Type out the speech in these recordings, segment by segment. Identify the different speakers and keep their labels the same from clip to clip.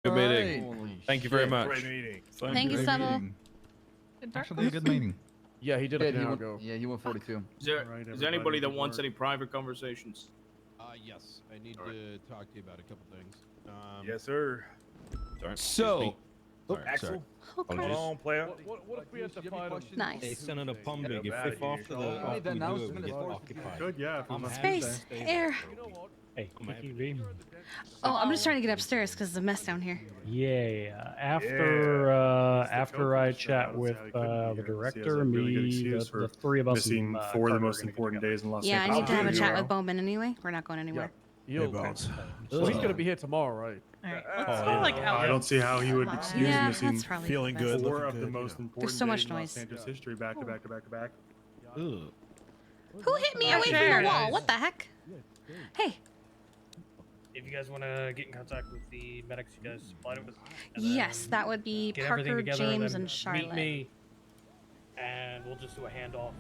Speaker 1: Good meeting. Thank you very much.
Speaker 2: Great meeting.
Speaker 3: Thank you, Sabo.
Speaker 4: Actually, a good meeting.
Speaker 2: Yeah, he did a piano go.
Speaker 4: Yeah, he went 42.
Speaker 1: Is there anybody that wants any private conversations?
Speaker 5: Yes, I need to talk to you about a couple things.
Speaker 2: Yes, sir.
Speaker 1: Sorry.
Speaker 5: So,
Speaker 2: Axel,
Speaker 3: Oh,
Speaker 2: hold
Speaker 3: crap.
Speaker 2: on, player.
Speaker 6: What if we had to fight him?
Speaker 3: Nice.
Speaker 5: hey, Senator Pumbig,
Speaker 2: Get
Speaker 5: if
Speaker 2: outta
Speaker 5: if
Speaker 2: here.
Speaker 5: after the
Speaker 2: You
Speaker 5: after
Speaker 4: made the
Speaker 5: we do it,
Speaker 4: announcement
Speaker 5: we get
Speaker 4: as far as
Speaker 5: occupied.
Speaker 6: Good, yeah.
Speaker 5: I'm
Speaker 3: Space,
Speaker 5: happy.
Speaker 3: air.
Speaker 6: You know what?
Speaker 7: Hey, Kiki beam.
Speaker 3: Oh, I'm just trying to get upstairs because there's a mess down here.
Speaker 7: Yeah.
Speaker 6: Mr.
Speaker 7: After I
Speaker 6: Copeland
Speaker 7: chat
Speaker 6: showed us
Speaker 7: with
Speaker 6: how he couldn't be
Speaker 7: the
Speaker 6: here 'cause he has
Speaker 7: director,
Speaker 6: a really good
Speaker 7: me,
Speaker 6: excuse
Speaker 7: the
Speaker 6: for
Speaker 7: three of us,
Speaker 6: missing
Speaker 7: and,
Speaker 6: 4 of the
Speaker 7: Carter
Speaker 6: most
Speaker 7: are gonna get
Speaker 6: important
Speaker 7: together.
Speaker 6: days in Los
Speaker 3: Yeah, I
Speaker 6: Angeles.
Speaker 3: need to have a
Speaker 2: I'll
Speaker 3: chat
Speaker 2: do
Speaker 3: with
Speaker 2: it.
Speaker 3: Bowman anyway. We're not going anywhere.
Speaker 2: Yo,
Speaker 6: So he's gonna be here tomorrow, right?
Speaker 8: Alright,
Speaker 7: Oh,
Speaker 8: let's go
Speaker 7: yeah.
Speaker 8: like out.
Speaker 6: I don't see how he would excuse
Speaker 3: Yeah,
Speaker 6: missing
Speaker 3: that's probably
Speaker 5: Feeling
Speaker 3: the best.
Speaker 5: good.
Speaker 6: 4
Speaker 5: looking
Speaker 6: of the
Speaker 5: good,
Speaker 6: most
Speaker 5: you know.
Speaker 6: important
Speaker 3: so much
Speaker 6: days in Los
Speaker 3: noise.
Speaker 6: Angeles history back to back to back to back.
Speaker 5: Ugh.
Speaker 3: Who hit me away from
Speaker 8: There
Speaker 3: the
Speaker 8: it
Speaker 3: wall?
Speaker 8: is.
Speaker 3: What the heck? Hey.
Speaker 7: If you guys want to get in contact with the medics you guys supplied it with, and
Speaker 3: Yes,
Speaker 7: then
Speaker 3: that would be
Speaker 7: get everything
Speaker 3: Parker,
Speaker 7: together,
Speaker 3: James,
Speaker 7: then
Speaker 3: and Charlotte.
Speaker 7: Meet me, and we'll just do a handoff.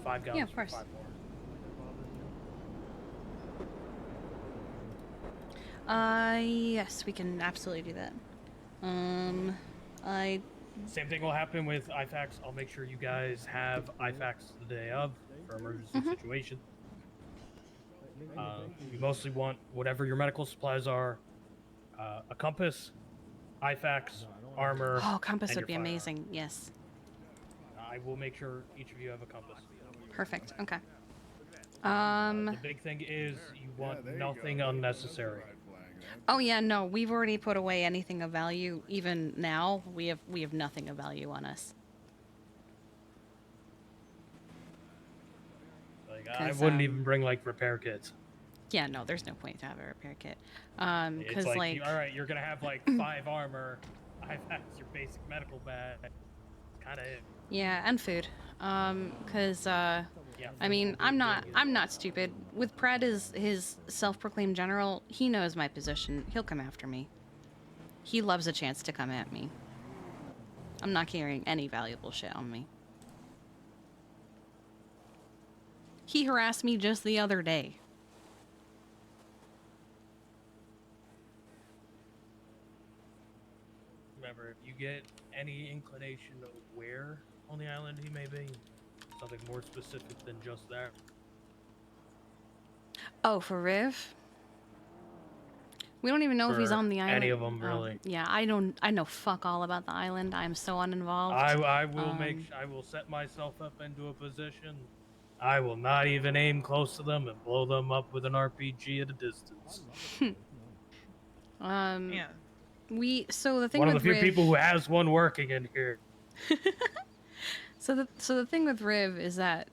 Speaker 7: 5 guns.
Speaker 3: Yeah, of course.
Speaker 7: 5 more.
Speaker 3: Yes, we can absolutely do that. I
Speaker 7: Same thing will happen with IFACs. I'll make sure you guys have IFACs the day of for emergency
Speaker 3: Mm-hmm.
Speaker 7: situation. You mostly want whatever your medical supplies are, a compass, IFACs, armor.
Speaker 3: compass
Speaker 7: and
Speaker 3: would be
Speaker 7: your firearm.
Speaker 3: amazing. Yes.
Speaker 7: I will make sure each of you have a compass.
Speaker 3: Perfect. Okay.
Speaker 7: The big thing is you want nothing unnecessary.
Speaker 3: Oh yeah, no, we've already put away anything of value. Even now, we have nothing of value on us.
Speaker 7: Like I
Speaker 3: 'Cause,
Speaker 7: wouldn't even bring like repair kits.
Speaker 3: Yeah, no, there's no point to have a repair kit.
Speaker 7: It's
Speaker 3: Because
Speaker 7: like, all right, you're gonna have like 5 armor, IFACs, your basic medical bag. Kind of it.
Speaker 3: yeah, and food.
Speaker 7: Yeah.
Speaker 3: I mean, I'm not stupid. With Pred as his self-proclaimed general, he knows my position. He'll come after me. He loves a chance to come at me. I'm not carrying any valuable shit on me. He harassed me just the other day.
Speaker 7: Remember, if you get any inclination of where on the island he may be, something more specific than just that.
Speaker 3: Oh, for Riv? We don't even know if he's
Speaker 7: For
Speaker 3: on the island.
Speaker 7: any of 'em, really.
Speaker 3: Yeah, I know fuck all about the island. I'm so uninvolved.
Speaker 7: I will I will set myself up into a position. I will not even aim close to them and blow them up with an RPG at a distance.
Speaker 8: Yeah.
Speaker 3: So the thing
Speaker 7: One of
Speaker 3: with
Speaker 7: the few
Speaker 3: Riv,
Speaker 7: people who has one working in here.
Speaker 3: So the thing with Riv is that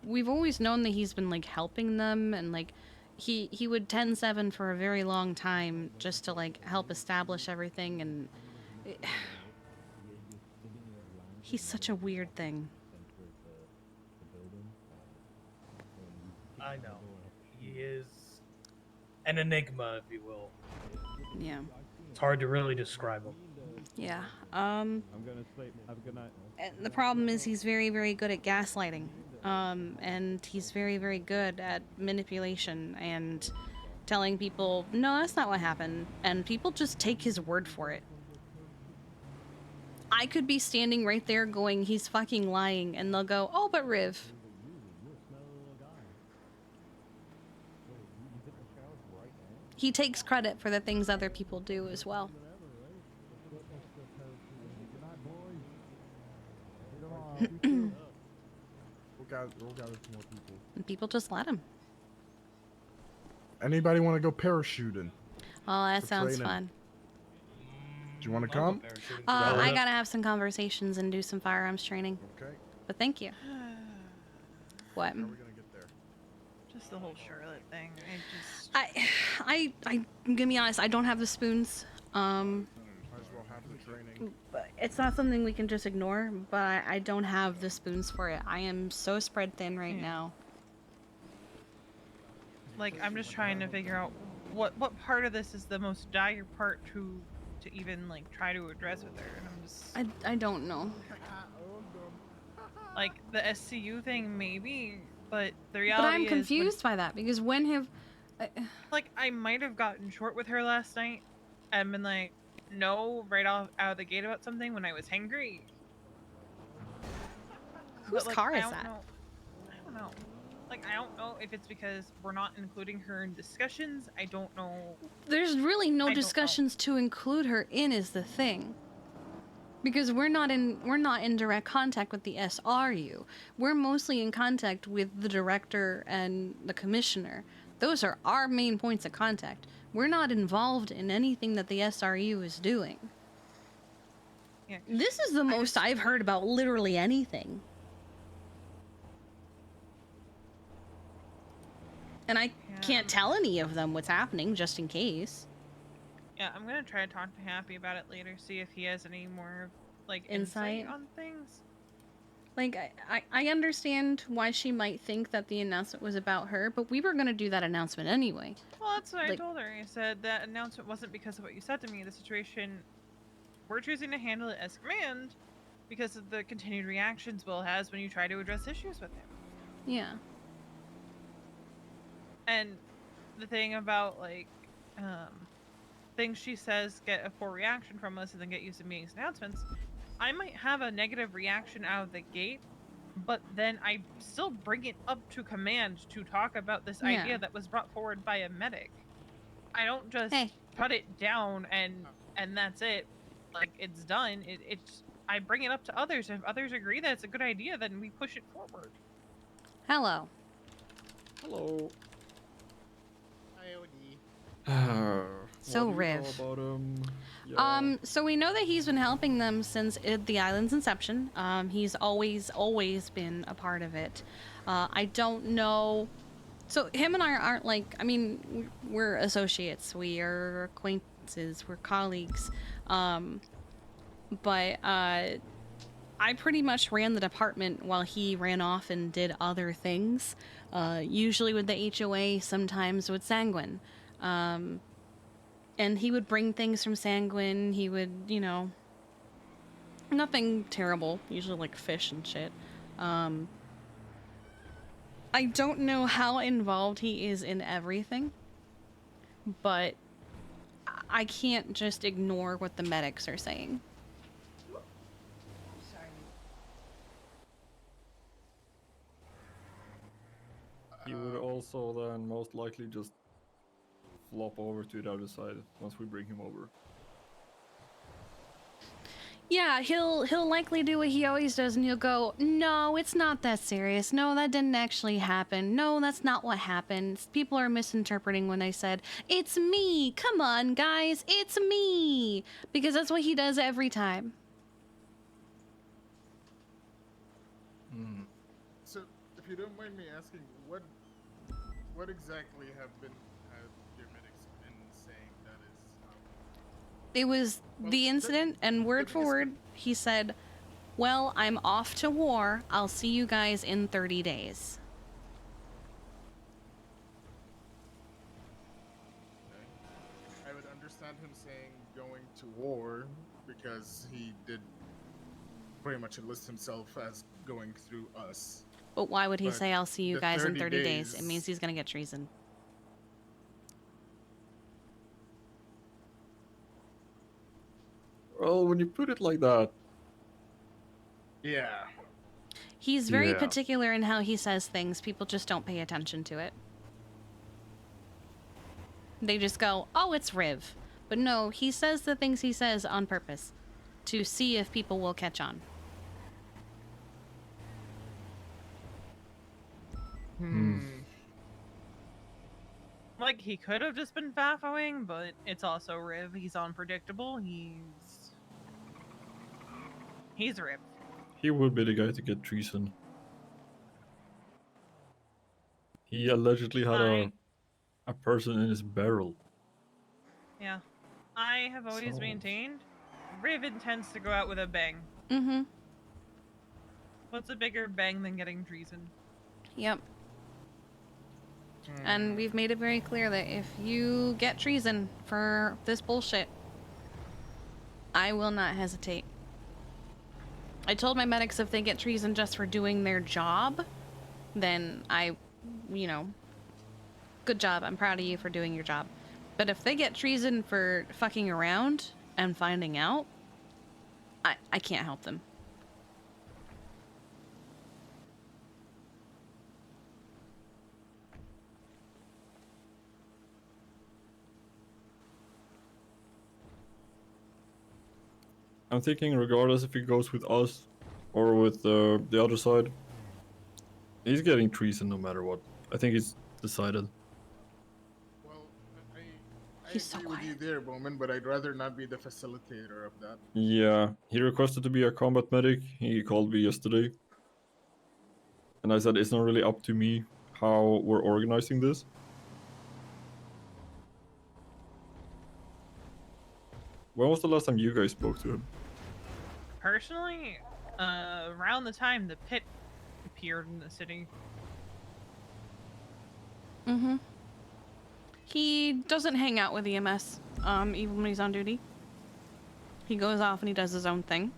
Speaker 3: we've always known that he's been like helping them, and like he would 10-7 for a very long time just to like help establish everything, and he's such a weird thing.
Speaker 7: I know. He is an enigma, if you will.
Speaker 3: Yeah.
Speaker 7: It's hard to really describe him.
Speaker 3: Yeah.
Speaker 5: I'm gonna sleep. Have a good night.
Speaker 3: And the problem is he's very, very good at gaslighting. And he's very, very good at manipulation and telling people, no, that's not what happened. And people just take his word for it. I could be standing right there going, he's fucking lying. And they'll go, oh, but Riv. He takes credit for the things other people do as well.
Speaker 2: We'll gather some more people.
Speaker 3: And people just let him.
Speaker 2: Anybody want to go parachuting?
Speaker 3: Oh, that
Speaker 2: For
Speaker 3: sounds
Speaker 2: training.
Speaker 3: fun.
Speaker 2: Do you want to come?
Speaker 3: I gotta have some conversations and do some firearms training.
Speaker 2: Okay.
Speaker 3: But thank you. What?
Speaker 2: How are we gonna get there?
Speaker 8: Just the whole Charlotte thing.
Speaker 3: I'm gonna be honest. I don't have the spoons.
Speaker 2: Might as well have the training.
Speaker 3: But it's not something we can just ignore. But I don't have the spoons for it. I am so spread thin right now.
Speaker 8: Like, I'm just trying to figure out what part of this is the most dire part to even like try to address with her, and I'm just
Speaker 3: I don't know.
Speaker 8: like the SCU thing maybe, but the
Speaker 3: But
Speaker 8: reality
Speaker 3: I'm
Speaker 8: is
Speaker 3: confused by that because when have
Speaker 8: like I might have gotten short with her last night and been like, know right off out of the gate about something when I was hangry.
Speaker 3: Whose
Speaker 8: But, like,
Speaker 3: car
Speaker 8: I
Speaker 3: is
Speaker 8: don't
Speaker 3: that?
Speaker 8: know. I don't know. Like, I don't know if it's because we're not including her in discussions. I don't know.
Speaker 3: There's really no
Speaker 8: I don't know.
Speaker 3: discussions to include her in is the thing. Because we're not in direct contact with the SRU. We're mostly in contact with the director and the commissioner. Those are our main points of contact. We're not involved in anything that the SRU is doing.
Speaker 8: Yeah, 'cause
Speaker 3: This is the most I've heard about literally anything. And I can't tell any of them what's happening, just in case.
Speaker 8: Yeah, I'm gonna try to talk to Happy about it later, see if he has any more, like,
Speaker 3: Insight?
Speaker 8: insight on things.
Speaker 3: Like, I understand why she might think that the announcement was about her, but we were gonna do that announcement anyway.
Speaker 8: Well, that's what I
Speaker 3: Like-
Speaker 8: told her. I said that announcement wasn't because of what you said to me. The situation, we're choosing to handle it as command because of the continued reactions Will has when you try to address issues with him.
Speaker 3: Yeah.
Speaker 8: And the thing about, like, things she says get a poor reaction from us and then get used in meetings and announcements, I might have a negative reaction out of the gate, but then I still bring it up to command to talk about this
Speaker 3: Yeah.
Speaker 8: idea that was brought forward by a medic. I don't just
Speaker 3: Hey.
Speaker 8: put it down and that's it. Like, it's done. It's I bring it up to others. If others agree that it's a good idea, then we push it forward.
Speaker 3: Hello.
Speaker 1: Hello.
Speaker 3: So,
Speaker 1: what do you know
Speaker 3: Riv.
Speaker 1: about him? Yeah.
Speaker 3: So we know that he's been helping them since the island's inception. He's always been a part of it. I don't know. So him and I aren't like, I mean, we're associates. We are acquaintances. We're colleagues. But I pretty much ran the department while he ran off and did other things. Usually with the HOA, sometimes with Sanguine. And he would bring things from Sanguine. He would, you know, nothing terrible. Usually like fish and shit. I don't know how involved he is in everything, but I can't just ignore what the medics are saying.
Speaker 1: He would also then most likely just flop over to the other side once we bring him over.
Speaker 3: Yeah, he'll likely do what he always does, and he'll go, "No, it's not that serious. No, that didn't actually happen. No, that's not what happened. People are misinterpreting when I said, it's me. Come on, guys, it's me." Because that's what he does every time.
Speaker 9: So, if you don't mind me asking, what exactly have your medics been saying that is?
Speaker 3: It was the incident, and word for word, he said, "Well, I'm off to war. I'll see you guys in 30 days.
Speaker 9: I would understand him saying going to war because he did pretty much enlist himself as going through us.
Speaker 3: But why would he
Speaker 9: But
Speaker 3: say, "I'll see you
Speaker 9: the
Speaker 3: guys in
Speaker 9: 30
Speaker 3: 30 days"? It
Speaker 9: days-
Speaker 3: means he's gonna get treason.
Speaker 1: Well, when you put it like that,
Speaker 9: Yeah.
Speaker 3: He's very
Speaker 1: Yeah.
Speaker 3: particular in how he says things. People just don't pay attention to it. They just go, "Oh, it's Riv." But no, he says the things he says on purpose to see if people will catch on.
Speaker 8: Like, he could have just been faffing, but it's also Riv. He's unpredictable. He's Riv.
Speaker 1: he would be the guy to get treason. He allegedly had a person in his barrel.
Speaker 8: Yeah. I have always
Speaker 1: So-
Speaker 8: maintained Riv intends to go out with a bang.
Speaker 3: Mm-hmm.
Speaker 8: What's a bigger bang than getting treason?
Speaker 3: Yep. And we've made it very clear that if you get treason for this bullshit, I will not hesitate. I told my medics if they get treason just for doing their job, then you know, good job. I'm proud of you for doing your job. But if they get treason for fucking around, and finding out, I can't help them.
Speaker 1: I'm thinking, regardless if he goes with us or with the other side, he's getting treason no matter what. I think he's decided.
Speaker 9: Well, I
Speaker 3: He's so
Speaker 9: agree with you
Speaker 3: quiet.
Speaker 9: there, Bowman, but I'd rather not be the facilitator of that.
Speaker 1: Yeah, he requested to be a combat medic. He called me yesterday. And I said it's not really up to me how we're organizing this. When was the last time you guys spoke to him?
Speaker 8: Personally, around the time the pit appeared in the city.
Speaker 3: Mm-hmm. He doesn't hang out with EMS, even when he's on duty. He goes off and he does his own thing.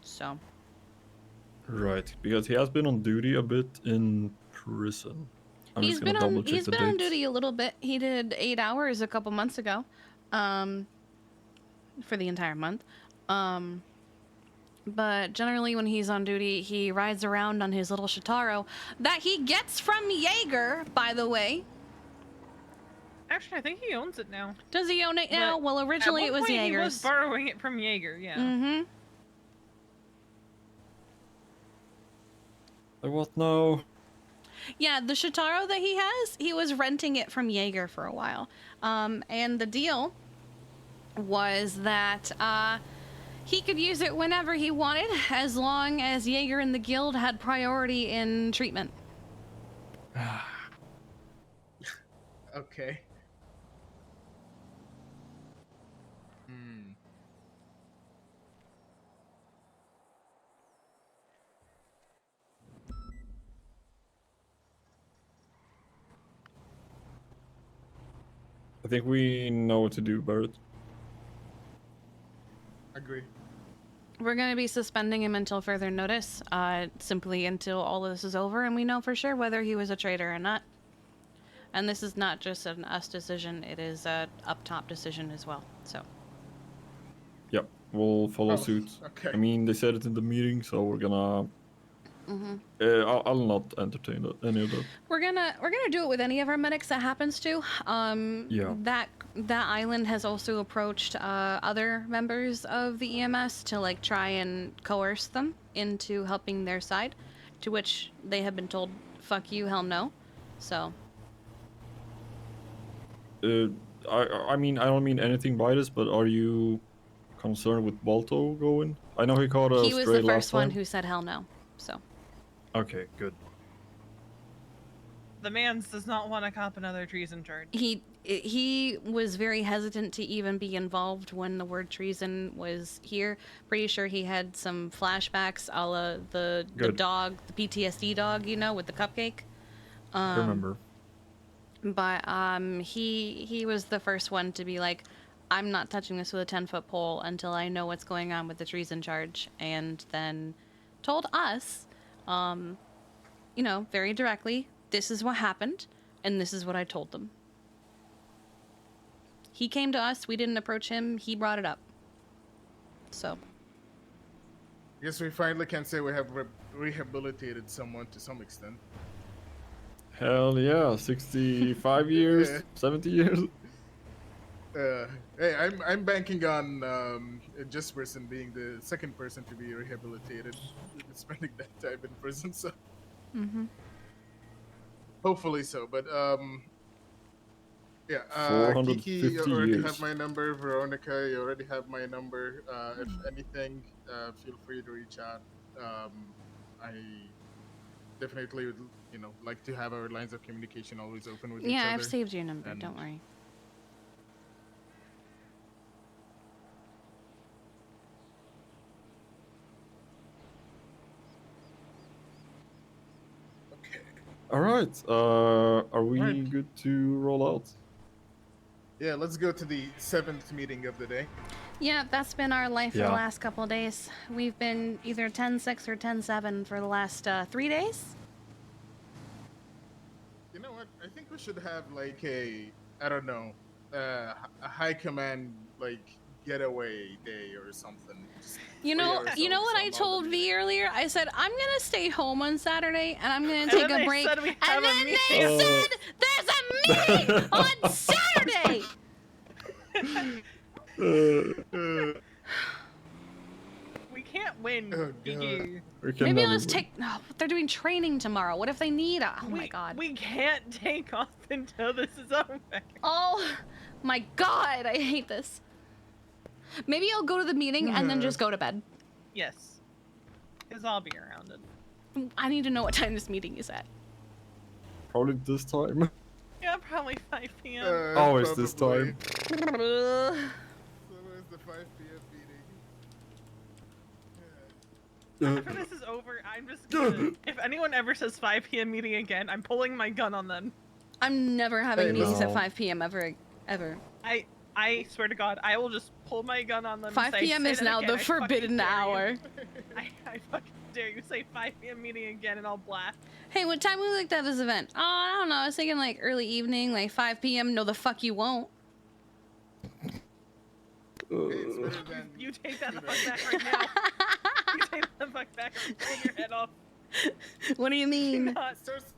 Speaker 3: So.
Speaker 1: Right, because he has been on duty a bit in prison.
Speaker 3: He's been on
Speaker 1: dates.
Speaker 3: duty a little bit. He did 8 hours a couple months ago. For the entire month. But generally when he's on duty, he rides around on his little Shitaro that he gets from Jaeger, by the way.
Speaker 8: Actually, I think he owns it now.
Speaker 3: Does he own it now?
Speaker 8: But
Speaker 3: well, originally
Speaker 8: at
Speaker 3: it
Speaker 8: one
Speaker 3: was
Speaker 8: point
Speaker 3: Jaeger's.
Speaker 8: He was borrowing it from Jaeger, yeah.
Speaker 3: Mm-hmm.
Speaker 1: Like what now?
Speaker 3: Yeah, the Shitaro that he has, he was renting it from Jaeger for a while. And the deal was that he could use it whenever he wanted, as long as Jaeger and the guild had priority in treatment.
Speaker 9: Okay. Hmm.
Speaker 1: I think we know what to do, Barrett.
Speaker 9: Agree.
Speaker 3: We're going to be suspending him until further notice, simply until all of this is over and we know for sure whether he was a traitor or not. And this is not just an us decision, it is a up-top decision as well, so.
Speaker 1: Yep, we'll follow
Speaker 9: Oh,
Speaker 1: suit.
Speaker 9: okay.
Speaker 1: I mean, they said it in the meeting, so we're gonna... I'll not entertain any of that.
Speaker 3: We're gonna do it with any of our medics that happens to.
Speaker 1: Yeah.
Speaker 3: That island has also approached other members of the EMS to like try and coerce them into helping their side, to which they have been told, "Fuck you, hell no." So.
Speaker 1: I mean, I don't mean anything by this, but are you concerned with Balto going? I know he caught a
Speaker 3: He was
Speaker 1: stray
Speaker 3: the
Speaker 1: last
Speaker 3: first one
Speaker 1: time.
Speaker 3: who said hell no. So.
Speaker 1: Okay, good.
Speaker 8: The man does not want to cop another treason charge.
Speaker 3: He was very hesitant to even be involved when the word treason was here. Pretty sure he had some flashbacks a la the dog, the PTSD dog, you know, with the cupcake.
Speaker 1: I remember.
Speaker 3: But he was the first one to be like, I'm not touching this with a 10-foot pole until I know what's going on with the treason charge, and then told us, you know, very directly, this is what happened, and this is what I told them. He came to us, we didn't approach him, he brought it up. So.
Speaker 9: I guess we finally can say we have rehabilitated someone to some extent.
Speaker 1: Hell yeah, 65 years,
Speaker 9: Yeah.
Speaker 1: 70 years.
Speaker 9: Hey, I'm banking on Jesperson being the second person to be rehabilitated, spending that time in prison. So hopefully so. But yeah, Kiki, you
Speaker 1: 450
Speaker 9: already
Speaker 1: years.
Speaker 9: have my number. Veronica, you already have my number. If anything, feel free to reach out. I definitely would, you know, like to have our lines of communication always open with each other.
Speaker 3: Yeah, I've saved your number, don't worry.
Speaker 9: Okay.
Speaker 1: All right. Are we
Speaker 9: Right.
Speaker 1: good to roll out?
Speaker 9: Yeah, let's go to the 7th meeting of the day.
Speaker 3: Yeah, that's been our life for the
Speaker 1: Yeah.
Speaker 3: last couple of days. We've been either 10-6 or 10-7 for the last 3 days.
Speaker 9: You know what? I think we should have like a, I don't know, a high command like getaway day or something. Just
Speaker 3: You
Speaker 9: free
Speaker 3: know what
Speaker 9: ourselves
Speaker 3: I
Speaker 9: from all
Speaker 3: told
Speaker 9: the
Speaker 3: V
Speaker 9: meetings.
Speaker 3: earlier? I said I'm gonna stay home on Saturday and I'm gonna
Speaker 8: And
Speaker 3: take
Speaker 8: then
Speaker 3: a
Speaker 8: they
Speaker 3: break.
Speaker 8: said we have
Speaker 3: And
Speaker 8: a
Speaker 3: then
Speaker 8: meeting.
Speaker 3: they said there's a meeting on Saturday.
Speaker 8: We can't win,
Speaker 9: Oh,
Speaker 8: Kiki.
Speaker 1: We can
Speaker 3: Maybe
Speaker 1: never
Speaker 3: I'll just
Speaker 1: win.
Speaker 3: take. No, they're doing training tomorrow. What if they need? Oh
Speaker 8: we,
Speaker 3: my god.
Speaker 8: We can't take off until this is over.
Speaker 3: Oh my god, I hate this. Maybe I'll go to the meeting and then just go to bed.
Speaker 8: Yes. Because I'll be around it.
Speaker 3: I need to know what time this meeting is at.
Speaker 1: Probably this time.
Speaker 8: Yeah, probably 5 p.m.
Speaker 1: Always this
Speaker 9: Probably.
Speaker 1: time.
Speaker 9: So where's the 5 p.m. meeting?
Speaker 8: After this is over, I'm just gonna... If anyone ever says 5 p.m. meeting again, I'm pulling my gun on them.
Speaker 3: I'm never having
Speaker 9: Hey,
Speaker 3: meetings at
Speaker 1: no.
Speaker 3: 5 p.m. ever.
Speaker 8: I swear to God, I will just pull my gun on them.
Speaker 3: 5
Speaker 8: and say,
Speaker 3: p.m.
Speaker 8: "Say
Speaker 3: is
Speaker 8: that
Speaker 3: now
Speaker 8: again,
Speaker 3: the
Speaker 8: I fucking
Speaker 3: forbidden
Speaker 8: dare you."
Speaker 3: hour.
Speaker 8: I fucking dare you say 5 p.m. meeting again, and I'll blast.
Speaker 3: Hey, what time would we like to have this event? Oh, I don't know. I was thinking like early evening, like 5 p.m. No, the fuck you won't.
Speaker 9: It's better than,
Speaker 8: You take that
Speaker 9: you
Speaker 8: the
Speaker 9: know.
Speaker 8: fuck back right now. You take that the fuck back or pull your head off.
Speaker 3: What do you
Speaker 8: Do
Speaker 3: mean?
Speaker 8: not,
Speaker 9: Starts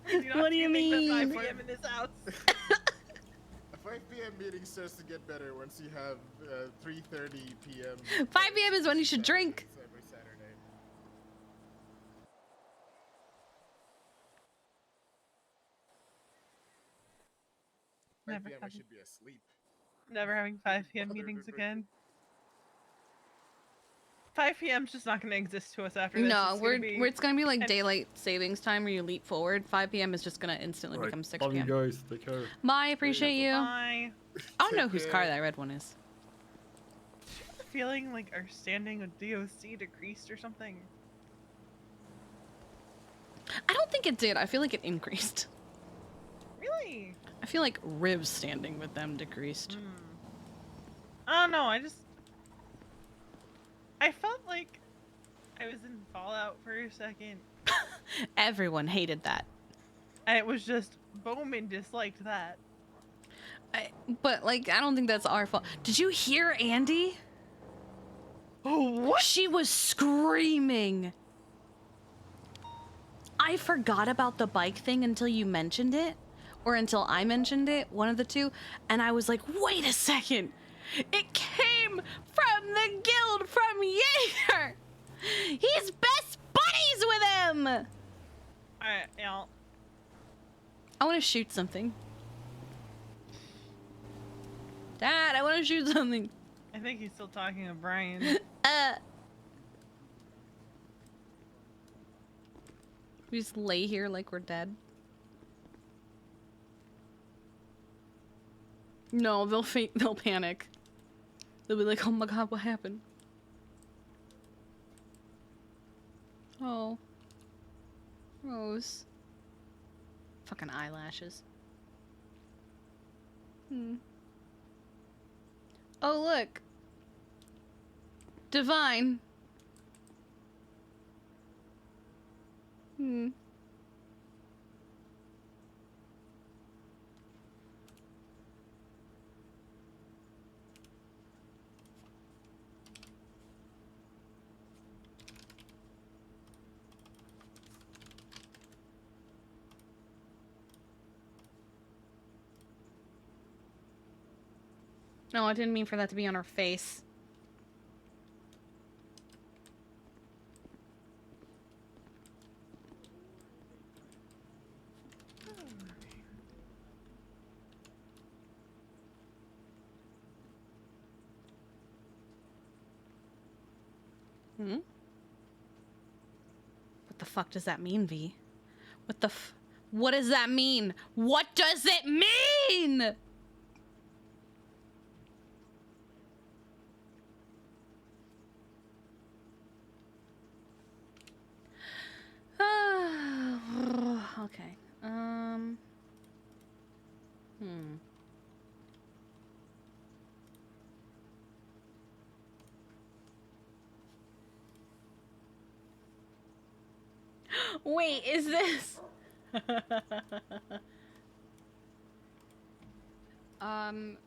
Speaker 8: do not
Speaker 3: What do you
Speaker 8: think that
Speaker 3: mean?
Speaker 8: 5 p.m. in this house.
Speaker 9: a 5 p.m. meeting starts to get better once you have 3:30 p.m.
Speaker 3: 5 p.m. is when you should drink.
Speaker 9: Every Saturday.
Speaker 8: Never
Speaker 9: 5 p.m. I
Speaker 8: having-
Speaker 9: should be asleep.
Speaker 8: Never having 5 p.m. meetings again. 5 p.m.'s just not going to exist to us after this.
Speaker 3: No,
Speaker 8: It's
Speaker 3: we're
Speaker 8: gonna be...
Speaker 3: it's gonna be like
Speaker 8: and-
Speaker 3: daylight savings time where you leap forward. 5 p.m. is just gonna instantly
Speaker 1: Right.
Speaker 3: become 6
Speaker 1: Love you
Speaker 3: p.m.
Speaker 1: guys. Take care.
Speaker 3: Bye, appreciate you.
Speaker 8: Bye.
Speaker 3: I don't know
Speaker 9: Take
Speaker 3: whose car
Speaker 9: care.
Speaker 3: that red one is.
Speaker 8: Feeling like our standing with DOC decreased or something.
Speaker 3: I don't think it did. I feel like it increased.
Speaker 8: Really?
Speaker 3: I feel like Riv's standing with them decreased.
Speaker 8: I don't know. I felt like I was in Fallout for a second.
Speaker 3: Everyone hated that.
Speaker 8: And it was just Bowman disliked that.
Speaker 3: But like, I don't think that's our fault. Did you hear Andy?
Speaker 8: Oh, what?
Speaker 3: She was screaming. I forgot about the bike thing until you mentioned it, or until I mentioned it, one of the two, and I was like, wait a second. It came from the guild from Jaeger. He's best buddies with him.
Speaker 8: Alright, yeah.
Speaker 3: I want to shoot something. Dad, I want to shoot something.
Speaker 8: I think he's still talking to Brian.
Speaker 3: We just lay here like we're dead. No, they'll panic. They'll be like, "Oh my god, what happened?" Oh. Rose. Fucking eyelashes. Oh, look. Divine. No, I didn't mean for that to be on her face. What the fuck does that mean, V? What does that mean? What does it mean? Okay. Wait, is this? One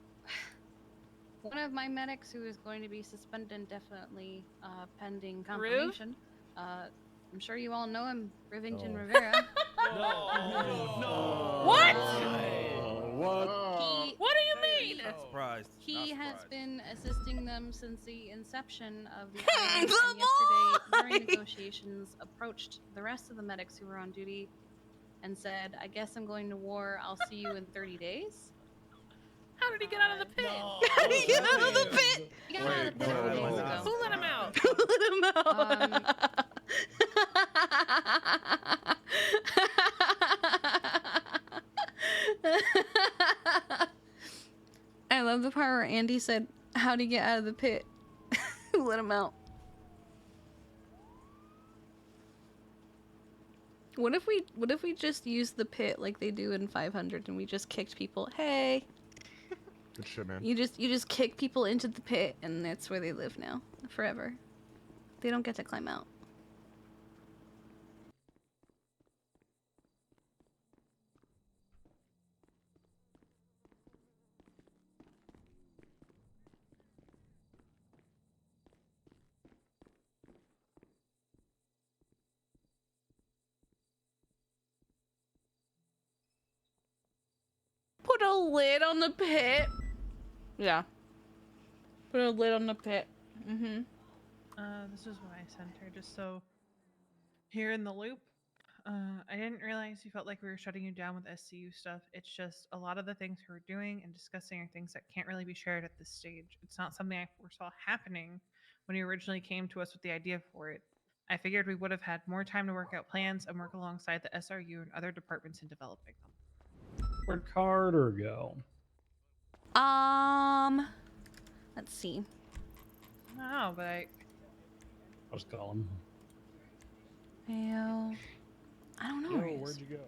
Speaker 3: of my medics who is going to be suspended indefinitely, pending confirmation. I'm sure you all know him, Rivington Rivera.
Speaker 8: What?
Speaker 1: What?
Speaker 8: What do you mean?
Speaker 10: Not surprised.
Speaker 3: He
Speaker 10: Not
Speaker 3: has
Speaker 10: surprised.
Speaker 3: been assisting them since the inception of the island, and yesterday, during negotiations, approached the rest of the medics who were on duty and said, "I guess I'm going to war. I'll see you in 30 days."
Speaker 8: How did he get out of the pit?
Speaker 10: How did he get out of the pit?
Speaker 3: He got out of the pit 2 days ago.
Speaker 8: Who let him out?
Speaker 10: Let him out.
Speaker 3: I love the part where Andy said, "How'd he get out of the pit?" Who let him out? What if we just used the pit like they do in 500 and we just kicked people? Hey,
Speaker 2: Good shit, man.
Speaker 3: you just kick people into the pit and that's where they live now forever. They don't get to climb out. Put a lid on the pit. Yeah. Put a lid on the pit. Mm-hmm.
Speaker 8: This is what I sent her, just so here in the loop. I didn't realize you felt like we were shutting you down with SCU stuff. It's just a lot of the things we're doing and discussing are things that can't really be shared at this stage. It's not something I foresaw happening when you originally came to us with the idea for it. I figured we would have had more time to work out plans and work alongside the SRU and other departments in developing them.
Speaker 6: Where'd Carter go?
Speaker 3: Let's see.
Speaker 8: No, but
Speaker 6: I'll just call him.
Speaker 3: Ayo. I don't know.
Speaker 6: Yo,
Speaker 3: where he is.
Speaker 6: where'd you go?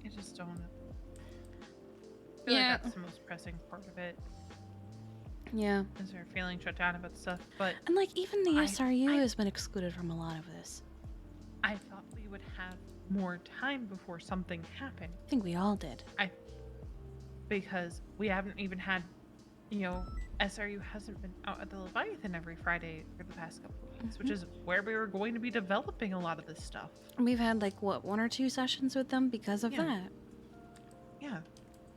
Speaker 8: I just don't. I feel
Speaker 3: Yeah.
Speaker 8: like that's the most pressing part of it.
Speaker 3: Yeah.
Speaker 8: Is her feeling shut down about stuff, but
Speaker 3: And like even the
Speaker 8: I-
Speaker 3: SRU has been excluded from a lot of this.
Speaker 8: I thought we would have more time before something happened.
Speaker 3: I think we all did.
Speaker 8: Because we haven't even had, SRU hasn't been out at the Leviathan every Friday for the past couple of weeks, which is where we were going to be developing a lot of this stuff.
Speaker 3: We've had like what, 1 or 2 sessions with them because of
Speaker 8: Yeah.
Speaker 3: that.
Speaker 8: Yeah.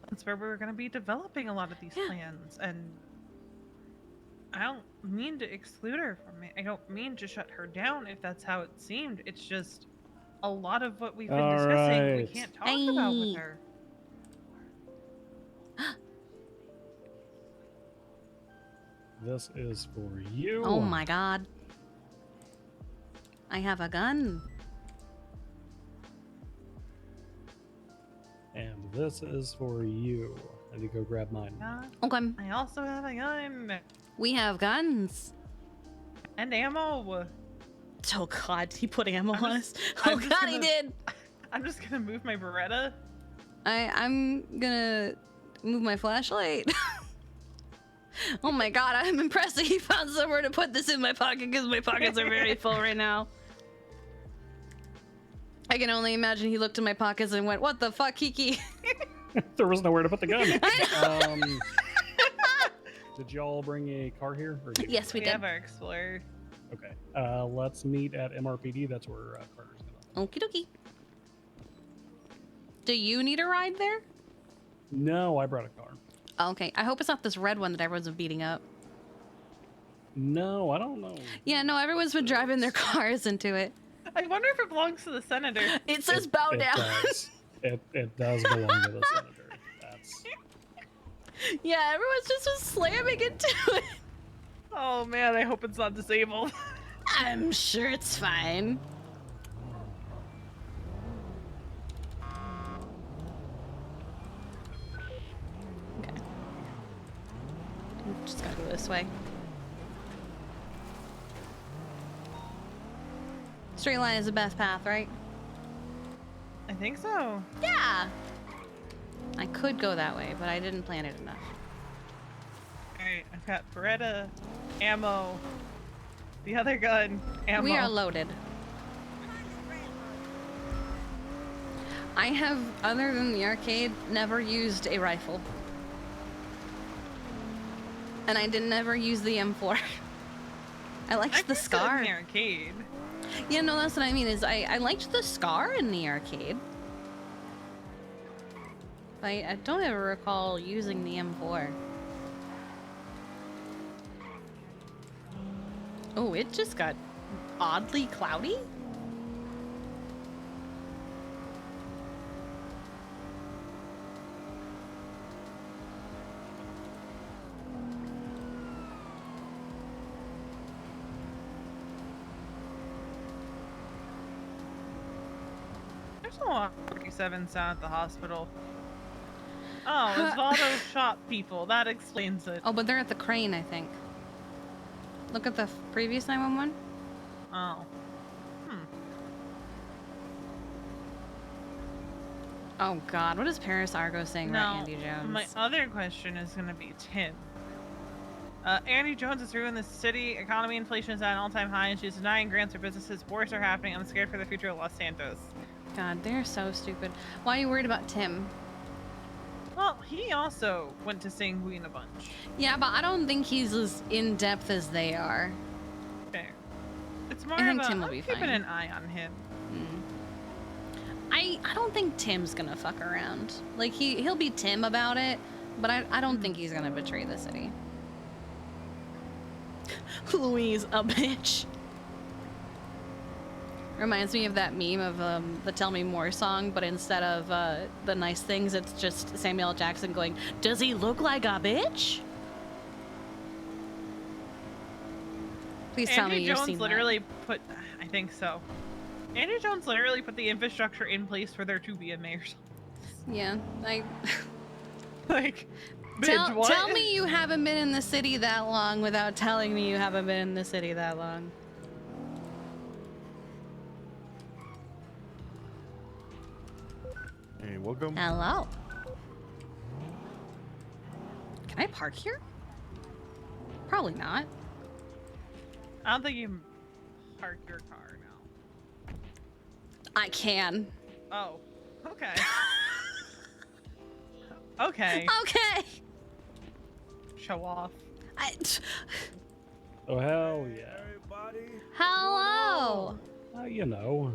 Speaker 8: That's where we were going to be developing a lot of these
Speaker 3: Yeah.
Speaker 8: plans. And I don't mean to exclude her from it. I don't mean to shut her down if that's how it seemed. It's just a lot of what we've been
Speaker 6: All
Speaker 8: discussing we
Speaker 6: right.
Speaker 8: can't talk about
Speaker 3: Hey.
Speaker 8: with her.
Speaker 6: This is for you.
Speaker 3: Oh my god. I have a gun.
Speaker 6: And this is for you. I need to go grab mine.
Speaker 3: Okay.
Speaker 8: I also have a gun
Speaker 3: We have guns.
Speaker 8: and ammo.
Speaker 3: Oh god, he put ammo
Speaker 8: I'm
Speaker 3: on
Speaker 8: just-
Speaker 3: us. Oh
Speaker 8: I'm just
Speaker 3: god, he
Speaker 8: gonna-
Speaker 3: did.
Speaker 8: I'm just gonna move my Beretta.
Speaker 3: I'm gonna move my flashlight. Oh my god, I'm impressed that he found somewhere to put this in my pocket because my pockets are very full right now. I can only imagine he looked in my pockets and went, "What the fuck, Kiki?"
Speaker 6: There was nowhere to put the gun. Did y'all bring a car here? Or did you-
Speaker 3: Yes, we did.
Speaker 8: have our Explorer.
Speaker 6: Okay. Let's meet at MRPD. That's where Carter's gonna.
Speaker 3: Okie dokie. Do you need a ride there?
Speaker 6: No, I brought a car.
Speaker 3: Okay, I hope it's not this red one that everyone's been beating up.
Speaker 6: No, I don't know.
Speaker 3: Yeah, no, everyone's been driving their cars into it.
Speaker 8: I wonder if it belongs to the senator.
Speaker 3: It says bow
Speaker 6: It
Speaker 3: down.
Speaker 6: does. It does belong to the senator. That's.
Speaker 3: Yeah, everyone's just was slamming into it.
Speaker 8: Oh man, I hope it's not disabled.
Speaker 3: I'm sure it's fine. Okay. I'm just gotta go this way. Straight line is the best path, right?
Speaker 8: I think so.
Speaker 3: Yeah! I could go that way, but I didn't plan it enough.
Speaker 8: Alright, I've got Beretta, ammo, The other gun. Ammo.
Speaker 3: We are loaded. I have, other than the arcade, never used a rifle. And I didn't ever use the M4. I liked the SCAR.
Speaker 8: In the arcade.
Speaker 3: Yeah, no, that's what I mean, is I liked the SCAR in the arcade. I don't ever recall using the M4. Oh, it just got oddly cloudy?
Speaker 8: There's a lot of 47s down at the hospital. Oh, Osvaldo shot people. That explains it.
Speaker 3: Oh, but they're at the crane, I think. Look at the previous 911.
Speaker 8: Oh.
Speaker 3: Oh God, what is Paris Argo saying about Andy Jones?
Speaker 8: My other question is going to be Tim. Andy Jones has ruined the city. Economy inflation is at an all-time high, and she's denying grants for businesses. Wars are happening. I'm scared for the future of Los Santos.
Speaker 3: God, they're so stupid. Why are you worried about Tim?
Speaker 8: Well, he also went to Sanguine a bunch.
Speaker 3: Yeah, but I don't think he's as in-depth as they are.
Speaker 8: Fair. It's more
Speaker 3: I think
Speaker 8: of a,
Speaker 3: Tim will
Speaker 8: I'm
Speaker 3: be
Speaker 8: keeping
Speaker 3: fine.
Speaker 8: an eye on him.
Speaker 3: I don't think Tim's gonna fuck around. Like, he'll be Tim about it, but I don't think he's gonna betray the city. Louise, a bitch. Reminds me of that meme of the Tell Me More song, but instead of the nice things, it's just Samuel L. Jackson going, "Does he look like a bitch?" Please tell me
Speaker 8: Andy
Speaker 3: you've
Speaker 8: Jones
Speaker 3: seen
Speaker 8: literally put, I think so. Andy Jones literally put the infrastructure in place for there to be a mayor's office.
Speaker 3: that. Yeah,
Speaker 8: Like, bitch, what?
Speaker 3: tell me you haven't been in the city that long without telling me you haven't been in the city that long.
Speaker 2: Hey, welcome.
Speaker 3: Hello. Can I park here? Probably not.
Speaker 8: I don't think you can park your car now.
Speaker 3: I can.
Speaker 8: Oh, okay. Okay.
Speaker 3: Okay.
Speaker 8: Show off.
Speaker 6: Oh, hell yeah.
Speaker 3: Hello.
Speaker 6: You know.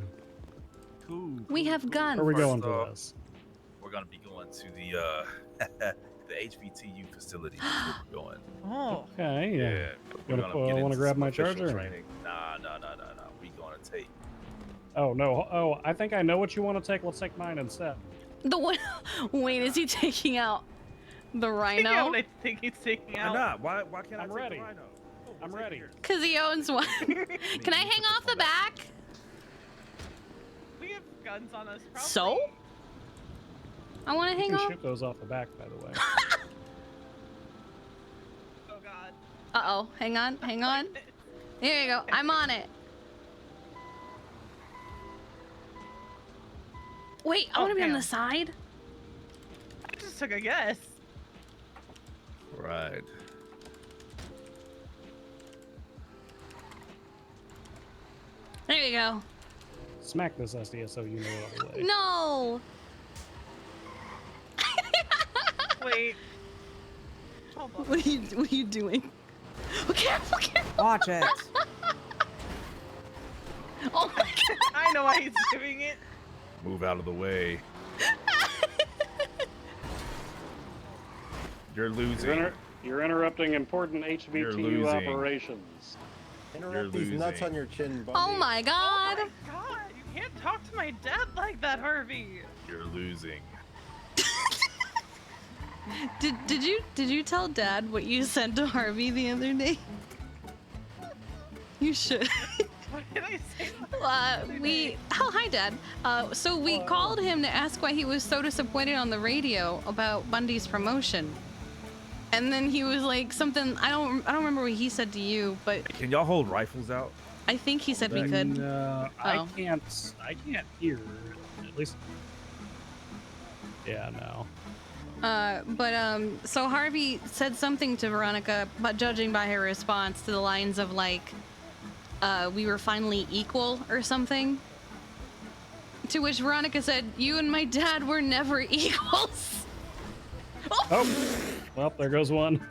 Speaker 10: Cool.
Speaker 3: We have guns.
Speaker 6: Where are we going
Speaker 10: First
Speaker 6: for
Speaker 10: off,
Speaker 6: this?
Speaker 10: We're gonna be going to the the HBTU facility. That's where we're going.
Speaker 8: Oh.
Speaker 6: Okay, yeah.
Speaker 10: We're
Speaker 6: Wanna-
Speaker 10: gonna get
Speaker 6: wanna
Speaker 10: into
Speaker 6: grab
Speaker 10: some
Speaker 6: my
Speaker 10: official
Speaker 6: charger?
Speaker 10: Training. Nah. We gonna take.
Speaker 6: Oh, no. Oh, I think I know what you want to take. Let's take mine instead.
Speaker 3: The one. Wait, is he taking out the rhino?
Speaker 8: You know what I think he's taking
Speaker 10: Why
Speaker 8: out.
Speaker 10: not? Why can't
Speaker 6: I'm
Speaker 10: I
Speaker 6: ready.
Speaker 10: take the rhino? Oh,
Speaker 6: I'm
Speaker 10: we'll take
Speaker 6: ready.
Speaker 10: yours.
Speaker 3: Because he owns one. Can I hang off the back?
Speaker 8: We have guns on us. Probably.
Speaker 3: So? I want to
Speaker 6: You
Speaker 3: hang
Speaker 6: can
Speaker 3: off.
Speaker 6: shoot those off the back, by the way.
Speaker 8: Oh God.
Speaker 3: Uh-oh. Hang on. Hang on. Here you go. I'm on it. Wait, I want to be on
Speaker 8: damn.
Speaker 3: the side.
Speaker 8: I just took a guess.
Speaker 10: Right.
Speaker 3: There you go.
Speaker 6: Smack this SDSO, you know out of the way.
Speaker 3: No.
Speaker 8: Wait. Hold on.
Speaker 3: What are you doing? Oh, careful, careful.
Speaker 11: Watch it.
Speaker 3: Oh my God.
Speaker 8: I know why he's doing it.
Speaker 10: Move out of the way. You're losing.
Speaker 6: You're interrupting important
Speaker 10: You're
Speaker 6: HVTU
Speaker 10: losing.
Speaker 6: operations.
Speaker 12: Interrupt these nuts
Speaker 10: losing.
Speaker 12: on your chin, buddy.
Speaker 3: Oh my God.
Speaker 8: Oh my God. You can't talk to my dad like that, Harvey.
Speaker 10: You're losing.
Speaker 3: Did you tell Dad what you said to Harvey the other day? You should.
Speaker 8: What did I say?
Speaker 3: Oh, hi, Dad. So we called him to ask why he was so disappointed on the radio about Bundy's promotion. And then he was like something, I don't remember what he said to you, but
Speaker 10: Can y'all hold rifles out?
Speaker 3: I think he said we could.
Speaker 6: No,
Speaker 3: Oh.
Speaker 6: I can't hear. At least. Yeah, no.
Speaker 3: So Harvey said something to Veronica, but judging by her response to the lines of like, we were finally equal or something. To which Veronica said, "You and my dad were never equals."
Speaker 6: Oh, well, there goes one.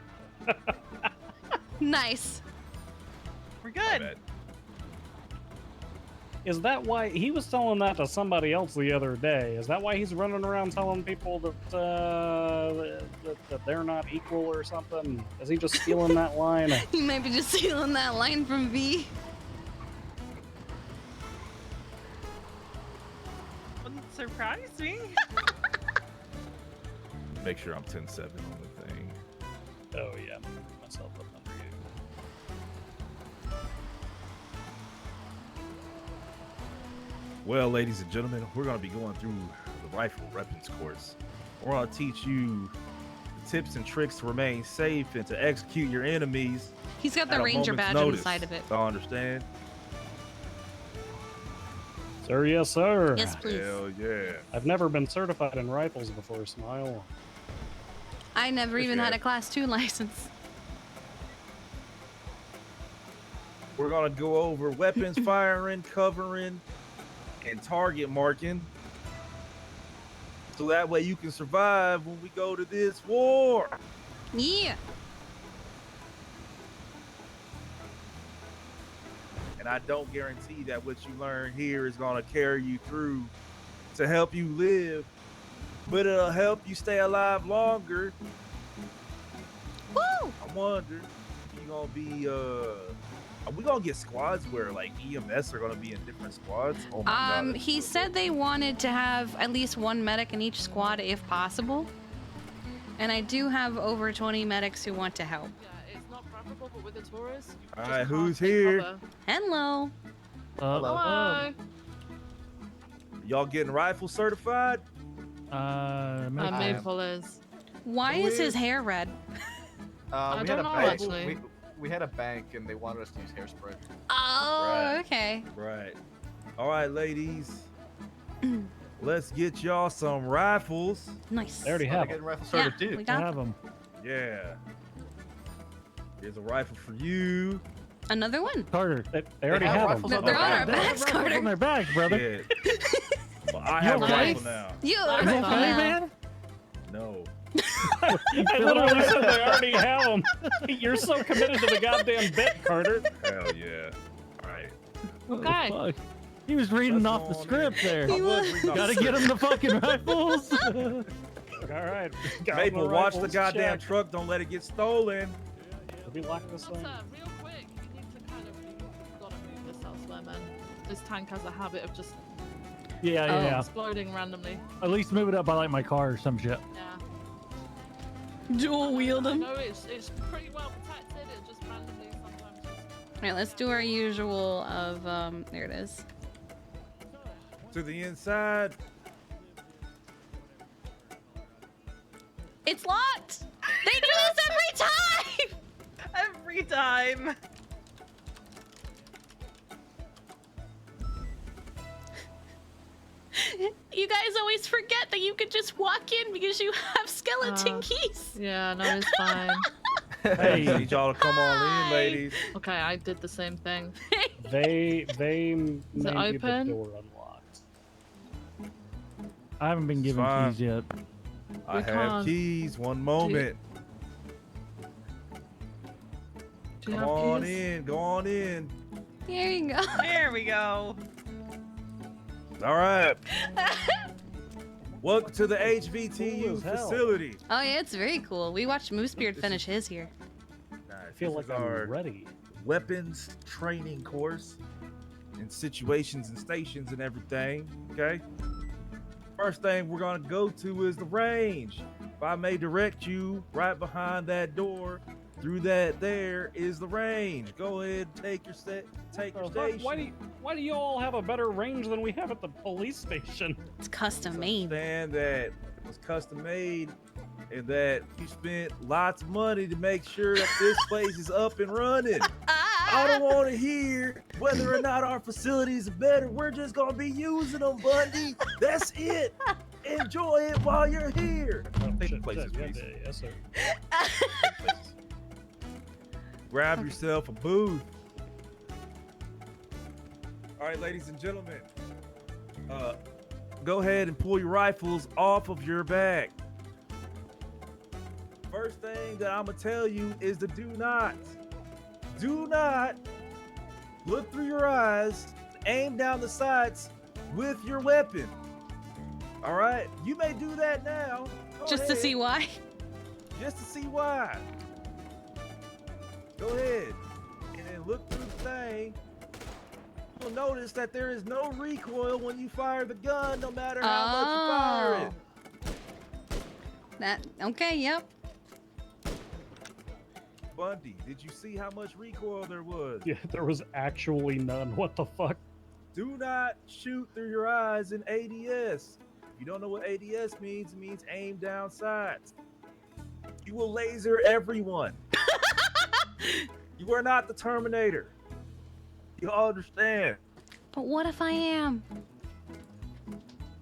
Speaker 3: Nice.
Speaker 8: We're good.
Speaker 6: Is that why he was telling that to somebody else the other day? Is that why he's running around telling people that that they're not equal or something? Is he just stealing that line?
Speaker 3: He might be just stealing that line from V.
Speaker 8: Wouldn't surprise me.
Speaker 10: Make sure I'm 10-7 on the thing.
Speaker 6: Oh yeah, I'm gonna put myself up under you.
Speaker 10: Well, ladies and gentlemen, we're going to be going through the rifle weapons course. We're going to teach you the tips and tricks to remain safe and to execute your enemies.
Speaker 3: He's got the
Speaker 10: at a
Speaker 3: ranger
Speaker 10: moment's
Speaker 3: badge on the
Speaker 10: notice.
Speaker 3: side of it.
Speaker 10: Y'all understand?
Speaker 6: Sir, yes, sir.
Speaker 3: Yes, please.
Speaker 10: Hell yeah.
Speaker 6: I've never been certified in rifles before, Smile.
Speaker 3: I never
Speaker 10: Yes,
Speaker 3: even
Speaker 10: you
Speaker 3: had a
Speaker 10: have.
Speaker 3: class 2 license.
Speaker 10: We're going to go over weapons firing, covering, and target marking. So that way you can survive when we go to this war.
Speaker 3: Yeah.
Speaker 10: And I don't guarantee that what you learn here is going to carry you through to help you live, but it'll help you stay alive longer.
Speaker 3: Woo!
Speaker 10: I wonder, you gonna be are we gonna get squads where like EMS are gonna be in different squads? Oh my God, that's
Speaker 3: He
Speaker 10: so
Speaker 3: said they wanted to have at least one medic in each squad if possible. And I do have over 20 medics who want to help.
Speaker 11: Yeah, it's not preferable, but with the tourists,
Speaker 10: All right, who's here?
Speaker 3: Hello.
Speaker 11: Hello.
Speaker 10: Y'all getting rifle certified?
Speaker 11: Maple is.
Speaker 3: Why
Speaker 10: Who
Speaker 3: is his
Speaker 10: is?
Speaker 3: hair red?
Speaker 11: I
Speaker 13: We
Speaker 11: don't
Speaker 13: had a
Speaker 11: know,
Speaker 13: bank.
Speaker 11: actually.
Speaker 13: We had a bank and they wanted us to use hairspray.
Speaker 3: Oh,
Speaker 10: Right.
Speaker 3: okay.
Speaker 10: Right. All right, ladies. Let's get y'all some rifles.
Speaker 3: Nice.
Speaker 6: They already
Speaker 13: Oh, they're
Speaker 6: have
Speaker 13: getting
Speaker 6: them.
Speaker 13: rifle
Speaker 3: Yeah,
Speaker 13: started too.
Speaker 3: we
Speaker 6: They
Speaker 3: got
Speaker 6: have them.
Speaker 10: Yeah. Here's a rifle for you.
Speaker 3: another one.
Speaker 6: Carter, they already
Speaker 13: have
Speaker 6: have
Speaker 13: rifles
Speaker 6: them.
Speaker 13: on
Speaker 3: They're
Speaker 13: their
Speaker 3: on our
Speaker 13: back.
Speaker 3: backs, Carter.
Speaker 6: on their bags, brother.
Speaker 10: Yeah. Well, I have a
Speaker 11: okay?
Speaker 10: rifle now.
Speaker 3: You
Speaker 11: Are
Speaker 3: are
Speaker 11: you
Speaker 6: Okay,
Speaker 11: fine.
Speaker 6: man.
Speaker 10: No.
Speaker 6: I literally said they already have them. You're so committed to the goddamn bit, Carter.
Speaker 10: Hell yeah. All right.
Speaker 11: Okay.
Speaker 14: Fuck. He was reading
Speaker 10: Let's
Speaker 14: off
Speaker 10: go
Speaker 14: the
Speaker 10: on
Speaker 14: script
Speaker 10: in.
Speaker 14: there.
Speaker 10: I was reading off
Speaker 14: Gotta
Speaker 10: the
Speaker 14: get him
Speaker 10: script.
Speaker 14: the fucking rifles.
Speaker 6: All right. got
Speaker 10: Maple,
Speaker 6: the
Speaker 10: watch the
Speaker 6: rifles
Speaker 10: goddamn
Speaker 6: checked.
Speaker 10: truck. Don't let it get stolen.
Speaker 6: Did we lock this thing?
Speaker 11: Sir, real quick, you need to kind of, you've got to move this elsewhere, man. This tank has a habit of just
Speaker 14: Yeah.
Speaker 11: exploding randomly.
Speaker 14: At least move it up by like my car or some shit.
Speaker 11: Yeah.
Speaker 3: dual wield
Speaker 11: I
Speaker 3: them.
Speaker 11: know it's pretty well protected. It just randomly sometimes just...
Speaker 3: Alright, let's do our usual of, there it is.
Speaker 10: To the inside.
Speaker 3: It's locked! They do this every time!
Speaker 8: Every time.
Speaker 3: You guys always forget that you could just walk in because you have skeleton keys.
Speaker 11: Yeah, no, it's fine.
Speaker 10: Hey, need y'all to come on in,
Speaker 3: Hi.
Speaker 10: ladies.
Speaker 11: Okay, I did the same thing.
Speaker 6: They made
Speaker 11: Is it
Speaker 6: the
Speaker 11: open?
Speaker 6: door unlocked.
Speaker 14: I haven't been
Speaker 10: It's
Speaker 14: given
Speaker 10: fine.
Speaker 14: keys yet.
Speaker 10: I
Speaker 11: We
Speaker 10: have
Speaker 11: can't.
Speaker 10: keys. One moment.
Speaker 11: Do you
Speaker 10: Come
Speaker 11: have
Speaker 10: on
Speaker 11: keys?
Speaker 10: in. Go on in.
Speaker 3: There you go.
Speaker 8: There we go.
Speaker 10: All right. Welcome to the
Speaker 6: Cool
Speaker 10: HVTU
Speaker 6: as hell.
Speaker 10: facility.
Speaker 3: Oh yeah, it's very cool. We watched Moosebeard finish his here.
Speaker 6: I feel like I'm ready.
Speaker 10: Weapons training course and situations and stations and everything. Okay. First thing we're gonna go to is the range. If I may direct you, right behind that door, through that there is the range. Go ahead and take your station.
Speaker 6: Why do you all have a better range than we have at the police station?
Speaker 3: It's custom made.
Speaker 10: Understand that it was custom made and that you spent lots of money to make sure that this place is up and running. I don't want to hear whether or not our facilities are better. We're just going to be using them, Bundy. That's it. Enjoy it while you're here. Take the places, please.
Speaker 6: Yes, sir.
Speaker 10: Grab yourself a booth. All right, ladies and gentlemen, go ahead and pull your rifles off of your back. First thing that I'm gonna tell you is to do not look through your eyes, aim down the sights with your weapon. All right, you may do that now. Go
Speaker 3: Just to
Speaker 10: ahead.
Speaker 3: see why.
Speaker 10: Just to see why. Go ahead and then look through the thing. You'll notice that there is no recoil when you fire the gun, no matter how much you fire it.
Speaker 3: That okay? Yep.
Speaker 10: Bundy, did you see how much recoil there was?
Speaker 6: Yeah, there was actually none. What the fuck?
Speaker 10: Do not shoot through your eyes in ADS. If you don't know what ADS means, it means aim down sights. You will laser everyone. You are not the Terminator. You understand?
Speaker 3: But what if I am?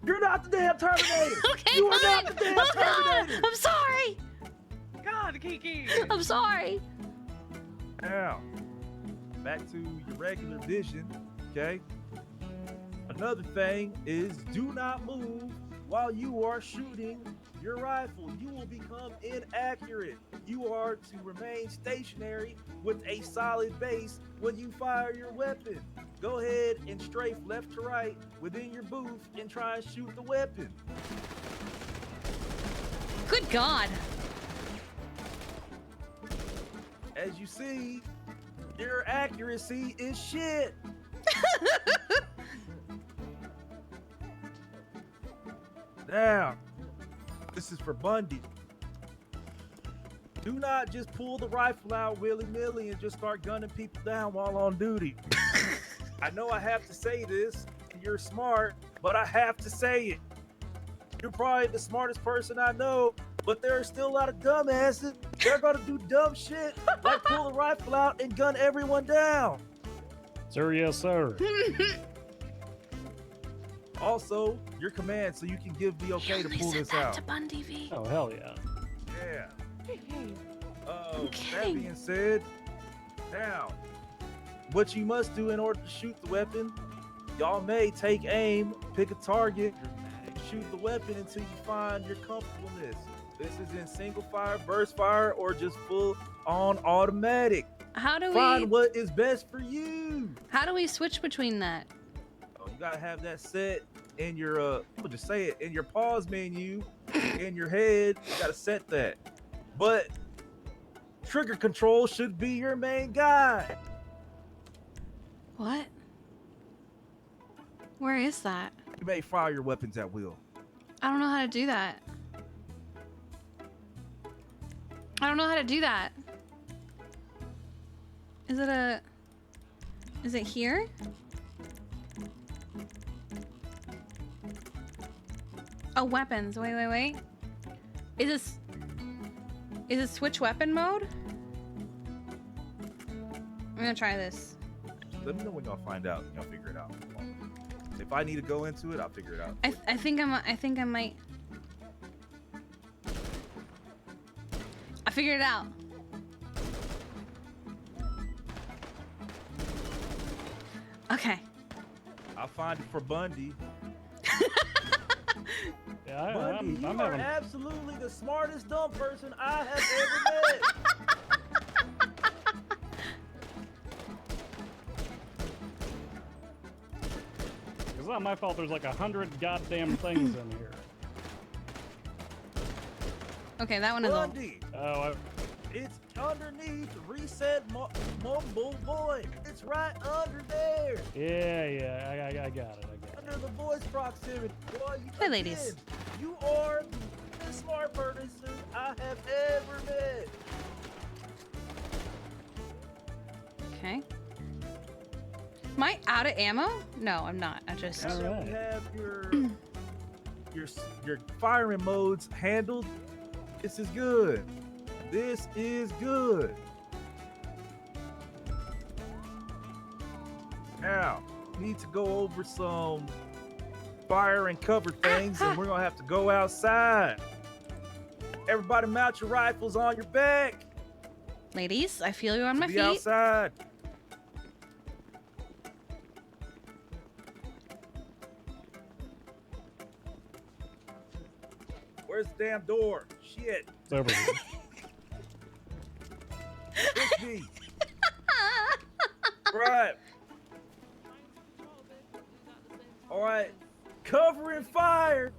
Speaker 10: You're not the damn Terminator.
Speaker 3: Okay,
Speaker 10: you are
Speaker 3: fine.
Speaker 10: not the damn
Speaker 3: Oh, God,
Speaker 10: Terminator.
Speaker 3: I'm sorry.
Speaker 8: God, Kiki.
Speaker 3: I'm sorry.
Speaker 10: Now, back to your regular vision, okay? Another thing is do not move while you are shooting your rifle. You will become inaccurate. You are to remain stationary with a solid base when you fire your weapon. Go ahead and strafe left to right within your booth and try and shoot the weapon.
Speaker 3: Good God.
Speaker 10: As you see, your accuracy is shit. Now, this is for Bundy. Do not just pull the rifle out willy-nilly and just start gunning people down while on duty. I know I have to say this, and you're smart, but I have to say it. You're probably the smartest person I know, but there are still a lot of dumbasses. They're gonna do dumb shit, like pull the rifle out and gun everyone down.
Speaker 6: Sir, yes, sir.
Speaker 10: Also, your command, so you can give the okay to pull this out.
Speaker 3: To Bundy V.
Speaker 6: Oh, hell yeah.
Speaker 10: Yeah. That
Speaker 3: Okay.
Speaker 10: being said, now, what you must do in order to shoot the weapon, y'all may take aim, pick a target, and shoot the weapon until you find your comfortableness. This is in single fire, burst fire, or just full on automatic.
Speaker 3: How do
Speaker 10: Find
Speaker 3: we?
Speaker 10: what is best for you.
Speaker 3: How do we switch between that?
Speaker 10: Oh, you gotta have that set in your I'm gonna just say it in your pause menu in your head. You gotta set that. But trigger control should be your main guide.
Speaker 3: What? Where is that?
Speaker 10: You may fire your weapons at will.
Speaker 3: I don't know how to do that. I don't know how to do that. Is it here? Oh, weapons. Wait. Is it switch weapon mode? I'm gonna try this.
Speaker 10: Let me know when y'all find out. Y'all figure it out. If I need to go into it, I'll figure it out.
Speaker 3: I think I might. I figured it out. Okay.
Speaker 10: I'll find it for Bundy.
Speaker 6: Yeah,
Speaker 10: Bundy, you
Speaker 6: I'm
Speaker 10: are
Speaker 6: having.
Speaker 10: absolutely the smartest dumb person I have ever met.
Speaker 6: It's not my fault. There's like 100 goddamn things in here.
Speaker 3: Okay, that one is all.
Speaker 10: Bundy,
Speaker 6: Oh,
Speaker 10: it's underneath reset mumble void. It's right under there.
Speaker 6: yeah. I got it.
Speaker 10: Under the voice proximity. Boy,
Speaker 3: Hey, ladies.
Speaker 10: You are the smart person I have ever met.
Speaker 3: Okay. Am I out of ammo? No, I'm not. I just.
Speaker 10: Now that
Speaker 6: Alright.
Speaker 10: we have your firing modes handled, this is good. This is good. Now, we need to go over some fire and cover things, and we're gonna have to go outside. Everybody mount your rifles on your back.
Speaker 3: Ladies, I feel you on my
Speaker 10: Be
Speaker 3: feet.
Speaker 10: outside. Where's the damn door? Shit.
Speaker 6: It's over here.
Speaker 10: Fix me. Right. All right. Covering fire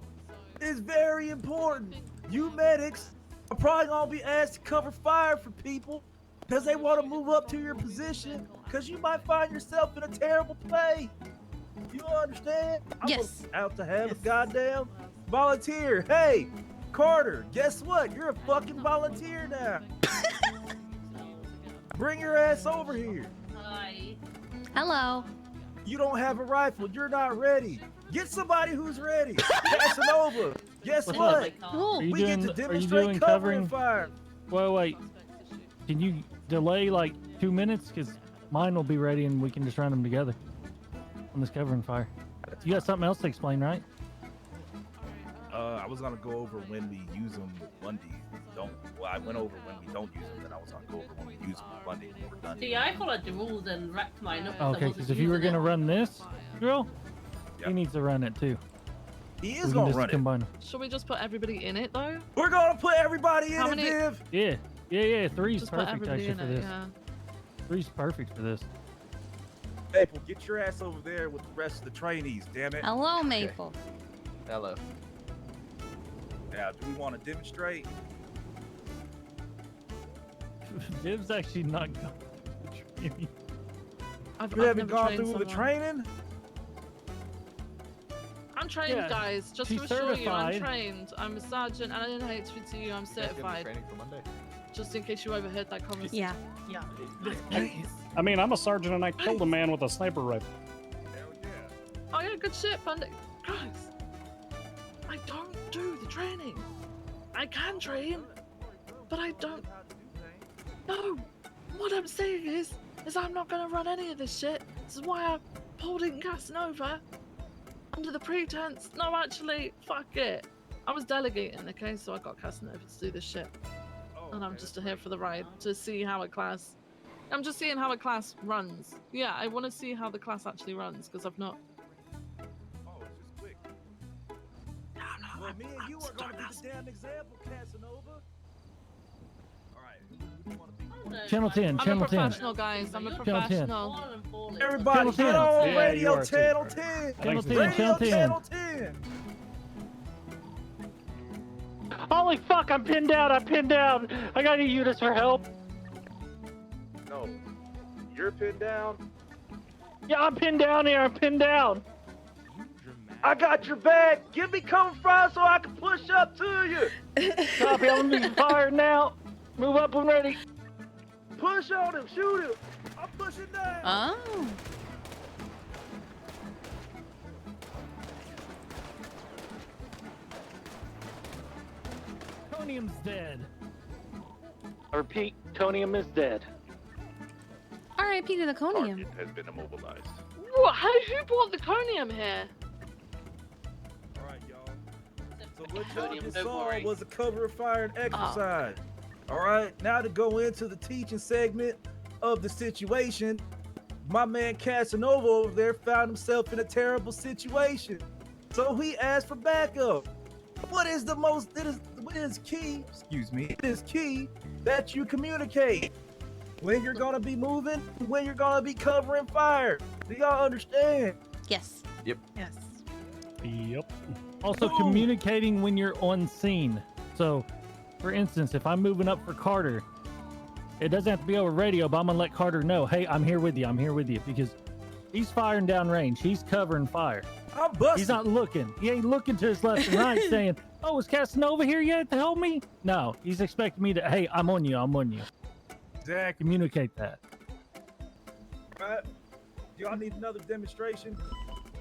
Speaker 10: is very important. You medics are probably gonna be asked to cover fire for people because they want to move up to your position because you might find yourself in a terrible place. You understand?
Speaker 3: Yes.
Speaker 10: I'm out to have a goddamn volunteer. Hey, Carter, guess what? You're a fucking volunteer now. Bring your ass over here.
Speaker 15: Hi.
Speaker 3: Hello.
Speaker 10: You don't have a rifle. You're not ready. Get somebody who's ready. Casanova. Guess
Speaker 14: What's
Speaker 10: what?
Speaker 14: Are you
Speaker 10: We get
Speaker 14: doing,
Speaker 10: to
Speaker 14: are you
Speaker 10: demonstrate
Speaker 14: doing
Speaker 10: covering
Speaker 14: covering?
Speaker 10: fire.
Speaker 14: Wait. Can you delay like 2 minutes? Because mine will be ready and we can just run them together on this covering fire. You got something else to explain, right?
Speaker 10: I was gonna go over when we use them Monday. I went over when we don't use them. Then I was gonna go over when we use them Monday when we're done.
Speaker 15: See, I followed the rules and wrapped mine up.
Speaker 14: Okay, because if you were gonna run this drill, he needs to run it too.
Speaker 10: He
Speaker 14: We
Speaker 10: is
Speaker 14: can
Speaker 10: gonna
Speaker 14: just
Speaker 10: run it.
Speaker 14: combine 'em.
Speaker 11: Should we just put everybody in it though?
Speaker 10: We're gonna put everybody in
Speaker 11: How
Speaker 10: it,
Speaker 11: many-
Speaker 10: Viv.
Speaker 14: Yeah. Three's
Speaker 11: Just put
Speaker 14: perfect
Speaker 11: everybody
Speaker 14: actually
Speaker 11: in
Speaker 14: for
Speaker 11: it,
Speaker 14: this.
Speaker 11: yeah.
Speaker 14: Three's perfect for this.
Speaker 10: Maple, get your ass over there with the rest of the trainees. Damn it.
Speaker 3: Hello, Maple.
Speaker 13: Hello.
Speaker 10: Now, do we want to demonstrate?
Speaker 14: Viv's actually not going to training.
Speaker 10: You haven't gone through the training?
Speaker 11: I'm trained,
Speaker 14: Yeah,
Speaker 11: guys. Just
Speaker 14: she's
Speaker 11: to assure you, I'm
Speaker 14: certified.
Speaker 11: trained. I'm a sergeant, and in HVTU, I'm certified.
Speaker 13: Training for Monday.
Speaker 11: Just in case you overheard that conversation.
Speaker 3: Yeah.
Speaker 6: I mean, I'm a sergeant and I killed a man with a sniper rifle.
Speaker 11: Oh yeah, good shit, Bandit. Guys, I don't do the training. I can train, but I don't. No, what I'm saying is I'm not gonna run any of this shit. This is why I pulled in Casanova under the pretense. No, actually, fuck it. I was delegating, okay, so I got Casanova to do this shit, and I'm just here for the ride to see how a class. I'm just seeing how a class runs. Yeah, I want to see how the class actually runs because I've not.
Speaker 10: Oh, it's just quick.
Speaker 11: No,
Speaker 10: Well, me and you are going to be the damn example, Casanova. All right. Who do you want to be?
Speaker 14: Channel 10,
Speaker 11: I'm
Speaker 14: Channel
Speaker 11: a
Speaker 14: 10.
Speaker 11: professional, guys. I'm a
Speaker 14: Channel 10.
Speaker 11: professional.
Speaker 10: Everybody,
Speaker 14: Channel
Speaker 10: get
Speaker 14: 10.
Speaker 10: on
Speaker 6: Yeah, you
Speaker 10: Radio
Speaker 6: are too.
Speaker 10: Channel 10.
Speaker 14: Channel 10,
Speaker 10: Radio
Speaker 14: Channel 10.
Speaker 10: Channel 10.
Speaker 14: Holy fuck, I'm pinned down, I gotta use this for help.
Speaker 10: No. You're pinned down.
Speaker 14: Yeah, I'm pinned down here,
Speaker 10: I got your back. Give me cover fire so I can push up to you.
Speaker 14: Copy, I'm gonna be fired now. Move up when ready.
Speaker 10: Push on him. Shoot him. I'm pushing down.
Speaker 3: Oh.
Speaker 14: Tonium's dead. I repeat, Tonium is dead.
Speaker 3: R.I.P. to the conium.
Speaker 10: Target has been immobilized.
Speaker 11: What? Who brought the conium here?
Speaker 10: All right, y'all. So what y'all
Speaker 15: Don't
Speaker 10: just saw
Speaker 15: worry.
Speaker 10: was a cover of fire and exercise. All right, now to go into the teaching segment of the situation, my man Casanova over there found himself in a terrible situation. So he asked for backup. What is key, excuse me, it is key that you communicate when you're gonna be moving, when you're gonna be covering fire. Do y'all understand?
Speaker 3: Yes.
Speaker 8: Yes.
Speaker 6: Yep.
Speaker 14: Also,
Speaker 10: Boom.
Speaker 14: communicating when you're on scene. So, for instance, if I'm moving up for Carter, it doesn't have to be over radio, but I'm gonna let Carter know, hey, I'm here with you, because he's firing down range. He's covering fire.
Speaker 10: I'm busting.
Speaker 14: He's not looking. He ain't looking to his left and right saying, oh, is Casanova here yet to help me? No, he's expecting me to, hey, I'm on you.
Speaker 10: Exactly.
Speaker 14: Communicate that.
Speaker 10: Right. Y'all need another demonstration?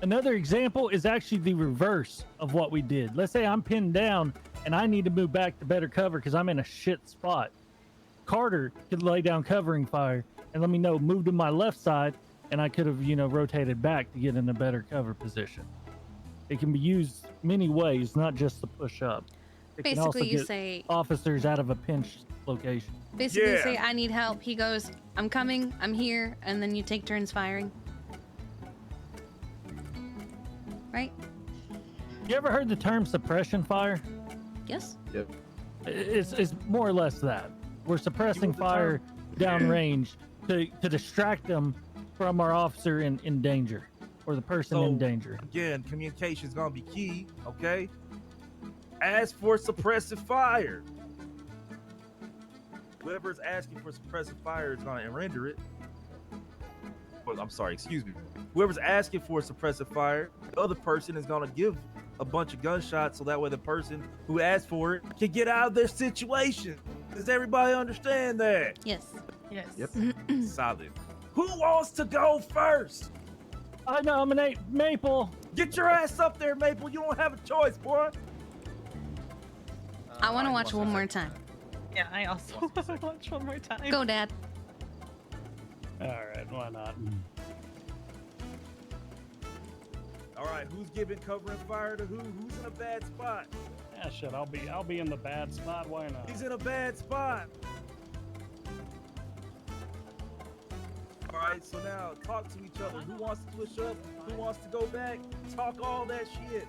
Speaker 14: Another example is actually the reverse of what we did. Let's say I'm pinned down and I need to move back to better cover because I'm in a shit spot. Carter could lay down covering fire and let me know, move to my left side, and I could have, rotated back to get in a better cover position. It can be used many ways, not just to push up. It can also
Speaker 3: Basically, you
Speaker 14: get
Speaker 3: say,
Speaker 14: officers out of a pinch location.
Speaker 3: basically
Speaker 10: Yeah.
Speaker 3: say, I need help. He goes, I'm coming, I'm here, and then you take turns firing. Right?
Speaker 14: You ever heard the term suppression fire?
Speaker 3: Yes.
Speaker 13: Yep.
Speaker 14: It's more or less that. We're suppressing fire downrange to distract them from our officer in danger, or the person in danger.
Speaker 10: Again, communication is gonna be key. Okay. Ask for suppressive fire. Whoever's asking for suppressive fire is gonna render it. Well, I'm sorry, excuse me. Whoever's asking for suppressive fire, the other person is gonna give a bunch of gunshots so that way the person who asked for it can get out of their situation. Does everybody understand that?
Speaker 3: Yes.
Speaker 8: Yes.
Speaker 13: Yep.
Speaker 10: Solid. Who wants to go first?
Speaker 14: I nominate Maple.
Speaker 10: Get your ass up there, Maple. You don't have a choice, boy.
Speaker 3: I want to watch one more time.
Speaker 8: Yeah, I also want to watch one more time.
Speaker 3: Go, Dad.
Speaker 6: All right, why not?
Speaker 10: All right, who's giving cover and fire to who? Who's in a bad spot?
Speaker 6: Yeah, shit. I'll be in the bad spot. Why not?
Speaker 10: He's in a bad spot. All right, so now talk to each other. Who wants to push up? Who wants to go back? Talk all that shit.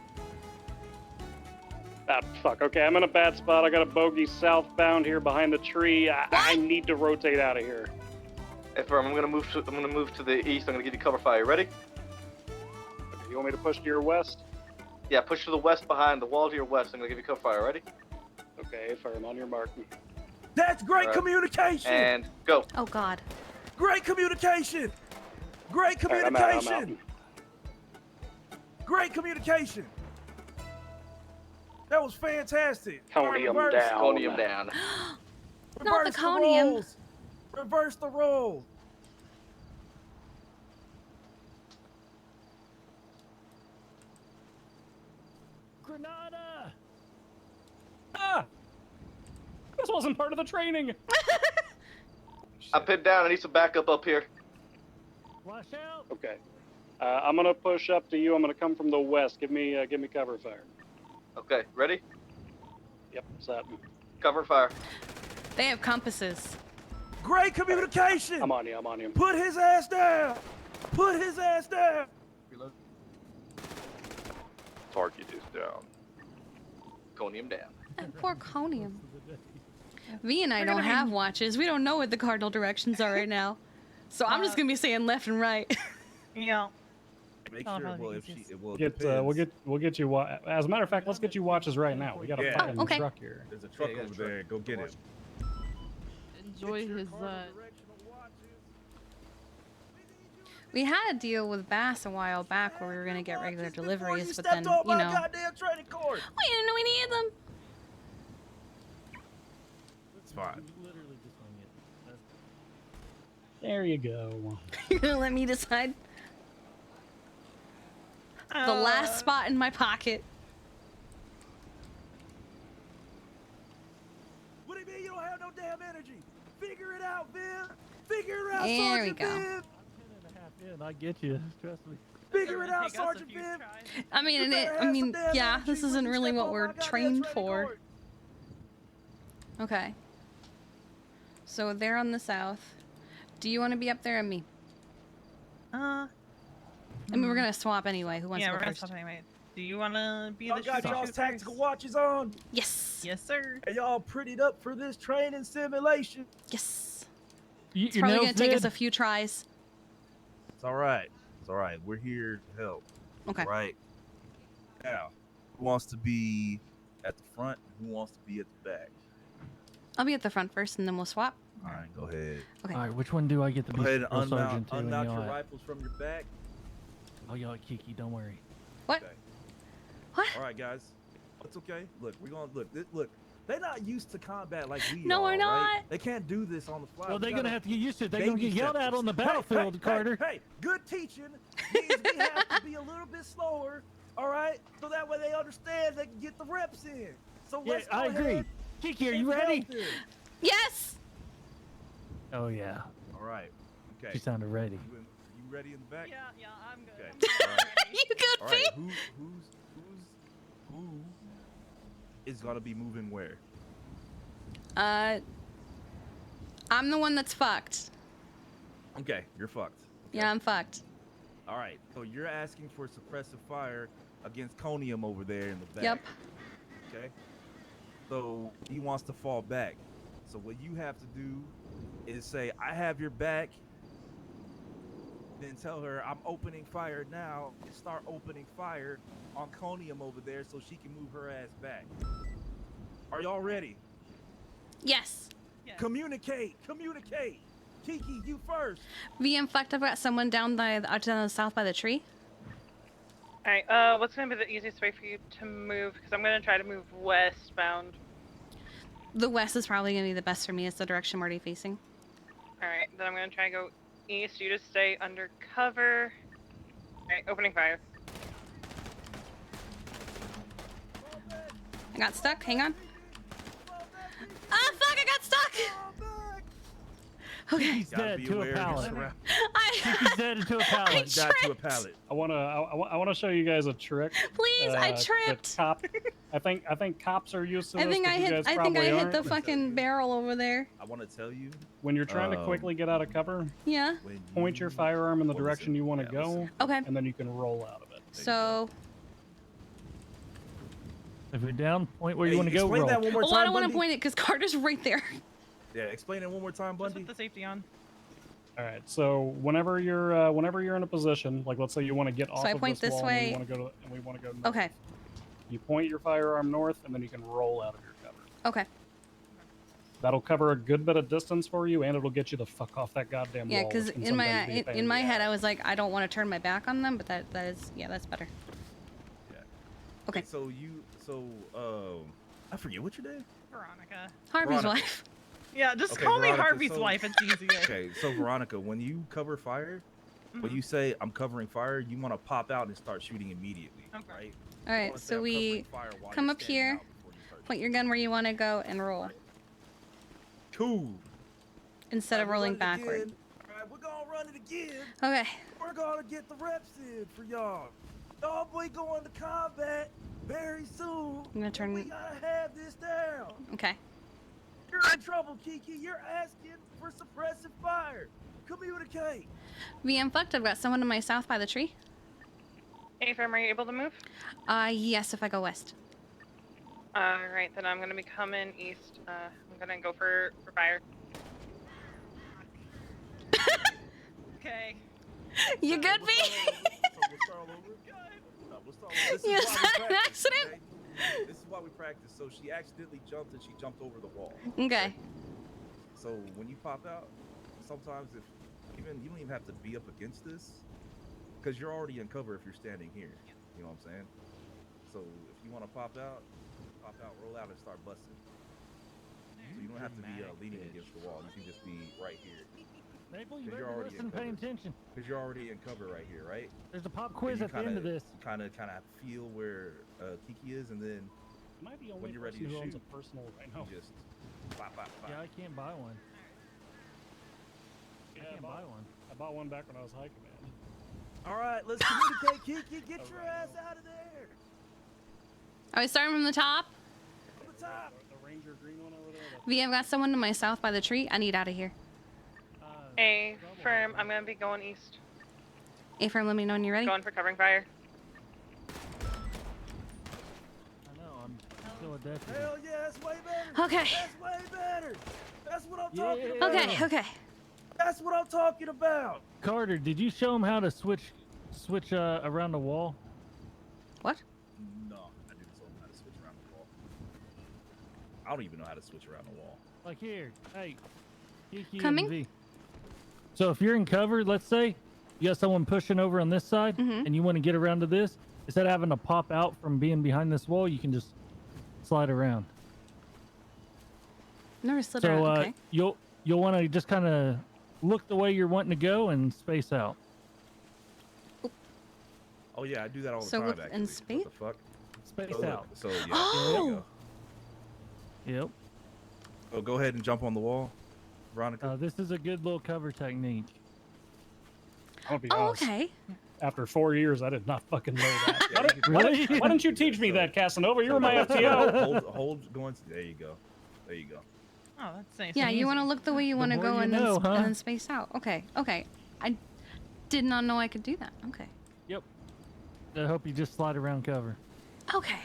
Speaker 6: Ah, fuck. Okay, I'm in a bad spot. I got a bogey southbound here behind the tree. I need to rotate out of here.
Speaker 13: Affirm. I'm gonna move to the east. I'm gonna give you cover fire. Ready?
Speaker 6: Okay, you want me to push to your west?
Speaker 13: Yeah, push to the west behind the wall to your west. I'm gonna give you cover fire. Ready?
Speaker 6: Okay, firm on your mark.
Speaker 10: That's great communication.
Speaker 13: And go.
Speaker 3: Oh God.
Speaker 10: Great communication. Great
Speaker 6: All right,
Speaker 10: communication.
Speaker 6: I'm out.
Speaker 10: Great communication. That was fantastic.
Speaker 6: Conium
Speaker 10: Reverse.
Speaker 6: down.
Speaker 13: Conium down.
Speaker 3: Not the
Speaker 10: Reverse
Speaker 3: conium.
Speaker 10: roles. Reverse the role.
Speaker 14: Granada.
Speaker 6: Ah! This wasn't part of the training.
Speaker 13: I'm pinned down. I need some backup up here.
Speaker 14: Flash out.
Speaker 6: Okay. I'm gonna push up to you. I'm gonna come from the west. Give me cover fire.
Speaker 13: Okay, ready?
Speaker 6: Yep, set.
Speaker 13: Cover fire.
Speaker 3: They have compasses.
Speaker 10: Great communication.
Speaker 6: I'm on you. I'm on you.
Speaker 10: Put his ass down. Put his ass down.
Speaker 13: Reload.
Speaker 12: Target is down.
Speaker 13: Conium down.
Speaker 3: Poor conium. V and I don't have watches. We don't know what the cardinal directions are right now. So I'm just gonna be saying left and right.
Speaker 8: Yeah.
Speaker 10: Make
Speaker 8: Oh,
Speaker 10: sure.
Speaker 8: no,
Speaker 10: Well, if
Speaker 8: he's-
Speaker 10: she, well,
Speaker 6: We'll get you. As a matter of fact, let's get you watches right now. We got a
Speaker 10: Yeah.
Speaker 6: fucking
Speaker 3: Oh, okay.
Speaker 6: truck here.
Speaker 10: There's a truck
Speaker 13: Yeah, you got a
Speaker 10: over
Speaker 13: truck.
Speaker 10: there. Go get it.
Speaker 11: Enjoy his
Speaker 3: We had a deal with Bass a while back where we were gonna get regular deliveries, but
Speaker 10: Stepped
Speaker 3: then
Speaker 10: on
Speaker 3: you
Speaker 10: my
Speaker 3: know,
Speaker 10: goddamn training cord.
Speaker 3: we didn't know we needed them.
Speaker 10: It's fine.
Speaker 14: Literally just wing it.
Speaker 6: There you go.
Speaker 3: You're gonna let me decide the last spot in my pocket.
Speaker 10: What do you mean you don't have no damn energy? Figure it out, Viv. Figure it out,
Speaker 3: There we
Speaker 10: Sergeant
Speaker 3: go.
Speaker 10: Viv.
Speaker 14: 10.5 in. I get you. Trust me.
Speaker 10: Figure it out,
Speaker 8: Take us a
Speaker 10: Sergeant
Speaker 8: few
Speaker 10: Viv.
Speaker 8: tries.
Speaker 3: I mean,
Speaker 10: You
Speaker 3: and
Speaker 10: better
Speaker 3: it,
Speaker 10: have
Speaker 3: I
Speaker 10: some
Speaker 3: mean,
Speaker 10: damn
Speaker 3: yeah,
Speaker 10: energy
Speaker 3: this
Speaker 10: when
Speaker 3: isn't
Speaker 10: you
Speaker 3: really
Speaker 10: step
Speaker 3: what
Speaker 10: on
Speaker 3: we're
Speaker 10: my goddamn
Speaker 3: trained
Speaker 10: training
Speaker 3: for.
Speaker 10: cord.
Speaker 3: Okay. So they're on the south. Do you want to be up there and me? I mean, we're gonna swap anyway. Who wants
Speaker 8: Yeah,
Speaker 3: to
Speaker 8: we're
Speaker 3: go
Speaker 8: gonna
Speaker 3: first?
Speaker 8: swap anyway. Do you want to be
Speaker 10: Y'all
Speaker 8: the
Speaker 10: got
Speaker 8: shooter
Speaker 10: y'all's
Speaker 8: first?
Speaker 10: tactical watches on,
Speaker 3: Yes.
Speaker 8: Yes, sir.
Speaker 10: and y'all prettied up for this training simulation.
Speaker 3: Yes.
Speaker 14: You,
Speaker 3: It's probably gonna take us a few tries.
Speaker 10: It's all right. It's all right. We're here to help.
Speaker 3: Okay.
Speaker 10: Right. Now, who wants to be at the front? And who wants to be at the back?
Speaker 3: I'll be at the front first, and then we'll swap.
Speaker 10: All right, go ahead.
Speaker 3: Okay.
Speaker 14: All right, which one do I get to
Speaker 10: Go
Speaker 14: be
Speaker 10: ahead and
Speaker 14: drill sergeant
Speaker 10: unmount,
Speaker 14: to? And
Speaker 10: your
Speaker 14: y'all at?
Speaker 10: rifles from your back.
Speaker 14: Oh, y'all at Kiki, don't worry.
Speaker 3: What?
Speaker 10: Okay.
Speaker 3: What?
Speaker 10: All right, guys. It's okay. Look, we're gonna look. They're not used to combat like we
Speaker 3: No,
Speaker 10: are.
Speaker 3: we're
Speaker 10: right?
Speaker 3: not.
Speaker 10: They can't do this on the fly.
Speaker 14: Well,
Speaker 10: We
Speaker 14: they're gonna
Speaker 10: gotta
Speaker 14: have to get used to it. They're gonna
Speaker 10: baby
Speaker 14: get yelled
Speaker 10: step
Speaker 14: at
Speaker 10: this.
Speaker 14: on the
Speaker 10: Hey,
Speaker 14: battlefield,
Speaker 10: hey,
Speaker 14: Carter.
Speaker 10: Hey, good teaching means we have to be a little bit slower. All right, so that way they understand they can get the reps in. So
Speaker 14: Yeah,
Speaker 10: let's go
Speaker 14: I agree.
Speaker 10: ahead
Speaker 14: Kiki, are
Speaker 10: and
Speaker 14: you ready?
Speaker 10: help them.
Speaker 3: Yes.
Speaker 14: Oh yeah,
Speaker 10: All right. Okay.
Speaker 14: she sounded ready.
Speaker 10: You ready in the back?
Speaker 8: Yeah, I'm good.
Speaker 10: Okay. All right.
Speaker 3: You good,
Speaker 10: All
Speaker 3: V?
Speaker 10: right. Who is gonna be moving where?
Speaker 3: I'm the one that's fucked.
Speaker 10: Okay, you're fucked.
Speaker 3: Yeah, I'm fucked.
Speaker 10: All right. So you're asking for suppressive fire against Conium over there in the back.
Speaker 3: Yep.
Speaker 10: Okay. So he wants to fall back. So what you have to do is say, I have your back. Then tell her, I'm opening fire now. Start opening fire on Conium over there so she can move her ass back. Are y'all ready?
Speaker 3: Yes.
Speaker 10: Communicate. Kiki, you first.
Speaker 3: VM fucked. I've got someone down the south by the tree.
Speaker 8: All right. What's gonna be the easiest way for you to move? Because I'm gonna try to move westbound.
Speaker 3: The west is probably gonna be the best for me. It's the direction I'm already facing.
Speaker 8: All right. Then I'm gonna try to go east. You just stay under cover. All right. Opening fire.
Speaker 3: I got stuck. Hang on. Ah, fuck! I got stuck. Okay.
Speaker 14: He's dead to a pallet. He's dead to a
Speaker 3: I
Speaker 14: pallet.
Speaker 3: tripped.
Speaker 6: I wanna show you guys a trick.
Speaker 3: Please, I
Speaker 6: that
Speaker 3: tripped.
Speaker 6: I think cops are used to
Speaker 3: I
Speaker 6: this.
Speaker 3: think I
Speaker 6: but you
Speaker 3: hit.
Speaker 6: guys
Speaker 3: I think I
Speaker 6: probably
Speaker 3: hit the
Speaker 6: aren't.
Speaker 3: fucking barrel over there.
Speaker 10: I want to tell you.
Speaker 6: When you're trying to quickly get out of cover,
Speaker 3: Yeah.
Speaker 6: point your firearm in the direction you want to go,
Speaker 3: Okay.
Speaker 6: and then you can roll out of it.
Speaker 3: So.
Speaker 14: If you're down, point where you want to go.
Speaker 10: Explain
Speaker 14: Roll.
Speaker 10: that one more time,
Speaker 3: Oh, I don't want to
Speaker 10: Bundy.
Speaker 3: point it because Carter's right there.
Speaker 10: Yeah, explain it one more time, Bundy.
Speaker 8: Put the safety on.
Speaker 6: All right. So whenever you're in a position, like let's say you want to get off
Speaker 3: I
Speaker 6: of
Speaker 3: point
Speaker 6: this
Speaker 3: this
Speaker 6: wall
Speaker 3: way.
Speaker 6: and we want to go north.
Speaker 3: Okay.
Speaker 6: You point your firearm north, and then you can roll out of your cover.
Speaker 3: Okay.
Speaker 6: That'll cover a good bit of distance for you, and it'll get you the fuck off that goddamn
Speaker 3: Yeah,
Speaker 6: wall.
Speaker 3: because
Speaker 6: which can
Speaker 3: in my
Speaker 6: sometimes be a pain
Speaker 3: in
Speaker 6: in
Speaker 3: my
Speaker 6: the
Speaker 3: head
Speaker 6: ass.
Speaker 3: I was like, I don't want to turn my back on them, but that is that's better. Okay.
Speaker 10: So I forget what's your name.
Speaker 8: Veronica.
Speaker 3: Harvey's
Speaker 10: Veronica.
Speaker 3: wife.
Speaker 8: Yeah, just
Speaker 10: Okay,
Speaker 8: call me
Speaker 10: Veronica,
Speaker 8: Harvey's
Speaker 10: so-
Speaker 8: wife. It's easier.
Speaker 10: Okay, so Veronica, when you cover fire, when you say I'm covering fire, you want to pop out and start shooting immediately, right?
Speaker 3: All right, so we come up here, point your gun where you want to go, and roll.
Speaker 10: Cool.
Speaker 3: Instead of rolling backward.
Speaker 10: All right, we're gonna run it again.
Speaker 3: Okay.
Speaker 10: We're gonna get the reps in for y'all. Y'all boy going to combat very soon.
Speaker 3: I'm gonna turn.
Speaker 10: We gotta have this down.
Speaker 3: Okay.
Speaker 10: You're in trouble, Kiki. You're asking for suppressive fire. Communicate.
Speaker 3: VM fucked. I've got someone to my south by the tree.
Speaker 8: Hey, firm, are you able to move?
Speaker 3: Yes, if I go west.
Speaker 8: All right, then I'm gonna be coming east. I'm gonna go for fire. Okay.
Speaker 3: You good, B? You
Speaker 10: This is
Speaker 3: had
Speaker 10: why
Speaker 3: an
Speaker 10: we practice,
Speaker 3: accident?
Speaker 10: okay? This is why we practice. So she accidentally jumped and she jumped over the wall.
Speaker 3: Okay.
Speaker 10: So when you pop out, sometimes you don't even have to be up against this, because you're already in cover if you're standing here. You know what I'm saying? So if you want to pop out, roll out, and start busting. So you don't have to be leaning against the wall. You can just be right here.
Speaker 14: Maple, you
Speaker 10: Because
Speaker 14: better
Speaker 10: you're already
Speaker 14: listen,
Speaker 10: in
Speaker 14: paying
Speaker 10: cover.
Speaker 14: attention.
Speaker 10: Because you're already in cover right here, right?
Speaker 14: There's a pop quiz at the end of this.
Speaker 10: Kind of feel where Kiki is, and then
Speaker 6: Am I the only
Speaker 10: when you're ready
Speaker 6: person
Speaker 10: to
Speaker 6: who owns
Speaker 10: shoot,
Speaker 6: a personal rhino?
Speaker 10: you just pop, pop, pop.
Speaker 14: Yeah, I can't buy one.
Speaker 6: Yeah,
Speaker 14: I can't buy one.
Speaker 6: I bought one back when I was high command.
Speaker 10: All right, let's communicate, Kiki. Get your ass out of there.
Speaker 3: Are we starting from the top?
Speaker 10: From the top.
Speaker 6: The Ranger green one over there.
Speaker 3: V, I've got someone to my south by the tree. I need out of here.
Speaker 8: Hey, firm, I'm gonna be going east.
Speaker 3: Affirm, let me know when you're ready.
Speaker 8: Going for covering fire.
Speaker 14: I know, I'm still a deputy.
Speaker 10: Hell yeah, that's way better.
Speaker 3: Okay.
Speaker 10: That's way better. That's what I'm talking about.
Speaker 3: Okay, okay.
Speaker 10: That's what I'm talking about.
Speaker 14: Carter, did you show him how to switch around the wall?
Speaker 3: What?
Speaker 10: No, I didn't tell him how to switch around the wall. I don't even know how to switch around the wall.
Speaker 14: Like here, hey, Kiki
Speaker 3: Coming?
Speaker 14: and V. So if you're in cover, let's say, you got someone pushing over on this side, and you want to get around to this, instead of having to pop out from being behind this wall, you can just slide around.
Speaker 3: Never slid
Speaker 14: So
Speaker 3: around. Okay.
Speaker 14: you'll want to just kind of look the way you're wanting to go and space out.
Speaker 10: Oh yeah, I do that all the
Speaker 3: So
Speaker 10: time.
Speaker 3: look
Speaker 10: Actually.
Speaker 3: and space?
Speaker 10: What the fuck?
Speaker 14: Space
Speaker 10: So
Speaker 14: out.
Speaker 10: So yeah,
Speaker 3: Oh!
Speaker 10: there you go.
Speaker 14: Yep.
Speaker 10: So go ahead and jump on the wall, Veronica.
Speaker 14: This is a good little cover technique.
Speaker 6: I'll be
Speaker 3: Oh,
Speaker 6: honest.
Speaker 3: okay.
Speaker 6: After 4 years, I did not fucking know that.
Speaker 10: Yeah, you can-
Speaker 14: Really?
Speaker 6: Why didn't you teach me that, Casanova? You were my FTO.
Speaker 10: hold going. There you go. There you go.
Speaker 8: Oh, that's nice.
Speaker 3: Yeah,
Speaker 8: and
Speaker 3: you
Speaker 8: easy.
Speaker 3: want to look the way you want to
Speaker 14: more
Speaker 3: go
Speaker 14: you
Speaker 3: and,
Speaker 14: know,
Speaker 3: then,
Speaker 14: huh?
Speaker 3: and then space out. Okay, okay. I did not know I could do that. Okay.
Speaker 14: Yep. I hope you just slide around cover.
Speaker 3: Okay.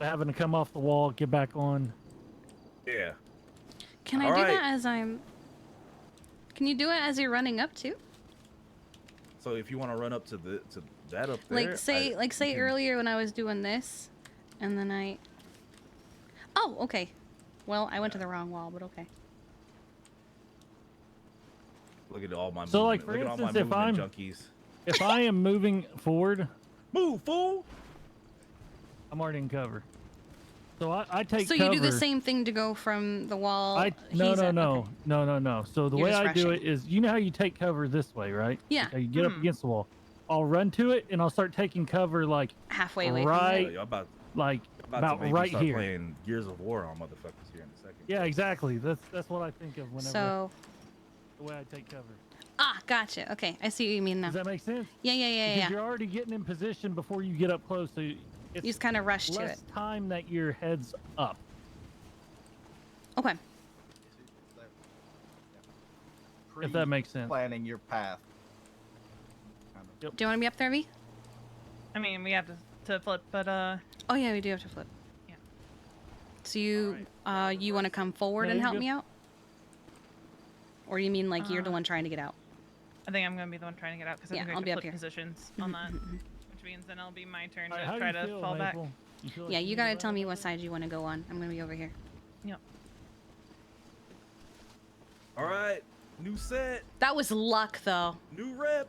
Speaker 14: having to come off the wall, get back on.
Speaker 10: Yeah.
Speaker 3: Can I
Speaker 10: All
Speaker 3: do
Speaker 10: right.
Speaker 3: that as I'm? Can you do it as you're running up too?
Speaker 10: So if you want to run up to that up there,
Speaker 3: Like say
Speaker 10: you can-
Speaker 3: earlier when I was doing this, and then I. Oh, okay. Well, I went to the wrong wall, but okay.
Speaker 10: Look at all my
Speaker 14: So, like,
Speaker 10: movement.
Speaker 14: for
Speaker 10: Look at all
Speaker 14: instance,
Speaker 10: my
Speaker 14: if
Speaker 10: movement junkies.
Speaker 14: If I am moving forward,
Speaker 10: move, fool.
Speaker 14: I'm already in cover. So I take
Speaker 3: So
Speaker 14: cover.
Speaker 3: you do the same thing to go from the wall.
Speaker 14: No.
Speaker 3: he's at-
Speaker 14: No.
Speaker 3: okay.
Speaker 14: No. So the
Speaker 3: You're
Speaker 14: way
Speaker 3: just
Speaker 14: I do it
Speaker 3: rushing.
Speaker 14: is, you know how you take cover this way, right?
Speaker 3: Yeah.
Speaker 14: Okay, you get up against the wall. I'll run to it and I'll start taking cover like
Speaker 3: halfway away from
Speaker 14: right,
Speaker 3: it.
Speaker 10: Y'all about
Speaker 14: about
Speaker 10: to make me
Speaker 14: right
Speaker 10: start
Speaker 14: here.
Speaker 10: playing Gears of War on motherfuckers here in a second.
Speaker 14: Yeah, exactly. That's what I think of whenever
Speaker 3: So.
Speaker 14: the way I take cover.
Speaker 3: Ah, gotcha. Okay, I see what you mean now.
Speaker 14: Does that make sense?
Speaker 3: Yeah.
Speaker 14: Because you're already getting in position before you get up close, so it's
Speaker 3: You just kind of rush to
Speaker 14: less
Speaker 3: it.
Speaker 14: time that your head's up.
Speaker 3: Okay.
Speaker 14: If that makes sense.
Speaker 16: Planning your path.
Speaker 3: Do you want to be up there, V?
Speaker 8: I mean, we have to flip, but
Speaker 3: Oh yeah, we do have to flip.
Speaker 8: Yeah.
Speaker 3: So you you want to come forward
Speaker 8: No,
Speaker 3: and
Speaker 8: you're
Speaker 3: help
Speaker 8: good.
Speaker 3: me out? Or you mean like you're the one trying to get out?
Speaker 8: I think I'm gonna be the one trying to get out because I
Speaker 3: Yeah,
Speaker 8: think I
Speaker 3: I'll
Speaker 8: can
Speaker 3: be up
Speaker 8: flip
Speaker 3: here.
Speaker 8: positions on that, which means then it'll be my turn to
Speaker 14: Alright, how do
Speaker 8: try
Speaker 14: you
Speaker 8: to
Speaker 14: feel,
Speaker 8: fall back.
Speaker 14: Maple? You feel like
Speaker 3: Yeah,
Speaker 14: you
Speaker 3: you
Speaker 14: need
Speaker 3: gotta
Speaker 14: to
Speaker 3: tell
Speaker 14: run
Speaker 3: me
Speaker 14: up
Speaker 3: what
Speaker 14: there?
Speaker 3: side you want to go on. I'm gonna be over here.
Speaker 8: Yep.
Speaker 10: All right, new set,
Speaker 3: That was luck, though.
Speaker 10: new rep.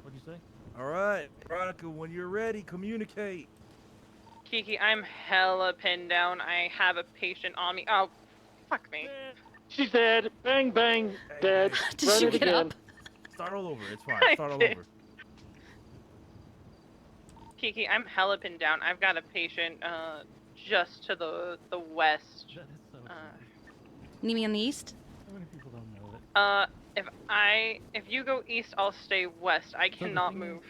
Speaker 14: What'd you say?
Speaker 10: All right, Veronica, when you're ready, communicate.
Speaker 8: Kiki, I'm hella pinned down. I have a patient on me. Oh, fuck me.
Speaker 6: She's dead. Bang, bang. Dead.
Speaker 3: Did
Speaker 6: Run
Speaker 3: you
Speaker 6: it
Speaker 3: get
Speaker 6: again.
Speaker 3: up?
Speaker 10: Start all over. It's fine.
Speaker 8: I
Speaker 10: Start all
Speaker 8: did.
Speaker 10: over.
Speaker 8: Kiki, I'm hella pinned down. I've got a patient just to the west.
Speaker 3: Need me on the east?
Speaker 14: So many people don't know that.
Speaker 8: If you go east, I'll stay west. I cannot move.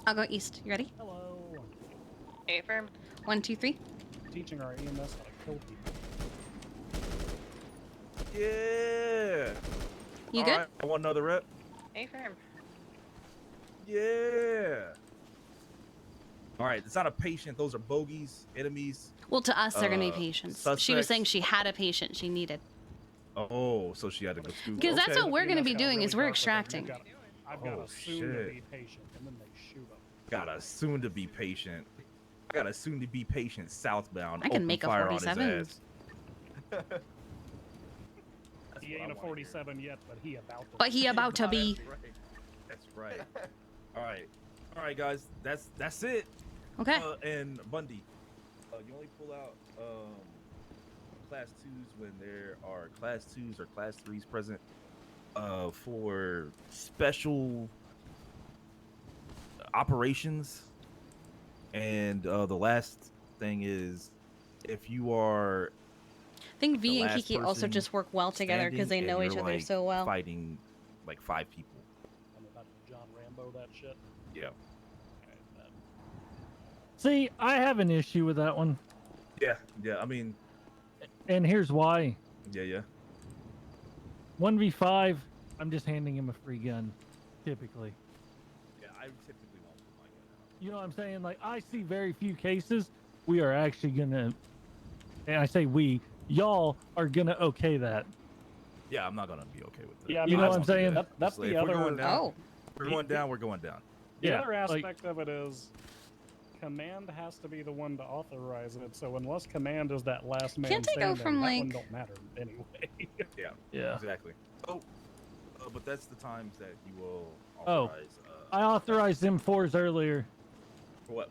Speaker 3: I'll go east. You ready?
Speaker 6: Hello.
Speaker 8: Affirm.
Speaker 3: 1, 2, 3.
Speaker 6: Teaching our EMS how to kill people.
Speaker 10: Yeah.
Speaker 3: You
Speaker 10: All
Speaker 3: good?
Speaker 10: right, I want another rep.
Speaker 8: Affirm.
Speaker 10: Yeah. All right, it's not a patient. Those are bogeys, enemies.
Speaker 3: Well, to us, they're gonna be
Speaker 10: Uh,
Speaker 3: patients. She
Speaker 10: suspects.
Speaker 3: was saying she had a patient she needed.
Speaker 10: Oh, so she had to go scoop.
Speaker 3: Because that's
Speaker 10: Okay.
Speaker 3: what we're gonna be doing is we're extracting.
Speaker 6: I've got
Speaker 10: Oh,
Speaker 6: a soon-to-be
Speaker 10: shit.
Speaker 6: patient, and then they shoot him.
Speaker 10: Got a soon-to-be patient. I got a soon-to-be patient southbound.
Speaker 3: I can
Speaker 10: open
Speaker 3: make a
Speaker 10: fire on his
Speaker 3: 47.
Speaker 10: ass.
Speaker 6: He ain't a 47 yet, but he about to.
Speaker 3: But he about to be.
Speaker 10: That's right. All right, guys. That's it.
Speaker 3: Okay.
Speaker 10: And Bundy, you only pull out class 2s when there are class 2s or class 3s present for special operations. And the last thing is, if you are
Speaker 3: I think V
Speaker 10: the
Speaker 3: and
Speaker 10: last
Speaker 3: Kiki also
Speaker 10: person
Speaker 3: just work well together because they
Speaker 10: standing
Speaker 3: know
Speaker 10: and
Speaker 3: each
Speaker 10: you're,
Speaker 3: other
Speaker 10: like,
Speaker 3: so well.
Speaker 10: fighting like 5 people.
Speaker 6: I'm about to John Rambo that shit.
Speaker 10: Yeah.
Speaker 14: See, I have an issue with that one,
Speaker 10: Yeah. I mean,
Speaker 14: and here's why.
Speaker 10: yeah.
Speaker 14: 1v5, I'm just handing him a free gun, typically.
Speaker 10: Yeah, I typically won't put my gun out.
Speaker 14: You know what I'm saying? Like, I see very few cases we are actually gonna, and I say we, y'all are gonna okay that.
Speaker 10: Yeah, I'm not gonna be okay with that.
Speaker 6: Yeah, I
Speaker 14: You
Speaker 6: mean,
Speaker 14: know what I'm saying?
Speaker 6: That's
Speaker 10: Like,
Speaker 6: the
Speaker 10: if we're
Speaker 6: other.
Speaker 10: going down,
Speaker 3: Oh.
Speaker 10: We're going down. We're going down.
Speaker 6: The
Speaker 14: Yeah,
Speaker 6: other
Speaker 14: like-
Speaker 6: aspect of it is, command has to be the one to authorize it. So unless command is that last man
Speaker 3: Can't they go
Speaker 6: standing,
Speaker 3: from,
Speaker 6: that
Speaker 3: like-
Speaker 6: one don't matter anyway.
Speaker 14: Yeah.
Speaker 10: Exactly. Oh, but that's the times that you will
Speaker 14: Oh,
Speaker 10: authorize.
Speaker 14: I authorized M4s earlier.
Speaker 10: For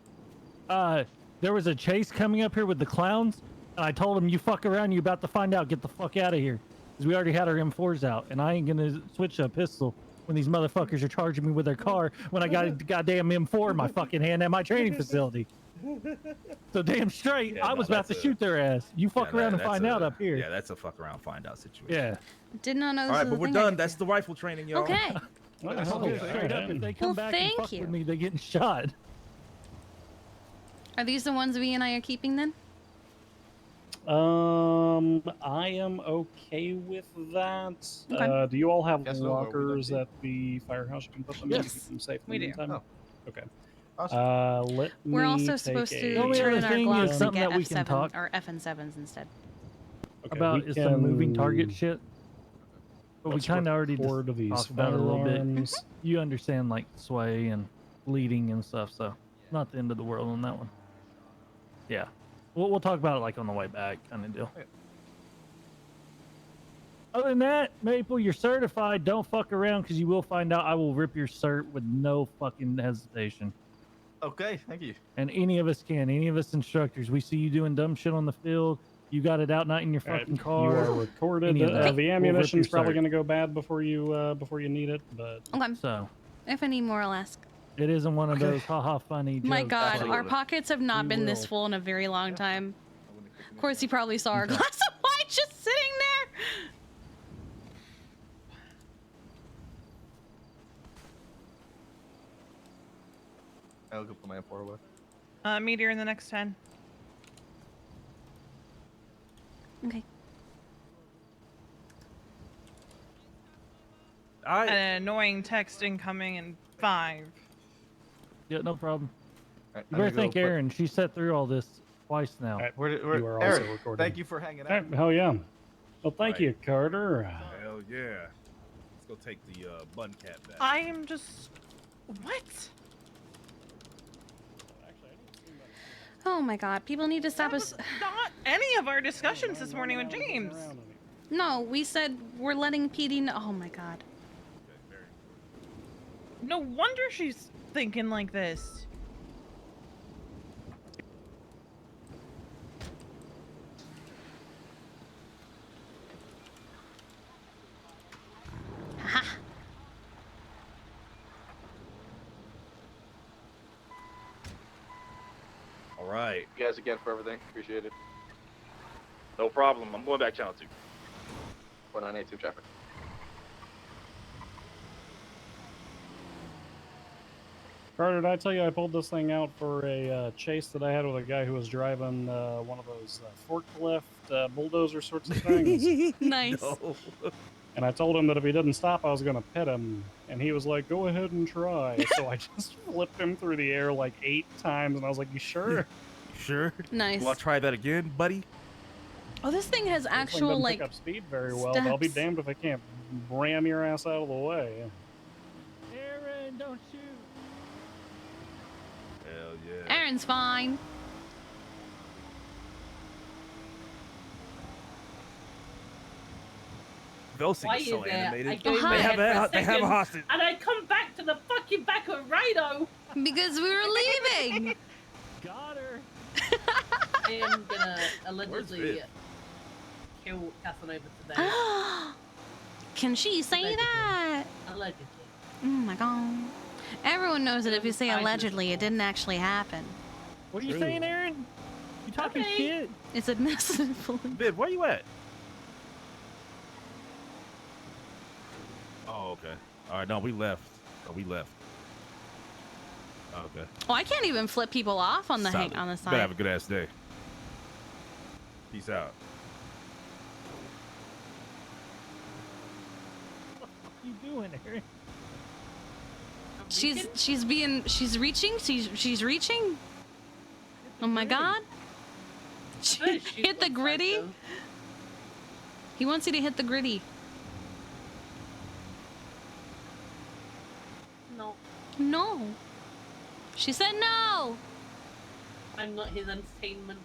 Speaker 10: what?
Speaker 14: There was a chase coming up here with the clowns, and I told him, you fuck around, you about to find out, get the fuck out of here. Because we already had our M4s out, and I ain't gonna switch to a pistol when these motherfuckers are charging me with their car when I got a goddamn M4 in my fucking hand at my training facility. So damn straight,
Speaker 10: Yeah,
Speaker 14: I
Speaker 10: no,
Speaker 14: was about to
Speaker 10: that's a-
Speaker 14: shoot their ass. You fuck
Speaker 10: Yeah,
Speaker 14: around and
Speaker 10: that's
Speaker 14: find out up here.
Speaker 10: Yeah, that's a fuck around, find out situation.
Speaker 14: Yeah.
Speaker 3: Did not know
Speaker 10: All
Speaker 3: this
Speaker 10: right,
Speaker 3: was
Speaker 10: but
Speaker 3: a
Speaker 10: we're
Speaker 3: thing I
Speaker 10: done.
Speaker 3: could
Speaker 10: That's
Speaker 3: do.
Speaker 10: the rifle training, y'all.
Speaker 3: Okay.
Speaker 14: Straight up, if they come
Speaker 3: Well,
Speaker 14: back and
Speaker 3: thank
Speaker 14: fuck
Speaker 3: you.
Speaker 14: with me, they getting shot.
Speaker 3: Are these the ones V and I are keeping then?
Speaker 6: I am okay with that.
Speaker 3: Okay.
Speaker 6: Do you all have
Speaker 16: Yes, no, are we done,
Speaker 6: lockers
Speaker 16: Dave?
Speaker 6: at the firehouse? You can put them in to
Speaker 3: Yes.
Speaker 6: keep them safe. In
Speaker 8: We
Speaker 6: the
Speaker 8: do.
Speaker 6: meantime?
Speaker 16: Oh.
Speaker 6: Okay. Let
Speaker 3: We're
Speaker 6: me
Speaker 3: also
Speaker 6: take
Speaker 3: supposed
Speaker 6: a-
Speaker 3: to
Speaker 14: The only
Speaker 3: turn
Speaker 14: other
Speaker 3: in our
Speaker 14: thing is
Speaker 3: gloves and
Speaker 14: something
Speaker 3: get
Speaker 14: that we can
Speaker 3: F7
Speaker 14: talk-
Speaker 3: or FN7s instead.
Speaker 6: Okay,
Speaker 14: about
Speaker 6: we
Speaker 14: is some moving target
Speaker 6: can-
Speaker 14: shit. But we
Speaker 6: let's
Speaker 14: kind of already
Speaker 6: record
Speaker 14: just
Speaker 6: these
Speaker 14: talked about it a little bit.
Speaker 6: firearms.
Speaker 14: You understand like sway and bleeding and stuff, so not the end of the world on that one. Yeah, we'll talk about it like on the way back, kind of deal. Other than that, Maple, you're certified. Don't fuck around because you will find out I will rip your cert with no fucking hesitation.
Speaker 4: Okay, thank you.
Speaker 14: And any of us can. Any of us instructors. We see you doing dumb shit on the field. You got it out night in your
Speaker 6: All right,
Speaker 14: fucking
Speaker 6: you
Speaker 14: car.
Speaker 6: are recorded.
Speaker 14: any of that.
Speaker 6: The
Speaker 14: We'll rip
Speaker 6: ammunition's
Speaker 14: your
Speaker 6: probably
Speaker 14: cert.
Speaker 6: going to go bad before you need it, but
Speaker 3: Okay.
Speaker 14: So
Speaker 3: If I need more, I'll ask.
Speaker 14: it isn't one of those haha funny jokes.
Speaker 3: My God,
Speaker 14: but
Speaker 3: our pockets have not
Speaker 14: we
Speaker 3: been this
Speaker 14: will.
Speaker 3: full in a very long time. Of course, you probably saw our
Speaker 14: Okay.
Speaker 3: glass of wine just sitting there.
Speaker 4: I'll go put my M4 away.
Speaker 8: Meteor in the next 10.
Speaker 3: Okay.
Speaker 8: An annoying text incoming in 5.
Speaker 14: Yeah, no problem.
Speaker 4: Right,
Speaker 14: You
Speaker 4: I'm
Speaker 14: better
Speaker 4: gonna
Speaker 14: thank
Speaker 4: go put-
Speaker 14: Aaron. She sat through all this twice now.
Speaker 6: you are
Speaker 4: Aaron,
Speaker 6: also recording.
Speaker 4: thank you for hanging out.
Speaker 6: Hell yeah. Well, thank
Speaker 10: Right.
Speaker 6: you, Carter.
Speaker 10: Hell yeah. Let's go take the bun cap back.
Speaker 8: I am just. What?
Speaker 3: Oh my God, people need to stop
Speaker 8: That
Speaker 3: us.
Speaker 8: was not any of our discussions this morning with James.
Speaker 3: No, we said we're letting PD know. Oh my God.
Speaker 8: No wonder she's thinking like this.
Speaker 10: All right.
Speaker 13: You guys again for everything. Appreciate it.
Speaker 16: No problem. I'm going back channel 2.
Speaker 13: 4982 traffic.
Speaker 6: Carter, did I tell you I pulled this thing out for a chase that I had with a guy who was driving one of those forklift bulldozer sorts of things?
Speaker 3: Nice.
Speaker 10: No.
Speaker 6: And I told him that if he didn't stop, I was going to pet him. And he was like, go ahead and try. So I just flipped him through the air like 8 times. And I was like, you sure?
Speaker 10: Sure.
Speaker 3: Nice.
Speaker 10: Want to try that again, buddy?
Speaker 3: Oh, this thing has
Speaker 6: This thing
Speaker 3: actual
Speaker 6: doesn't
Speaker 3: like.
Speaker 6: pick up speed very well, but I'll be
Speaker 3: steps.
Speaker 6: damned if I can't ram your ass out of the way.
Speaker 14: Aaron, don't shoot.
Speaker 10: Hell yeah.
Speaker 3: Aaron's fine.
Speaker 15: Why
Speaker 10: Those things
Speaker 15: is
Speaker 10: are so
Speaker 15: there?
Speaker 10: animated.
Speaker 15: I go in
Speaker 3: Hi.
Speaker 15: my
Speaker 10: They have
Speaker 15: head for
Speaker 10: they have a
Speaker 15: second,
Speaker 10: hostage.
Speaker 15: and I come back to the fucking back of Rhino.
Speaker 3: Because we were leaving.
Speaker 14: Got her.
Speaker 15: I am gonna allegedly
Speaker 10: Finn?
Speaker 15: kill Casanova today.
Speaker 3: Can she say
Speaker 15: Allegedly.
Speaker 3: that?
Speaker 15: Allegedly.
Speaker 3: Oh my God. Everyone knows that if you say
Speaker 15: I just-
Speaker 3: allegedly, it didn't actually happen.
Speaker 14: What are you
Speaker 10: True.
Speaker 14: saying, Aaron? You talking
Speaker 15: Okay.
Speaker 14: shit?
Speaker 3: It's admissible.
Speaker 10: Viv, where you at? Oh, okay. All right, no, we left. Oh, we left. Okay.
Speaker 3: Oh, I can't even flip people off on the
Speaker 10: Solid.
Speaker 3: on the
Speaker 10: Better have
Speaker 3: side.
Speaker 10: a good ass day. Peace out.
Speaker 14: What you doing, Aaron?
Speaker 3: She's reaching. She's reaching. Oh my God. She hit the gritty. He wants you to hit the gritty.
Speaker 15: No,
Speaker 3: No. She said no.
Speaker 15: I'm not his entertainment.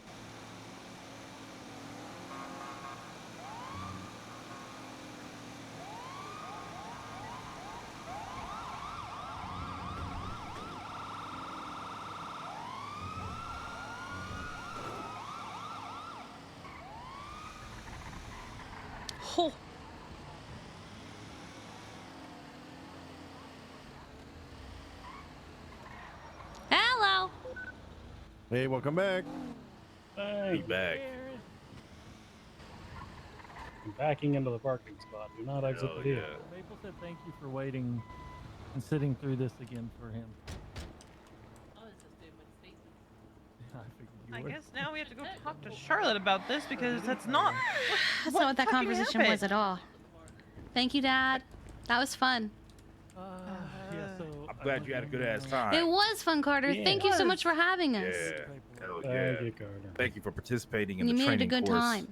Speaker 3: Oh. Hello.
Speaker 2: Hey, welcome back.
Speaker 6: Hey,
Speaker 10: back.
Speaker 6: I'm backing into the parking spot. Do not exit
Speaker 10: Hell
Speaker 6: the vehicle.
Speaker 10: yeah.
Speaker 14: Maple said thank you for waiting and sitting through this again for him.
Speaker 15: I was just doing my statement.
Speaker 14: I figured you
Speaker 8: I
Speaker 14: would.
Speaker 8: guess now we have to go talk to Charlotte about this because that's not.
Speaker 3: That's not what that
Speaker 8: fucking
Speaker 3: conversation was
Speaker 8: happened?
Speaker 3: at all. Thank you, Dad. That was fun.
Speaker 14: Yeah, so I
Speaker 10: glad you had a good ass time.
Speaker 3: It was fun, Carter.
Speaker 6: Yeah.
Speaker 3: Thank you so much for having us.
Speaker 10: Yeah. Hell yeah.
Speaker 6: Thank you, Carter.
Speaker 10: Thank you for participating in
Speaker 3: You
Speaker 10: the
Speaker 3: made it a
Speaker 10: training
Speaker 3: good
Speaker 10: course.
Speaker 3: time.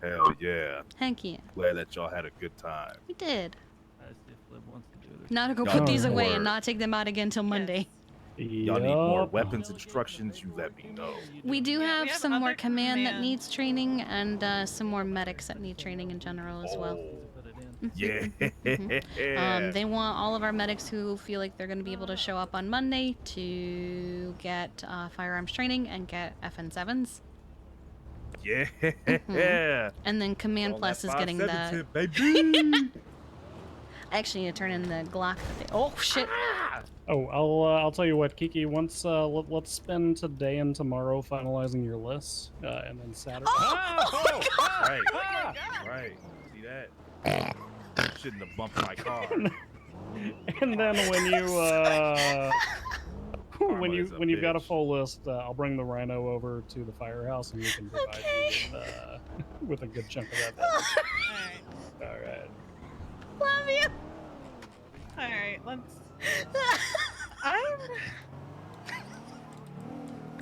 Speaker 10: Hell yeah.
Speaker 3: Heck yeah.
Speaker 10: Glad that y'all had a good time.
Speaker 3: We did.
Speaker 14: Flip wants to do it.
Speaker 3: Now to go
Speaker 10: Y'all
Speaker 3: put
Speaker 10: need
Speaker 3: these away
Speaker 10: more-
Speaker 3: and not take them out again till Monday.
Speaker 10: Y'all need more
Speaker 6: Yup.
Speaker 10: weapons instructions, you let me know.
Speaker 3: We do
Speaker 8: Yeah,
Speaker 3: have
Speaker 8: we have
Speaker 3: some more
Speaker 8: other
Speaker 3: command that
Speaker 8: command.
Speaker 3: needs training and some more medics that need training in general as well.
Speaker 10: Yeah.
Speaker 3: They want all of our medics who feel like they're going to be able to show up on Monday to get firearms training and get FN7s.
Speaker 10: Yeah.
Speaker 3: And then Command
Speaker 10: All
Speaker 3: Plus
Speaker 10: that
Speaker 3: is getting
Speaker 10: 5.7
Speaker 3: the...
Speaker 10: tip, baby.
Speaker 3: I actually need to turn in the Glock that they... Oh, shit!
Speaker 6: Oh, I'll tell you what, Kiki. Once let's spend today and tomorrow finalizing your list, and then Saturday.
Speaker 10: Right. Right. See that? Shouldn't have bumped my car.
Speaker 6: And then when you when you've got a full list, I'll bring the Rhino over to the firehouse, and we can provide you with a good chunk of that. All right.
Speaker 3: Love you!
Speaker 8: Alright, let's...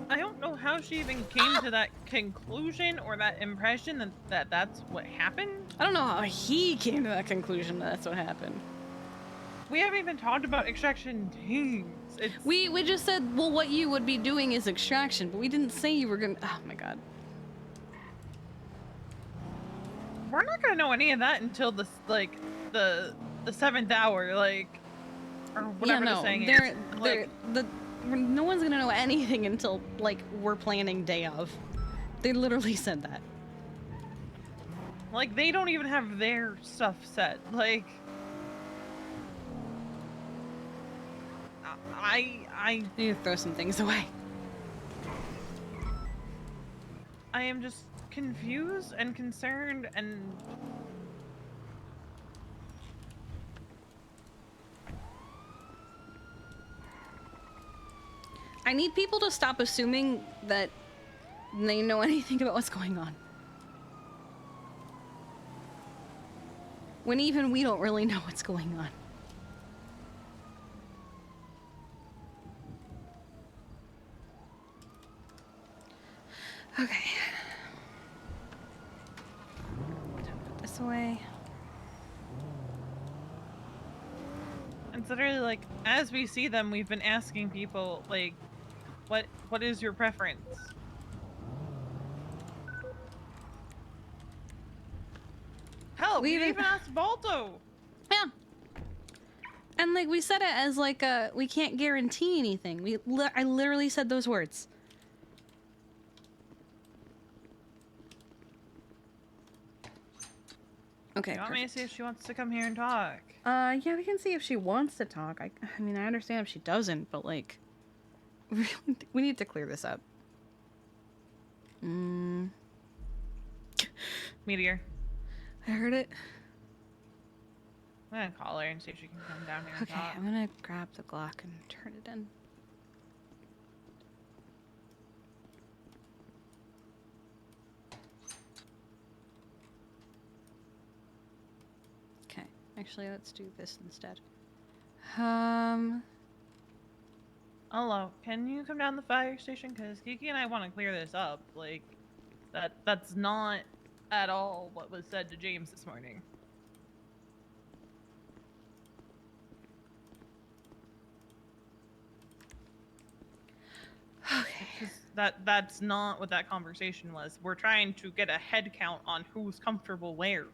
Speaker 8: I don't know how she even came to that conclusion or that impression that that's what happened.
Speaker 3: I don't know how he came to that conclusion that that's what happened.
Speaker 8: We haven't even talked about extraction teams.
Speaker 3: We just said, well, what you would be doing is extraction, but we didn't say you were gonna... Oh my god.
Speaker 8: We're not gonna know any of that until the 7th hour, like, or whatever the saying is.
Speaker 3: No one's gonna know anything until, like, we're planning day of. They literally said that.
Speaker 8: Like, they don't even have their stuff set. Like, I
Speaker 3: need to throw some things away.
Speaker 8: I am just confused and concerned and...
Speaker 3: I need people to stop assuming that they know anything about what's going on. When even we don't really know what's going on. Okay. Put this away.
Speaker 8: It's literally like, as we see them, we've been asking people, like, what is your preference? Hell, we even asked Balto!
Speaker 3: Yeah. And, like, we said it as, like, we can't guarantee anything. I literally said those words. Okay,
Speaker 8: You want me to see if she wants to come here and talk?
Speaker 3: yeah, we can see if she wants to talk. I mean, I understand if she doesn't, but, like, we need to clear this up.
Speaker 8: Meteor.
Speaker 3: I heard it.
Speaker 8: I'm gonna call her and see if she can come down here and
Speaker 3: Okay,
Speaker 8: talk.
Speaker 3: I'm gonna grab the Glock and turn it in. Okay, actually, let's do this instead.
Speaker 8: Hello, can you come down the fire station? Because Kiki and I want to clear this up. Like, that's not at all what was said to James this morning.
Speaker 3: Okay.
Speaker 8: That's not what that conversation was. We're trying to get a head count on who's comfortable where.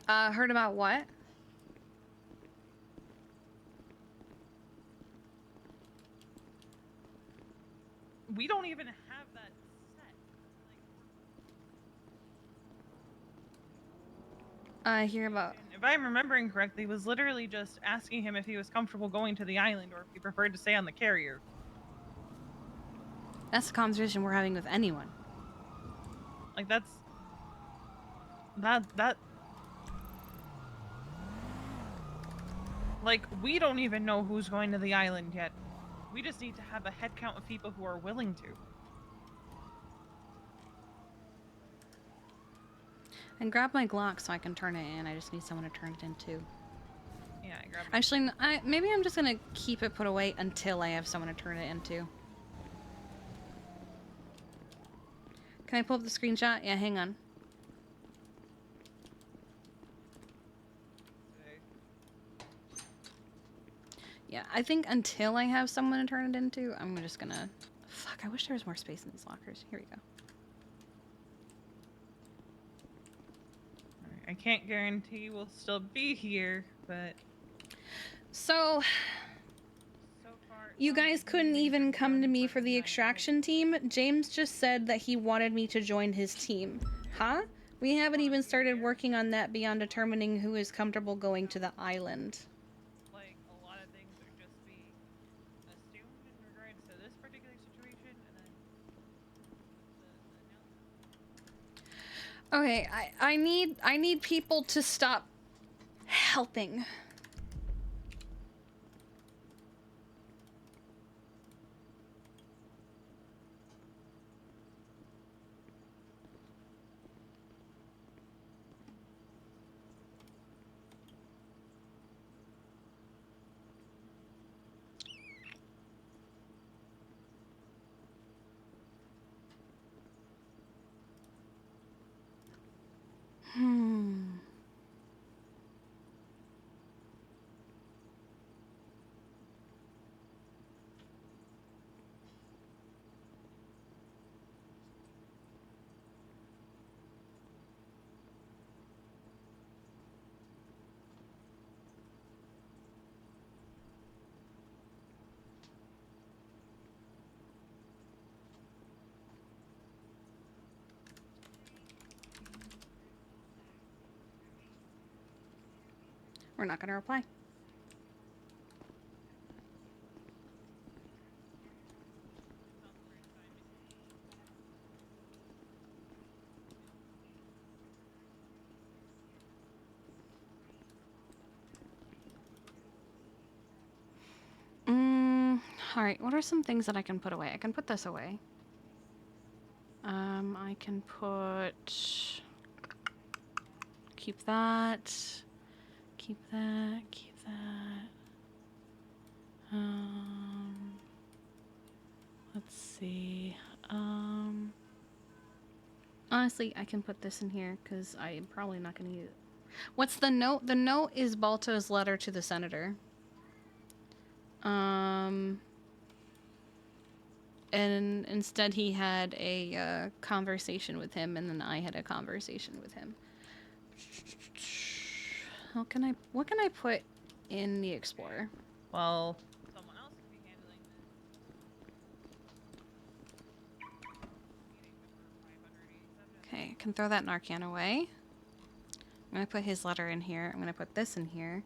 Speaker 3: Heard about what?
Speaker 8: We don't even have that set.
Speaker 3: I hear about...
Speaker 8: If I'm remembering correctly, it was literally just asking him if he was comfortable going to the island or if he preferred to stay on the carrier.
Speaker 3: That's the conversation we're having with anyone.
Speaker 8: Like, that... Like, we don't even know who's going to the island yet. We just need to have a head count of people who are willing to.
Speaker 3: And grab my Glock so I can turn it in. I just need someone to turn it in too.
Speaker 8: Yeah, I grabbed my
Speaker 3: Actually, maybe I'm just gonna keep it put away until I have someone to turn it into. Can I pull up the screenshot? Yeah, hang on. Yeah, I think until I have someone to turn it into, I'm just gonna... Fuck, I wish there was more space in these lockers. Here we go.
Speaker 8: Alright, I can't guarantee we'll still be here, but...
Speaker 3: So... You guys couldn't even come to me for the extraction team? James just said that he wanted me to join his team. Huh? We haven't even started working on that beyond determining who is comfortable going to the island.
Speaker 8: Like, a lot of things are just being assumed in regards to this particular situation, and then...
Speaker 3: Okay, I need people to stop helping. We're not gonna reply. Alright, what are some things that I can put away? I can put this away. I can put... Keep that. Keep that. Keep that. Let's see. Honestly, I can put this in here because I am probably not going to use it. What's the note? The note is Balto's letter to the senator. And instead he had a conversation with him, and then I had a conversation with him. What can I put in the Explorer?
Speaker 8: Well, someone else could be handling this.
Speaker 3: Okay, I can throw that Narcan away. I'm gonna put his letter in here. I'm gonna put this in here.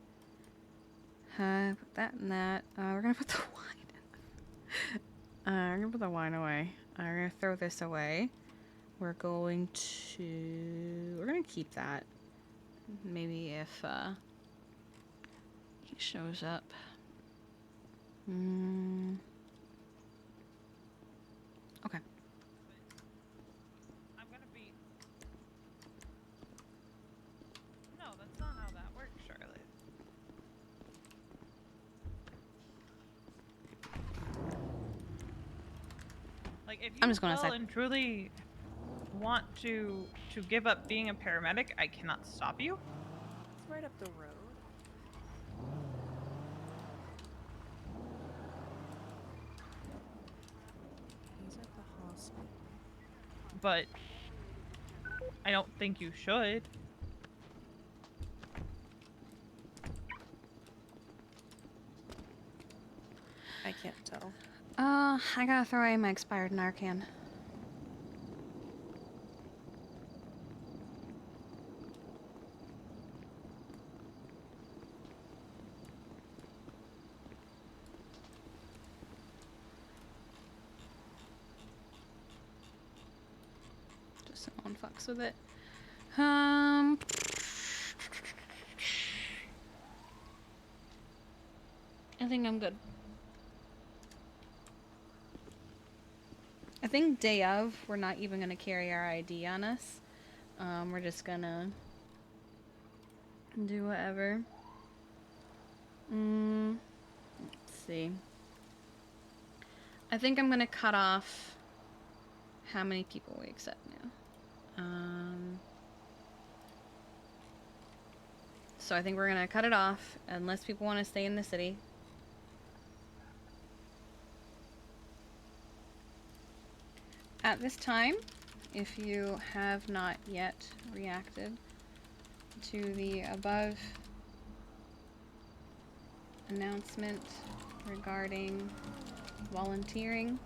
Speaker 3: Put that in that. We're gonna put the wine in. We're gonna put the wine away. We're gonna throw this away. We're gonna keep that. Maybe if he shows up. Okay.
Speaker 8: I'm gonna be... No, that's not how that works, Charlotte. Like, if
Speaker 3: I'm
Speaker 8: you
Speaker 3: just going
Speaker 8: will
Speaker 3: outside.
Speaker 8: and truly want to give up being a paramedic, I cannot stop you.
Speaker 11: It's right up the road. He's at the hospital.
Speaker 8: But I don't think you should.
Speaker 11: I can't tell.
Speaker 3: I gotta throw away my expired Narcan. Just so no one fucks with it. I think I'm good. I think day of, we're not even gonna carry our ID on us. We're just gonna do whatever. Let's see. I think I'm gonna cut off how many people we accept now. So I think we're gonna cut it off unless people want to stay in the city. At this time, if you have not yet reacted to the above announcement regarding volunteering,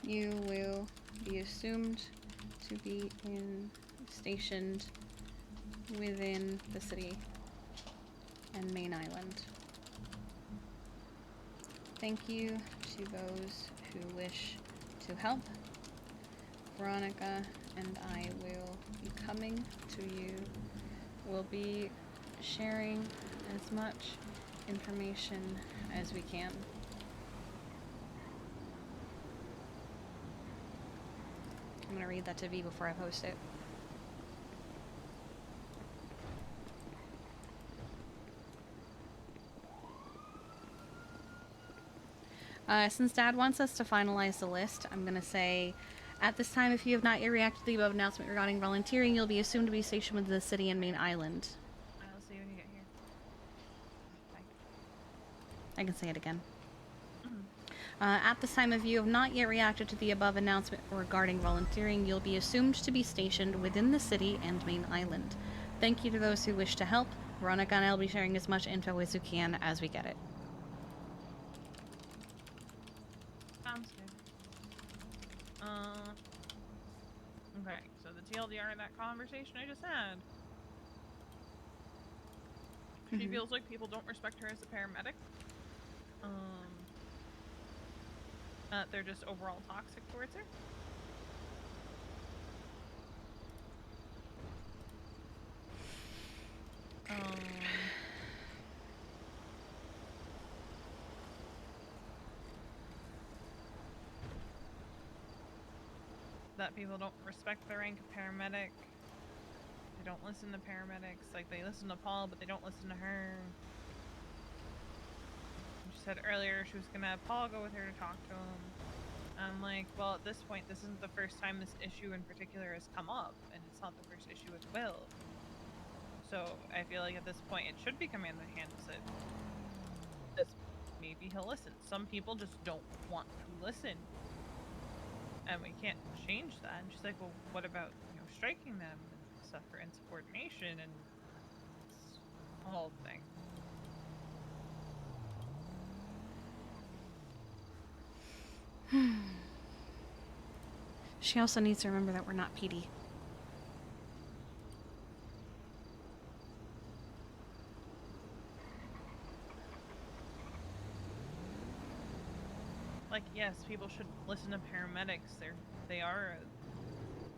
Speaker 3: you will be assumed to be stationed within the city and main island. Thank you to those who wish to help. Veronica and I will be coming to you. We'll be sharing as much information as we can. I'm gonna read that to V before I post it. Since Dad wants us to finalize the list, I'm gonna say, at this time, if you have not yet reacted to the above announcement regarding volunteering, you'll be assumed to be stationed within the city and main island.
Speaker 8: I'll see you when you get here.
Speaker 3: I can say it again. At this time, if you have not yet reacted to the above announcement regarding volunteering, you'll be assumed to be stationed within the city and main island. Thank you to those who wish to help. Veronica and I will be sharing as much info as we can as we get it.
Speaker 8: Sounds good. Okay, so the TLDR in that conversation I just had. She feels like people don't respect her as a paramedic. They're just overall toxic towards her. That people don't respect the rank of paramedic. They don't listen to paramedics. Like, they listen to Paul, but they don't listen to her. She said earlier she was gonna have Paul go with her to talk to him. I'm like, well, at this point, this isn't the first time this issue in particular has come up, and it's not the first issue it will. So I feel like at this point it should be Commander handles it. Maybe he'll listen. Some people just don't want to listen. And we can't change that. And she's like, well, what about, striking them and stuff for insubordination, and it's a whole thing.
Speaker 3: She also needs to remember that we're not PD.
Speaker 8: Like, yes, people should listen to paramedics. They are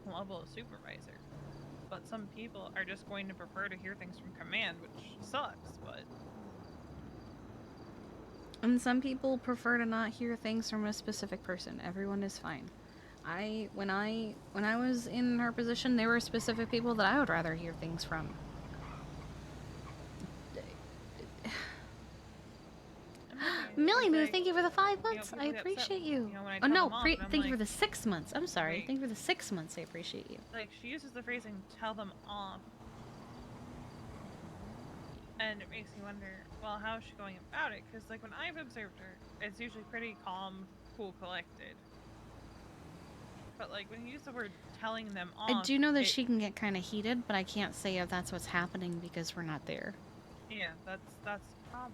Speaker 8: a level of supervisor. But some people are just going to prefer to hear things from command, which sucks, but...
Speaker 3: And some people prefer to not hear things from a specific person. Everyone is fine. When I was in her position, there were specific people that I would rather hear things from. Millie Moo, thank you for the 5 months. I appreciate you. Oh no, thank you for the 6 months. I'm sorry. Thank you for the 6 months. I appreciate you.
Speaker 8: Like, she uses the phrasing, tell them off. And it makes me wonder, well, how is she going about it? Because, like, when I've observed her, it's usually pretty calm, cool, collected. But, like, when you use the word telling them off...
Speaker 3: I do know that she can get kind of heated, but I can't say if that's what's happening because we're not there.
Speaker 8: Yeah, that's the problem.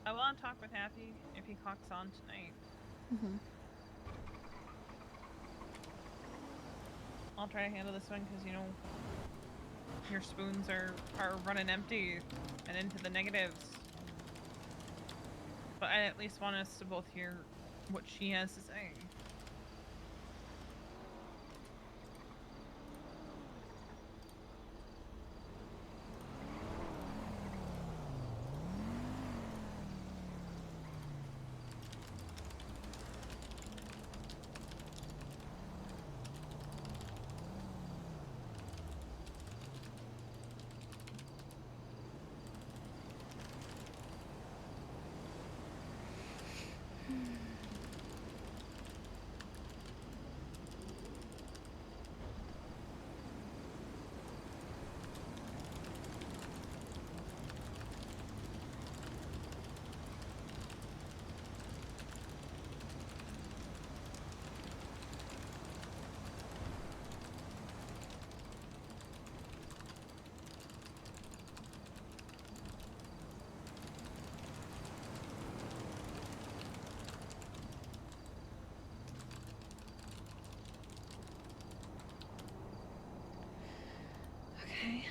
Speaker 8: I want to talk with Happy if he clocks on tonight. I'll try to handle this one because, your spoons are running empty and into the negatives. But I at least want us to both hear what she has to say.
Speaker 3: Okay.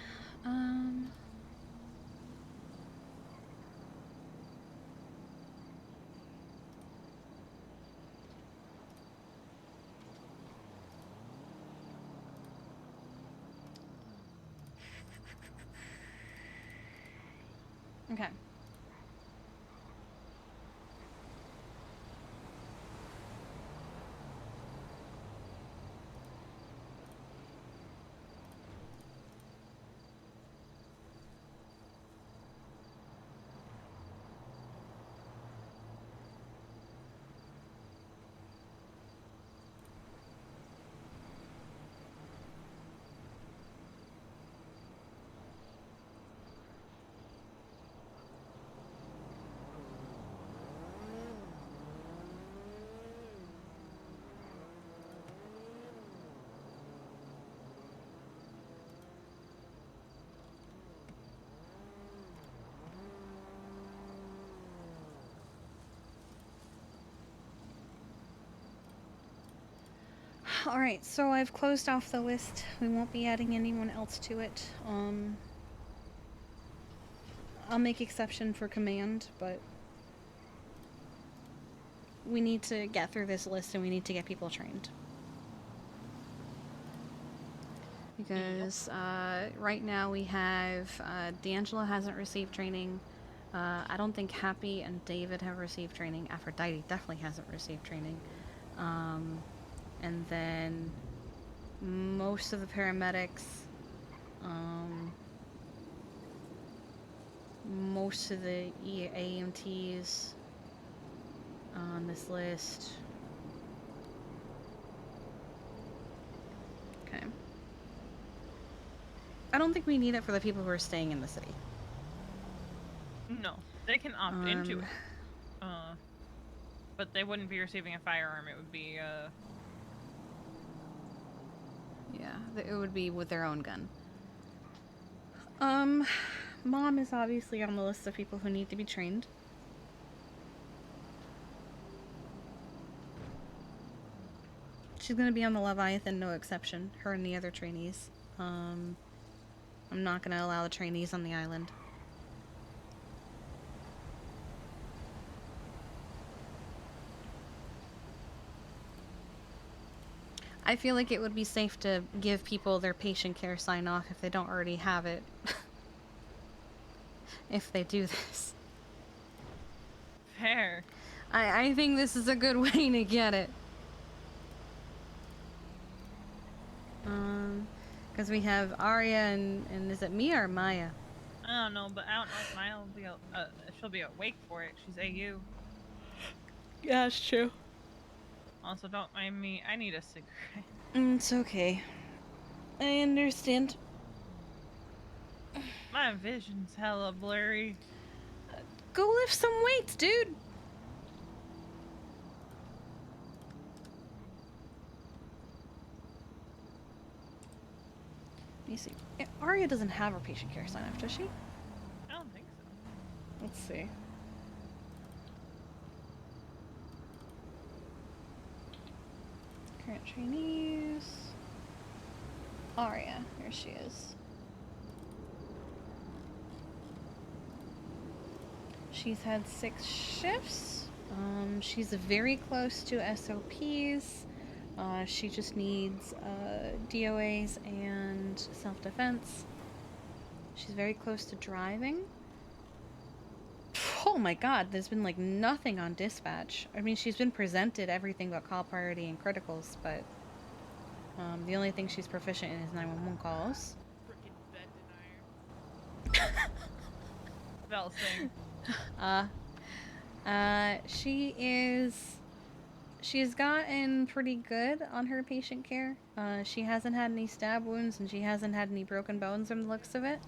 Speaker 3: Okay. Alright, so I've closed off the list. We won't be adding anyone else to it. I'll make exception for command, but we need to get through this list and we need to get people trained. Because right now we have D'Angelo hasn't received training. I don't think Happy and David have received training. Aphrodite definitely hasn't received training. And then most of the paramedics, most of the AMTs on this list. Okay. I don't think we need it for the people who are staying in the city.
Speaker 8: No, they can opt into it. But they wouldn't be receiving a firearm. It would be
Speaker 3: Yeah, it would be with their own gun. Mom is obviously on the list of people who need to be trained. She's gonna be on the Leviathan, no exception. Her and the other trainees. I'm not gonna allow the trainees on the island. I feel like it would be safe to give people their patient care sign off if they don't already have it. If they do this.
Speaker 8: fair.
Speaker 3: I think this is a good way to get it. Because we have Arya and is it Mia or Maya?
Speaker 8: I don't know, but I don't know if Maya will be she'll be awake for it. She's AU.
Speaker 3: Yeah, it's true.
Speaker 8: Also, don't mind me. I need a cigarette.
Speaker 3: It's okay. I understand.
Speaker 8: My vision's hella blurry.
Speaker 3: Go lift some weights, dude. Let me see. Arya doesn't have her patient care sign off, does she?
Speaker 8: I don't think so.
Speaker 3: Let's see. Current trainees. Arya, here she is. She's had 6 shifts. She's very close to SOPs. She just needs DOAs and self-defense. She's very close to driving. Oh my god, there's been like nothing on dispatch. I mean, she's been presented everything but call priority and criticals, but the only thing she's proficient in is 911 calls.
Speaker 8: Frickin' bed denier. Bell sing.
Speaker 3: She's gotten pretty good on her patient care. She hasn't had any stab wounds and she hasn't had any broken bones from the looks of it.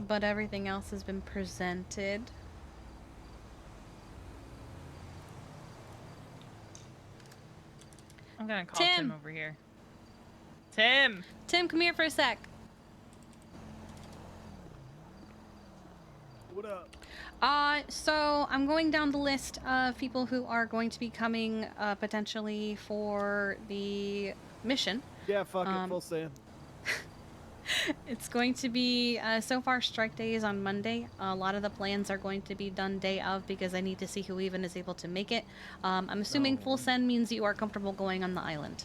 Speaker 3: But everything else has been presented.
Speaker 8: I'm gonna call Tim over here. Tim!
Speaker 3: Tim, come here for a sec.
Speaker 2: What up?
Speaker 3: So I'm going down the list of people who are going to be coming potentially for the mission.
Speaker 2: Yeah, fuck it, full send.
Speaker 3: It's going to be, so far, strike day is on Monday. A lot of the plans are going to be done day of because I need to see who even is able to make it. I'm assuming full send means you are comfortable going on the island.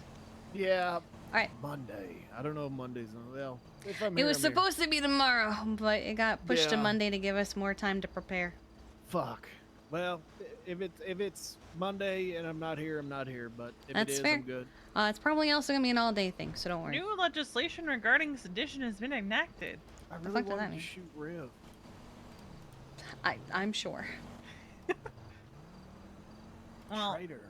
Speaker 2: Yeah.
Speaker 3: All right.
Speaker 2: Monday. I don't know if Monday's on. Well, if I'm
Speaker 3: It
Speaker 2: here,
Speaker 3: was
Speaker 2: I'm here.
Speaker 3: supposed to be tomorrow, but it got pushed to
Speaker 2: Yeah.
Speaker 3: Monday to give us more time to prepare.
Speaker 2: Fuck. Well, if it's Monday and I'm not here, I'm not here. But if
Speaker 3: That's
Speaker 2: it is,
Speaker 3: fair.
Speaker 2: I'm good.
Speaker 3: It's probably also going to be an all-day thing, so don't worry.
Speaker 8: New legislation regarding sedition has been enacted.
Speaker 2: I
Speaker 3: The
Speaker 2: really
Speaker 3: fuck does that
Speaker 2: wanted
Speaker 3: mean?
Speaker 2: to shoot Riv.
Speaker 3: I'm sure.
Speaker 8: Well,
Speaker 2: Traitor.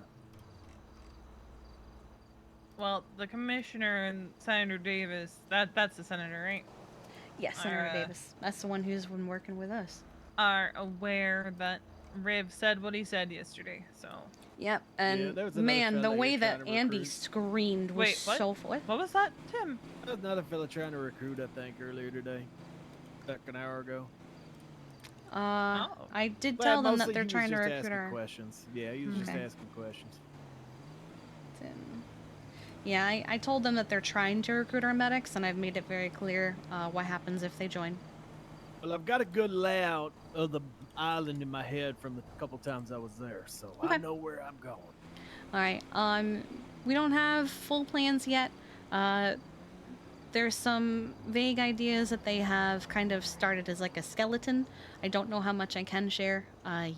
Speaker 8: well, the commissioner and Senator Davis, that's the senator, right?
Speaker 3: Yes, Senator Davis. That's the one who's been working with us.
Speaker 8: Are aware that Riv said what he said yesterday, so.
Speaker 3: Yep, and
Speaker 2: there was another
Speaker 3: man, the
Speaker 2: fella
Speaker 3: way
Speaker 2: you're
Speaker 3: that
Speaker 2: trying to
Speaker 3: Andy
Speaker 2: recruit.
Speaker 3: screamed was
Speaker 8: Wait, what?
Speaker 3: so... What?
Speaker 8: What was that, Tim?
Speaker 2: There was another fella trying to recruit, I think, earlier today. Like an hour ago.
Speaker 3: I did
Speaker 2: Well,
Speaker 3: tell them that
Speaker 2: mostly
Speaker 3: they're
Speaker 2: he was
Speaker 3: trying to
Speaker 2: just
Speaker 3: recruit
Speaker 2: asking
Speaker 3: our...
Speaker 2: questions. Yeah, he was just
Speaker 3: Okay.
Speaker 2: asking questions.
Speaker 3: Yeah, I told them that they're trying to recruit our medics, and I've made it very clear what happens if they join.
Speaker 2: Well, I've got a good layout of the island in my head from the couple times I was there, so I
Speaker 3: Okay.
Speaker 2: know where I'm going.
Speaker 3: All right. We don't have full plans yet. There's some vague ideas that they have kind of started as like a skeleton. I don't know how much I can share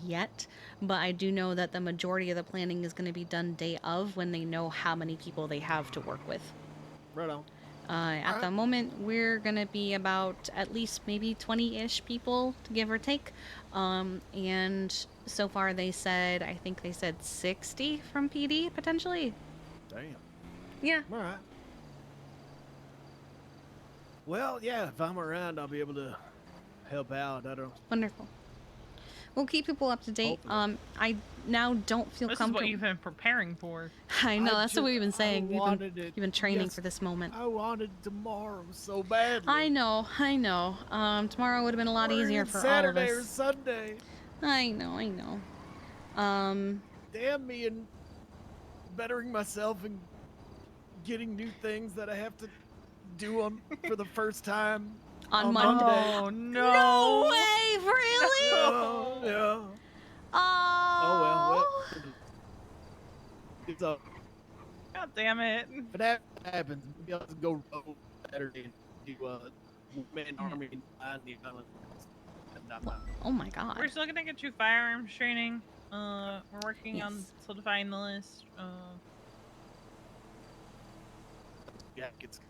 Speaker 3: yet, but I do know that the majority of the planning is going to be done day of when they know how many people they have to work with.
Speaker 2: Right on.
Speaker 3: At the moment, we're going to be about at least maybe 20-ish people, give or take. And so far they said, I think they said 60 from PD, potentially.
Speaker 2: Damn.
Speaker 3: Yeah.
Speaker 2: All right. Well, yeah, if I'm around, I'll be able to help out. I don't.
Speaker 3: Wonderful. We'll keep people up to date. I now don't feel
Speaker 8: This is
Speaker 3: comfortable.
Speaker 8: what you've been preparing for.
Speaker 3: I know, that's what we've been saying.
Speaker 2: wanted
Speaker 3: You've been training
Speaker 2: yes,
Speaker 3: for this moment.
Speaker 2: I wanted tomorrow so badly.
Speaker 3: I know. Tomorrow would have been a lot easier for
Speaker 2: Saturday
Speaker 3: all of
Speaker 2: or
Speaker 3: us.
Speaker 2: Sunday.
Speaker 3: I know.
Speaker 2: Damn me and bettering myself and getting new things that I have to do on for the first time
Speaker 3: On Monday.
Speaker 8: Oh, no.
Speaker 3: No way, really?
Speaker 2: Oh, yeah.
Speaker 3: Oh.
Speaker 2: Well. It's up.
Speaker 8: God damn it.
Speaker 2: If that happens, maybe I'll just go rogue Saturday and do man army on the island.
Speaker 3: Oh my god.
Speaker 8: We're still gonna get you firearms training. We're working on solidifying the list.
Speaker 2: Jackets.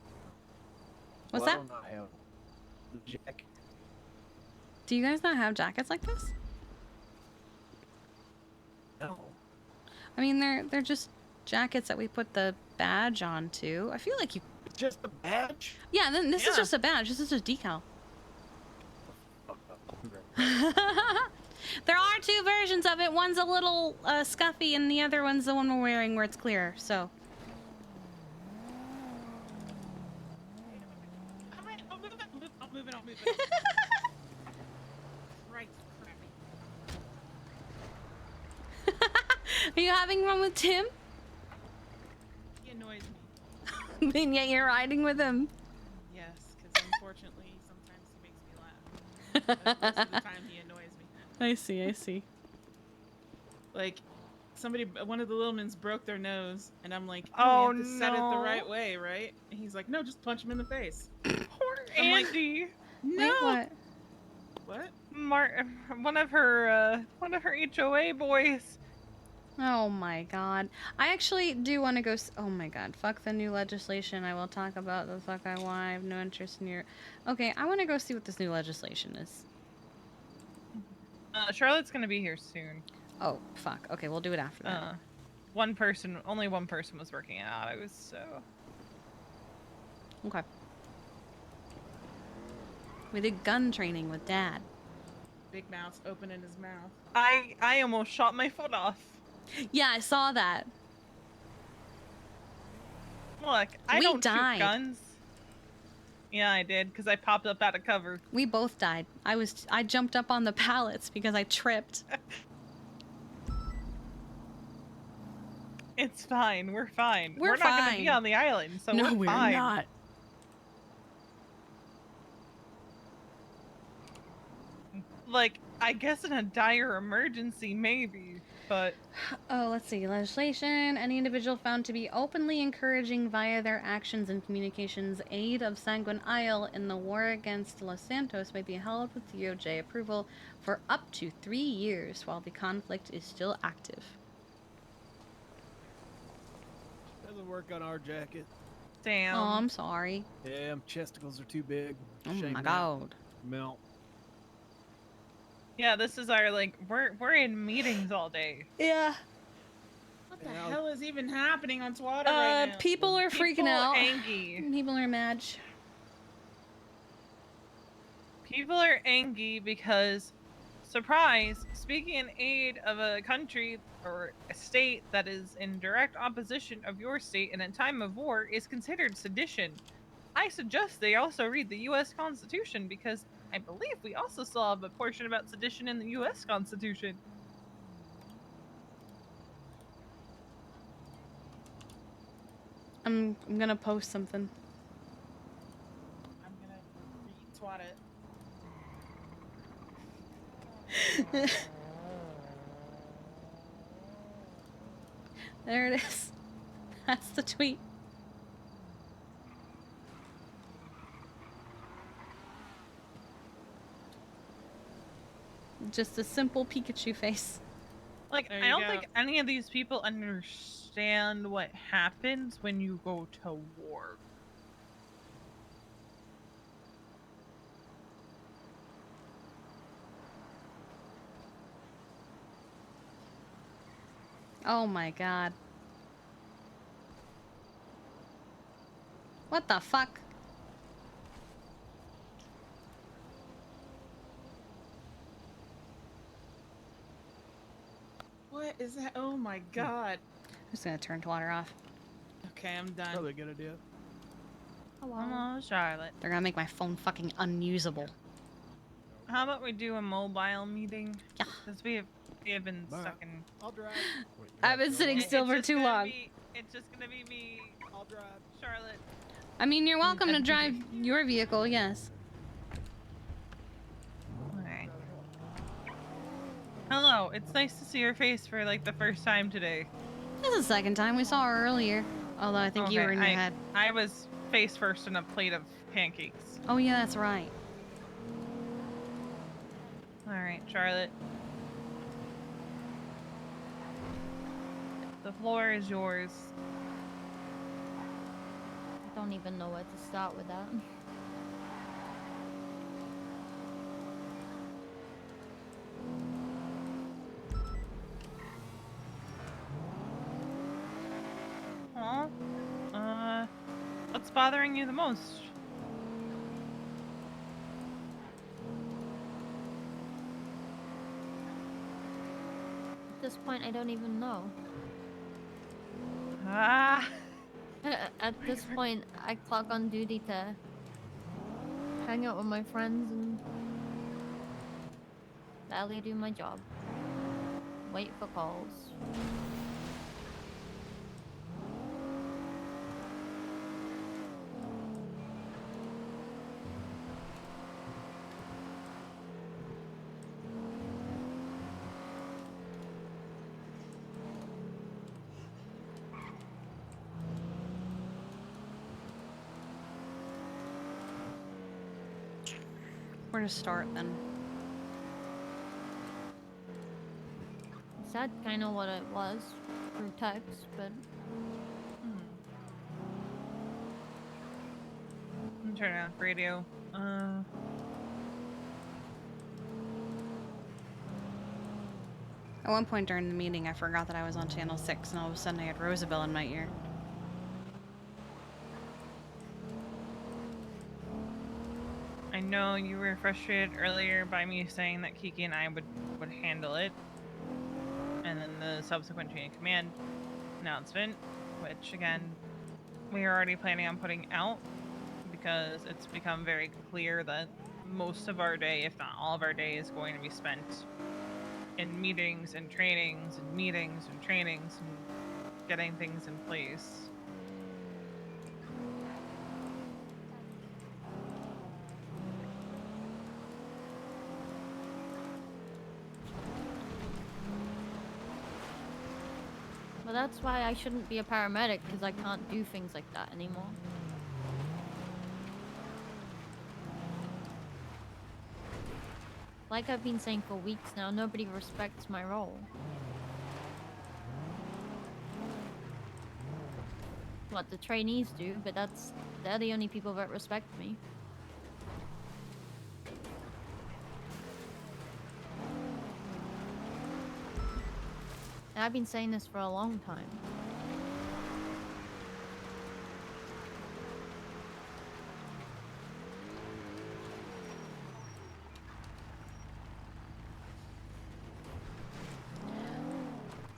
Speaker 3: What's
Speaker 2: Well, I
Speaker 3: that?
Speaker 2: don't know how the jacket.
Speaker 3: Do you guys not have jackets like this?
Speaker 2: No.
Speaker 3: I mean, they're just jackets that we put the badge onto. I feel like you...
Speaker 2: Just a badge?
Speaker 3: Yeah, then this is just a badge. This is a decal. There are two versions of it. One's a little scuffy, and the other one's the one we're wearing where it's clear, so...
Speaker 8: I'll move it. Right.
Speaker 3: Are you having one with Tim?
Speaker 8: He annoys me.
Speaker 3: And yet you're riding with him.
Speaker 8: Yes, because unfortunately, sometimes he makes me laugh. But most of the time, he annoys me.
Speaker 3: I see.
Speaker 17: Like, one of the little mins broke their nose, and I'm like,
Speaker 8: Oh,
Speaker 17: you have to set it the
Speaker 8: no.
Speaker 17: right way, right? And he's like, no, just punch him in the face.
Speaker 8: Poor
Speaker 17: I'm like,
Speaker 8: Andy.
Speaker 17: no.
Speaker 3: Wait,
Speaker 17: What?
Speaker 8: One of her HOA boys.
Speaker 3: Oh my god. I actually do want to go... Oh my god. Fuck the new legislation. I will talk about the fuck I want. I have no interest in your... Okay, I want to go see what this new legislation is.
Speaker 8: Charlotte's gonna be here soon.
Speaker 3: Oh, fuck. Okay, we'll do it after that.
Speaker 8: Only one person was working it out. I was so...
Speaker 3: Okay. We did gun training with Dad.
Speaker 17: Big mouth opening his mouth.
Speaker 8: I almost shot my foot off.
Speaker 3: Yeah, I saw that.
Speaker 8: Look, I
Speaker 3: We
Speaker 8: don't
Speaker 3: died.
Speaker 8: shoot guns. Yeah, I did, because I popped up out of cover.
Speaker 3: We both died. I jumped up on the pallets because I tripped.
Speaker 8: It's fine. We're fine.
Speaker 3: We're
Speaker 8: not gonna be
Speaker 3: fine.
Speaker 8: on the island, so
Speaker 3: No,
Speaker 8: we're
Speaker 3: we're
Speaker 8: fine.
Speaker 3: not.
Speaker 8: Like, I guess in a dire emergency, maybe, but
Speaker 3: Oh, let's see. Legislation. Any individual found to be openly encouraging via their actions and communications aid of Sanguine Isle in the war against Los Santos may be held with DOJ approval for up to 3 years while the conflict is still active.
Speaker 2: Doesn't work on our jacket.
Speaker 8: damn.
Speaker 3: Oh, I'm sorry.
Speaker 2: Yeah, chesticles are too big.
Speaker 3: Oh my
Speaker 2: Shave 'em out.
Speaker 3: god.
Speaker 2: Melt.
Speaker 8: Yeah, this is our like we're in meetings all day.
Speaker 3: Yeah.
Speaker 17: What the hell is even happening on Twitter right now?
Speaker 3: People are freaking
Speaker 8: People
Speaker 3: out.
Speaker 8: angry.
Speaker 3: People are mad.
Speaker 8: People are angry because, surprise, speaking in aid of a country or a state that is in direct opposition of your state in a time of war is considered sedition. I suggest they also read the U.S. Constitution because I believe we also still have a portion about sedition in the U.S. Constitution.
Speaker 3: I'm gonna post something.
Speaker 17: I'm gonna retweet it.
Speaker 3: There it is. That's the tweet. Just a simple Pikachu face.
Speaker 8: Like,
Speaker 17: There
Speaker 8: I
Speaker 17: you
Speaker 8: don't
Speaker 17: go.
Speaker 8: think any of these people understand what happens when you go to war.
Speaker 3: Oh my god. What the fuck?
Speaker 17: What is that? Oh my god.
Speaker 3: I'm just gonna turn Twitter off.
Speaker 17: Okay, I'm done.
Speaker 2: Probably a good idea.
Speaker 8: Hello, Charlotte.
Speaker 3: They're gonna make my phone fucking unusable.
Speaker 8: How about we do a mobile meeting?
Speaker 3: Yeah.
Speaker 8: Because we have been stuck in.
Speaker 2: I'll drive.
Speaker 3: I've been sitting still for too long.
Speaker 8: It's just gonna be me.
Speaker 2: I'll drive.
Speaker 8: Charlotte.
Speaker 3: I mean, you're welcome to drive your vehicle, yes.
Speaker 8: Okay. Hello. It's nice to see your face for like the first time today.
Speaker 3: This is the second time we saw her earlier. Although I think you were in your head.
Speaker 8: I was face first in a plate of pancakes.
Speaker 3: Oh yeah, that's right.
Speaker 8: All right, Charlotte. The floor is yours.
Speaker 18: I don't even know where to start with that.
Speaker 8: Huh? What's bothering you the most?
Speaker 18: At this point, I don't even know.
Speaker 8: Ah.
Speaker 18: At this point, I clock on duty to hang out with my friends and barely do my job. Wait for calls.
Speaker 3: Where to start then?
Speaker 18: I said kind of what it was through text, but
Speaker 8: I'm turning off radio.
Speaker 3: At one point during the meeting, I forgot that I was on channel 6, and all of a sudden I had Rosabelle in my ear.
Speaker 8: I know you were frustrated earlier by me saying that Kiki and I would handle it. And then the subsequent chain of command announcement, which again, we are already planning on putting out because it's become very clear that most of our day, if not all of our day, is going to be spent in meetings and trainings and meetings and trainings and getting things in place.
Speaker 18: Well, that's why I shouldn't be a paramedic, because I can't do things like that anymore. Like I've been saying for weeks now, nobody respects my role. What the trainees do, but they're the only people that respect me. And I've been saying this for a long time.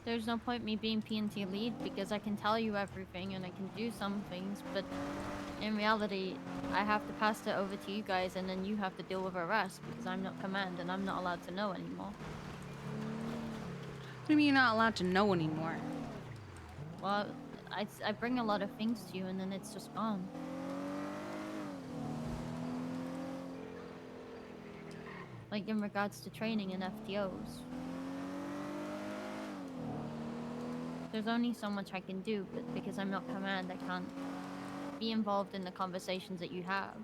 Speaker 18: There's no point me being P&T lead because I can tell you everything and I can do some things, but in reality, I have to pass it over to you guys and then you have to deal with the rest because I'm not command and I'm not allowed to know anymore.
Speaker 3: What do you mean you're not allowed to know anymore?
Speaker 18: Well, I bring a lot of things to you and then it's just gone. Like in regards to training and FTOs. There's only so much I can do, but because I'm not command, I can't be involved in the conversations that you have.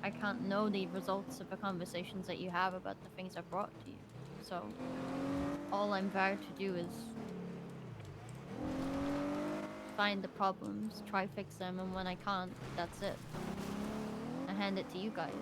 Speaker 18: I can't know the results of the conversations that you have about the things I've brought to you. So, all I'm there to do is find the problems, try fix them, and when I can't, that's it. I hand it to you guys.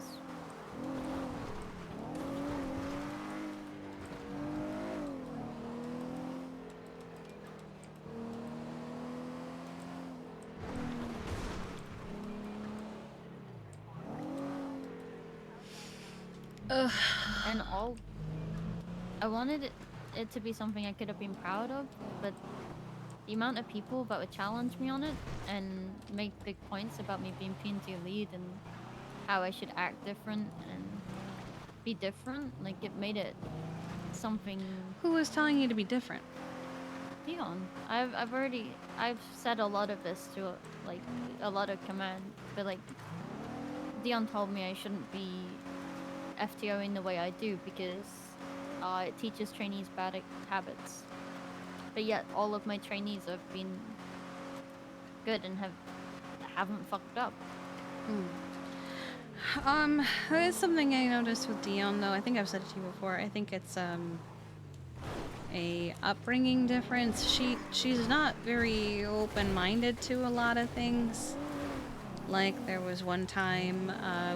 Speaker 3: Ugh.
Speaker 18: And I wanted it to be something I could have been proud of, but the amount of people that would challenge me on it and make big points about me being P&T lead and how I should act different and be different, like it made it something.
Speaker 3: Who was telling you to be different?
Speaker 18: Dion. I've said a lot of this to like a lot of command, but like Dion told me I shouldn't be FTOing the way I do because it teaches trainees bad habits. But yet all of my trainees have been good and haven't fucked up.
Speaker 3: There's something I noticed with Dion though. I think I've said it to you before. I think it's a upbringing difference. She's not very open-minded to a lot of things. Like there was one time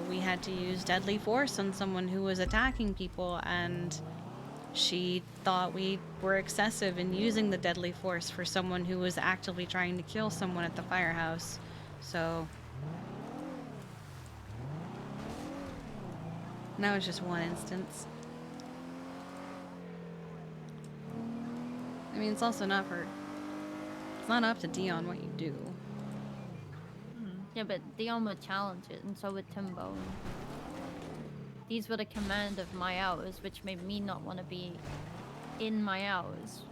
Speaker 3: we had to use deadly force on someone who was attacking people, and she thought we were excessive in using the deadly force for someone who was actively trying to kill someone at the firehouse. So that was just one instance. I mean, it's also not it's not up to Dion what you do.
Speaker 18: Yeah, but Dion would challenge it, and so would Timbo. These were the command of my hours, which made me not want to be in my hours.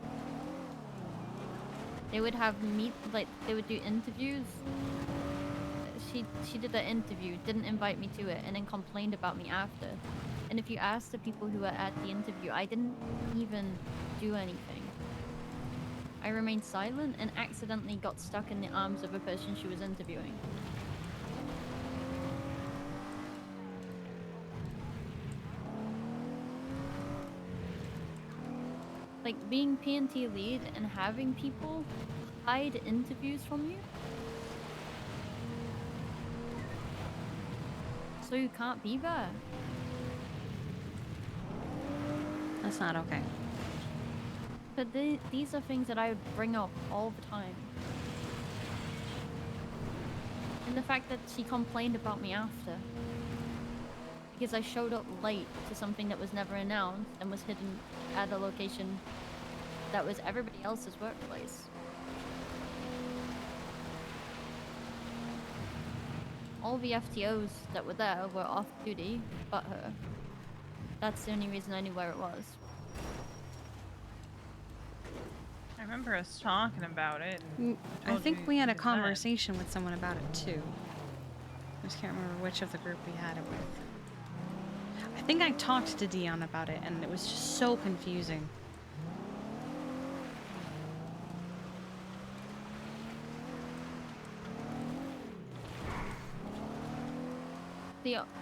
Speaker 18: They would have they would do interviews. She did the interview, didn't invite me to it, and then complained about me after. And if you ask the people who were at the interview, I didn't even do anything. I remained silent and accidentally got stuck in the arms of a person she was interviewing. Like being P&T lead and having people hide interviews from you so you can't be there.
Speaker 3: That's not okay.
Speaker 18: But these are things that I would bring up all the time. And the fact that she complained about me after. Because I showed up late to something that was never announced and was hidden at a location that was everybody else's workplace. All the FTOs that were there were off duty, but her. That's the only reason I knew where it was.
Speaker 8: I remember us talking about it.
Speaker 3: I think we had a conversation with someone about it too. I just can't remember which of the group we had it with. I think I talked to Dion about it and it was just so confusing.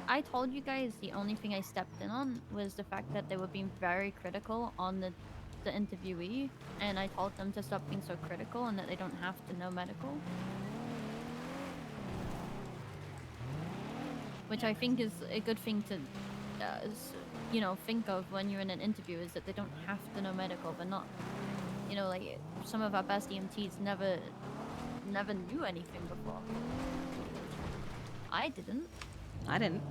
Speaker 18: I told you guys the only thing I stepped in on was the fact that they were being very critical on the interviewee, and I told them to stop being so critical and that they don't have to know medical. Which I think is a good thing to, you know, think of when you're in an interview, is that they don't have to know medical. They're not, you know, like some of our best EMTs never knew anything before. I didn't.
Speaker 3: I didn't.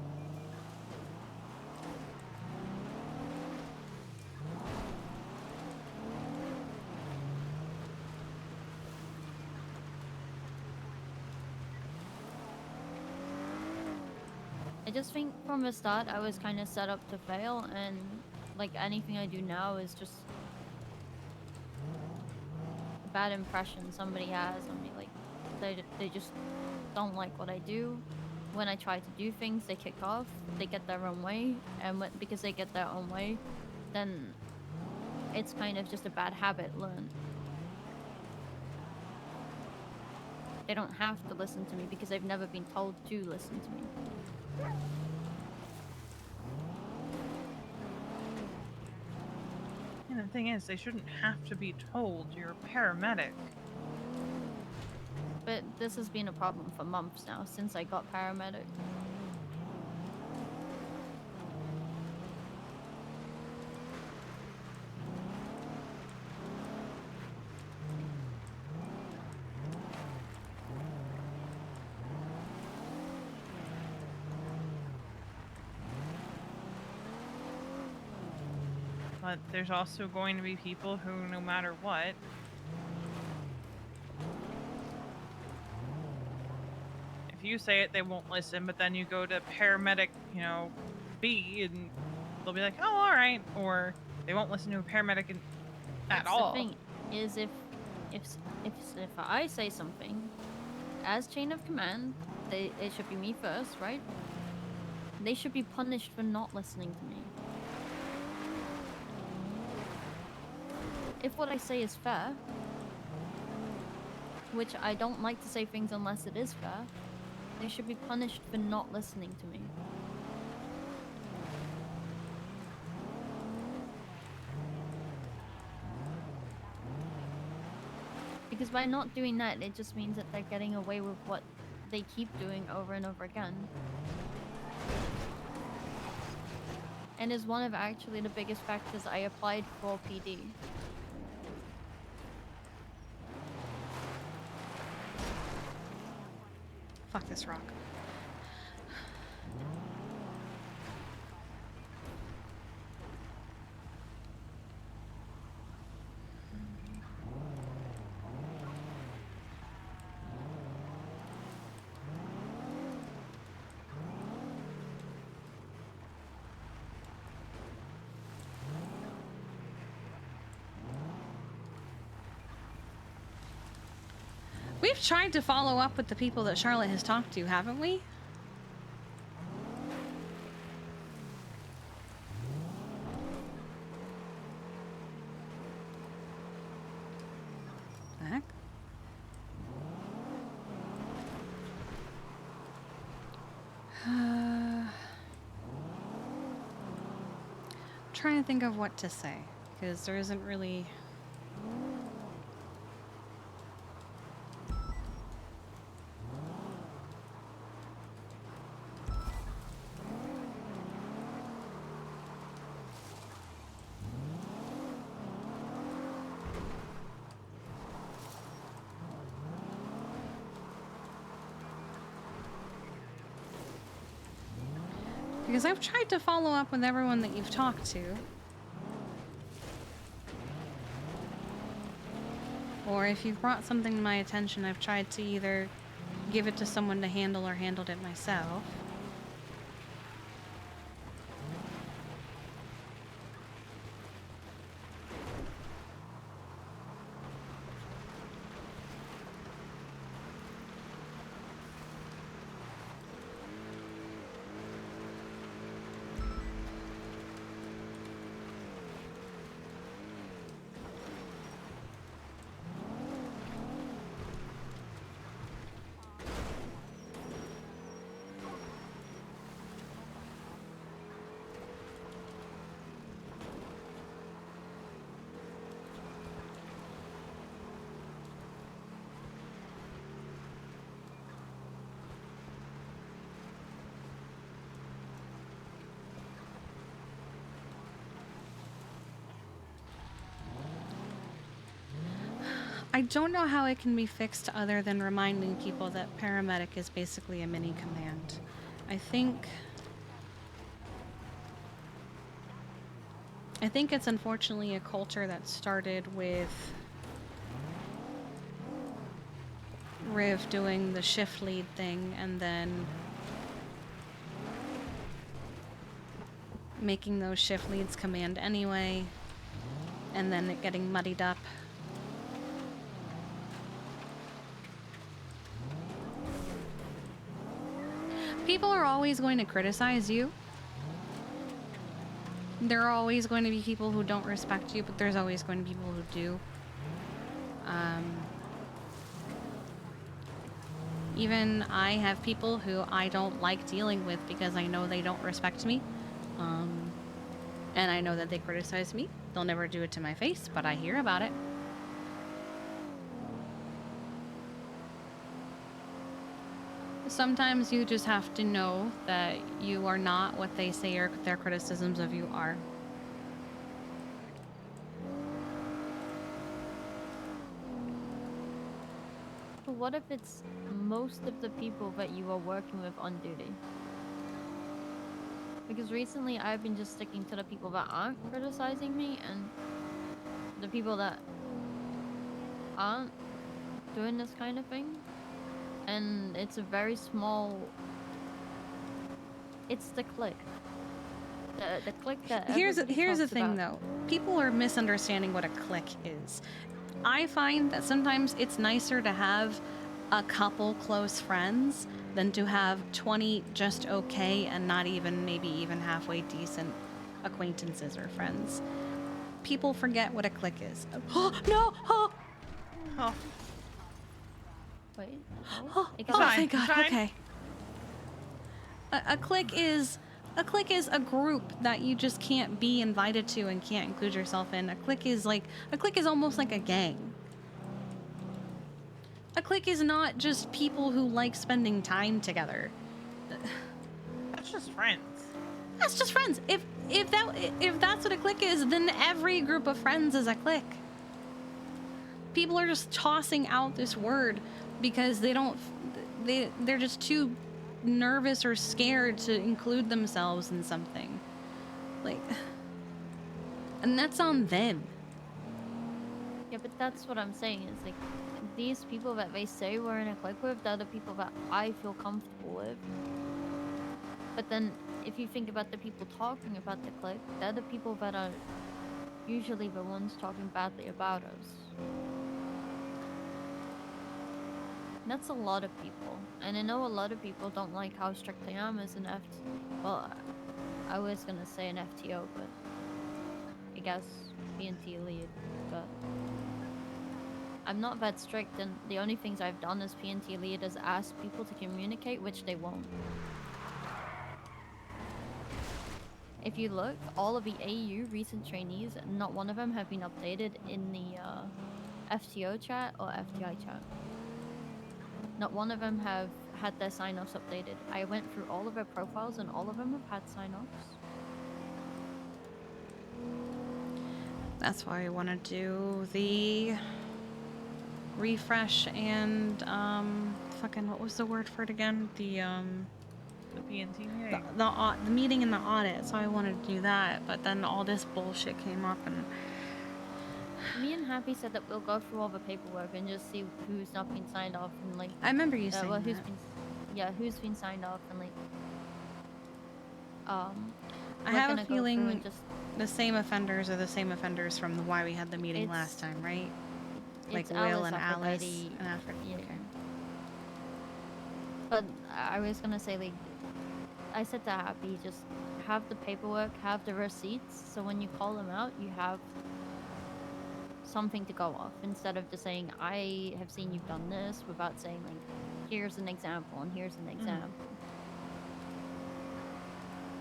Speaker 18: I just think from the start I was kind of set up to fail, and like anything I do now is just a bad impression somebody has on me. Like they just don't like what I do. When I try to do things, they kick off. They get their own way, and because they get their own way, then it's kind of just a bad habit learned. They don't have to listen to me because they've never been told to listen to me.
Speaker 8: And the thing is, they shouldn't have to be told you're a paramedic.
Speaker 18: But this has been a problem for months now, since I got paramedic.
Speaker 8: But there's also going to be people who, no matter what, if you say it, they won't listen, but then you go to paramedic, you know, B, and they'll be like, oh, all right. Or they won't listen to a paramedic at all.
Speaker 18: The thing is, if I say something, as chain of command, it should be me first, right? They should be punished for not listening to me. If what I say is fair, which I don't like to say things unless it is fair, they should be punished for not listening to me. Because by not doing that, it just means that they're getting away with what they keep doing over and over again. And is one of actually the biggest factors I applied for PD.
Speaker 3: Fuck this rock. We've tried to follow up with the people that Charlotte has talked to, haven't we? The heck? Trying to think of what to say, because there isn't really... Because I've tried to follow up with everyone that you've talked to. Or if you've brought something to my attention, I've tried to either give it to someone to handle or handled it myself. I don't know how it can be fixed other than reminding people that paramedic is basically a mini command. I think it's unfortunately a culture that started with Riv doing the shift lead thing and then making those shift leads command anyway, and then it getting muddied up. People are always going to criticize you. There are always going to be people who don't respect you, but there's always going to be people who do. Even I have people who I don't like dealing with because I know they don't respect me. And I know that they criticize me. They'll never do it to my face, but I hear about it. Sometimes you just have to know that you are not what they say or their criticisms of you are.
Speaker 18: But what if it's most of the people that you are working with on duty? Because recently I've been just sticking to the people that aren't criticizing me, and the people that aren't doing this kind of thing. And it's a very small... It's the clique. The clique that
Speaker 3: Here's the
Speaker 18: everybody talks
Speaker 3: thing,
Speaker 18: about.
Speaker 3: though. People are misunderstanding what a clique is. I find that sometimes it's nicer to have a couple close friends than to have 20 just okay and not even maybe even halfway decent acquaintances or friends. People forget what a clique is. Oh, no! Oh!
Speaker 8: Oh.
Speaker 18: Wait.
Speaker 3: Oh, thank God. Okay. A clique is a group that you just can't be invited to and can't include yourself in. A clique is almost like a gang. A clique is not just people who like spending time together.
Speaker 8: That's just friends.
Speaker 3: That's just friends. If that's what a clique is, then every group of friends is a clique. People are just tossing out this word because they're just too nervous or scared to include themselves in something. Like, and that's on them.
Speaker 18: Yeah, but that's what I'm saying. Is like these people that they say we're in a clique with, they're the people that I feel comfortable with. But then, if you think about the people talking about the clique, they're the people that are usually the ones talking badly about us. And that's a lot of people. And I know a lot of people don't like how strict I am as an well, I was gonna say an FTO, but I guess PNT lead, but I'm not that strict, and the only things I've done as PNT lead is ask people to communicate, which they won't. If you look, all of the AU recent trainees, not one of them have been updated in the FTO chat or FTI chat. Not one of them have had their sign-offs updated. I went through all of their profiles and all of them have had sign-offs.
Speaker 3: That's why I want to do the refresh and fucking what was the word for it again? The
Speaker 8: PNT meeting.
Speaker 3: The meeting and the audit. So I wanted to do that, but then all this bullshit came up and
Speaker 18: Me and Happy said that we'll go through all the paperwork and just see who's not been signed off and like.
Speaker 3: I remember you saying
Speaker 18: who's
Speaker 3: that.
Speaker 18: Who's been signed off and like.
Speaker 3: I have a feeling the same offenders are the same offenders from the why we had the meeting last time, right? Like Will and Alice and Alfred.
Speaker 18: Yeah.
Speaker 3: Okay.
Speaker 18: But I was gonna say, like, I said to Happy, just have the paperwork, have the receipts, so when you call them out, you have something to go off instead of just saying, I have seen you've done this, without saying, like, here's an example and here's an example.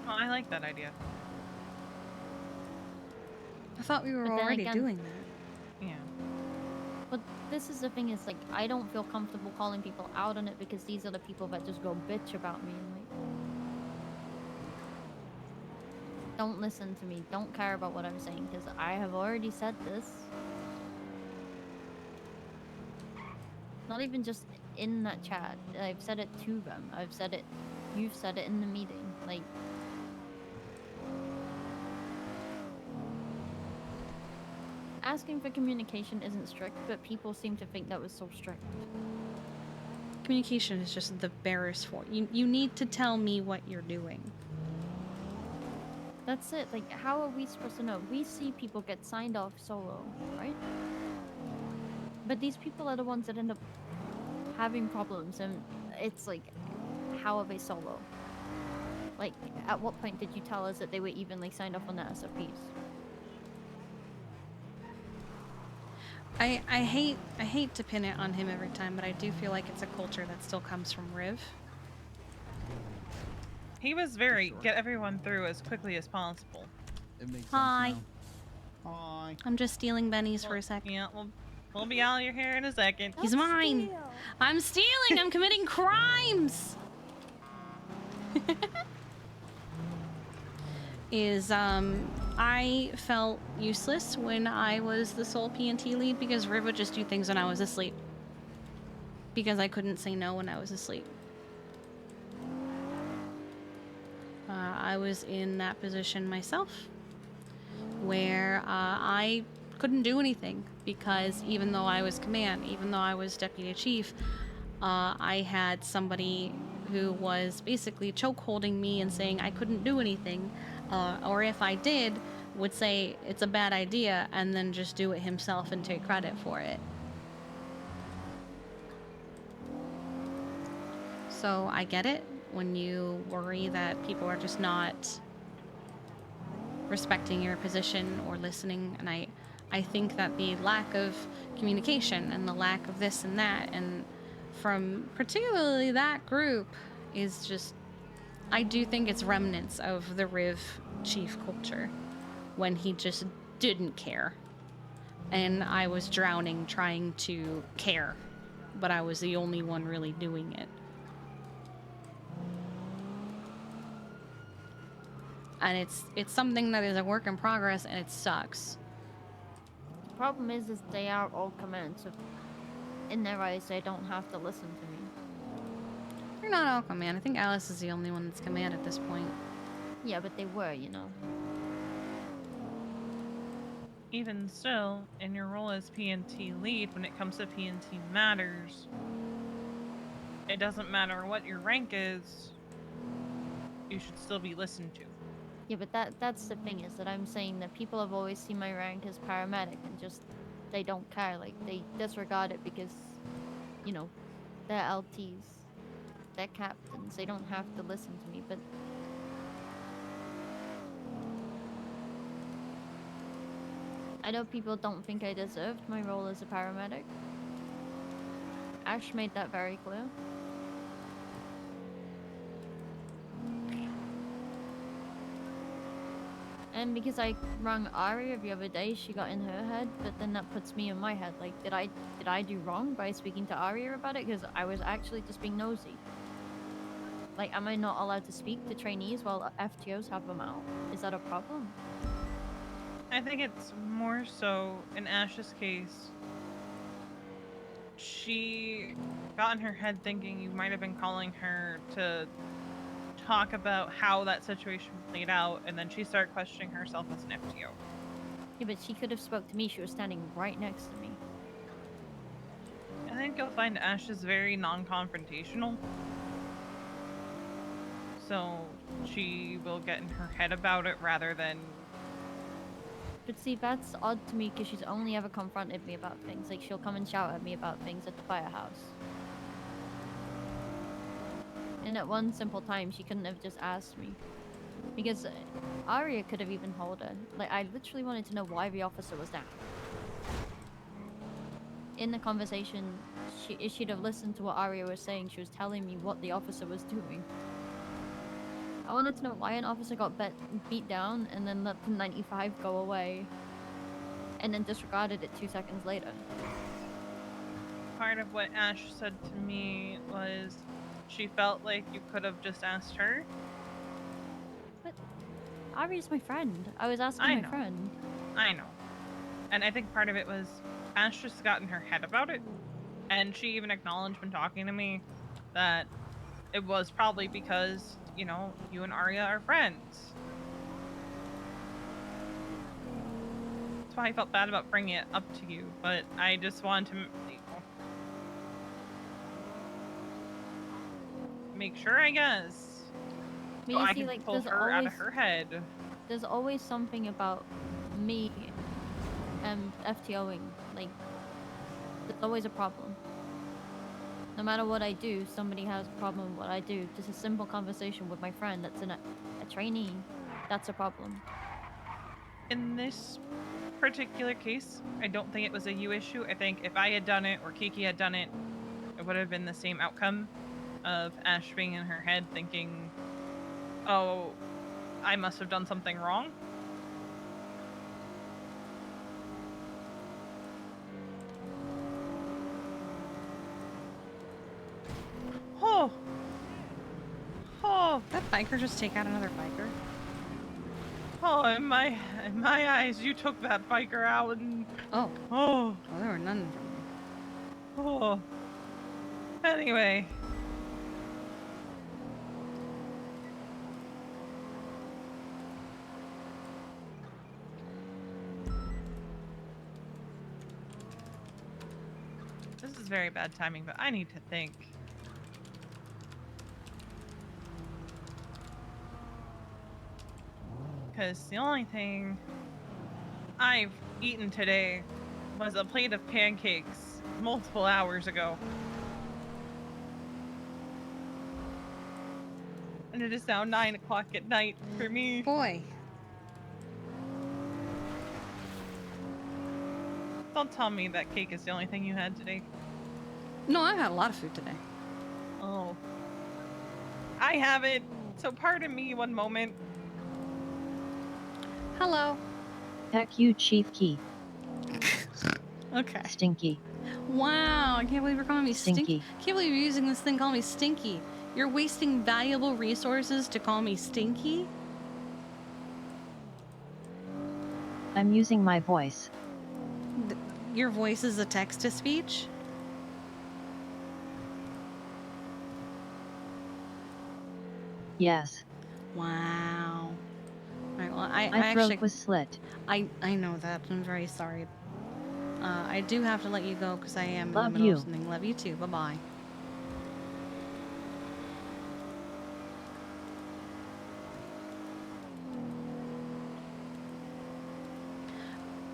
Speaker 8: Oh, I like that idea.
Speaker 3: I thought we were
Speaker 18: But then
Speaker 3: already
Speaker 18: again-
Speaker 3: doing that.
Speaker 8: Yeah.
Speaker 18: But this is the thing, is like, I don't feel comfortable calling people out on it because these are the people that just go bitch about me and like, don't listen to me, don't care about what I'm saying, because I have already said this. Not even just in that chat. I've said it to them. I've said it. You've said it in the meeting. Like. Asking for communication isn't strict, but people seem to think that was so strict.
Speaker 3: Communication is just the barest form. You need to tell me what you're doing.
Speaker 18: That's it. Like, how are we supposed to know? We see people get signed off solo, right? But these people are the ones that end up having problems, and it's like, how are they solo? Like, at what point did you tell us that they were even like signed off on the SOPs?
Speaker 3: I hate to pin it on him every time, but I do feel like it's a culture that still comes from Riv.
Speaker 8: He was very get everyone through as quickly as possible.
Speaker 5: It makes
Speaker 3: Hi.
Speaker 5: sense now. Hi.
Speaker 3: I'm just stealing Benny's for a sec.
Speaker 8: Yeah, we'll be out of your hair in a second.
Speaker 3: He's mine. I'm stealing. I'm committing crimes. I felt useless when I was the sole P&T lead because Riv would just do things when I was asleep. Because I couldn't say no when I was asleep. I was in that position myself where I couldn't do anything because even though I was command, even though I was deputy chief, I had somebody who was basically choke holding me and saying I couldn't do anything, or if I did, would say it's a bad idea and then just do it himself and take credit for it. So I get it when you worry that people are just not respecting your position or listening, and I think that the lack of communication and the lack of this and that, and from particularly that group, is just, I do think it's remnants of the Riv chief culture when he just didn't care. And I was drowning trying to care, but I was the only one really doing it. And it's something that is a work in progress, and it sucks.
Speaker 18: The problem is they are all command, so in their eyes, they don't have to listen to me.
Speaker 3: They're not all command. I think Alice is the only one that's command at this point.
Speaker 18: Yeah, but they were, you know.
Speaker 8: Even still, in your role as P&T lead, when it comes to P&T matters, it doesn't matter what your rank is, you should still be listened to.
Speaker 18: Yeah, but that's the thing, is that I'm saying that people have always seen my rank as paramedic and just, they don't care. Like, they disregard it because, you know, they're LTs. They're captains. They don't have to listen to me, but... I know people don't think I deserved my role as a paramedic. Ash made that very clear. And because I rang Aria the other day, she got in her head, but then that puts me in my head. Like, did I do wrong by speaking to Aria about it? Because I was actually just being nosy. Like, am I not allowed to speak to trainees while FTOs have them out? Is that a problem?
Speaker 8: I think it's more so, in Ash's case, she got in her head thinking you might have been calling her to talk about how that situation played out, and then she started questioning herself as an FTO.
Speaker 18: Yeah, but she could have spoke to me. She was standing right next to me.
Speaker 8: I think you'll find Ash is very non-confrontational. So she will get in her head about it rather than...
Speaker 18: But see, that's odd to me because she's only ever confronted me about things. Like, she'll come and shout at me about things at the firehouse. And at one simple time, she couldn't have just asked me. Because Aria could have even told her. Like, I literally wanted to know why the officer was down. In the conversation, if she'd have listened to what Aria was saying, she was telling me what the officer was doing. I wanted to know why an officer got beat down and then let the 95 go away. And then disregarded it 2 seconds later.
Speaker 8: Part of what Ash said to me was she felt like you could have just asked her.
Speaker 18: But Aria's my friend. I was asking my friend.
Speaker 8: I know. And I think part of it was Ash just got in her head about it And she even acknowledged when talking to me that it was probably because, you know, you and Arya are friends. That's why I felt bad about bringing it up to you, but I just wanted to, you know, make sure, I guess.
Speaker 18: But
Speaker 8: So
Speaker 18: you
Speaker 8: I
Speaker 18: see,
Speaker 8: can
Speaker 18: like,
Speaker 8: pull
Speaker 18: there's
Speaker 8: her out of
Speaker 18: always
Speaker 8: her head.
Speaker 18: there's always something about me and FTOing. Like, there's always a problem. No matter what I do, somebody has a problem with what I do. Just a simple conversation with my friend that's a trainee, that's a problem.
Speaker 8: In this particular case, I don't think it was a you issue. I think if I had done it or Kiki had done it, it would have been the same outcome of Ash being in her head thinking, oh, I must have done something wrong. Oh. Oh.
Speaker 3: That biker just take out another biker?
Speaker 8: Oh, in my eyes, you took that biker out and...
Speaker 3: Oh.
Speaker 8: Oh.
Speaker 3: Well, there were none from me.
Speaker 8: Oh. Anyway. This is very bad timing, but I need to think. Because the only thing I've eaten today was a plate of pancakes multiple hours ago. And it is now 9 o'clock at night for me.
Speaker 3: Boy.
Speaker 8: Don't tell me that cake is the only thing you had today.
Speaker 3: No, I've had a lot of food today.
Speaker 8: Oh. I haven't. So pardon me one moment.
Speaker 3: Hello.
Speaker 19: Heck you, Chief Key.
Speaker 3: Okay.
Speaker 19: Stinky.
Speaker 3: Wow, I can't believe you're calling me
Speaker 19: Stinky.
Speaker 3: Can't believe you're using this thing calling me stinky. You're wasting valuable resources to call me stinky?
Speaker 19: I'm using my voice.
Speaker 3: Your voice is a text-to-speech?
Speaker 19: Yes.
Speaker 3: Wow. Alright, well, I
Speaker 19: My throat
Speaker 3: actually...
Speaker 19: was slit.
Speaker 3: I know that. I'm very sorry. I do have to let you go because I am in the
Speaker 19: Love
Speaker 3: middle
Speaker 19: you.
Speaker 3: of something. Love you too. Bye-bye.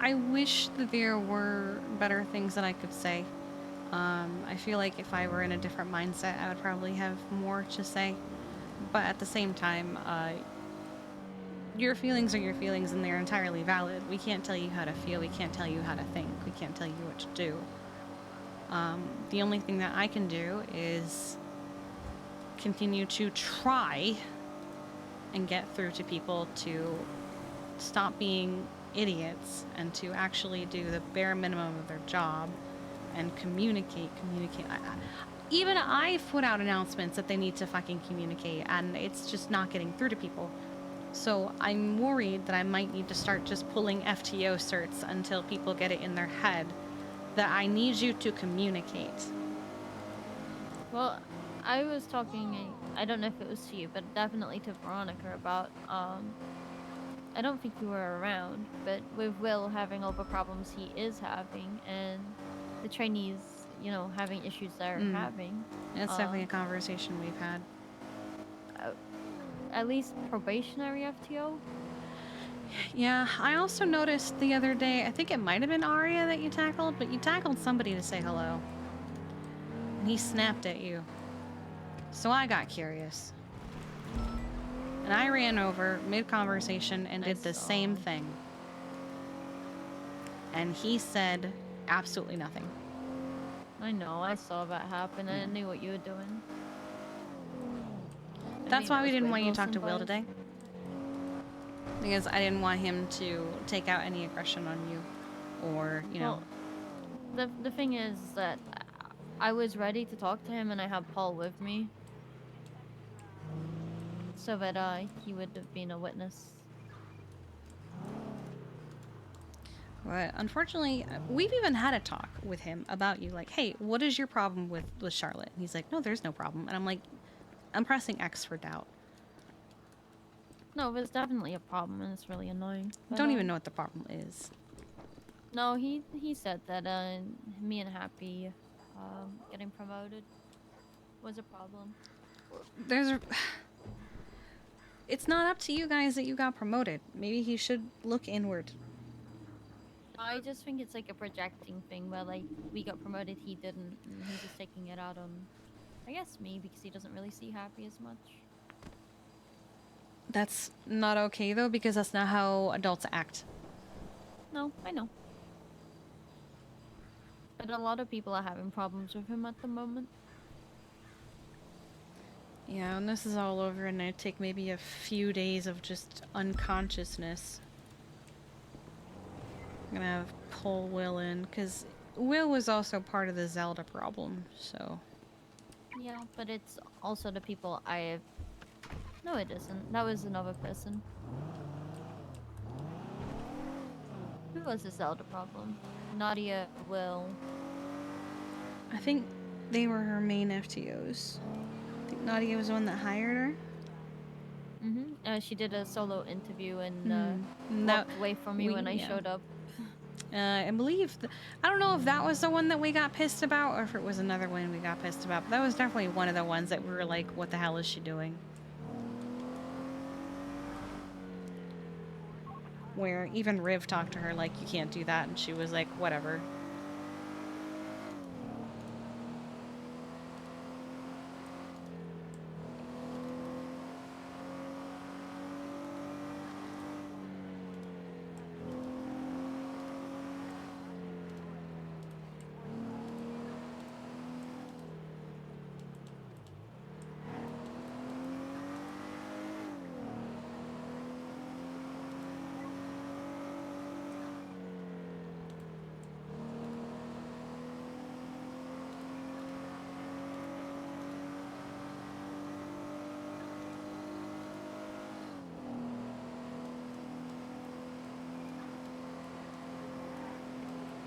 Speaker 3: I wish that there were better things that I could say. I feel like if I were in a different mindset, I would probably have more to say. But at the same time, your feelings are your feelings and they're entirely valid. We can't tell you how to feel. We can't tell you how to think. We can't tell you what to do. The only thing that I can do is continue to try and get through to people to stop being idiots and to actually do the bare minimum of their job and communicate. Even I've put out announcements that they need to fucking communicate and it's just not getting through to people. So I'm worried that I might need to start just pulling FTO certs until people get it in their head that I need you to communicate.
Speaker 18: Well, I was talking, I don't know if it was to you, but definitely to Veronica about, I don't think you were around, but with Will having all the problems he is having, and the trainees, you know, having issues they're having.
Speaker 3: It's definitely a conversation we've had.
Speaker 18: At least probationary FTO?
Speaker 3: Yeah, I also noticed the other day, I think it might have been Arya that you tackled, but you tackled somebody to say hello. And he snapped at you. So I got curious. And I ran over mid-conversation and did the same thing. And he said absolutely nothing.
Speaker 18: I know, I saw that happen. I knew what you were doing.
Speaker 3: That's why we didn't want you to talk to Will today. Because I didn't want him to take out any aggression on you. Or, you know.
Speaker 18: Well, the thing is that I was ready to talk to him and I had Paul with me. So that he would have been a witness.
Speaker 3: But unfortunately, we've even had a talk with him about you. Like, hey, what is your problem with Charlotte? And he's like, no, there's no problem. And I'm like, I'm pressing X for doubt.
Speaker 18: No, there's definitely a problem, and it's really annoying. But,
Speaker 3: Don't even know what the problem is.
Speaker 18: No, he said that me and Happy getting promoted was a problem.
Speaker 3: It's not up to you guys that you got promoted. Maybe he should look inward.
Speaker 18: I just think it's like a projecting thing where like we got promoted, he didn't, and he's just taking it out on, I guess, me, because he doesn't really see Happy as much.
Speaker 3: That's not okay though, because that's not how adults act.
Speaker 18: No, I know. But a lot of people are having problems with him at the moment.
Speaker 3: Yeah, when this is all over and I take maybe a few days of just unconsciousness, I'm gonna have pull Will in, because Will was also part of the Zelda problem, so...
Speaker 18: Yeah, but it's also the people I have... No, it isn't. That was another person. Who was the Zelda problem? Nadia, Will...
Speaker 3: I think they were her main FTOs. I think Nadia was the one that hired her.
Speaker 18: She did a solo interview and walked away from me when I showed up.
Speaker 3: I believe... I don't know if that was the one that we got pissed about, or if it was another one we got pissed about, but that was definitely one of the ones that we were like, what the hell is she doing? Where even Riv talked to her like, you can't do that, and she was like, whatever.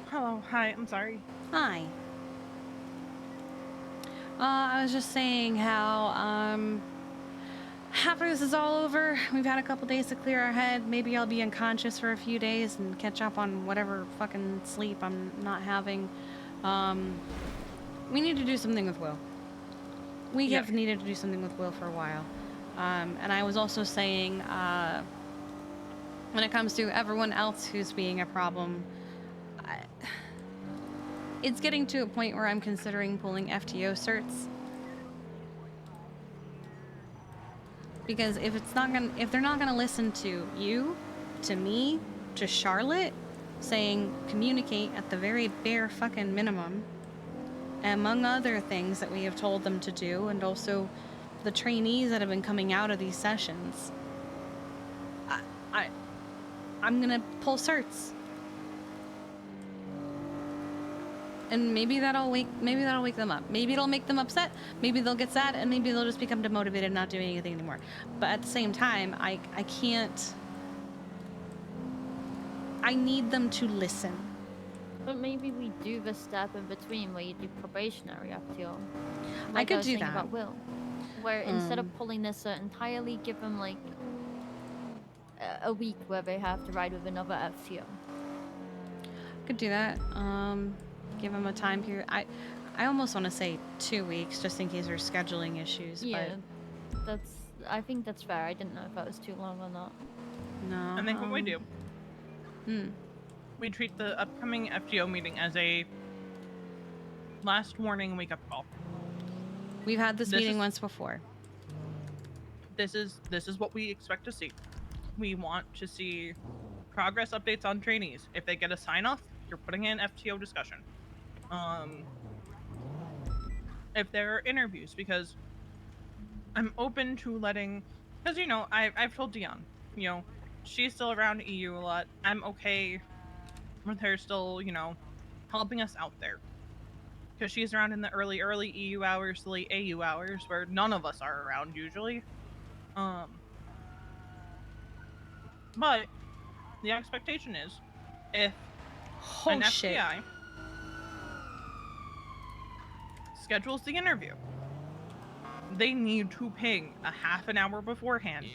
Speaker 8: Hello, hi, I'm sorry.
Speaker 3: Hi. I was just saying how, after this is all over, we've had a couple days to clear our head. Maybe I'll be unconscious for a few days and catch up on whatever fucking sleep I'm not having. We need to do something with Will. We have needed to do something with Will for a while. And I was also saying, when it comes to everyone else who's being a problem, it's getting to a point where I'm considering pulling FTO certs. Because if they're not gonna listen to you, to me, to Charlotte, saying communicate at the very bare fucking minimum, among other things that we have told them to do, and also the trainees that have been coming out of these sessions, I'm gonna pull certs. And maybe that'll wake them up. Maybe it'll make them upset. Maybe they'll get sad, and maybe they'll just become demotivated and not doing anything anymore. But at the same time, I can't... I need them to listen.
Speaker 18: But maybe we do the step in between where you do probationary FTO.
Speaker 3: I could
Speaker 18: was
Speaker 3: do
Speaker 18: saying
Speaker 3: that.
Speaker 18: About Will, where instead of pulling this entirely, give them like a week where they have to ride with another FTO.
Speaker 3: Could do that. Give them a time period. I almost want to say 2 weeks, just in case there's scheduling issues.
Speaker 18: Yeah, I think that's fair. I didn't know if that was too long or not.
Speaker 3: No.
Speaker 8: I think what we do, we treat the upcoming FGO meeting as a last warning wake-up call.
Speaker 3: We've had this meeting once before.
Speaker 8: This is what we expect to see. We want to see progress updates on trainees. If they get a sign-off, you're putting in FTO discussion. If there are interviews, because I'm open to letting, because you know, I've told Dion, you know, she's still around EU a lot. I'm okay with her still, you know, helping us out there, because she's around in the early EU hours, the late AU hours, where none of us are around usually. But the expectation is, if
Speaker 3: Oh,
Speaker 8: an
Speaker 3: shit.
Speaker 8: FBI schedules the interview. They need to ping a half an hour beforehand.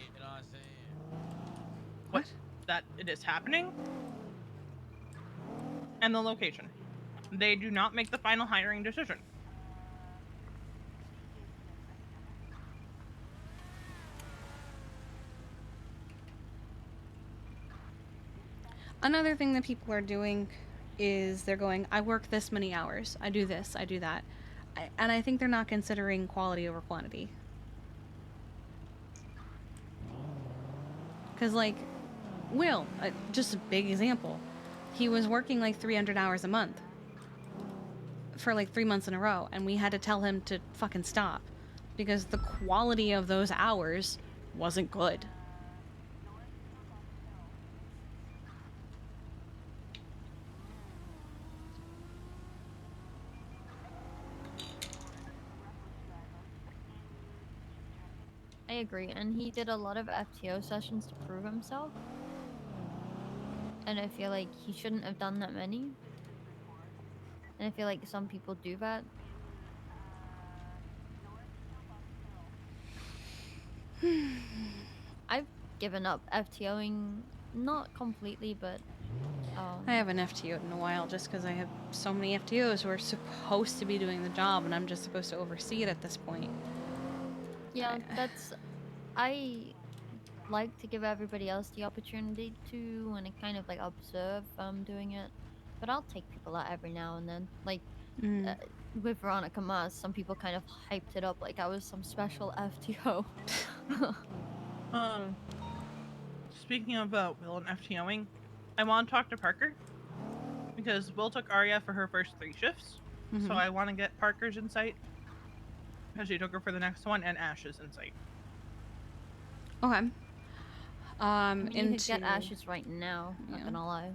Speaker 8: What? That it is happening? And the location. They do not make the final hiring decision.
Speaker 3: Another thing that people are doing is they're going, I work this many hours, I do this, I do that. And I think they're not considering quality over quantity. Because, like, Will, just a big example, he was working like 300 hours a month for like 3 months in a row, and we had to tell him to fucking stop because the quality of those hours wasn't good.
Speaker 18: I agree, and he did a lot of FTO sessions to prove himself. And I feel like he shouldn't have done that many. And I feel like some people do that. I've given up FTOing, not completely, but
Speaker 3: I haven't FTO'd in a while just because I have so many FTOs who are supposed to be doing the job and I'm just supposed to oversee it at this point.
Speaker 18: yeah, I like to give everybody else the opportunity to and kind of like observe doing it. But I'll take people out every now and then. Like with Veronica Mars, some people kind of hyped it up like I was some special FTO.
Speaker 8: Speaking of Will and FTOing, I want to talk to Parker because Will took Arya for her first 3 shifts, so I want to get Parker's insight because she took her for the next one, and Ash's insight.
Speaker 3: Okay.
Speaker 18: You could get Ashes right now, not gonna lie.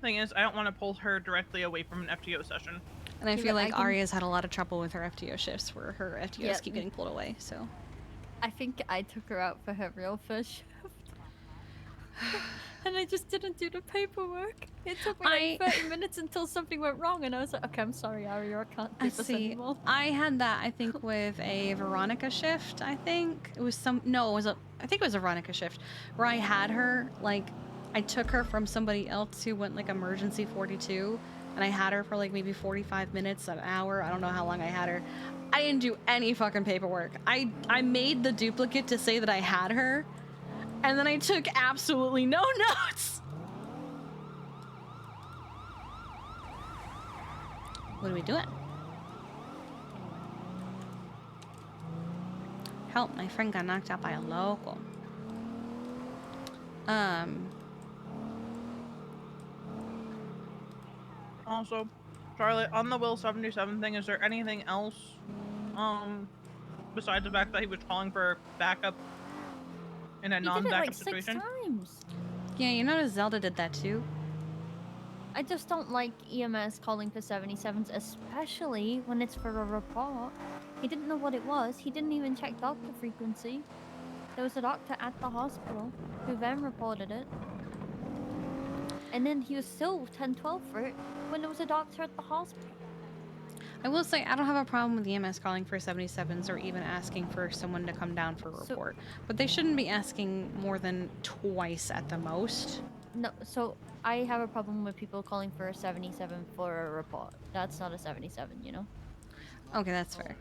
Speaker 8: Thing is, I don't want to pull her directly away from an FTO session.
Speaker 3: And I feel like Arya's had a lot of trouble with her FTO shifts where her FTOs keep getting pulled away, so.
Speaker 18: I think I took her out for her real first shift. And I just didn't do the paperwork. It took me like 30 minutes until something went wrong, and I was like, okay, I'm sorry, Arya, I can't do this anymore.
Speaker 3: I had that, I think, with a Veronica shift, I think. It was I think it was a Veronica shift, where I had her, like, I took her from somebody else who went, like, emergency 42, and I had her for, like, maybe 45 minutes, an hour, I don't know how long I had her. I didn't do any fucking paperwork. I made the duplicate to say that I had her, and then I took absolutely no notes. What are we doing? Help, my friend got knocked out by a local.
Speaker 8: Also, Charlotte, on the Will 77 thing, is there anything else, besides the fact that he was calling for backup in a non-backup situation?
Speaker 18: He did it like 6 times.
Speaker 3: Yeah, you notice Zelda did that too.
Speaker 18: I just don't like EMS calling for 77s, especially when it's for a report. He didn't know what it was. He didn't even check doctor frequency. There was a doctor at the hospital who then reported it. And then he was still 1012 for it when there was a doctor at the hospital.
Speaker 3: I will say, I don't have a problem with EMS calling for 77s or even asking for someone to come down for a report. But they shouldn't be asking more than twice at the most.
Speaker 18: No, so I have a problem with people calling for a 77 for a report. That's not a 77, you know?
Speaker 3: Okay, that's fair.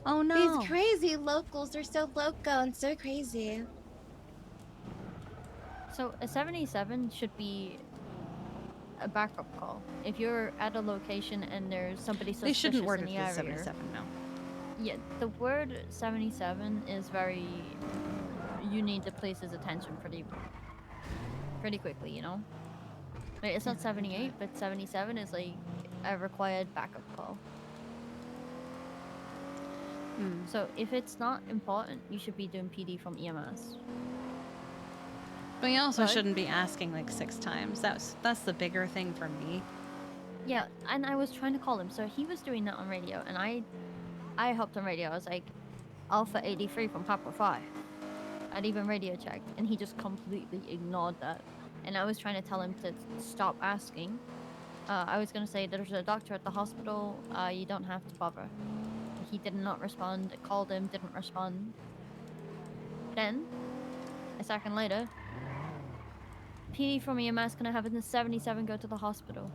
Speaker 3: Oh no.
Speaker 20: These crazy locals are so loco and so crazy.
Speaker 18: So a 77 should be a backup call. If you're at a location and there's somebody suspicious
Speaker 3: They shouldn't word
Speaker 18: in
Speaker 3: it
Speaker 18: the
Speaker 3: as
Speaker 18: area.
Speaker 3: 77, no.
Speaker 18: Yeah, the word 77 is very... You need to place his attention pretty quickly, you know? Like, it's not 78, but 77 is like a required backup call. So if it's not important, you should be doing PD from EMS.
Speaker 3: But you also
Speaker 18: What?
Speaker 3: shouldn't be asking like 6 times. That's the bigger thing for me.
Speaker 18: Yeah, and I was trying to call him, so he was doing that on radio, and I hopped on radio. I was like, Alpha 83 from Papa 5. I'd even radio checked, and he just completely ignored that. and I was trying to tell him to stop asking. I was gonna say there's a doctor at the hospital. You don't have to bother. He did not respond. I called him, didn't respond. Then, a second later, PD from EMS gonna have the 77 go to the hospital.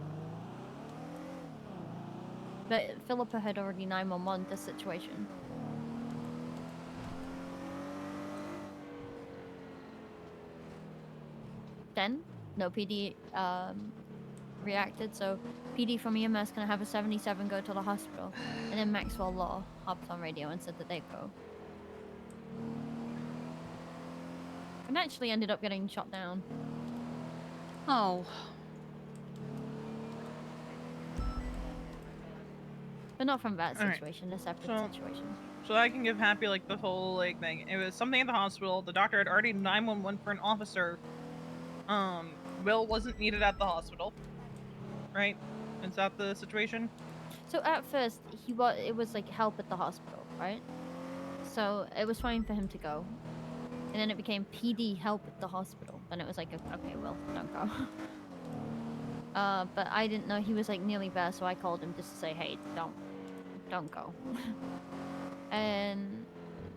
Speaker 18: But Philippa had already 911 this situation. Then, no PD reacted, so PD from EMS gonna have a 77 go to the hospital. And then Maxwell Law hopped on radio and said that they'd go. And actually ended up getting shot down.
Speaker 3: Oh.
Speaker 18: But not from that
Speaker 8: Alright.
Speaker 18: situation, a separate situation.
Speaker 8: So I can give Happy like the whole like thing. It was something at the hospital. The doctor had already 911 for an officer. Will wasn't needed at the hospital. Right? Is that the situation?
Speaker 18: So at first, it was like help at the hospital, right? So it was fine for him to go. And then it became PD help at the hospital. Then it was like, okay, Will, don't go. But I didn't know he was like nearly there, so I called him just to say, hey, don't go. And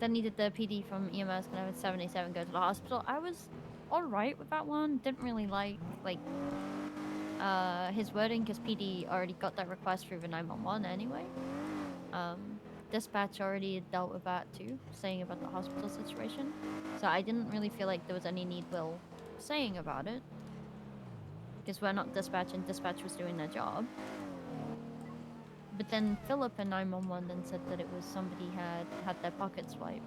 Speaker 18: then needed the PD from EMS gonna have 77 go to the hospital. I was alright with that one. Didn't really like his wording because PD already got that request through the 911 anyway. Dispatch already dealt with that too, saying about the hospital situation. So I didn't really feel like there was any need Will saying about it. Because we're not dispatch and dispatch was doing their job. But then Philip and 911 then said that it was somebody had their pockets wiped.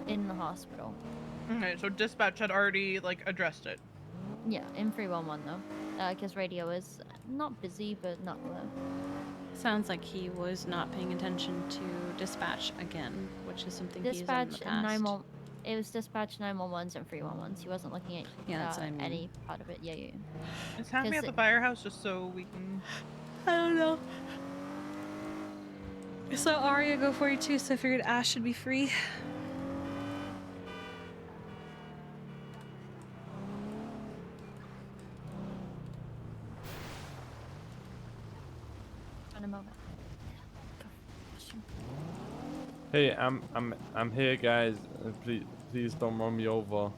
Speaker 18: In the hospital.
Speaker 8: Okay, so dispatch had already like addressed it.
Speaker 18: Yeah, in 311 though. Because radio is not busy, but not low.
Speaker 3: Sounds like he was not paying attention to dispatch again, which is something he's done in the
Speaker 18: Dispatch and
Speaker 3: past.
Speaker 18: 911. It was dispatch 911s and 311s. He wasn't looking at
Speaker 3: that's what I mean.
Speaker 18: any part of it. Yeah.
Speaker 8: Is Happy at the firehouse just so we can...
Speaker 3: I don't know. So Arya go 42, so I figured Ash should be free.
Speaker 18: In a moment.
Speaker 12: Hey, I'm here, guys. Please don't run me over.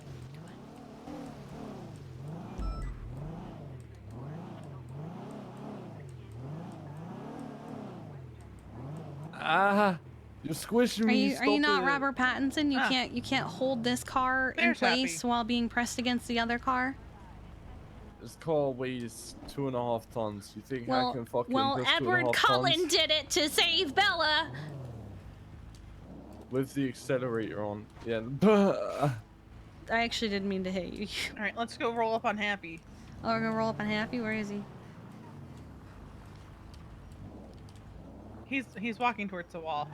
Speaker 12: Ah, you're squishing me.
Speaker 3: Are you not
Speaker 12: Stop it.
Speaker 3: Robert Pattinson? You can't hold this car in
Speaker 8: There's
Speaker 3: place
Speaker 8: Happy.
Speaker 3: while being pressed against the other car.
Speaker 12: This car weighs 2.5 tons. You think I can fucking push
Speaker 3: Edward
Speaker 12: 2.5
Speaker 3: Cullen
Speaker 12: tons
Speaker 3: did it to save Bella.
Speaker 12: with the accelerator on? Yeah.
Speaker 3: I actually didn't mean to hit you.
Speaker 8: All right, let's go roll up on Happy.
Speaker 3: Oh, we're gonna roll up on Happy. Where is he?
Speaker 8: He's walking towards the wall.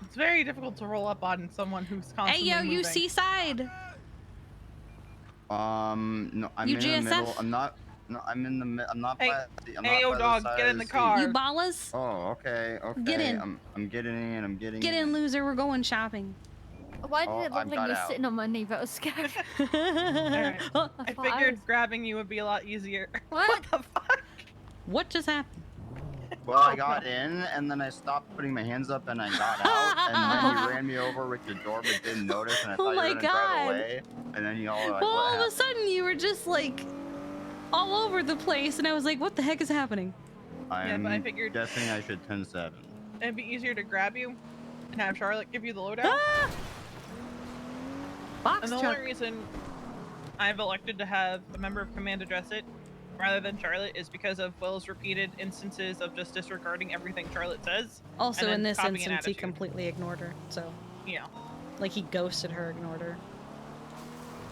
Speaker 8: It's very difficult to roll up on someone who's constantly
Speaker 3: Hey, yo,
Speaker 8: moving.
Speaker 3: you Seaside.
Speaker 21: No, I'm in the
Speaker 3: UGSF?
Speaker 21: middle. I'm not. No, I'm in the. I'm not
Speaker 8: Hey,
Speaker 21: by. I'm
Speaker 8: hey,
Speaker 21: not
Speaker 8: yo,
Speaker 21: by
Speaker 8: dog,
Speaker 21: the side
Speaker 8: get
Speaker 21: of
Speaker 8: in the
Speaker 21: seat.
Speaker 8: car.
Speaker 3: You ballas?
Speaker 21: Oh, okay, okay.
Speaker 3: Get in.
Speaker 21: I'm getting in. I'm getting in.
Speaker 3: Get in, loser. We're going shopping.
Speaker 18: Why did
Speaker 21: Oh,
Speaker 18: it look
Speaker 21: I'm
Speaker 18: like
Speaker 21: got
Speaker 18: you're
Speaker 21: out.
Speaker 18: sitting on my knee? That was scary.
Speaker 8: Alright. I
Speaker 18: I
Speaker 8: figured
Speaker 18: was-
Speaker 8: grabbing you would be a lot easier.
Speaker 18: What?
Speaker 8: the fuck?
Speaker 3: What just happened?
Speaker 21: Well, I got in, and then I stopped putting my hands up, and I got out, and then you ran me over with your door, but didn't notice, and I thought
Speaker 3: Oh
Speaker 21: you were
Speaker 3: my
Speaker 21: gonna drive
Speaker 3: God.
Speaker 21: away, and then you all were like,
Speaker 3: Well,
Speaker 21: what
Speaker 3: all of a
Speaker 21: happened?
Speaker 3: sudden you were just like all over the place, and I was like, "What the heck is happening?"
Speaker 8: Yeah, but I
Speaker 21: I'm
Speaker 8: figured-
Speaker 21: guessing I should 10-7.
Speaker 8: It'd be easier to grab you and have Charlotte give you the lowdown.
Speaker 3: Ah! Box
Speaker 8: And the
Speaker 3: truck.
Speaker 8: only reason I've elected to have a member of command address it rather than Charlotte is because of Will's repeated instances of just disregarding everything Charlotte says.
Speaker 3: Also,
Speaker 8: and
Speaker 3: in
Speaker 8: then
Speaker 3: this
Speaker 8: copying an
Speaker 3: instance, he
Speaker 8: attitude.
Speaker 3: completely ignored her. So,
Speaker 8: Yeah.
Speaker 3: like, he ghosted her, ignored her.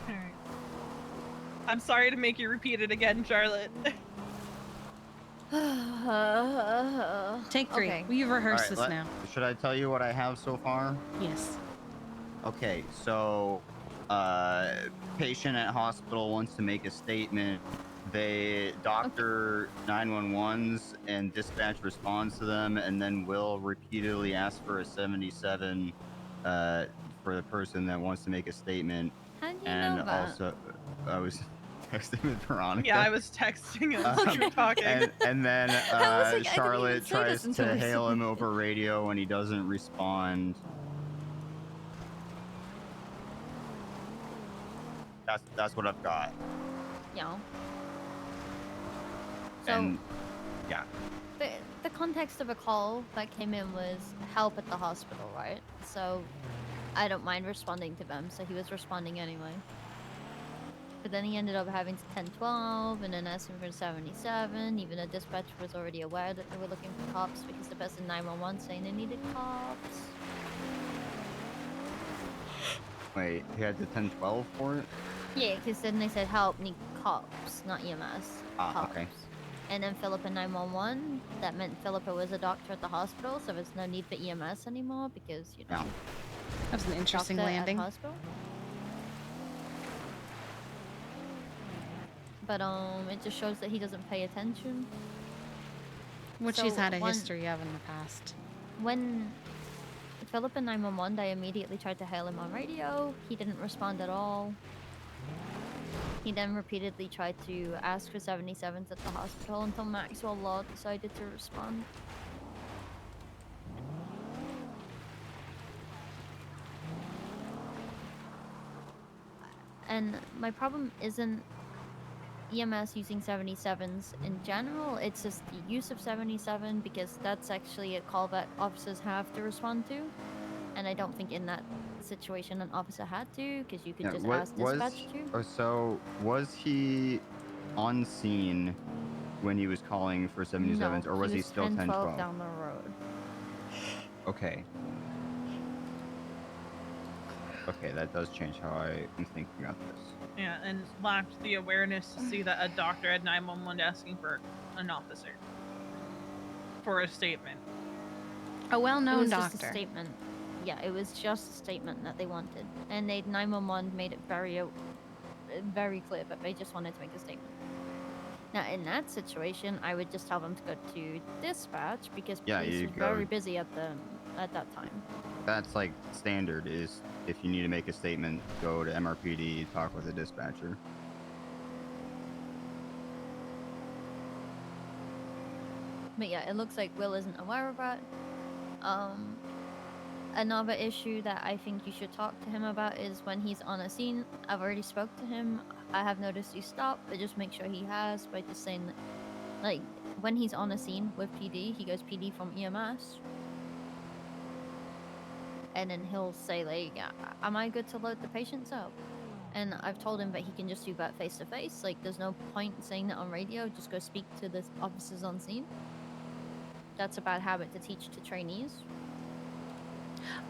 Speaker 8: Alright. I'm sorry to make you repeat it again, Charlotte.
Speaker 3: Take 3.
Speaker 18: Okay.
Speaker 3: We've rehearsed
Speaker 21: Alright,
Speaker 3: this now.
Speaker 21: Should I tell you what I have so far?
Speaker 3: Yes.
Speaker 21: Okay, so patient at hospital wants to make a statement they doctor 911s and dispatch responds to them, and then will repeatedly ask for a 77 for the person that wants to make a statement.
Speaker 18: How do you
Speaker 21: And
Speaker 18: know that?
Speaker 21: also, I was texting with Veronica.
Speaker 8: Yeah, I was texting as you were talking.
Speaker 21: And then
Speaker 18: I was like, I didn't even
Speaker 21: Charlotte
Speaker 18: say this
Speaker 21: tries
Speaker 18: until
Speaker 21: to hail him
Speaker 18: recently.
Speaker 21: over radio when he doesn't respond. That's what I've got.
Speaker 18: Yeah. So,
Speaker 21: And yeah.
Speaker 18: the context of a call that came in was help at the hospital, right? So I don't mind responding to them, so he was responding anyway. But then he ended up having to 1012 and then asking for 77, even though dispatch was already aware that they were looking for cops because the person 911 saying they needed cops.
Speaker 21: Wait, he had the 1012 for it?
Speaker 18: Yeah, because then they said help, need cops, not EMS.
Speaker 21: Ah,
Speaker 18: Cops.
Speaker 21: okay.
Speaker 18: And then Philippa 911, that meant Philippa was a doctor at the hospital, so there's no need for EMS anymore because, you know.
Speaker 21: Yeah.
Speaker 3: That was an interesting
Speaker 18: doctor
Speaker 3: landing.
Speaker 18: At hospital. But it just shows that he doesn't pay attention.
Speaker 3: Which
Speaker 18: So
Speaker 3: he's had a
Speaker 18: when-
Speaker 3: history of in the past.
Speaker 18: When Philippa 911, I immediately tried to hail him on radio. He didn't respond at all. He then repeatedly tried to ask for 77s at the hospital until Maxwell Law decided to respond. And my problem isn't EMS using 77s in general, it's just the use of 77 because that's actually a call that officers have to respond to. And I don't think in that situation an officer had to, because you could just ask dispatch to.
Speaker 21: So was he on scene when he was calling for 77s, or was he still 1012?
Speaker 18: down the road.
Speaker 21: Okay. Okay, that does change how I am thinking about this.
Speaker 8: Yeah, and lacked the awareness to see that a doctor at 911 asking for an officer for a statement.
Speaker 3: A well-known
Speaker 18: Just a
Speaker 3: doctor.
Speaker 18: statement. Yeah, it was just a statement that they wanted, and 911 made it very clear that they just wanted to make a statement. Now, in that situation, I would just tell them to go to dispatch because police
Speaker 21: you
Speaker 18: was
Speaker 21: go.
Speaker 18: very busy at that time.
Speaker 21: That's like standard is if you need to make a statement, go to MRPD, talk with a dispatcher.
Speaker 18: But yeah, it looks like Will isn't aware of that. Another issue that I think you should talk to him about is when he's on a scene. I've already spoke to him. I have noticed he stopped, but just make sure he has by just saying that, like, when he's on a scene with PD, he goes PD from EMS. And then he'll say, like, am I good to load the patients up? And I've told him that he can just do that face to face. Like, there's no point saying that on radio. Just go speak to the officers on scene. That's a bad habit to teach to trainees.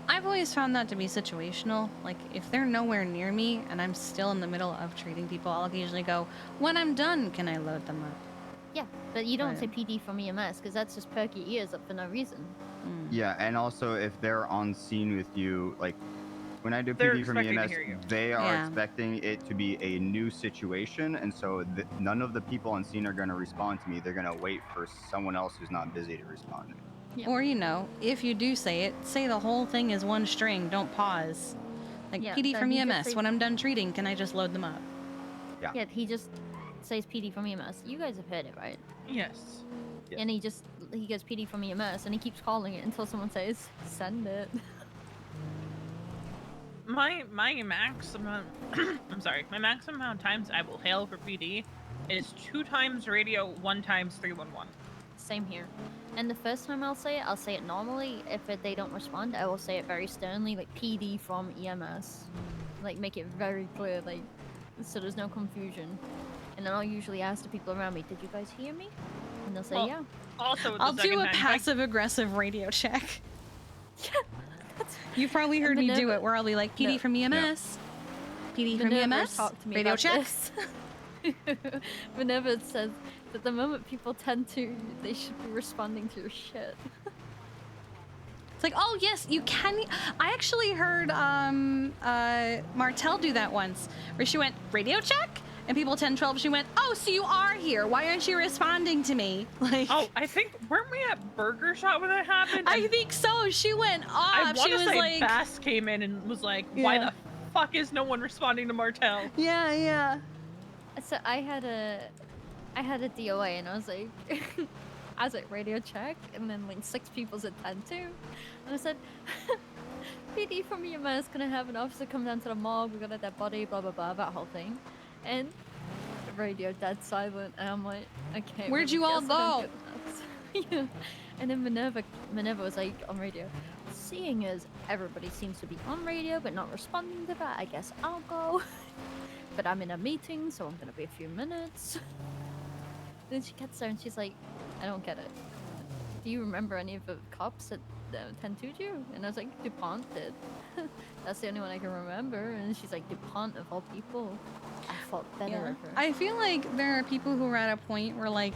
Speaker 3: I've always found that to be situational. Like, if they're nowhere near me and I'm still in the middle of treating people, I'll occasionally go, when I'm done, can I load them up?
Speaker 18: Yeah, but you don't
Speaker 3: Right.
Speaker 18: say PD from EMS because that's just perk your ears up for no reason.
Speaker 21: Yeah, and also if they're on scene with you, like when I do
Speaker 8: They're
Speaker 21: PD from
Speaker 8: expecting to
Speaker 21: EMS,
Speaker 8: hear you.
Speaker 21: they are
Speaker 3: Yeah.
Speaker 21: expecting it to be a new situation, and so none of the people on scene are going to respond to me. They're going to wait for someone else who's not busy to respond to me.
Speaker 18: Yeah.
Speaker 3: Or, you know, if you do say it, say the whole thing is one string. Don't pause. Like,
Speaker 18: Yeah,
Speaker 3: PD
Speaker 18: then
Speaker 3: from
Speaker 18: he just
Speaker 3: EMS.
Speaker 18: say-
Speaker 3: When I'm done treating, can I just load them up?
Speaker 18: Yeah, he just says PD from EMS. You guys have heard it, right?
Speaker 8: Yes.
Speaker 18: And he goes PD from EMS and he keeps calling it until someone says, send it.
Speaker 8: My maximum I'm sorry, my maximum amount of times I will hail for PD is 2 times radio, 1 times 311.
Speaker 18: Same here. And the first time I'll say it normally. If they don't respond, I will say it very sternly, like PD from EMS. Like, make it very clear, like, so there's no confusion. And then I'll usually ask the people around me, did you guys hear me? And they'll say,
Speaker 8: Well,
Speaker 18: yeah.
Speaker 8: Also, the
Speaker 3: I'll do
Speaker 8: second
Speaker 3: a
Speaker 8: time,
Speaker 3: passive-aggressive radio check. You've probably heard me do it, where I'll be like, PD from EMS. PD from
Speaker 18: Minerva
Speaker 3: EMS.
Speaker 18: talked to me
Speaker 3: Radio
Speaker 18: about
Speaker 3: check.
Speaker 18: this. Minerva says that the moment people tend to, they should be responding to your shit.
Speaker 3: It's like, oh yes, you can. I actually heard Martell do that once, where she went radio check, And people 1012, she went, oh, so you are here. Why aren't you responding to me? Like,
Speaker 8: Oh, I think, weren't we at Burger Shot when that happened?
Speaker 3: I think so. She went off.
Speaker 8: I want
Speaker 3: She
Speaker 8: to
Speaker 3: was
Speaker 8: say
Speaker 3: like,
Speaker 8: Bass came in and was like, why
Speaker 3: Yeah.
Speaker 8: the fuck is no one responding to Martel?
Speaker 3: yeah.
Speaker 18: So I had a DOA and I was like, radio check, and then like 6 people said 10-2, and I said, PD from EMS gonna have an officer come down to the morgue. We got a dead body, blah blah blah, that whole thing, and the radio dead silent, and I'm like, okay.
Speaker 3: Where'd
Speaker 18: well,
Speaker 3: you all
Speaker 18: guess I don't
Speaker 3: go?
Speaker 18: get that. Yeah. And then Minerva was like on radio, seeing as everybody seems to be on radio but not responding to that, I guess I'll go. But I'm in a meeting, so I'm gonna be a few minutes. Then she gets there and she's like, I don't get it. Do you remember any of the cops that 10-2'd you? And I was like, DuPont did. That's the only one I can remember. And she's like, DuPont of all people. I felt better of her.
Speaker 3: I feel like there are people who are at a point where like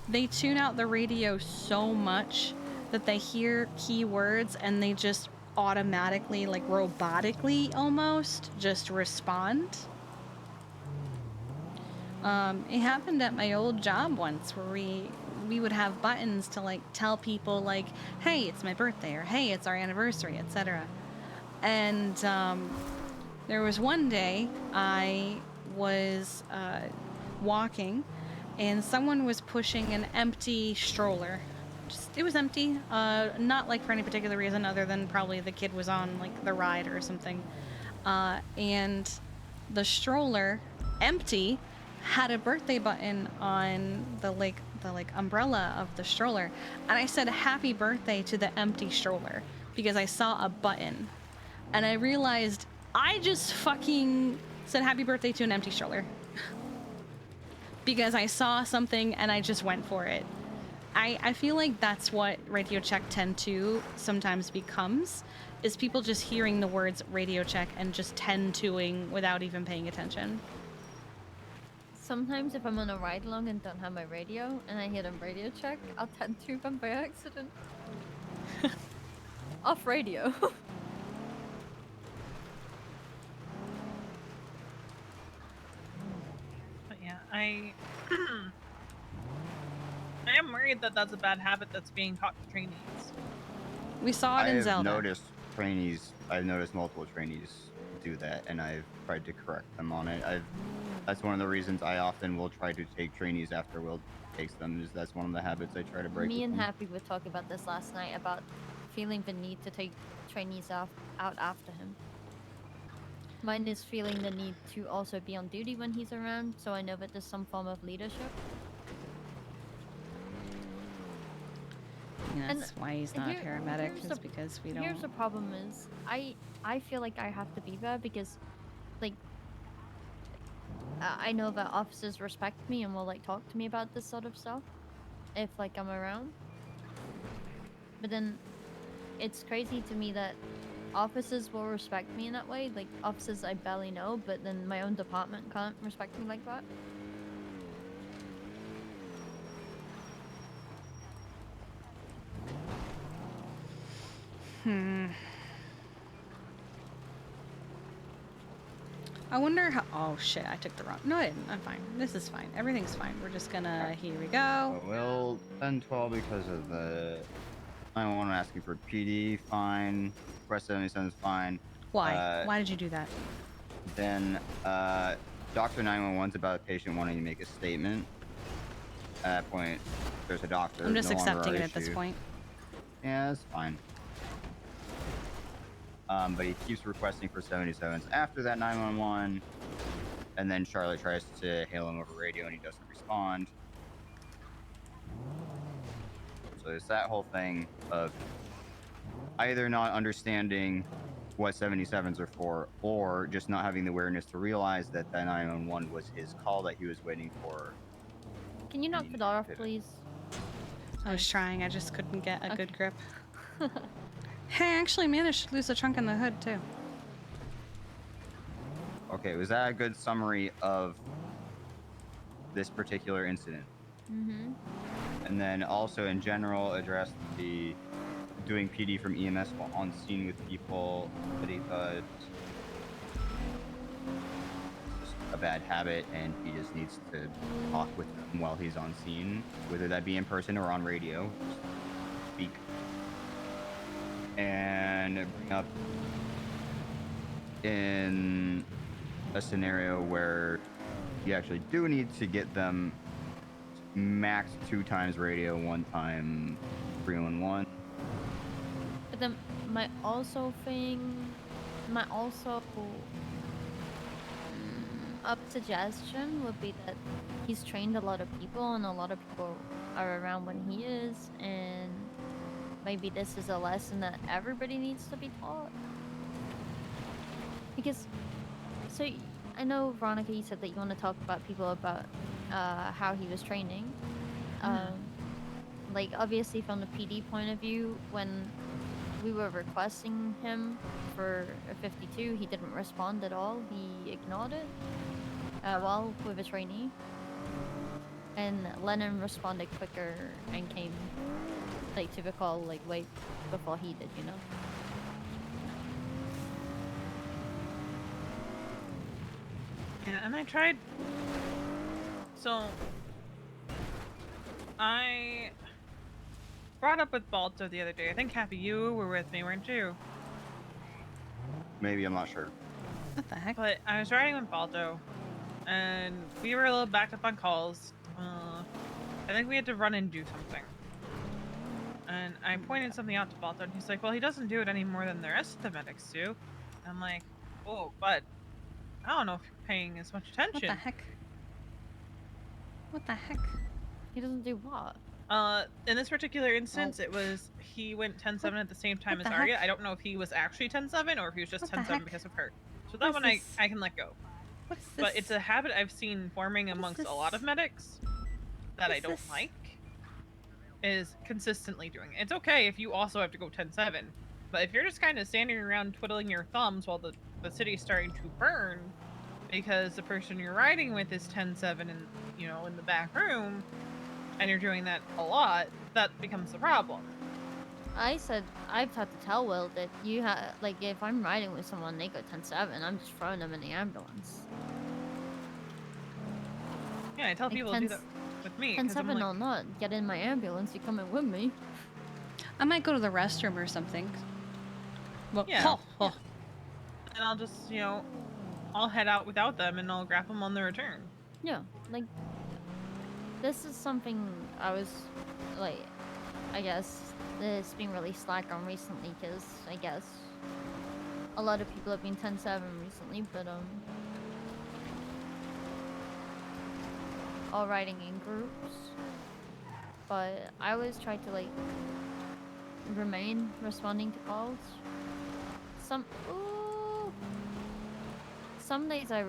Speaker 3: they tune out the radio so much that they hear keywords and they just automatically, like robotically almost, just respond. It happened at my old job once where we would have buttons to like tell people like, hey, it's my birthday, or hey, it's our anniversary, etc. And there was one day I was walking and someone was pushing an empty stroller. It was empty, not like for any particular reason other than probably the kid was on like the ride or something. And the stroller, empty, had a birthday button on the umbrella of the stroller, and I said happy birthday to the empty stroller because I saw a button, and I realized I just fucking said happy birthday to an empty stroller because I saw something and I just went for it. I feel like that's what Radio Check 10-2 sometimes becomes, is people just hearing the words radio check and just 10-2ing without even paying attention.
Speaker 18: Sometimes if I'm on a ride along and don't have my radio and I hear them radio check, I'll 10-2 them by accident. Off radio.
Speaker 8: But yeah, I am worried that that's a bad habit that's being taught to trainees.
Speaker 3: We saw it in Zelda.
Speaker 21: I've noticed multiple trainees do that, and I've tried to correct them on it. That's one of the reasons I often will try to take trainees after Will takes them, is that's one of the habits I try to break.
Speaker 18: Me
Speaker 21: with
Speaker 18: and
Speaker 21: them.
Speaker 18: Happy were talking about this last night, about feeling the need to take trainees out after him. Mine is feeling the need to also be on duty when he's around, so I know that there's some form of leadership.
Speaker 3: Yeah, that's why he's not a paramedic, is because we don't...
Speaker 18: Here's the problem is, I feel like I have to be there because, like, I know that officers respect me and will, like, talk to me about this sort of stuff if, like, I'm around. But then, it's crazy to me that officers will respect me in that way. Like, officers I barely know, but then my own department can't respect me like that.
Speaker 3: I wonder how... Oh, shit, I took the wrong... No, I didn't. I'm fine. This is fine. Everything's fine. We're just gonna... Here we go.
Speaker 21: Well, 10-12 because of the 911 asking for PD, fine. Request 77 is fine.
Speaker 3: Why? Why did you do that?
Speaker 21: Then, Dr. 911's about a patient wanting to make a statement. At that point, there's a doctor.
Speaker 3: I'm just
Speaker 21: no longer
Speaker 3: accepting
Speaker 21: our
Speaker 3: it at this
Speaker 21: issue.
Speaker 3: point.
Speaker 21: Yeah, that's fine. But he keeps requesting for 77s after that 911, and then Charlotte tries to hail him over radio and he doesn't respond. So it's that whole thing of either not understanding what 77s are for, or just not having the awareness to realize that that 911 was his call that he was waiting for.
Speaker 18: Can you knock the door off, please?
Speaker 3: I was trying. I just couldn't get a good grip. Hey, I actually managed to lose the trunk and the hood, too.
Speaker 21: Okay, was that a good summary of this particular incident?
Speaker 18: Mm-hmm.
Speaker 21: And then also in general address the doing PD from EMS while on scene with people that he thought was a bad habit, and he just needs to talk with them while he's on scene, whether that be in person or on radio. Just speak and bring up in a scenario where you actually do need to get them max 2 times radio, 1 time 311.
Speaker 18: But then my also up suggestion would be that he's trained a lot of people and a lot of people are around when he is, and maybe this is a lesson that everybody needs to be taught. Because, so I know, Veronica, you said that you want to talk about people about how he was training. Like, obviously from the PD point of view, when we were requesting him for a 52, he didn't respond at all. He ignored it while with a trainee. And Lennon responded quicker and came like to the call like way before he did, you know?
Speaker 8: Yeah, and I tried. So I brought up with Balto the other day. I think Happy, you were with me, weren't you?
Speaker 21: Maybe, I'm not sure.
Speaker 3: What the heck?
Speaker 8: But I was riding with Balto, and we were a little backed up on calls. I think we had to run and do something. And I pointed something out to Balto, and he's like, well, he doesn't do it any more than the rest of the medics do. And I'm like, oh, but I don't know if you're paying as much attention.
Speaker 3: What the heck? What the heck?
Speaker 18: He doesn't do what?
Speaker 8: In this particular instance, it was he went 10-7 at the same time as Arya. I don't know if he was actually 10-7 or if he was just 10-7 because of her. So that one I can let go. But it's a habit I've seen forming amongst a lot of medics that I don't like, is consistently doing it. It's okay if you also have to go 10-7, but if you're just kind of standing around twiddling your thumbs while the city's starting to burn because the person you're riding with is 10-7 and, you know, in the back room, and you're doing that a lot, that becomes the problem.
Speaker 18: I've had to tell Will that you have, like, if I'm riding with someone, they go 10-7, I'm just throwing them in the ambulance.
Speaker 8: Yeah, I tell people to do that with me.
Speaker 18: 10-7
Speaker 8: like,
Speaker 18: or not, get in my ambulance, you're coming with me.
Speaker 3: I might go to the restroom or something. Well,
Speaker 8: yeah. And I'll just, you know, I'll head out without them and I'll grab them on the return.
Speaker 18: Yeah, like, this is something I was, like, I guess, it's been really slack on recently, because I guess a lot of people have been 10-7 recently, but, all riding in groups. But I always try to, like, remain responding to calls. Some days I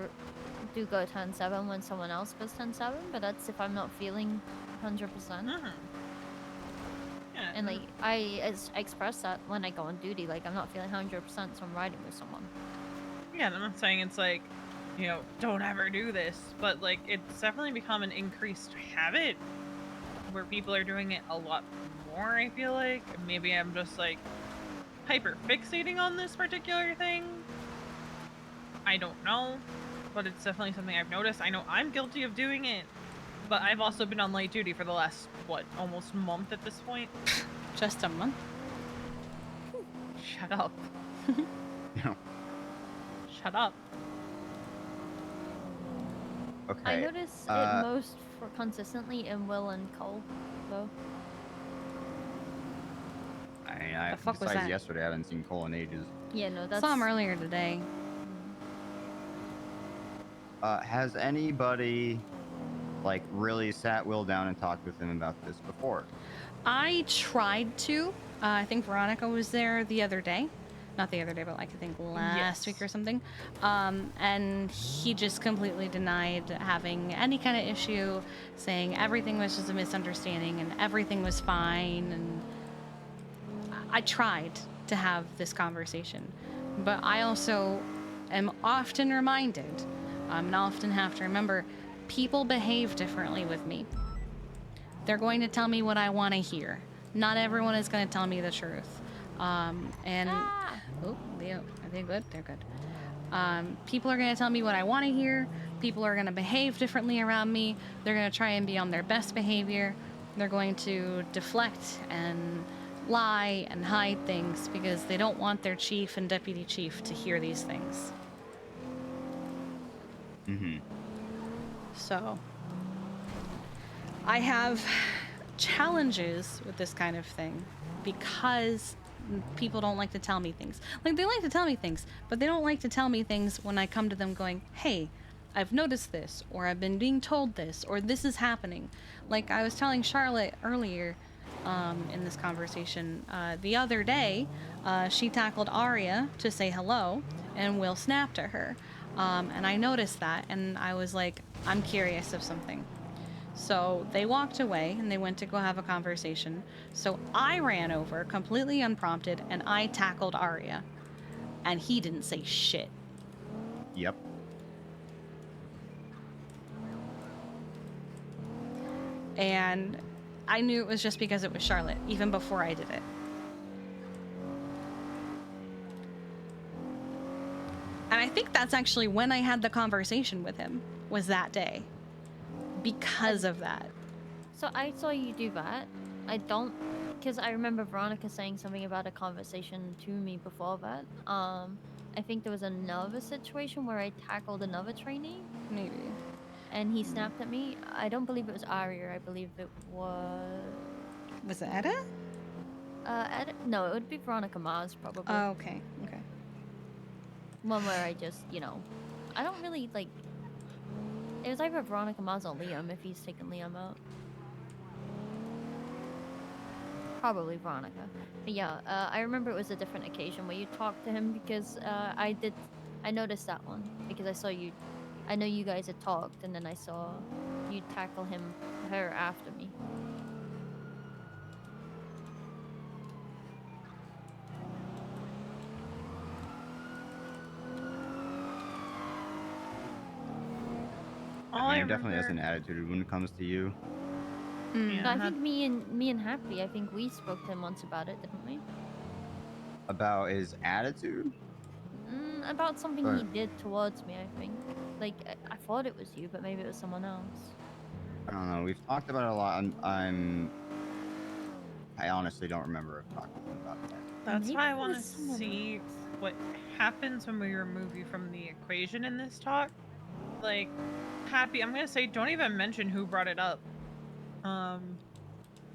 Speaker 18: do go 10-7 when someone else goes 10-7, but that's if I'm not feeling 100%.
Speaker 8: Yeah.
Speaker 18: And like I express that when I go on duty, like I'm not feeling 100%, so I'm riding with someone.
Speaker 8: Yeah, and I'm not saying it's like, you know, don't ever do this, but like it's definitely become an increased habit where people are doing it a lot more, I feel like. Maybe I'm just like hyper fixating on this particular thing. I don't know, but it's definitely something I've noticed. I know I'm guilty of doing it, but I've also been on light duty for the last, what, almost month at this point?
Speaker 3: Just a month?
Speaker 8: Shut up. Shut up.
Speaker 21: Okay.
Speaker 18: I notice it most for consistently in Will and Cole, though.
Speaker 3: The fuck was
Speaker 21: besides
Speaker 3: that?
Speaker 21: yesterday, I haven't seen Cole in ages.
Speaker 18: Yeah, no, that's...
Speaker 3: Saw him earlier today.
Speaker 21: Has anybody, like, really sat Will down and talked with him about this before?
Speaker 3: I tried to. I think Veronica was there the other day. Not the other day, but like I think last week or something. And he just completely denied having any kind of issue, saying everything was just a misunderstanding and everything was fine. And I tried to have this conversation, but I also am often reminded, and often have to remember, people behave differently with me. They're going to tell me what I want to hear. Not everyone is going to tell me the truth. Oh, Leo, are they good? They're good. People are going to tell me what I want to hear. people are going to behave differently around me. They're going to try and be on their best behavior. They're going to deflect and lie and hide things because they don't want their chief and deputy chief to hear these things.
Speaker 21: Mm-hmm.
Speaker 3: So I have challenges with this kind of thing because people don't like to tell me things. Like, they like to tell me things, but they don't like to tell me things when I come to them going, hey, I've noticed this, or I've been being told this, or this is happening. Like I was telling Charlotte earlier in this conversation, the other day, she tackled Arya to say hello, and Will snapped at her. And I noticed that, and I was like, I'm curious of something. So they walked away, and they went to go have a conversation. So I ran over, completely unprompted, and I tackled Arya. And he didn't say shit.
Speaker 21: Yep.
Speaker 3: And I knew it was just because it was Charlotte, even before I did it. And I think that's actually when I had the conversation with him, was that day. Because of that.
Speaker 18: So I saw you do that. I don't, because I remember Veronica saying something about a conversation to me before that. I think there was another situation where I tackled another trainee.
Speaker 3: Maybe.
Speaker 18: And he snapped at me. I don't believe it was Arya. I believe it was...
Speaker 3: Was it Etta?
Speaker 18: Etta? No, it would be Veronica Mars, probably.
Speaker 3: Oh, okay. Okay.
Speaker 18: One where I just, you know... I don't really, like... It was either Veronica Mars or Liam, if he's taken Liam out. Probably Veronica. But yeah, I remember it was a different occasion where you talked to him because I noticed that one. Because I saw you... I know you guys had talked, and then I saw you tackle her after me.
Speaker 21: I mean, definitely has an attitude when it comes to you.
Speaker 18: So I think me and Happy, I think we spoke to him once about it, didn't we?
Speaker 21: About his attitude?
Speaker 18: About something
Speaker 21: Right.
Speaker 18: he did towards me, I think. Like, I thought it was you, but maybe it was someone else.
Speaker 21: I don't know. We've talked about it a lot. I honestly don't remember talking to him about that.
Speaker 8: That's
Speaker 18: Maybe
Speaker 8: why I
Speaker 18: it
Speaker 8: want to
Speaker 18: was someone
Speaker 8: see what happens when we remove you from the equation in this talk. Like, Happy, I'm gonna say, don't even mention who brought it up.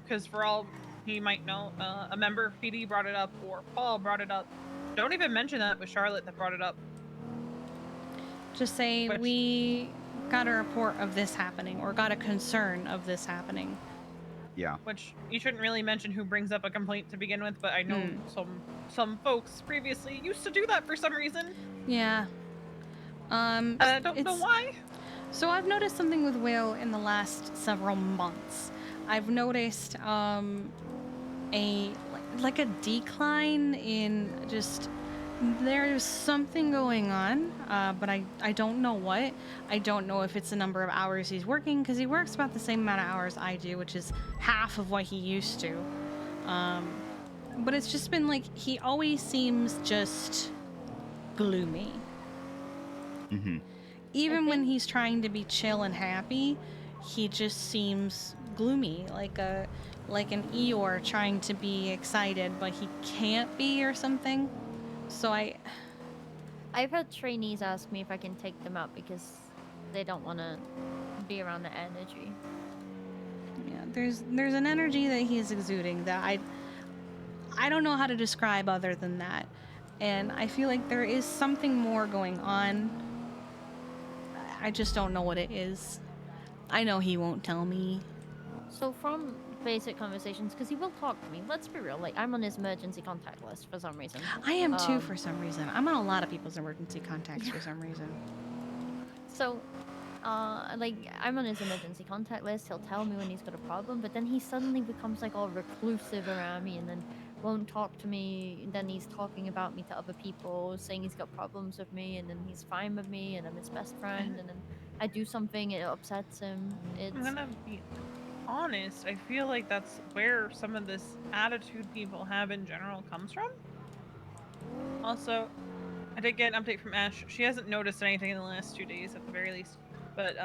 Speaker 8: Because for all he might know, a member of PD brought it up, or Paul brought it up. Don't even mention that it was Charlotte that brought it up.
Speaker 3: Just say, we got a report of this happening, or got a concern of this happening.
Speaker 21: Yeah.
Speaker 8: Which you shouldn't really mention who brings up a complaint to begin with, but I know some folks previously used to do that for some reason.
Speaker 3: Yeah.
Speaker 8: I don't know why.
Speaker 3: So I've noticed something with Will in the last several months. I've noticed a decline in just, there's something going on, but I don't know what. I don't know if it's the number of hours he's working, because he works about the same amount of hours I do, which is half of what he used to. But it's just been like, he always seems just gloomy.
Speaker 21: Mm-hmm.
Speaker 3: Even when he's trying to be chill and happy, he just seems gloomy, like an Eeyore trying to be excited, but he can't be or something. So
Speaker 18: I've had trainees ask me if I can take them out because they don't want to be around the energy.
Speaker 3: Yeah, there's an energy that he's exuding that I don't know how to describe other than that. And I feel like there is something more going on. I just don't know what it is. I know he won't tell me.
Speaker 18: So from basic conversations, because he will talk to me, let's be real, like, I'm on his emergency contact list for some reason.
Speaker 3: I am too for some reason. I'm on a lot of people's emergency contacts for some reason.
Speaker 18: So, like, I'm on his emergency contact list, he'll tell me when he's got a problem, but then he suddenly becomes, like, all reclusive around me and then won't talk to me, then he's talking about me to other people, saying he's got problems with me, and then he's fine with me, and I'm his best friend, and then I do something, it upsets him.
Speaker 8: I'm gonna be honest, I feel like that's where some of this attitude people have in general comes from. Also, I did get an update from Ash. She hasn't noticed anything in the last 2 days, at the very least. But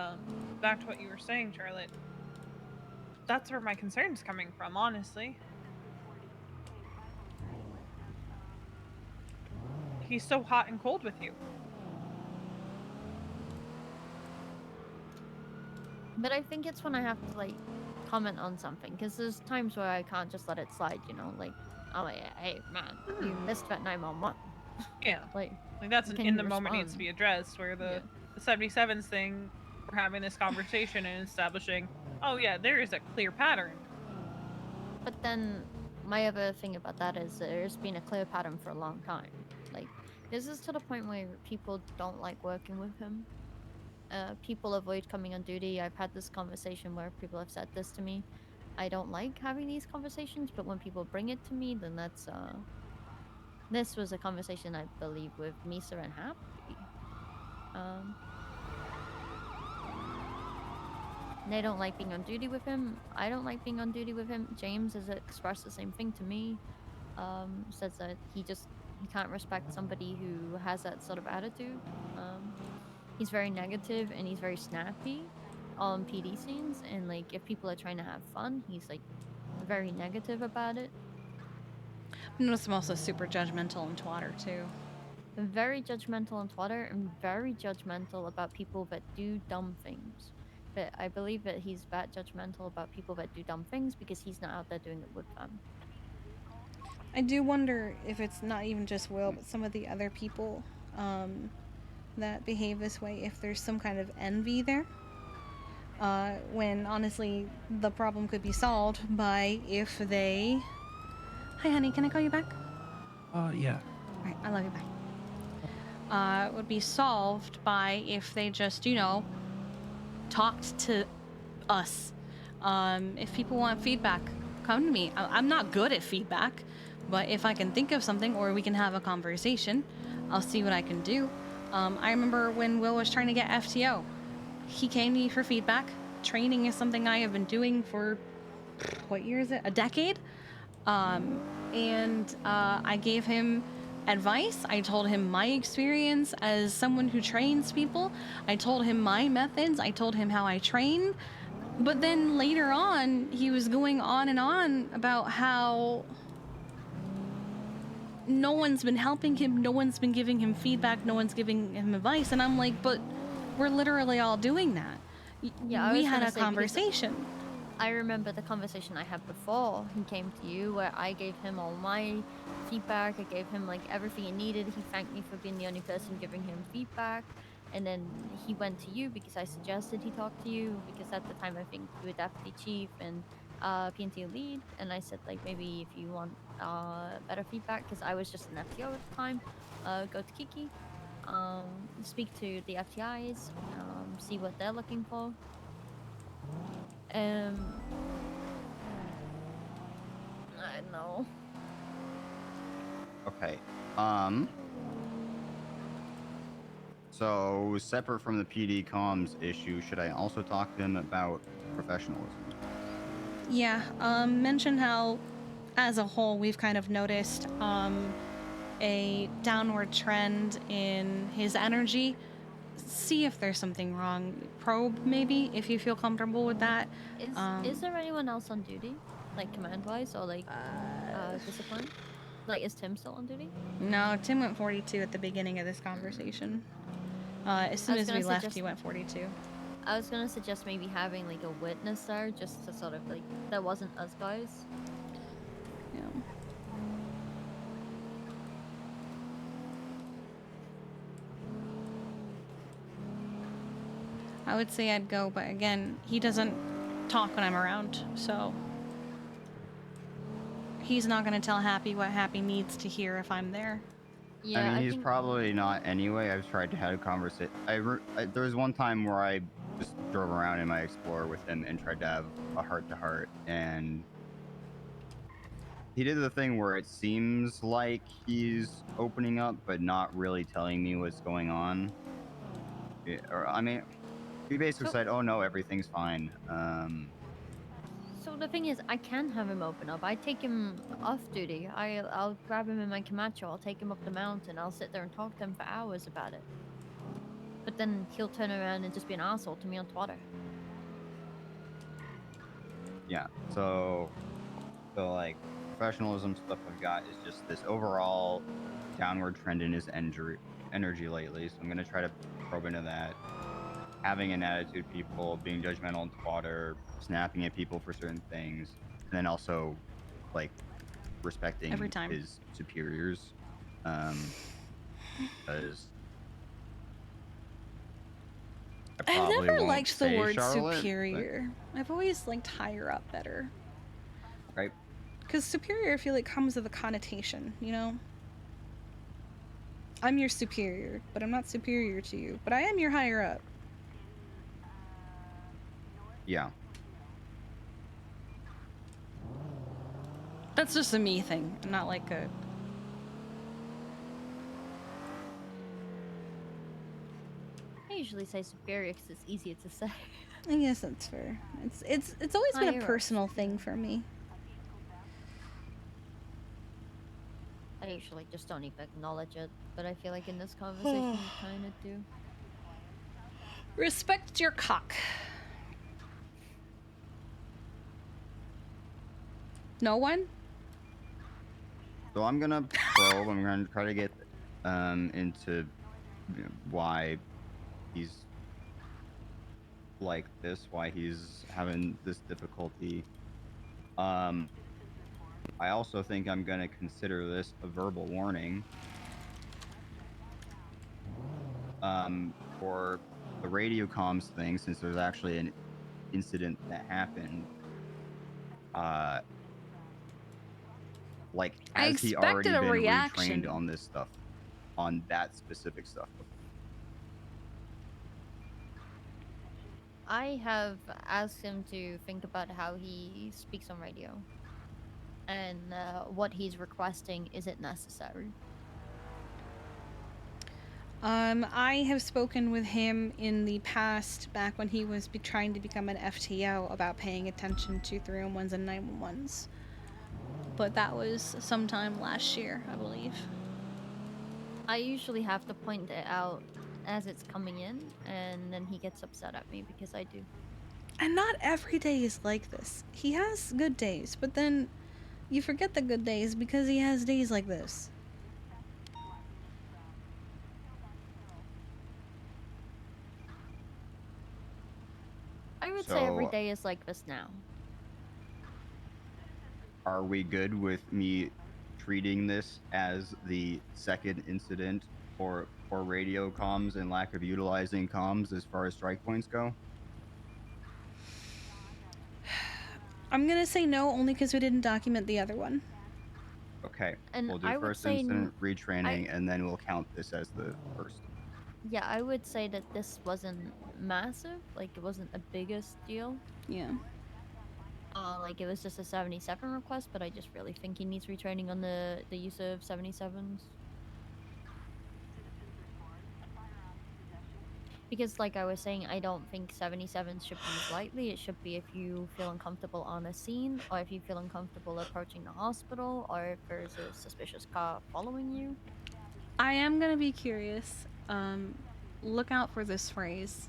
Speaker 8: back to what you were saying, Charlotte. That's where my concern's coming from, honestly. He's so hot and cold with you.
Speaker 18: But I think it's when I have to like comment on something, because there's times where I can't just let it slide. You know, like I'm like, hey man, you missed that 911.
Speaker 8: Yeah.
Speaker 18: Like
Speaker 8: That's an
Speaker 18: can
Speaker 8: in
Speaker 18: you
Speaker 8: the moment needs to
Speaker 18: respond?
Speaker 8: be addressed, where the 77s thing, we're having this conversation and establishing, oh yeah, there is a clear pattern.
Speaker 18: But then my other thing about that is there's been a clear pattern for a long time. Like this is to the point where people don't like working with him. People avoid coming on duty. I've had this conversation where people have said this to me. I don't like having these conversations, but when people bring it to me, then that's this was a conversation I believe with Misa and Happy. They don't like being on duty with him. I don't like being on duty with him. James has expressed the same thing to me. Says that he can't respect somebody who has that sort of attitude. He's very negative and he's very snappy on PD scenes, and like if people are trying to have fun, he's like very negative about it.
Speaker 3: Notice I'm also super judgmental and twatter too.
Speaker 18: Very judgmental on Twitter and very judgmental about people that do dumb things. But I believe that he's that judgmental about people that do dumb things because he's not out there doing it with them.
Speaker 3: I do wonder if it's not even just Will, but some of the other people that behave this way, if there's some kind of envy there. When honestly, the problem could be solved by if they... Hi, honey, can I call you back?
Speaker 7: Yeah.
Speaker 3: Alright, I love you, bye. Would be solved by if they just, talked to us. If people want feedback, come to me. I'm not good at feedback, but if I can think of something or we can have a conversation, I'll see what I can do. I remember when Will was trying to get FTO. He came to me for feedback. Training is something I have been doing for, what year is it? A decade? I gave him advice. I told him my experience as someone who trains people. I told him my methods. I told him how I train. But then later on, he was going on and on about how no one's been helping him, no one's been giving him feedback, no one's giving him advice. And I'm like, but we're literally all doing that.
Speaker 18: Yeah,
Speaker 3: we had a conversation.
Speaker 18: I remember the conversation I had before he came to you, where I gave him all my feedback. I gave him like everything he needed. He thanked me for being the only person giving him feedback. And then he went to you because I suggested he talk to you, because at the time I think you were deputy chief and PNT lead, and I said like maybe if you want better feedback, because I was just an FTO at the time, go to Kiki, speak to the FTIs, see what they're looking for. I know.
Speaker 21: Okay. So separate from the PD comms issue, should I also talk to him about professionalism?
Speaker 3: Yeah, mention how, as a whole, we've kind of noticed a downward trend in his energy. See if there's something wrong. Probe, maybe, if you feel comfortable with that.
Speaker 18: Is there anyone else on duty, like command-wise, or like discipline? Like, is Tim still on duty?
Speaker 3: No, Tim went 42 at the beginning of this conversation. As soon as we left, he went 42.
Speaker 18: I was gonna suggest maybe having like a witness there, just to sort of like, that wasn't us guys.
Speaker 3: Yeah. I would say I'd go, but again, he doesn't talk when I'm around, so he's not gonna tell Happy what Happy needs to hear if I'm there.
Speaker 18: Yeah,
Speaker 21: I mean, he's probably not anyway. I've tried to have a conversation. There was one time where I just drove around in my Explorer with him and tried to have a heart-to-heart, and he did the thing where it seems like he's opening up, but not really telling me what's going on. I mean, he basically said, "Oh no, everything's fine."
Speaker 18: So the thing is, I can have him open up. I take him off duty. I'll grab him in my Camacho. I'll take him up the mountain. I'll sit there and talk to him for hours about it. but then he'll turn around and just be an asshole to me on Twitter.
Speaker 21: Yeah. So like professionalism stuff I've got is just this overall downward trend in his energy lately. So I'm gonna try to probe into that. Having an attitude, people being judgmental on Twitter, snapping at people for certain things, and then also like respecting
Speaker 3: Every time.
Speaker 21: his superiors. Because
Speaker 3: I've never liked the
Speaker 21: say
Speaker 3: word
Speaker 21: Charlotte,
Speaker 3: superior. I've always liked higher up better.
Speaker 21: Right.
Speaker 3: Because superior, I feel like comes with a connotation, you know? I'm your superior, but I'm not superior to you. But I am your higher up.
Speaker 21: Yeah.
Speaker 3: That's just a me thing, not like a...
Speaker 18: I usually say superior because it's easier to say.
Speaker 3: I guess that's fair. It's always been a
Speaker 18: Higher up.
Speaker 3: personal thing for me.
Speaker 18: I usually just don't even acknowledge it, but I feel like in this conversation you kind of do.
Speaker 3: Respect your cock. No one?
Speaker 21: So I'm gonna probe. I'm gonna try to get into why he's like this, why he's having this difficulty. I also think I'm gonna consider this a verbal warning. For the radio comms thing, since there's actually an incident that happened. Like,
Speaker 3: I
Speaker 21: has he already
Speaker 3: expected a
Speaker 21: been
Speaker 3: reaction.
Speaker 21: retrained on this stuff, on that specific stuff?
Speaker 18: I have asked him to think about how he speaks on radio. And what he's requesting, is it necessary?
Speaker 3: I have spoken with him in the past, back when he was trying to become an FTO, about paying attention to 311s and 911s. But that was sometime last year, I believe.
Speaker 18: I usually have to point it out as it's coming in, and then he gets upset at me because I do.
Speaker 3: And not every day is like this. He has good days, but then you forget the good days because he has days like this.
Speaker 18: I would say every
Speaker 21: So-
Speaker 18: day is like this now.
Speaker 21: Are we good with me treating this as the second incident for radio comms and lack of utilizing comms as far as strike points go?
Speaker 3: I'm gonna say no, only because we didn't document the other one.
Speaker 21: Okay,
Speaker 18: And
Speaker 21: we'll do
Speaker 18: I would
Speaker 21: first
Speaker 18: say
Speaker 21: incident retraining, and then we'll count this as the first.
Speaker 18: Yeah, I would say that this wasn't massive. Like, it wasn't the biggest deal.
Speaker 3: Yeah.
Speaker 18: Like, it was just a 77 request, but I just really think he needs retraining on the use of 77s. Because, like I was saying, I don't think 77s should be used lightly. It should be if you feel uncomfortable on a scene, or if you feel uncomfortable approaching the hospital, or if there's a suspicious car following you.
Speaker 3: I am gonna be curious. Look out for this phrase.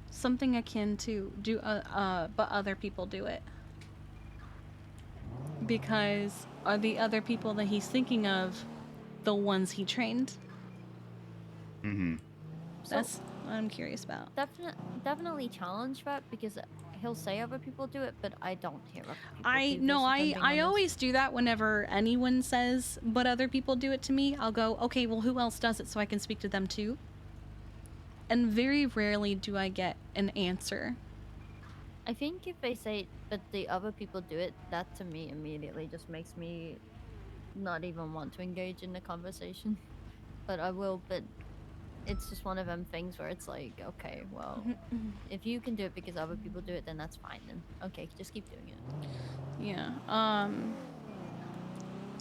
Speaker 3: Something akin to but other people do it. Because are the other people that he's thinking of the ones he trained?
Speaker 21: Mm-hmm.
Speaker 3: That's what I'm curious about.
Speaker 18: Definitely challenge that, because he'll say other people do it, but I don't hear other people
Speaker 3: I
Speaker 18: do
Speaker 3: no,
Speaker 18: this, if I'm being
Speaker 3: I
Speaker 18: honest.
Speaker 3: always do that whenever anyone says but other people do it to me. I'll go, okay, well, who else does it so I can speak to them too? And very rarely do I get an answer.
Speaker 18: I think if they say, but the other people do it, that to me immediately just makes me not even want to engage in the conversation. But I will, but it's just one of them things where it's like, okay, well, if you can do it because other people do it, then that's fine. Then okay, just keep doing it.
Speaker 3: Yeah.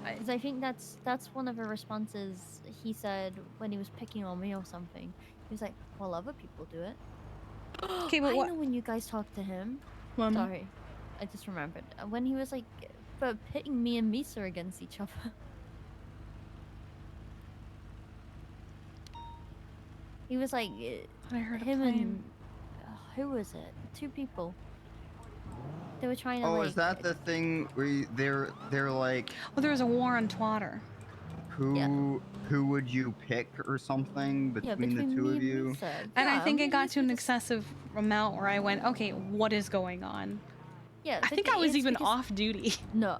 Speaker 18: Because I think that's one of the responses he said when he was picking on me or something. He was like, well, other people do it.
Speaker 3: Okay, but
Speaker 18: I
Speaker 3: what?
Speaker 18: know when you guys talk to him. Sorry, I just remembered when he was like, pitting me and Misa against each other. He was like,
Speaker 3: I heard
Speaker 18: him and who was it? 2 people. They were trying to
Speaker 21: Oh,
Speaker 18: like.
Speaker 21: is that the thing where they're like,
Speaker 3: Well, there was a war on Twatter.
Speaker 21: who would you pick or something between the two of you?
Speaker 3: And I think it got to an excessive amount where I went, okay, what is going on?
Speaker 18: Yeah,
Speaker 3: I think I was even off duty.
Speaker 18: No,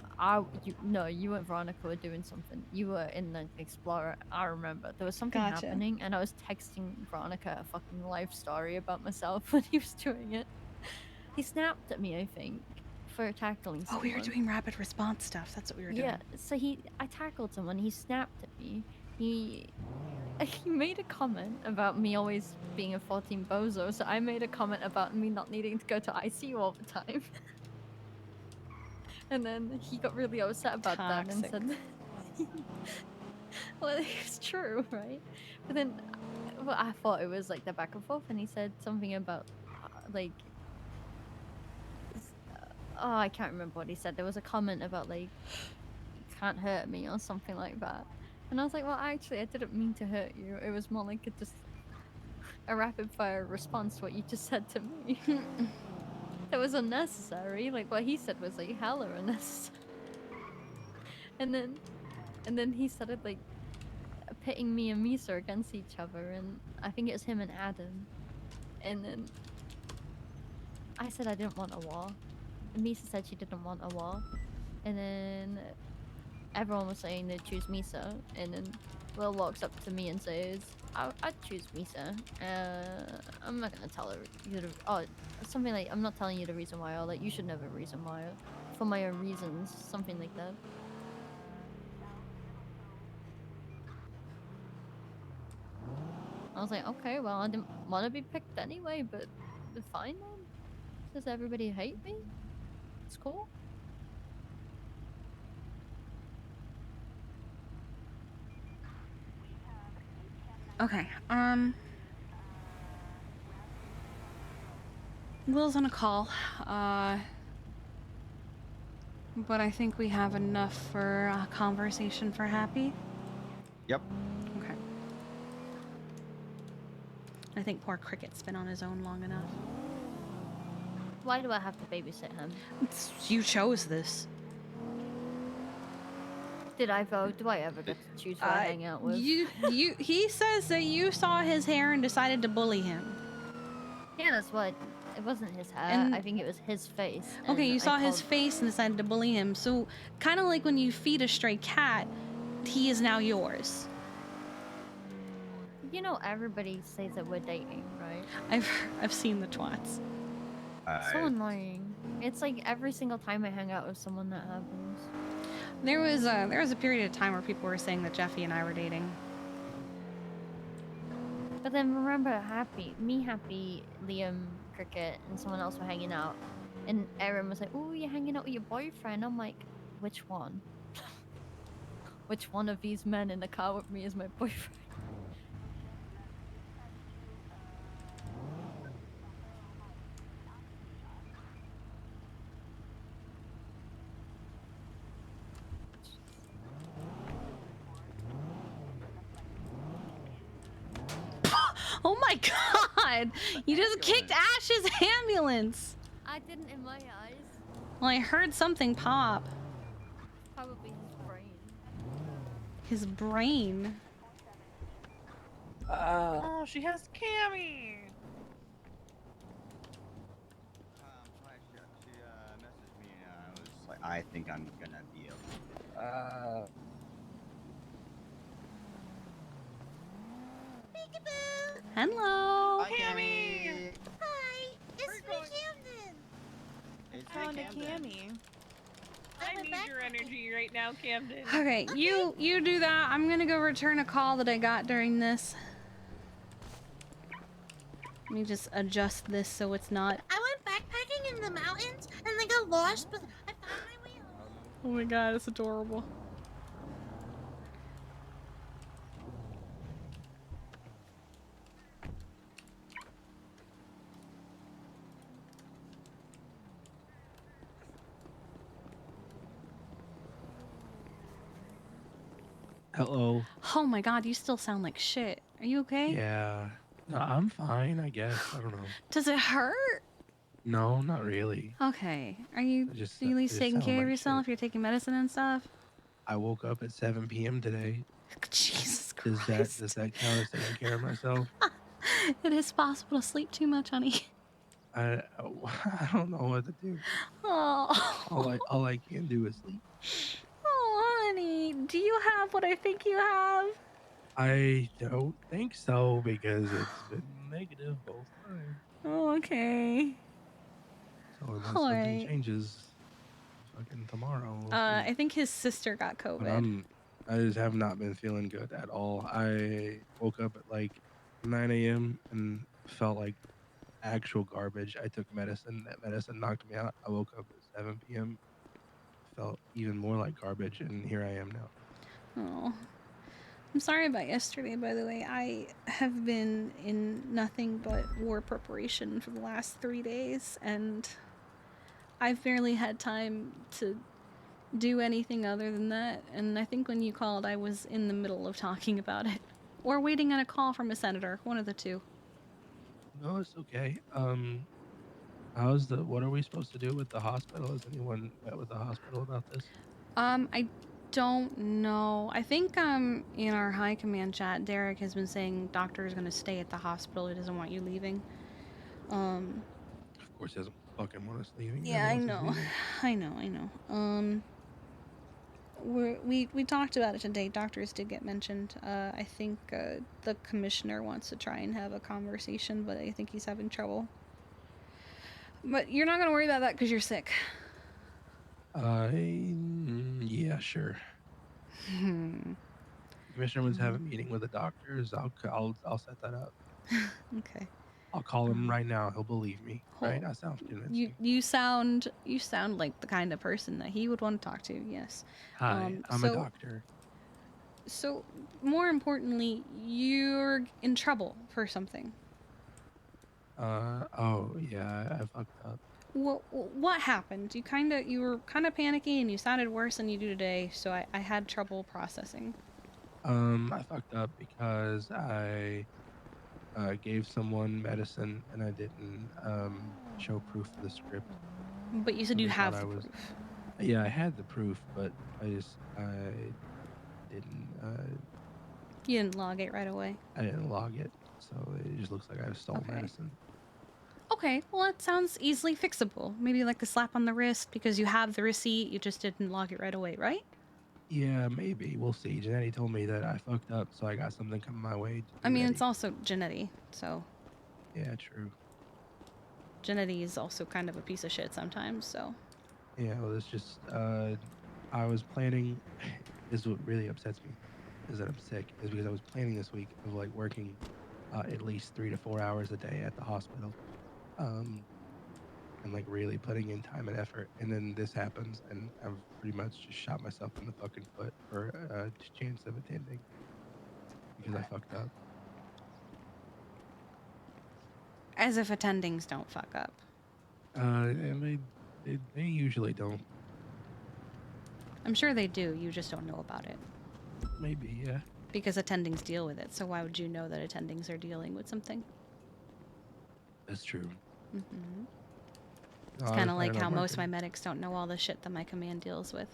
Speaker 18: you and Veronica were doing something. You were in the Explorer. I remember there was something
Speaker 3: Gotcha.
Speaker 18: happening, and I was texting Veronica a fucking life story about myself when he was doing it. He snapped at me, I think, for tackling
Speaker 3: Oh,
Speaker 18: someone.
Speaker 3: we were doing rapid response stuff. That's what we were doing.
Speaker 18: Yeah, so I tackled someone. He snapped at me. He made a comment about me always being a 14 bozo. So I made a comment about me not needing to go to ICU all the time. And then he got really upset about that and said, well, it's true, right? But then, well, I thought it was like the back and forth, and he said something about like, oh, I can't remember what he said. There was a comment about like, can't hurt me or something like that. And I was like, well, actually, I didn't mean to hurt you. It was more like a rapid fire response to what you just said to me. That was unnecessary. Like what he said was like hella unnecessary. And then he started like pitting me and Misa against each other, and I think it was him and Adam. And then I said I didn't want a war. And Misa said she didn't want a war. And then everyone was saying they'd choose Misa. And then Will walks up to me and says, I'd choose Misa. I'm not gonna tell her something like, I'm not telling you the reason why, or like, you should know the reason why. For my own reasons, something like that. I was like, okay, well, I didn't want to be picked anyway, but fine then. Does everybody hate me? It's cool.
Speaker 3: Okay, Will's on a call, but I think we have enough for a conversation for Happy.
Speaker 21: Yep.
Speaker 3: Okay. I think poor Cricket's been on his own long enough.
Speaker 18: Why do I have to babysit him?
Speaker 3: You chose this.
Speaker 18: Did I vote? Do I ever get to choose who I hang out with?
Speaker 3: He says that you saw his hair and decided to bully him.
Speaker 18: Yeah, that's what. It wasn't his hair.
Speaker 3: And-
Speaker 18: I think it was his face.
Speaker 3: Okay,
Speaker 18: and
Speaker 3: you
Speaker 18: I
Speaker 3: saw his
Speaker 18: called-
Speaker 3: face and decided to bully him. So, kind of like when you feed a stray cat, he is now yours.
Speaker 18: You know, everybody says that we're dating, right?
Speaker 3: I've seen the twats.
Speaker 18: So annoying. It's like every single time I hang out with someone that happens.
Speaker 3: There was a period of time where people were saying that Jeffy and I were dating.
Speaker 18: But then remember, Happy, Liam, Cricket, and someone else were hanging out. And Aaron was like, oh, you're hanging out with your boyfriend. I'm like, which one? Which one of these men in the car with me is my boyfriend?
Speaker 3: Oh my god! You just kicked Ash's ambulance!
Speaker 18: I didn't in my eyes.
Speaker 3: Well, I heard something pop.
Speaker 18: Probably his brain.
Speaker 3: His brain?
Speaker 8: Oh, she has Cammy.
Speaker 21: She messaged me and I was like, I think I'm gonna be able.
Speaker 3: Hello!
Speaker 21: Hi, Cammy.
Speaker 20: Hi, it's me, Camden.
Speaker 21: It's
Speaker 8: Found a Cammy. I need your energy right now, Camden.
Speaker 3: Okay, you do that. I'm gonna go return a call that I got during this. Let me just adjust this so it's not.
Speaker 20: I went backpacking in the mountains and then got lost, but I found my way home.
Speaker 3: Oh my god, it's adorable.
Speaker 14: Hello.
Speaker 3: Oh my god, you still sound like shit. Are you okay?
Speaker 14: Yeah.
Speaker 7: No, I'm fine, I guess. I don't know.
Speaker 3: Does it hurt?
Speaker 7: No, not really.
Speaker 3: Okay. Are you
Speaker 7: I just,
Speaker 3: at least
Speaker 7: just
Speaker 3: taking
Speaker 7: sound
Speaker 3: care of
Speaker 7: like
Speaker 3: yourself? You're taking medicine and stuff?
Speaker 7: I woke up at 7 p.m. today.
Speaker 3: Jesus
Speaker 7: Does
Speaker 3: Christ.
Speaker 7: does that count as taking care of myself?
Speaker 3: It is possible to sleep too much, honey.
Speaker 7: I I don't know what to do.
Speaker 3: Oh.
Speaker 7: All I can do is sleep.
Speaker 3: Oh, honey. Do you have what I think you have?
Speaker 7: I don't think so because it's been negative both times.
Speaker 3: Oh, okay.
Speaker 7: So unless
Speaker 3: All
Speaker 7: something
Speaker 3: right.
Speaker 7: changes, fucking tomorrow. We'll see.
Speaker 3: I think his sister got
Speaker 7: But
Speaker 3: COVID.
Speaker 7: I just have not been feeling good at all. I woke up at like 9 a.m. and felt like actual garbage. I took medicine. That medicine knocked me out. I woke up at 7 p.m. Felt even more like garbage, and here I am now.
Speaker 3: Oh. I'm sorry about yesterday, by the way. I have been in nothing but war preparation for the last 3 days, and I've barely had time to do anything other than that. And I think when you called, I was in the middle of talking about it. Or waiting on a call from a senator, one of the two.
Speaker 7: No, it's okay. What are we supposed to do with the hospital? Has anyone met with the hospital about this?
Speaker 3: I don't know. I think in our high command chat, Derek has been saying doctor is gonna stay at the hospital. He doesn't want you leaving.
Speaker 7: Of course, he doesn't fucking want us leaving. He
Speaker 3: Yeah,
Speaker 7: never
Speaker 3: I
Speaker 7: wants us
Speaker 3: know.
Speaker 7: leaving.
Speaker 3: I know. We talked about it today. Doctors did get mentioned. I think the commissioner wants to try and have a conversation, but I think he's having trouble. But you're not gonna worry about that because you're sick.
Speaker 7: Yeah, sure. The commissioner wants to have a meeting with the doctors. I'll set that up.
Speaker 3: Okay.
Speaker 7: I'll call him right now. He'll believe me. Right? I sound convincing.
Speaker 3: You sound like the kind of person that he would want to talk to. Yes.
Speaker 7: Hi, I'm a doctor.
Speaker 3: So, more importantly, you're in trouble for something.
Speaker 7: Oh yeah, I fucked up.
Speaker 3: What happened? You were kind of panicky and you sounded worse than you do today. So I had trouble processing.
Speaker 7: I fucked up because I gave someone medicine and I didn't show proof of the script.
Speaker 3: But you said
Speaker 7: So
Speaker 3: you
Speaker 7: they
Speaker 3: have
Speaker 7: thought
Speaker 3: the
Speaker 7: I was.
Speaker 3: proof.
Speaker 7: Yeah, I had the proof, but I didn't.
Speaker 3: You didn't log it right away.
Speaker 7: I didn't log it, so it just looks like I stole medicine.
Speaker 3: Okay, well that sounds easily fixable. Maybe like a slap on the wrist because you have the receipt. You just didn't log it right away, right?
Speaker 7: Yeah, maybe. We'll see. Janetti told me that I fucked up, so I got something coming my way.
Speaker 3: I mean, it's also Janetti, so.
Speaker 7: Yeah, true.
Speaker 3: Janetti is also kind of a piece of shit sometimes, so.
Speaker 7: Yeah, well, it's just, I was planning, this is what really upsets me, is that I'm sick, is because I was planning this week of, like, working at least 3 to 4 hours a day at the hospital, and, like, really putting in time and effort, and then this happens, and I've pretty much just shot myself in the fucking foot for a chance of attending, because I fucked up.
Speaker 3: As if attendings don't fuck up.
Speaker 7: And they usually don't.
Speaker 3: I'm sure they do, you just don't know about it.
Speaker 7: Maybe, yeah.
Speaker 3: Because attendings deal with it, so why would you know that attendings are dealing with something?
Speaker 7: That's true.
Speaker 3: Mm-hmm. It's kind of like how most of my medics don't know all the shit that my command deals with.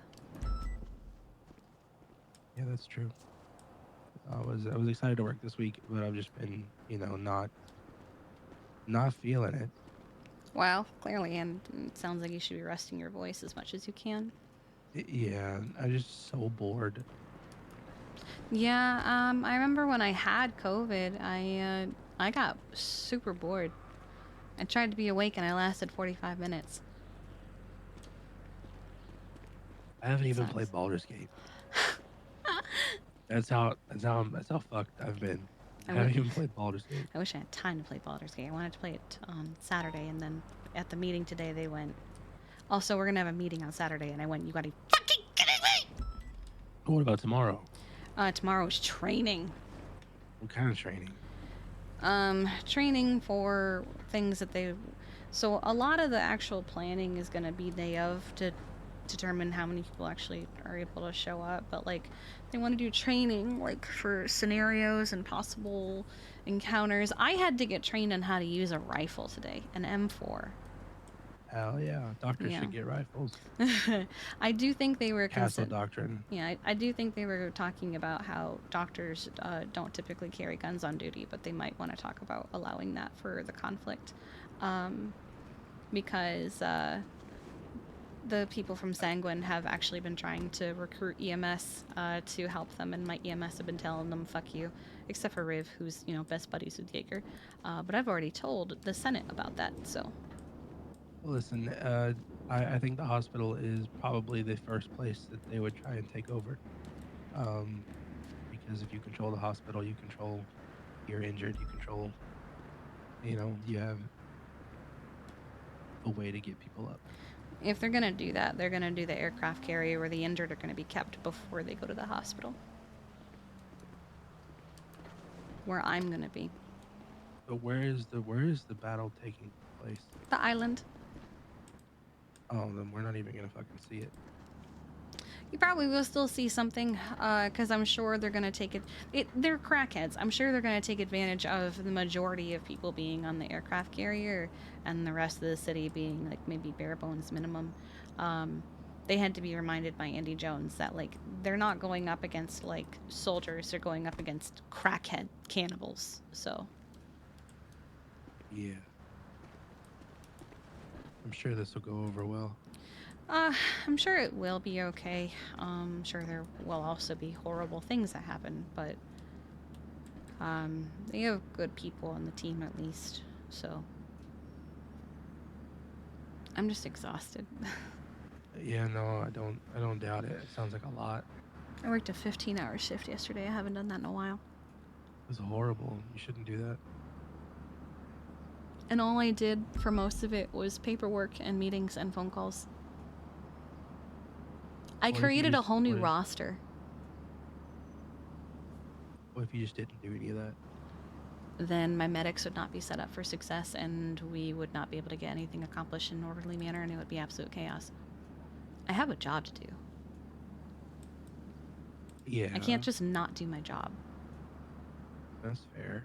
Speaker 7: Yeah, that's true. I was excited to work this week, but I've just been, not feeling it.
Speaker 3: Well, clearly, and it sounds like you should be resting your voice as much as you can.
Speaker 7: Yeah, I'm just so bored.
Speaker 3: Yeah, I remember when I had COVID, I got super bored. I tried to be awake and I lasted 45 minutes.
Speaker 7: I haven't even played Baldur's Gate. That's how fucked I've been. I haven't even played Baldur's Gate.
Speaker 3: I wish I had time to play Baldur's Gate. I wanted to play it on Saturday, and then at the meeting today, they went, also, we're going to have a meeting on Saturday, and I went, you got to fucking kidding me!
Speaker 7: What about tomorrow?
Speaker 3: Tomorrow is training.
Speaker 7: What kind of training?
Speaker 3: Training for things that they... So a lot of the actual planning is going to be day of to determine how many people actually are able to show up, but like they want to do training like for scenarios and possible encounters. I had to get trained on how to use a rifle today, an M4.
Speaker 7: Hell yeah, doctors
Speaker 3: Yeah.
Speaker 7: should get rifles.
Speaker 3: I do think they were
Speaker 7: Castle doctrine.
Speaker 3: Yeah, I do think they were talking about how doctors don't typically carry guns on duty, but they might want to talk about allowing that for the conflict, because the people from Sanguine have actually been trying to recruit EMS to help them, and my EMS have been telling them "fuck you," except for Riv, who's best buddies with Jaeger. But I've already told the Senate about that, so.
Speaker 7: Listen, I think the hospital is probably the first place that they would try and take over. Because if you control the hospital, you control you're injured, you control, you have a way to get people up.
Speaker 3: If they're gonna do that, they're gonna do the aircraft carrier where the injured are gonna be kept before they go to the hospital. Where I'm gonna be.
Speaker 7: But where is the battle taking place?
Speaker 3: The island.
Speaker 7: Oh, then we're not even gonna fucking see it.
Speaker 3: You probably will still see something, because I'm sure they're gonna take it. They're crackheads. I'm sure they're gonna take advantage of the majority of people being on the aircraft carrier, and the rest of the city being like maybe bare bones minimum. They had to be reminded by Andy Jones that like they're not going up against like soldiers. They're going up against crackhead cannibals. So.
Speaker 7: Yeah. I'm sure this will go over well.
Speaker 3: I'm sure it will be okay. I'm sure there will also be horrible things that happen, but they have good people on the team at least, so I'm just exhausted.
Speaker 7: Yeah, no, I don't doubt it. It sounds like a lot.
Speaker 3: I worked a 15-hour shift yesterday. I haven't done that in a while.
Speaker 7: It was horrible. You shouldn't do that.
Speaker 3: And all I did for most of it was paperwork and meetings and phone calls. I created a whole new roster.
Speaker 7: What if you just didn't do any of that?
Speaker 3: Then my medics would not be set up for success, and we would not be able to get anything accomplished in an orderly manner, and it would be absolute chaos. I have a job to do.
Speaker 7: Yeah.
Speaker 3: I can't just not do my job.
Speaker 7: That's fair.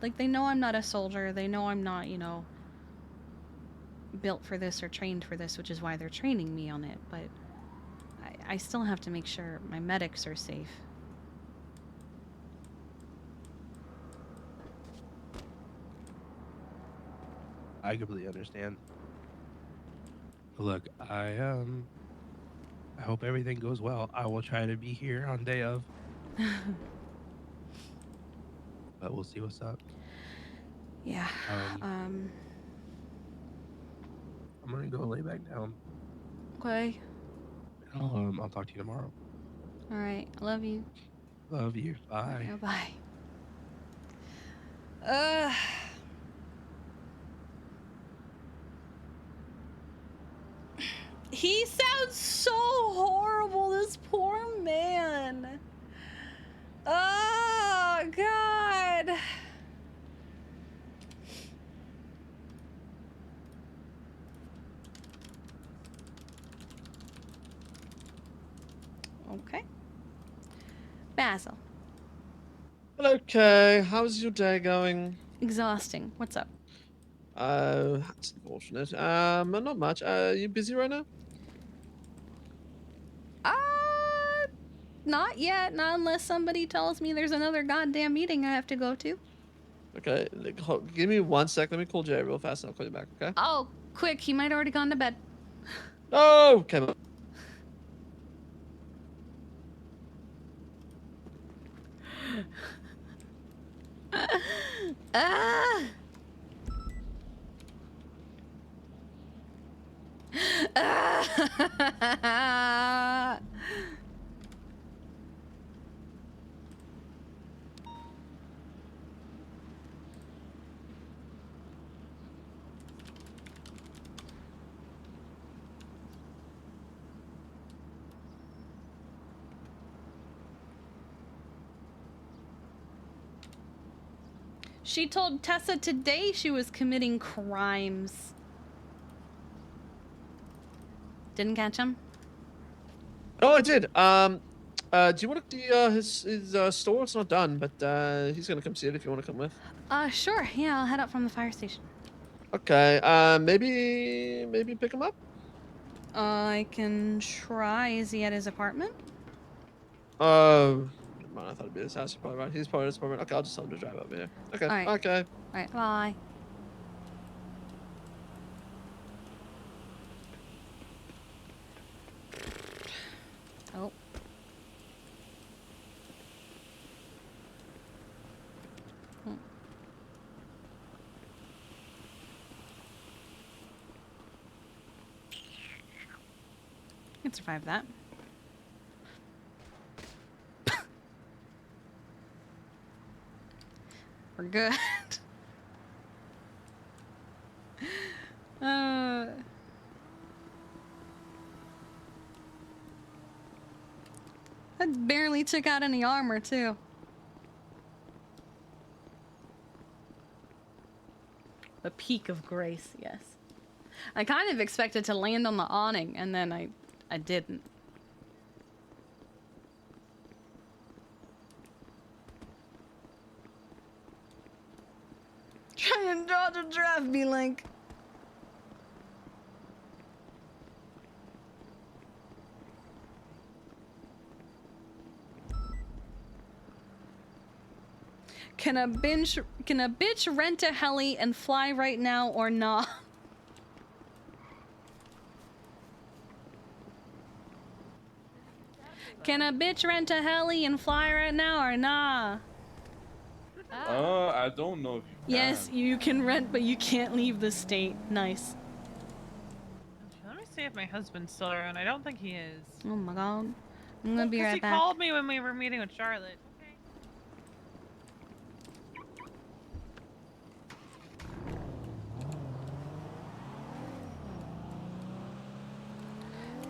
Speaker 3: Like, they know I'm not a soldier. They know I'm not, built for this or trained for this, which is why they're training me on it. But I still have to make sure my medics are safe.
Speaker 7: I completely understand. Look, I hope everything goes well. I will try to be here on day of. But we'll see what's up.
Speaker 3: Yeah.
Speaker 7: I'm gonna go lay back down.
Speaker 3: Okay.
Speaker 7: I'll talk to you tomorrow.
Speaker 3: All right. I love you.
Speaker 7: Love you. Bye.
Speaker 3: Bye. He sounds so horrible, this poor man. Oh, God. Okay. Basil.
Speaker 9: Okay, how's your day going?
Speaker 3: Exhausting. What's up?
Speaker 9: That's unfortunate. Not much. You busy right now?
Speaker 3: Not yet. Not unless somebody tells me there's another goddamn meeting I have to go to.
Speaker 9: Okay, give me 1 sec. Let me call Jay real fast and I'll call you back, okay?
Speaker 3: Oh, quick. He might already gone to bed.
Speaker 9: Oh, come on.
Speaker 3: She told Tessa today she was committing crimes. Didn't catch him?
Speaker 9: Oh, I did. Do you want to do his store? It's not done, but he's gonna come see it if you want to come with.
Speaker 3: Sure. Yeah, I'll head up from the fire station.
Speaker 9: Okay. Maybe pick him up.
Speaker 3: I can try. Is he at his apartment?
Speaker 9: Never mind, I thought it'd be his house. You're probably right. He's probably at his apartment. Okay, I'll just tell him to drive over here. Okay.
Speaker 3: All right.
Speaker 9: Okay.
Speaker 3: All right. Bye. Oh. Can survive that. We're good. I barely took out any armor, too. The peak of grace, yes. I kind of expected to land on the awning, and then I didn't. Try and dodge a draft, me, Link. Can a bitch rent a heli and fly right now or not? Can a bitch rent a heli and fly right now or nah?
Speaker 12: I don't know if you can.
Speaker 3: Yes, you can rent, but you can't leave the state. Nice.
Speaker 8: Let me see if my husband's still around. I don't think he is.
Speaker 3: Oh my god. I'm gonna be right
Speaker 8: He
Speaker 3: back.
Speaker 8: called me when we were meeting with Charlotte.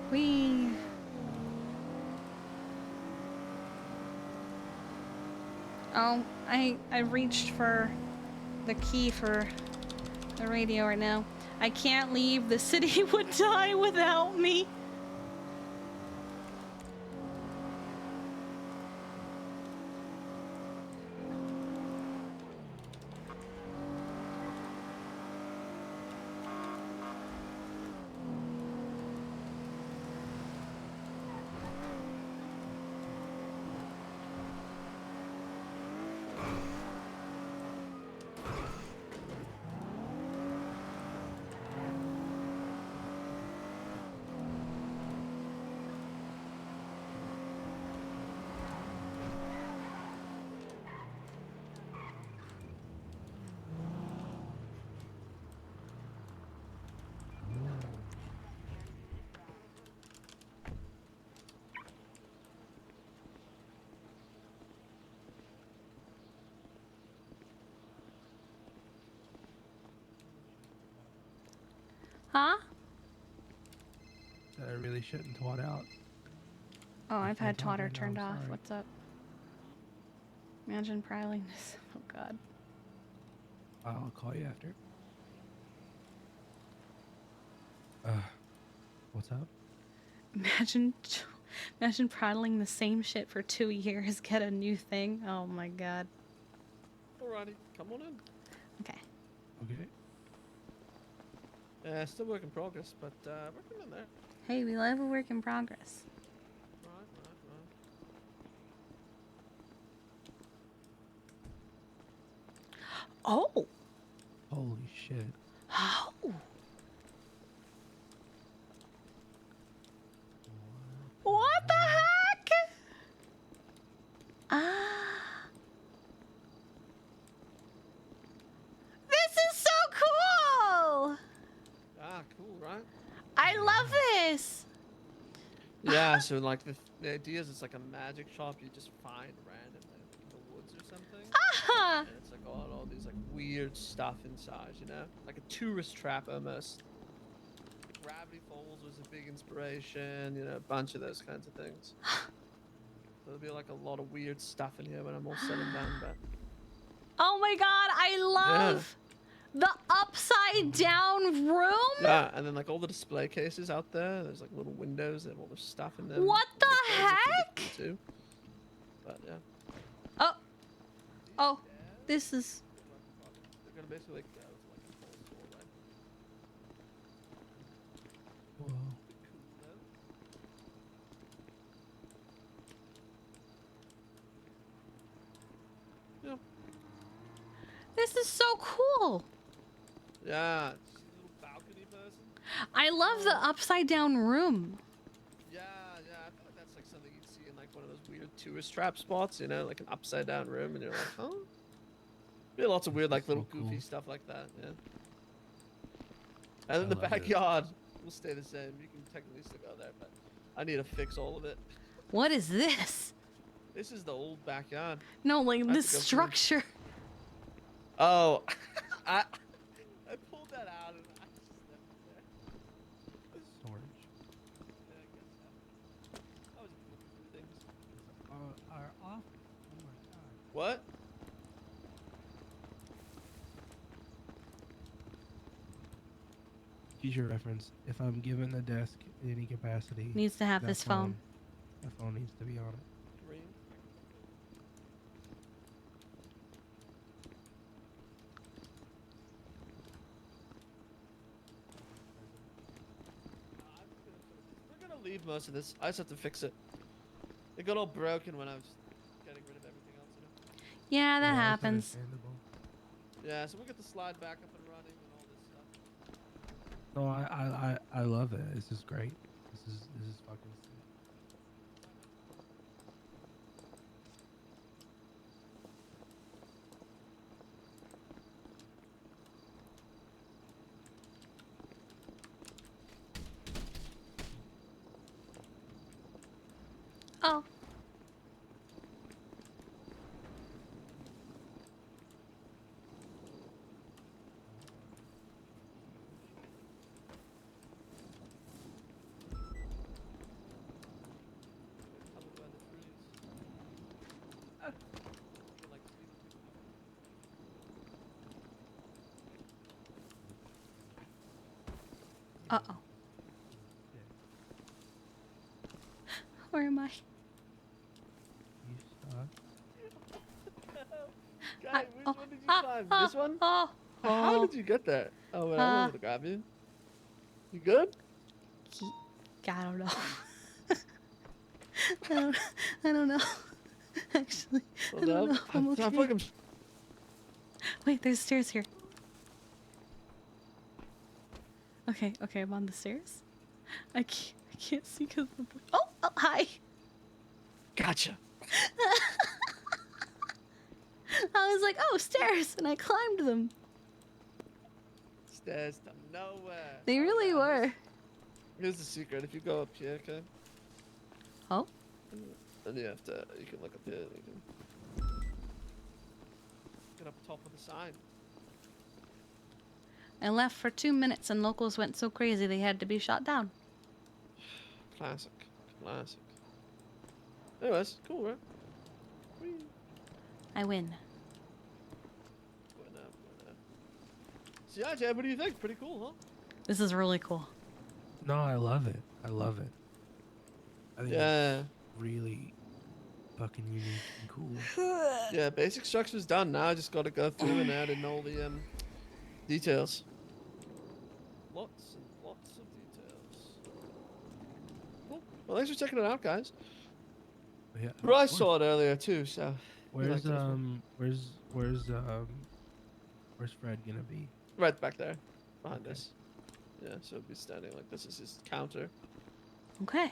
Speaker 3: Whee! Oh, I reached for the key for the radio right now. I can't leave. The city would die without me. Huh?
Speaker 7: That I really shouldn't twat out.
Speaker 3: Oh, I've had
Speaker 7: can't talk
Speaker 3: Totter
Speaker 7: right now,
Speaker 3: turned
Speaker 7: I'm
Speaker 3: off.
Speaker 7: sorry.
Speaker 3: What's up? Imagine prowling this. Oh god.
Speaker 7: I'll call you after. What's up?
Speaker 3: Imagine prattling the same shit for 2 years, get a new thing. Oh my god.
Speaker 9: Alrighty, come on in.
Speaker 3: Okay.
Speaker 7: Okay.
Speaker 9: Still work in progress, but we're coming there.
Speaker 3: Hey, we love a work in progress.
Speaker 9: Right.
Speaker 3: Oh!
Speaker 7: Holy shit.
Speaker 3: Oh! What the heck? This is so cool!
Speaker 9: Cool, right?
Speaker 3: I love this!
Speaker 9: Yeah, so like the idea is it's like a magic shop you just find randomly in the woods or something.
Speaker 3: Ah!
Speaker 9: And it's like all these like weird stuff inside, you know? Like a tourist trap almost. Gravity Falls was a big inspiration, you know, a bunch of those kinds of things. So there'll be like a lot of weird stuff in here when I'm all said and done, but
Speaker 3: Oh my god, I love The upside down room?
Speaker 9: Yeah, and then like all the display cases out there. There's like little windows that have all the stuff in them.
Speaker 3: What the
Speaker 9: Like, those are
Speaker 3: heck?
Speaker 9: pretty cool, too. But yeah.
Speaker 3: Oh. Oh, this is.
Speaker 9: They're gonna basically like go to like a full doorway.
Speaker 7: Whoa.
Speaker 9: Yeah.
Speaker 3: This is so cool.
Speaker 9: Yeah. It's a little balcony person.
Speaker 3: I love the upside down room.
Speaker 9: Yeah, yeah. I feel like that's like something you'd see in like one of those weird tourist trap spots, you know, like an upside down room, and you're like, huh? Yeah, lots of weird, like little goofy stuff like that. Yeah. And then the
Speaker 7: love it.
Speaker 9: backyard will stay the same. You can technically still go there, but I need to fix all of it.
Speaker 3: What is this?
Speaker 9: This is the old backyard.
Speaker 3: No, like
Speaker 9: I have
Speaker 3: this
Speaker 9: to go through.
Speaker 3: structure.
Speaker 9: Oh, I pulled that out and I just left it there.
Speaker 7: Storage.
Speaker 9: Yeah, I guess so. I was looking through things.
Speaker 7: Are off. Oh my god.
Speaker 9: What?
Speaker 7: Future reference. If I'm given a desk in any capacity,
Speaker 3: Needs to have
Speaker 7: that
Speaker 3: this phone.
Speaker 7: That phone needs to be on it.
Speaker 9: Green. We're gonna leave most of this. I just have to fix it. It got all broken when I was getting rid of everything else. You know?
Speaker 3: Yeah, that
Speaker 7: Yeah, that's
Speaker 3: happens.
Speaker 7: understandable.
Speaker 9: Yeah, so we'll get the slide back up and running and all this stuff.
Speaker 7: No, I love it. This is great. This is fucking sick.
Speaker 3: Oh. Uh-oh. Where am I?
Speaker 7: You suck.
Speaker 9: Guy, which one did you climb? This one?
Speaker 3: Oh.
Speaker 9: How did you get there? Oh, wait, I wanted to grab you. You good?
Speaker 3: I don't know. I don't know. Actually, I
Speaker 9: Hold
Speaker 3: don't
Speaker 9: up.
Speaker 3: know. I'm okay.
Speaker 9: fucking...
Speaker 3: Wait, there's stairs here. Okay, I'm on the stairs. I can't see because of the... Oh, hi.
Speaker 9: Gotcha.
Speaker 3: I was like, oh, stairs, and I climbed them.
Speaker 9: Stairs to nowhere.
Speaker 3: They really were.
Speaker 9: Here's the secret. If you go up here, okay?
Speaker 3: Oh?
Speaker 9: Then you have to... You can look up here. You can... Get up top of the sign.
Speaker 3: I left for 2 minutes and locals went so crazy they had to be shot down.
Speaker 9: Classic. Classic. Anyways, cool, right? Whee.
Speaker 3: I win.
Speaker 9: So yeah, Jay, what do you think? Pretty cool, huh?
Speaker 3: This is really cool.
Speaker 7: No, I love it. I love it. I think
Speaker 9: Yeah.
Speaker 7: it's really fucking unique and cool.
Speaker 9: Yeah, basic structure's done. Now I just got to go through and add in all the details. Lots and lots of details. Cool. Well, thanks for checking it out, guys.
Speaker 7: Yeah,
Speaker 9: Well, I
Speaker 7: of course.
Speaker 9: saw it earlier too, so. we
Speaker 7: Where's
Speaker 9: liked it as well.
Speaker 7: where's Fred gonna be?
Speaker 9: Right back there, behind us. Yeah, so it'll be standing like this is his counter.
Speaker 3: Okay.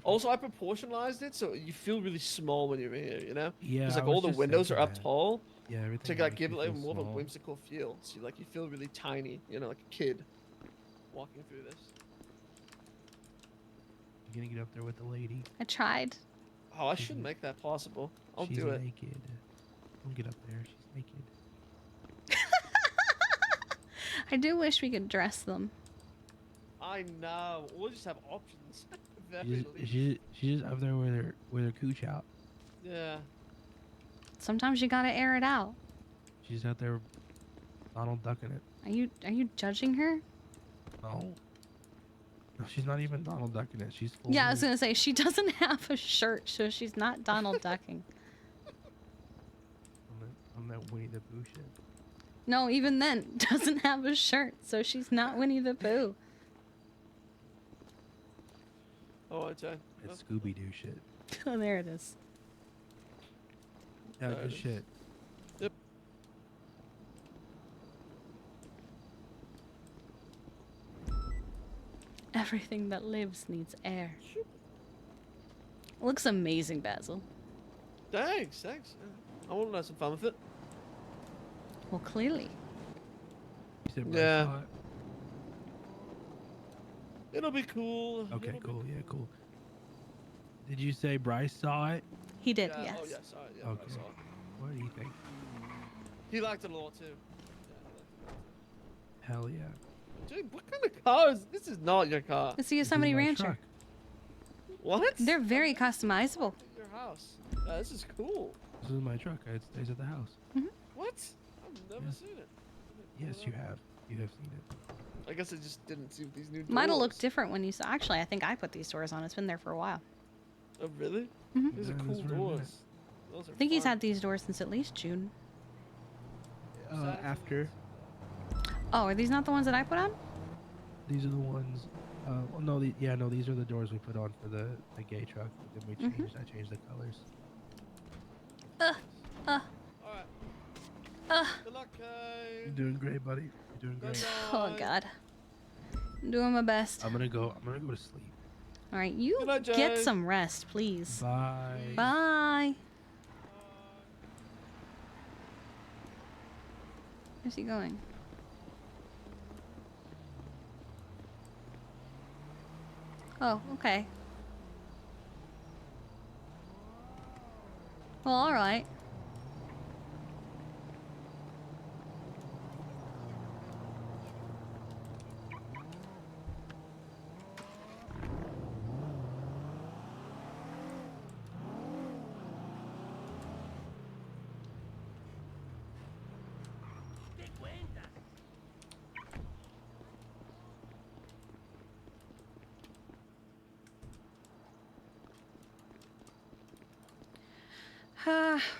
Speaker 9: Also, I proportionalized it so you feel really small when you're here, you know?
Speaker 7: Yeah,
Speaker 9: Because
Speaker 7: I
Speaker 9: like all
Speaker 7: was
Speaker 9: the
Speaker 7: just
Speaker 9: windows are
Speaker 7: thinking
Speaker 9: up
Speaker 7: that.
Speaker 9: tall.
Speaker 7: Yeah, everything
Speaker 9: To like
Speaker 7: makes
Speaker 9: give it
Speaker 7: you
Speaker 9: like
Speaker 7: feel
Speaker 9: more of a
Speaker 7: small.
Speaker 9: whimsical feel. So you feel really tiny, you know, like a kid walking through this.
Speaker 7: You gonna get up there with the lady?
Speaker 3: I tried.
Speaker 9: Oh, I should make that possible. I'll
Speaker 7: She's
Speaker 9: do it.
Speaker 7: naked. Don't get up there. She's naked.
Speaker 3: I do wish we could dress them.
Speaker 9: I know. We'll just have options. Very
Speaker 7: She's just up there with her cooch out.
Speaker 9: Yeah.
Speaker 3: Sometimes you gotta air it out.
Speaker 7: She's out there Donald Duck in it.
Speaker 3: Are you judging her?
Speaker 7: No. No, she's not even Donald Duck in it. She's full.
Speaker 3: Yeah, I was gonna say she doesn't have a shirt, so she's not Donald Ducking.
Speaker 7: on that Winnie the Pooh shit.
Speaker 3: No, even then, doesn't have a shirt, so she's not Winnie the Pooh.
Speaker 9: Oh, okay.
Speaker 7: It's Scooby Doo shit.
Speaker 3: Oh, there it is.
Speaker 7: Yeah,
Speaker 9: There
Speaker 7: good
Speaker 9: it is.
Speaker 7: shit.
Speaker 9: Yep.
Speaker 3: Everything that lives needs air. Looks amazing, Basil.
Speaker 9: Thanks. I want to have some fun with it.
Speaker 3: Well, clearly.
Speaker 7: You said Bryce
Speaker 9: Yeah.
Speaker 7: saw it?
Speaker 9: It'll be cool.
Speaker 7: Okay,
Speaker 9: It'll be
Speaker 7: cool. Yeah, cool. Did you say Bryce saw it?
Speaker 3: He did,
Speaker 9: Yeah,
Speaker 3: yes.
Speaker 9: Oh, yeah, sorry. Yeah,
Speaker 7: Okay.
Speaker 9: I saw it.
Speaker 7: What do you think?
Speaker 9: He liked it a lot, too.
Speaker 7: Hell yeah.
Speaker 9: Dude, what kind of car is this? Is not your car.
Speaker 3: It's the Yosemite
Speaker 7: my
Speaker 3: Rancher.
Speaker 7: truck.
Speaker 9: What?
Speaker 3: They're very customizable.
Speaker 9: Your house. This is cool.
Speaker 7: This is my truck. It stays at the house.
Speaker 9: What? I've never
Speaker 7: Yeah.
Speaker 9: seen it.
Speaker 7: Yes, you have. You have seen it.
Speaker 9: I guess I just didn't see these new doors.
Speaker 3: Might have looked different when you saw. Actually, I think I put these doors on. It's been there for a while.
Speaker 9: Oh, really?
Speaker 3: Mhm.
Speaker 9: These are
Speaker 7: Yeah,
Speaker 9: cool
Speaker 7: that's very
Speaker 9: doors. Those are
Speaker 3: I think he's
Speaker 9: fun.
Speaker 3: had these doors since at least June.
Speaker 7: After.
Speaker 3: Oh, are these not the ones that I put on?
Speaker 7: These are the ones. Well, no, no, these are the doors we put on for the gay truck. Then we changed. I changed the colors.
Speaker 9: Alright. Good luck, Kay.
Speaker 7: You're doing great, buddy. You're doing great.
Speaker 3: Oh God. I'm doing my best.
Speaker 7: I'm gonna go to sleep.
Speaker 3: All right, you
Speaker 9: Good night,
Speaker 3: get
Speaker 9: Jay.
Speaker 3: some rest, please.
Speaker 7: Bye.
Speaker 3: Bye. Where's he going? Oh, okay. Well, all right.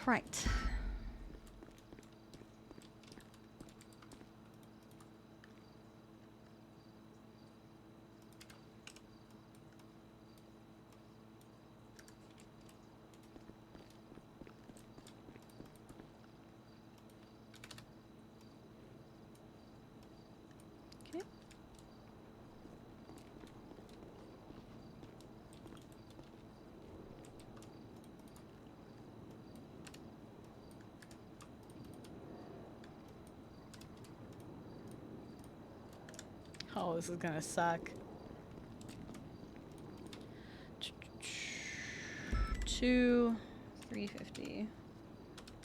Speaker 3: Right. Okay. Oh, this is gonna suck. 2, 350,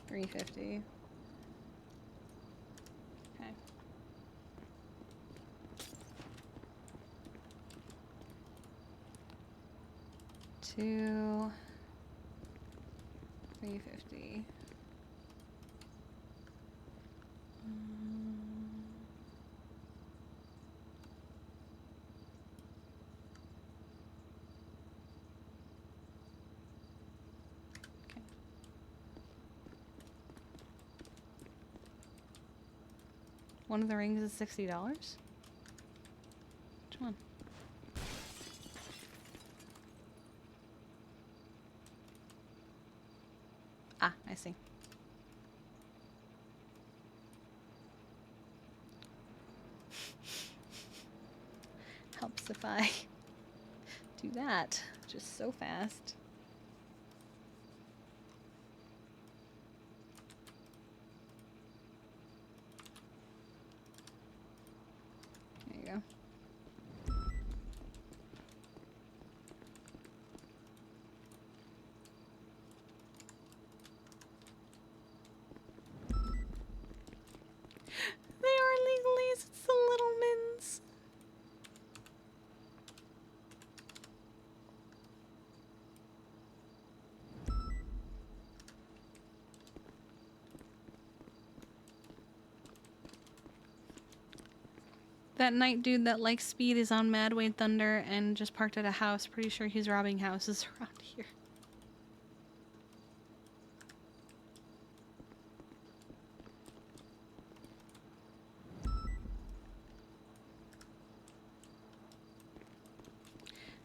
Speaker 3: 350. Okay. Two, 350. One of the rings is $60. Which one? Ah, I see. Helps if I do that just so fast. There you go. They are legalese. It's the little mins. That night dude that likes speed is on Mad Wade Thunder and just parked at a house. Pretty sure he's robbing houses around here.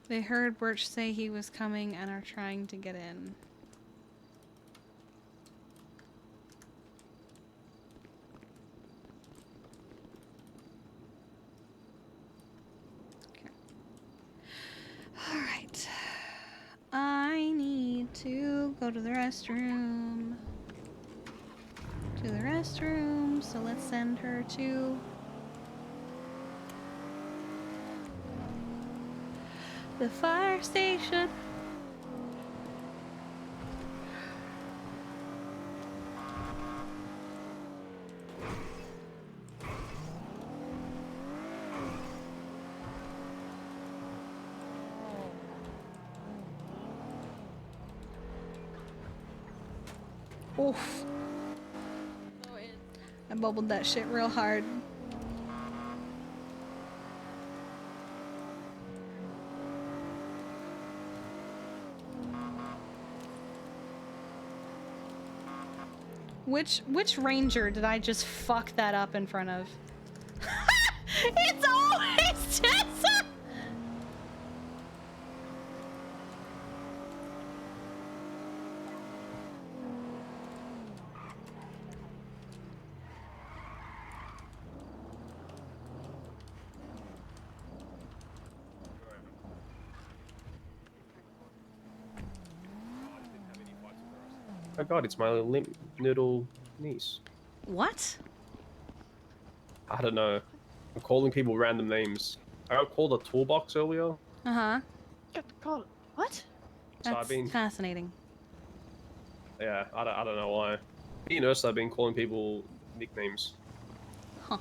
Speaker 3: They heard Birch say he was coming and are trying to get in. Okay. Alright. I need to go to the restroom. To the restroom, so let's send her to the fire station. Oof. I bubbled that shit real hard. Which ranger did I just fuck that up in front of? It's always Tessa!
Speaker 1: Oh god, it's my limp little niece.
Speaker 3: What?
Speaker 1: I don't know. I'm calling people random names. I got called a toolbox earlier.
Speaker 3: Uh-huh.
Speaker 11: God, what?
Speaker 1: So
Speaker 3: That's fascinating.
Speaker 1: Yeah, I don't know why. Me and Ursa have been calling people nicknames.
Speaker 3: Huh.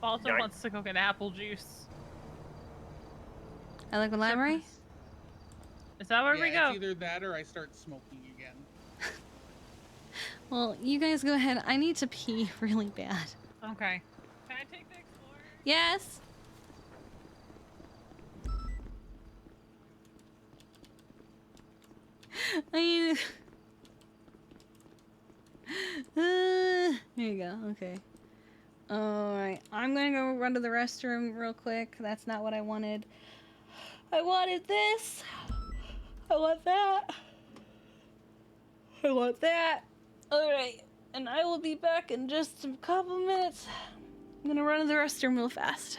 Speaker 8: Also
Speaker 1: Yikes.
Speaker 8: wants to go get apple juice.
Speaker 3: I like the library?
Speaker 8: Is that where
Speaker 22: yeah,
Speaker 8: we go?
Speaker 22: It's either that or I start smoking again.
Speaker 3: Well, you guys go ahead. I need to pee really bad.
Speaker 8: Okay. Can I take the Explorer?
Speaker 3: Yes. I need... There you go. Okay. Alright. I'm gonna go run to the restroom real quick. That's not what I wanted. I wanted this. I want that. I want that. Alright. And I will be back in just a couple minutes. I'm gonna run to the restroom real fast.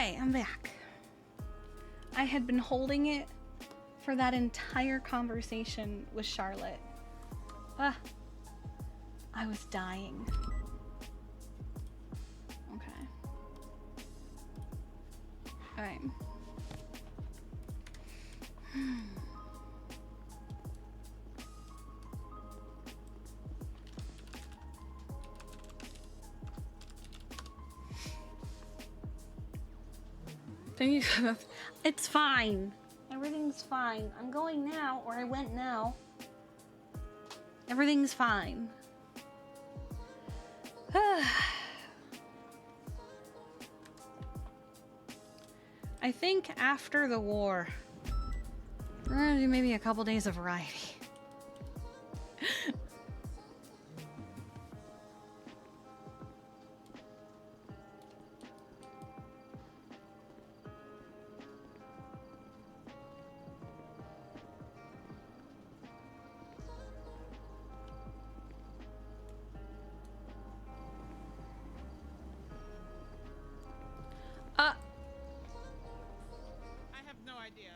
Speaker 3: Okay, I'm back. I had been holding it for that entire conversation with Charlotte. Ah, I was dying. Okay. Alright. It's fine. Everything's fine. I'm going now, or I went now. Everything's fine. I think after the war, we're gonna do maybe a couple days of variety.
Speaker 17: I have no idea.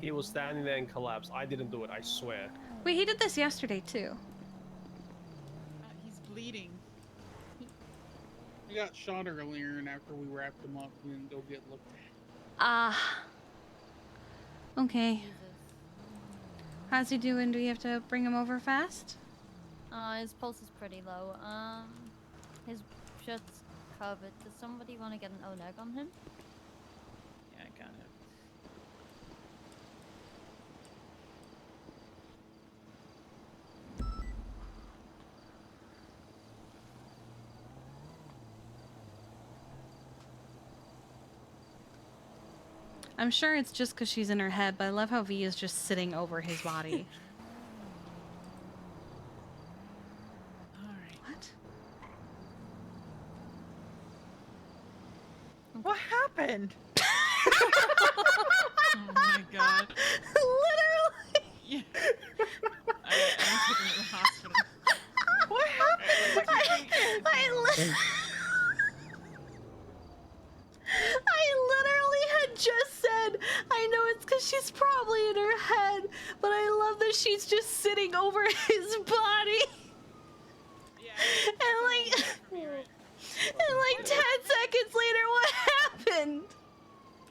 Speaker 1: He was standing there and collapsed. I didn't do it, I swear.
Speaker 3: Wait, he did this yesterday too.
Speaker 17: He's bleeding.
Speaker 22: We got shot earlier, and after we wrapped him up, we didn't go get looked at.
Speaker 3: Okay. How's he doing? Do we have to bring him over fast?
Speaker 18: His pulse is pretty low. His shirt's covered. Does somebody want to get an O-neg on him?
Speaker 17: Yeah, I got it.
Speaker 3: I'm sure it's just because she's in her head, but I love how V is just sitting over his body.
Speaker 8: What happened?
Speaker 17: Oh my god.
Speaker 3: Literally.
Speaker 17: Yeah. I took him to the hospital.
Speaker 8: What happened?
Speaker 3: I literally had just said, I know it's because she's probably in her head, but I love that she's just sitting over his body. And like 10 seconds later, what happened?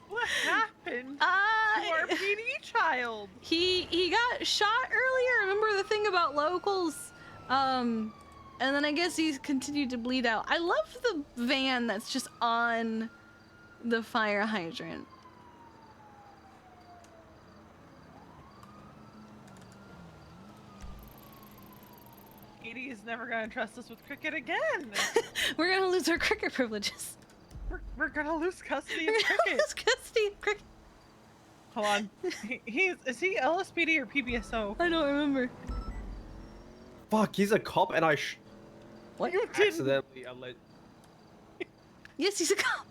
Speaker 8: What happened to our PD child?
Speaker 3: He got shot earlier. Remember the thing about locals? And then I guess he's continued to bleed out. I love the van that's just on the fire hydrant.
Speaker 8: Katie is never gonna trust us with cricket again.
Speaker 3: We're gonna lose our cricket privileges.
Speaker 8: We're gonna lose custody of
Speaker 3: We're gonna
Speaker 8: cricket.
Speaker 3: lose custody of cricket.
Speaker 8: Hold on. Is he LSPD or PBSO?
Speaker 3: I don't remember.
Speaker 1: Fuck, he's a cop and I
Speaker 3: What?
Speaker 8: You didn't.
Speaker 1: accidentally
Speaker 3: Yes, he's a cop.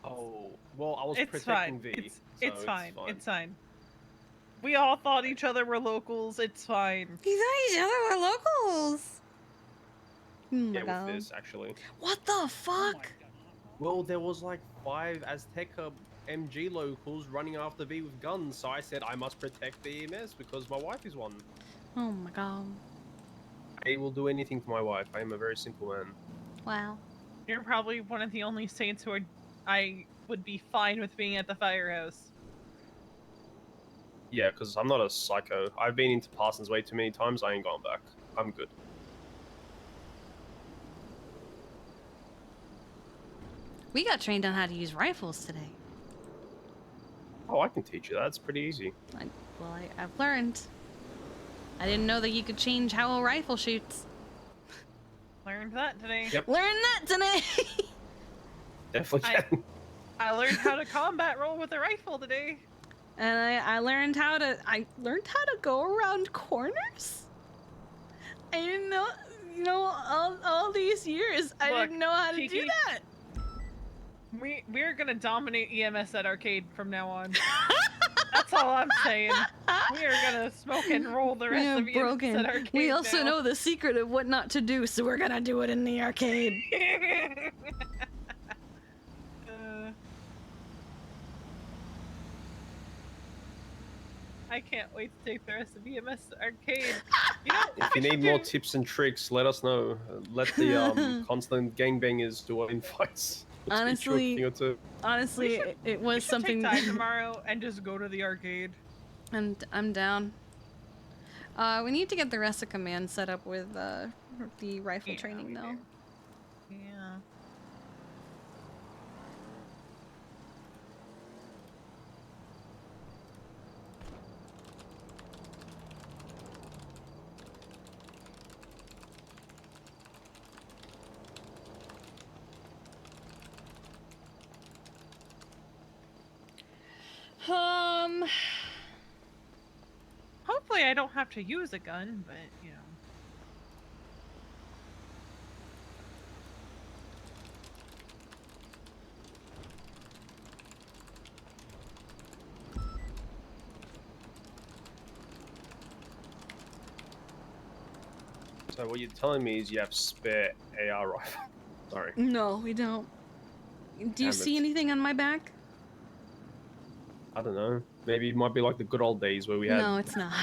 Speaker 1: Oh, well, I was
Speaker 8: It's
Speaker 1: protecting
Speaker 8: fine.
Speaker 1: V.
Speaker 8: It's fine. It's fine. We all thought each other were locals. It's fine.
Speaker 3: He thought each other were locals. Oh my
Speaker 1: Yeah,
Speaker 3: god.
Speaker 1: with this, actually.
Speaker 3: What the fuck?
Speaker 1: Well, there was like 5 Azteca MG locals running after V with guns, so I said I must protect the EMS because my wife is one.
Speaker 3: Oh my god.
Speaker 1: I will do anything for my wife. I am a very simple man.
Speaker 3: Wow.
Speaker 8: You're probably one of the only saints who I would be fine with being at the firehouse.
Speaker 1: Yeah, because I'm not a psycho. I've been into Parsons way too many times. I ain't going back. I'm good.
Speaker 3: We got trained on how to use rifles today.
Speaker 1: Oh, I can teach you that. It's pretty easy.
Speaker 3: I've learned. I didn't know that you could change how a rifle shoots.
Speaker 8: Learned that today.
Speaker 1: Yep.
Speaker 3: Learned that today.
Speaker 1: Definitely can.
Speaker 8: I learned how to combat roll with a rifle today.
Speaker 3: And I learned how to go around corners. I didn't know, all these years I
Speaker 8: Look,
Speaker 3: didn't know how to
Speaker 8: Kiki,
Speaker 3: do that.
Speaker 8: We're gonna dominate EMS at arcade from now on. That's all I'm saying. We are gonna smoke and roll the rest of EMS at arcade.
Speaker 3: We also
Speaker 8: now.
Speaker 3: know the secret of what not to do, so we're gonna do it in the arcade.
Speaker 8: I can't wait to take the rest of EMS to the arcade. You know,
Speaker 1: If you need more tips and tricks, let us know. Let the constant gangbangers do our invites. We'll teach you a thing or two.
Speaker 3: Honestly, it was something.
Speaker 8: Take time tomorrow and just go to the arcade.
Speaker 3: I'm down. We need to get the rest of command set up with the rifle training though.
Speaker 8: Yeah. Hopefully I don't have to use a gun, but you know.
Speaker 1: So what you're telling me is you have spare AR rifle. Sorry.
Speaker 3: No, we don't. Do you
Speaker 1: Damn
Speaker 3: see
Speaker 1: it.
Speaker 3: anything on my back?
Speaker 1: I don't know. Maybe it might be like the good old days where we had
Speaker 3: No, it's not.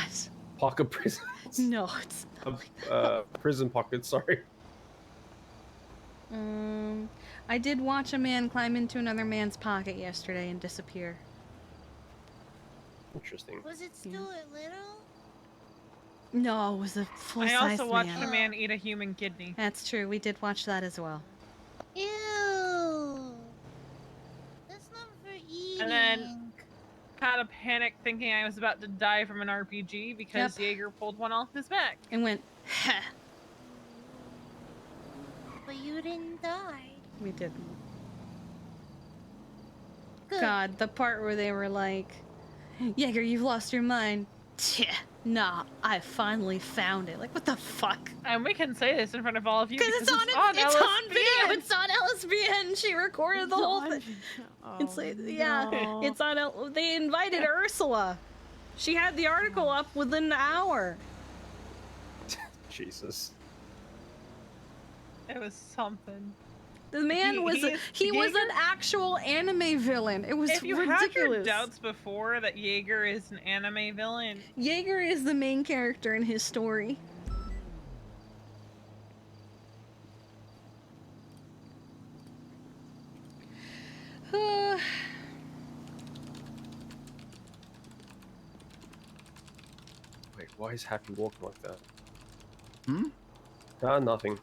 Speaker 1: pocket prisons.
Speaker 3: No, it's
Speaker 1: prison pockets. Sorry.
Speaker 3: I did watch a man climb into another man's pocket yesterday and disappear.
Speaker 1: Interesting.
Speaker 20: Was it still a little?
Speaker 3: No, it was a full-sized
Speaker 8: I also watched
Speaker 3: man.
Speaker 8: a man eat a human kidney.
Speaker 3: That's true. We did watch that as well.
Speaker 20: Ew. That's not for eating.
Speaker 8: And then had a panic thinking I was about to die from an RPG because Jaeger pulled one off his back.
Speaker 3: And went, ha.
Speaker 20: But you didn't die.
Speaker 3: We didn't.
Speaker 20: Good.
Speaker 3: God, the part where they were like, Jaeger, you've lost your mind. Tch, nah, I finally found it. Like, what the fuck?
Speaker 8: And we can say this in front of all of you
Speaker 3: Because it's on
Speaker 8: LSPN.
Speaker 3: video. It's on LSPN. She recorded the whole thing. It's like, yeah,
Speaker 8: no.
Speaker 3: it's on. They invited Ursula. She had the article up within an hour.
Speaker 1: Jesus.
Speaker 8: It was something.
Speaker 3: The man was he was an actual anime villain. It was
Speaker 8: If you
Speaker 3: ridiculous.
Speaker 8: had your doubts before that Jaeger is an anime villain,
Speaker 3: Jaeger is the main character in his story.
Speaker 1: Wait, why is Happy walking like that?
Speaker 21: Hmm?
Speaker 1: Nothing.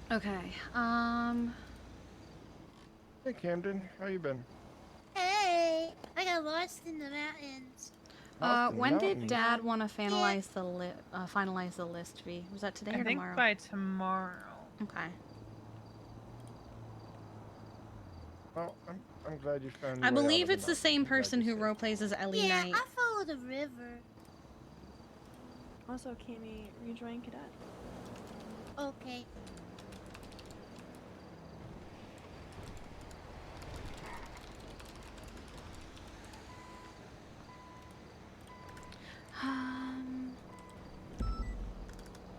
Speaker 3: Okay.
Speaker 4: Hey Camden, how you been?
Speaker 20: Hey, I got lost in the mountains.
Speaker 3: When did Dad want to finalize the list? V? Was that today
Speaker 8: I
Speaker 3: or
Speaker 8: think
Speaker 3: tomorrow?
Speaker 8: by tomorrow.
Speaker 3: Okay.
Speaker 4: Well, I'm glad you found.
Speaker 3: I
Speaker 4: your way out
Speaker 3: believe
Speaker 4: of
Speaker 3: it's the same person who roleplays as Ellie
Speaker 20: Yeah,
Speaker 3: Knight.
Speaker 20: I follow the river.
Speaker 16: Also, can we rejoin Cadet?
Speaker 20: Okay.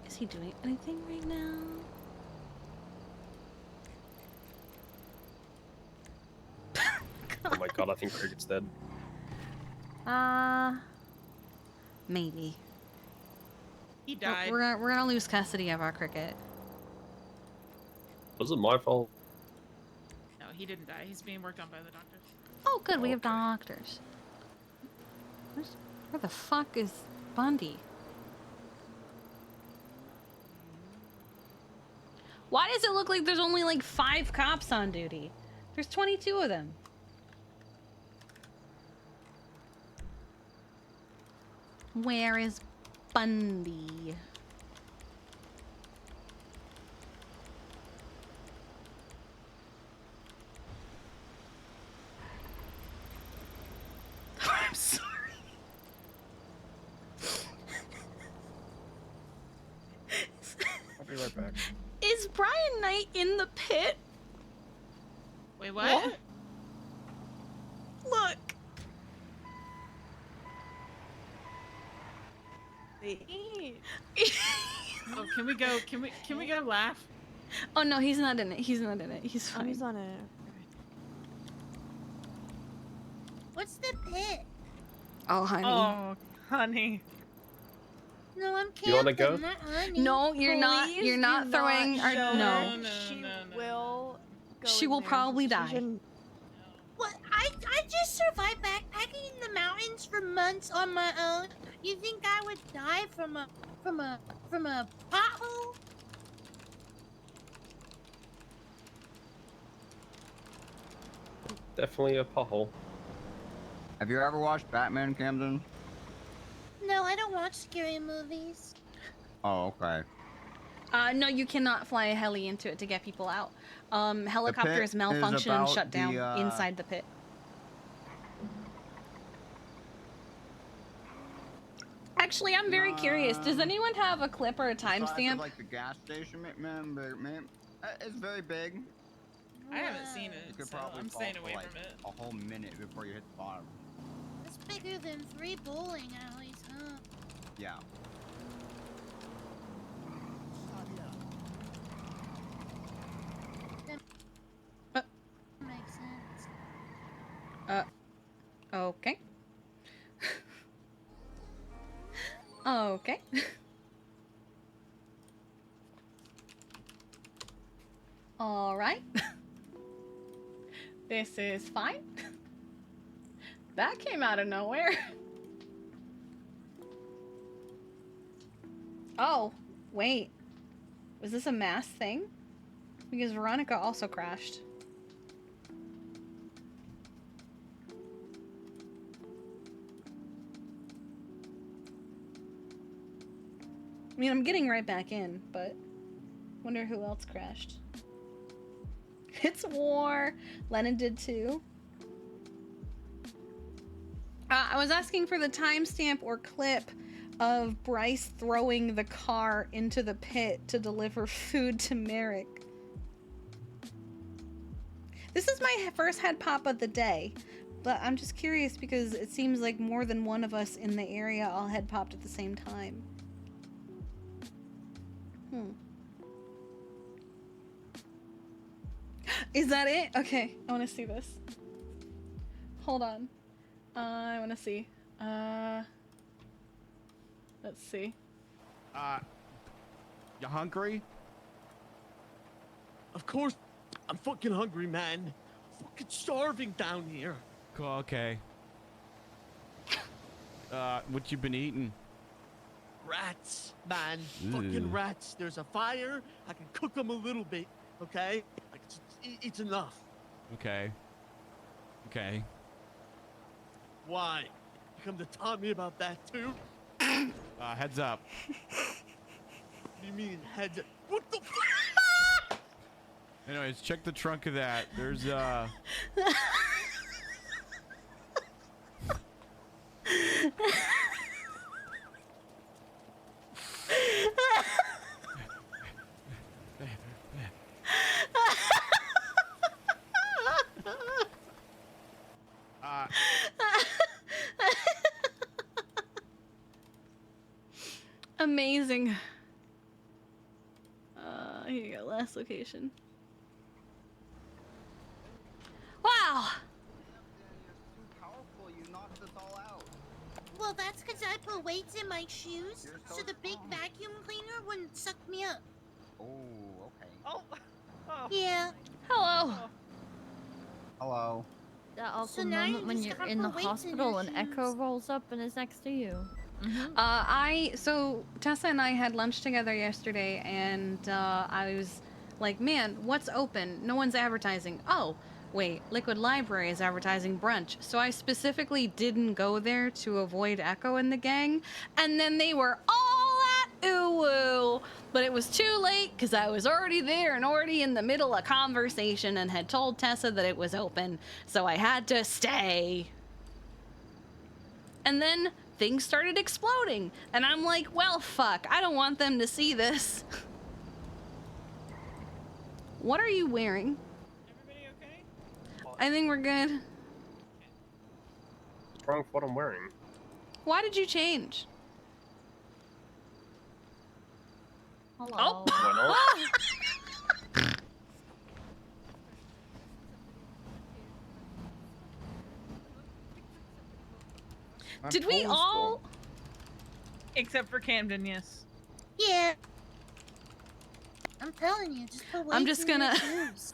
Speaker 3: Is he doing anything right now?
Speaker 1: Oh my god, I think Cricket's dead.
Speaker 3: Maybe.
Speaker 8: He died.
Speaker 3: We're gonna lose custody of our Cricket.
Speaker 1: Was it my fault?
Speaker 17: No, he didn't die. He's being worked on by the doctors.
Speaker 3: Oh, good. We have doctors. Where the fuck is Bundy? Why does it look like there's only like 5 cops on duty? There's 22 of them. Where is Bundy? I'm sorry.
Speaker 4: right back.
Speaker 3: Is Brian Knight in the pit?
Speaker 17: Wait, what?
Speaker 3: Look.
Speaker 17: Oh, can we go? Can we go laugh?
Speaker 3: Oh no, he's not in it. He's not in it. He's fine.
Speaker 13: He's on it.
Speaker 20: What's the pit?
Speaker 3: Oh, honey.
Speaker 8: Oh, honey.
Speaker 20: No, I'm
Speaker 1: You wanna
Speaker 20: camping,
Speaker 1: go?
Speaker 20: not honey.
Speaker 3: No, you're not.
Speaker 18: Please
Speaker 3: You're
Speaker 18: do
Speaker 3: not throwing.
Speaker 18: not
Speaker 3: Our,
Speaker 18: show
Speaker 3: no.
Speaker 18: her. She will. Go
Speaker 3: She
Speaker 18: in
Speaker 3: will
Speaker 18: there.
Speaker 3: probably
Speaker 18: She
Speaker 3: die.
Speaker 18: shouldn't-
Speaker 20: What? I just survived backpacking in the mountains for months on my own. You think I would die from a pothole?
Speaker 1: Definitely a pothole.
Speaker 21: Have you ever watched Batman, Camden?
Speaker 20: No, I don't watch scary movies.
Speaker 21: Oh, okay.
Speaker 3: No, you cannot fly a heli into it to get people out. Helicopters
Speaker 21: is
Speaker 3: malfunction and
Speaker 21: about
Speaker 3: shut down
Speaker 21: the,
Speaker 3: inside the pit. Actually, I'm very curious. Does anyone have a clip or a timestamp?
Speaker 21: Like the gas station, it's very big.
Speaker 17: I haven't seen it,
Speaker 21: You could
Speaker 17: so
Speaker 21: probably
Speaker 17: I'm
Speaker 21: fall
Speaker 17: staying
Speaker 21: for,
Speaker 17: away
Speaker 21: like,
Speaker 17: from it.
Speaker 21: a whole minute before you hit the bottom.
Speaker 20: It's bigger than 3 bowling alleys, huh?
Speaker 21: Yeah.
Speaker 20: Makes sense.
Speaker 3: Okay. Okay. All right. This is fine. That came out of nowhere. Oh, wait. Was this a mass thing? Because Veronica also crashed. I mean, I'm getting right back in, but wonder who else crashed. It's war. Lennon did too. I was asking for the timestamp or clip of Bryce throwing the car into the pit to deliver food to Merrick. This is my first head pop of the day, but I'm just curious because it seems like more than one of us in the area all head popped at the same time. Is that it? Okay, I want to see this. Hold on. I want to see. Let's see.
Speaker 2: You hungry? Of course, I'm fucking hungry, man. Fucking starving down here.
Speaker 16: Okay. What you been eating?
Speaker 2: Rats, man.
Speaker 16: Ew.
Speaker 2: Fucking rats. There's a fire. I can cook them a little bit, okay? Like, it's enough.
Speaker 16: Okay. Okay.
Speaker 2: Why? You come to taunt me about that too?
Speaker 16: Heads up.
Speaker 2: What do you mean heads up? What the
Speaker 16: Anyways, check the trunk of that. There's
Speaker 3: Amazing. Here you go, last location. Wow!
Speaker 20: Well, that's because I put weights in my shoes, so the big vacuum cleaner wouldn't suck me up.
Speaker 21: Oh, okay.
Speaker 8: Oh.
Speaker 20: Yeah.
Speaker 3: Hello.
Speaker 21: Hello.
Speaker 18: That awful
Speaker 20: So now you
Speaker 18: moment when
Speaker 20: just
Speaker 18: you're
Speaker 20: gotta
Speaker 18: in the
Speaker 20: put weights in
Speaker 18: hospital
Speaker 20: your
Speaker 18: and Echo rolls up and is next to you.
Speaker 3: So Tessa and I had lunch together yesterday, and I was like, man, what's open? No one's advertising. Oh, wait, Liquid Library is advertising brunch. So I specifically didn't go there to avoid Echo and the gang, and then they were all at Uwu. But it was too late because I was already there and already in the middle of conversation and had told Tessa that it was open, so I had to stay. And then things started exploding, and I'm like, well, fuck, I don't want them to see this. What are you wearing?
Speaker 17: Everybody okay?
Speaker 3: I think we're good.
Speaker 1: What's wrong with what I'm wearing?
Speaker 3: Why did you change?
Speaker 18: Hello.
Speaker 1: Why not?
Speaker 3: Did we all?
Speaker 8: Except for Camden, yes.
Speaker 20: Yeah. I'm telling you, just put
Speaker 3: I'm
Speaker 20: weights
Speaker 3: just
Speaker 20: in your
Speaker 3: gonna-
Speaker 20: shoes.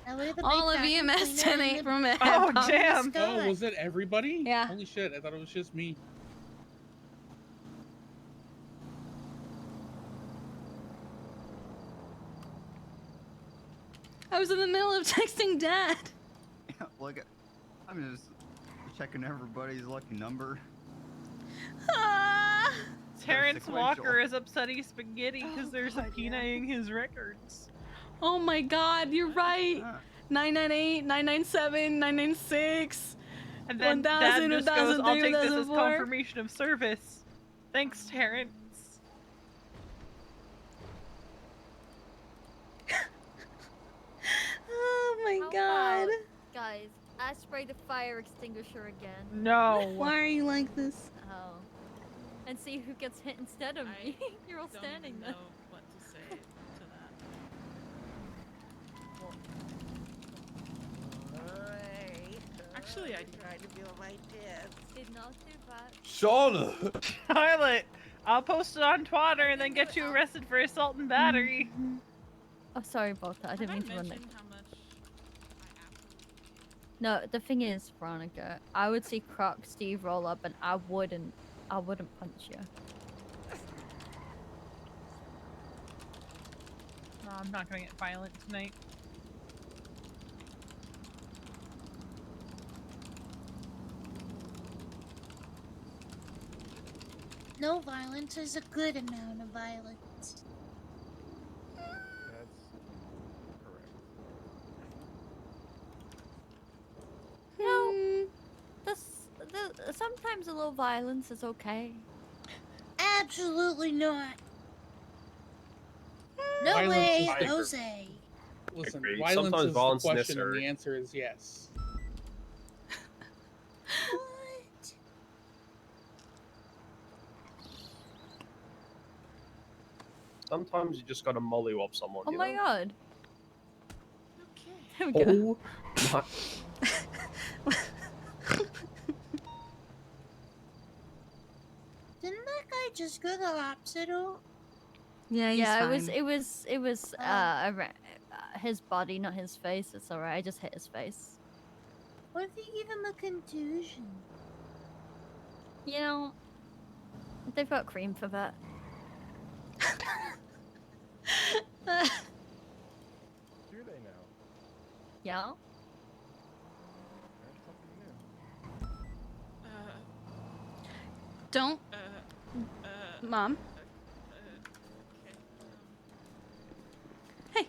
Speaker 20: That way the
Speaker 3: All
Speaker 20: big
Speaker 3: of
Speaker 20: vacuum
Speaker 3: EMS
Speaker 20: cleaner
Speaker 3: 10-8
Speaker 20: and
Speaker 3: from
Speaker 20: the-
Speaker 3: it.
Speaker 8: Oh,
Speaker 20: the
Speaker 8: damn.
Speaker 20: sky.
Speaker 22: Oh, was it everybody?
Speaker 3: Yeah.
Speaker 22: Holy shit, I thought it was just me.
Speaker 3: I was in the middle of texting Dad.
Speaker 21: Look, I'm just checking everybody's lucky number.
Speaker 3: Ah!
Speaker 8: Terrence
Speaker 21: sequential.
Speaker 8: Walker is upsetting Spaghetti because they're subpoenaing his records.
Speaker 3: Oh my God, you're right. 998, 997, 996.
Speaker 8: And then
Speaker 3: 1000,
Speaker 8: Dad just goes, I'll
Speaker 3: 1003,
Speaker 8: take this as
Speaker 3: 1004.
Speaker 8: confirmation of service. Thanks, Terrence.
Speaker 3: Oh my
Speaker 18: How
Speaker 3: God.
Speaker 18: about, guys, I spray the fire extinguisher again.
Speaker 8: No.
Speaker 3: Why are you like this?
Speaker 18: Oh. And see who gets hit instead of me. You're all
Speaker 17: Don't
Speaker 18: standing
Speaker 17: even
Speaker 18: there.
Speaker 17: know what to say to that. Actually, I tried to feel my tits.
Speaker 18: Did not do that.
Speaker 10: Shauna!
Speaker 8: Charlotte, I'll post it on Twitter and then get you arrested for assault and battery.
Speaker 18: Oh, sorry about that. I didn't mean to run that.
Speaker 17: mentioned how much
Speaker 18: No, the thing is, Veronica, I would see Croc Steve roll up and I wouldn't punch you.
Speaker 8: No, I'm not gonna get violent tonight.
Speaker 20: No violence is a good amount of violence.
Speaker 4: That's correct.
Speaker 18: You know, sometimes a little violence is okay.
Speaker 20: Absolutely not. No
Speaker 22: Violence
Speaker 20: way,
Speaker 22: is the-
Speaker 20: Jose.
Speaker 22: Listen,
Speaker 1: Agreed.
Speaker 22: violence
Speaker 1: Sometimes
Speaker 22: is
Speaker 1: violence
Speaker 22: the
Speaker 1: is
Speaker 22: question, and
Speaker 1: necessary.
Speaker 22: the answer is yes.
Speaker 20: What?
Speaker 1: Sometimes you just gotta mollywop someone.
Speaker 18: Oh
Speaker 1: you
Speaker 18: my
Speaker 1: know?
Speaker 18: god.
Speaker 17: Okay.
Speaker 18: There we go.
Speaker 1: Oh my.
Speaker 20: Didn't that guy just go to the hospital?
Speaker 3: Yeah, he's
Speaker 18: Yeah,
Speaker 3: fine.
Speaker 18: it was his body, not his face. It's alright. I just hit his face.
Speaker 20: What if they give him a contusion?
Speaker 18: You know, they've got cream for that.
Speaker 4: Do they now?
Speaker 18: Yeah.
Speaker 4: That's something new.
Speaker 3: Don't. Mom.
Speaker 17: Okay.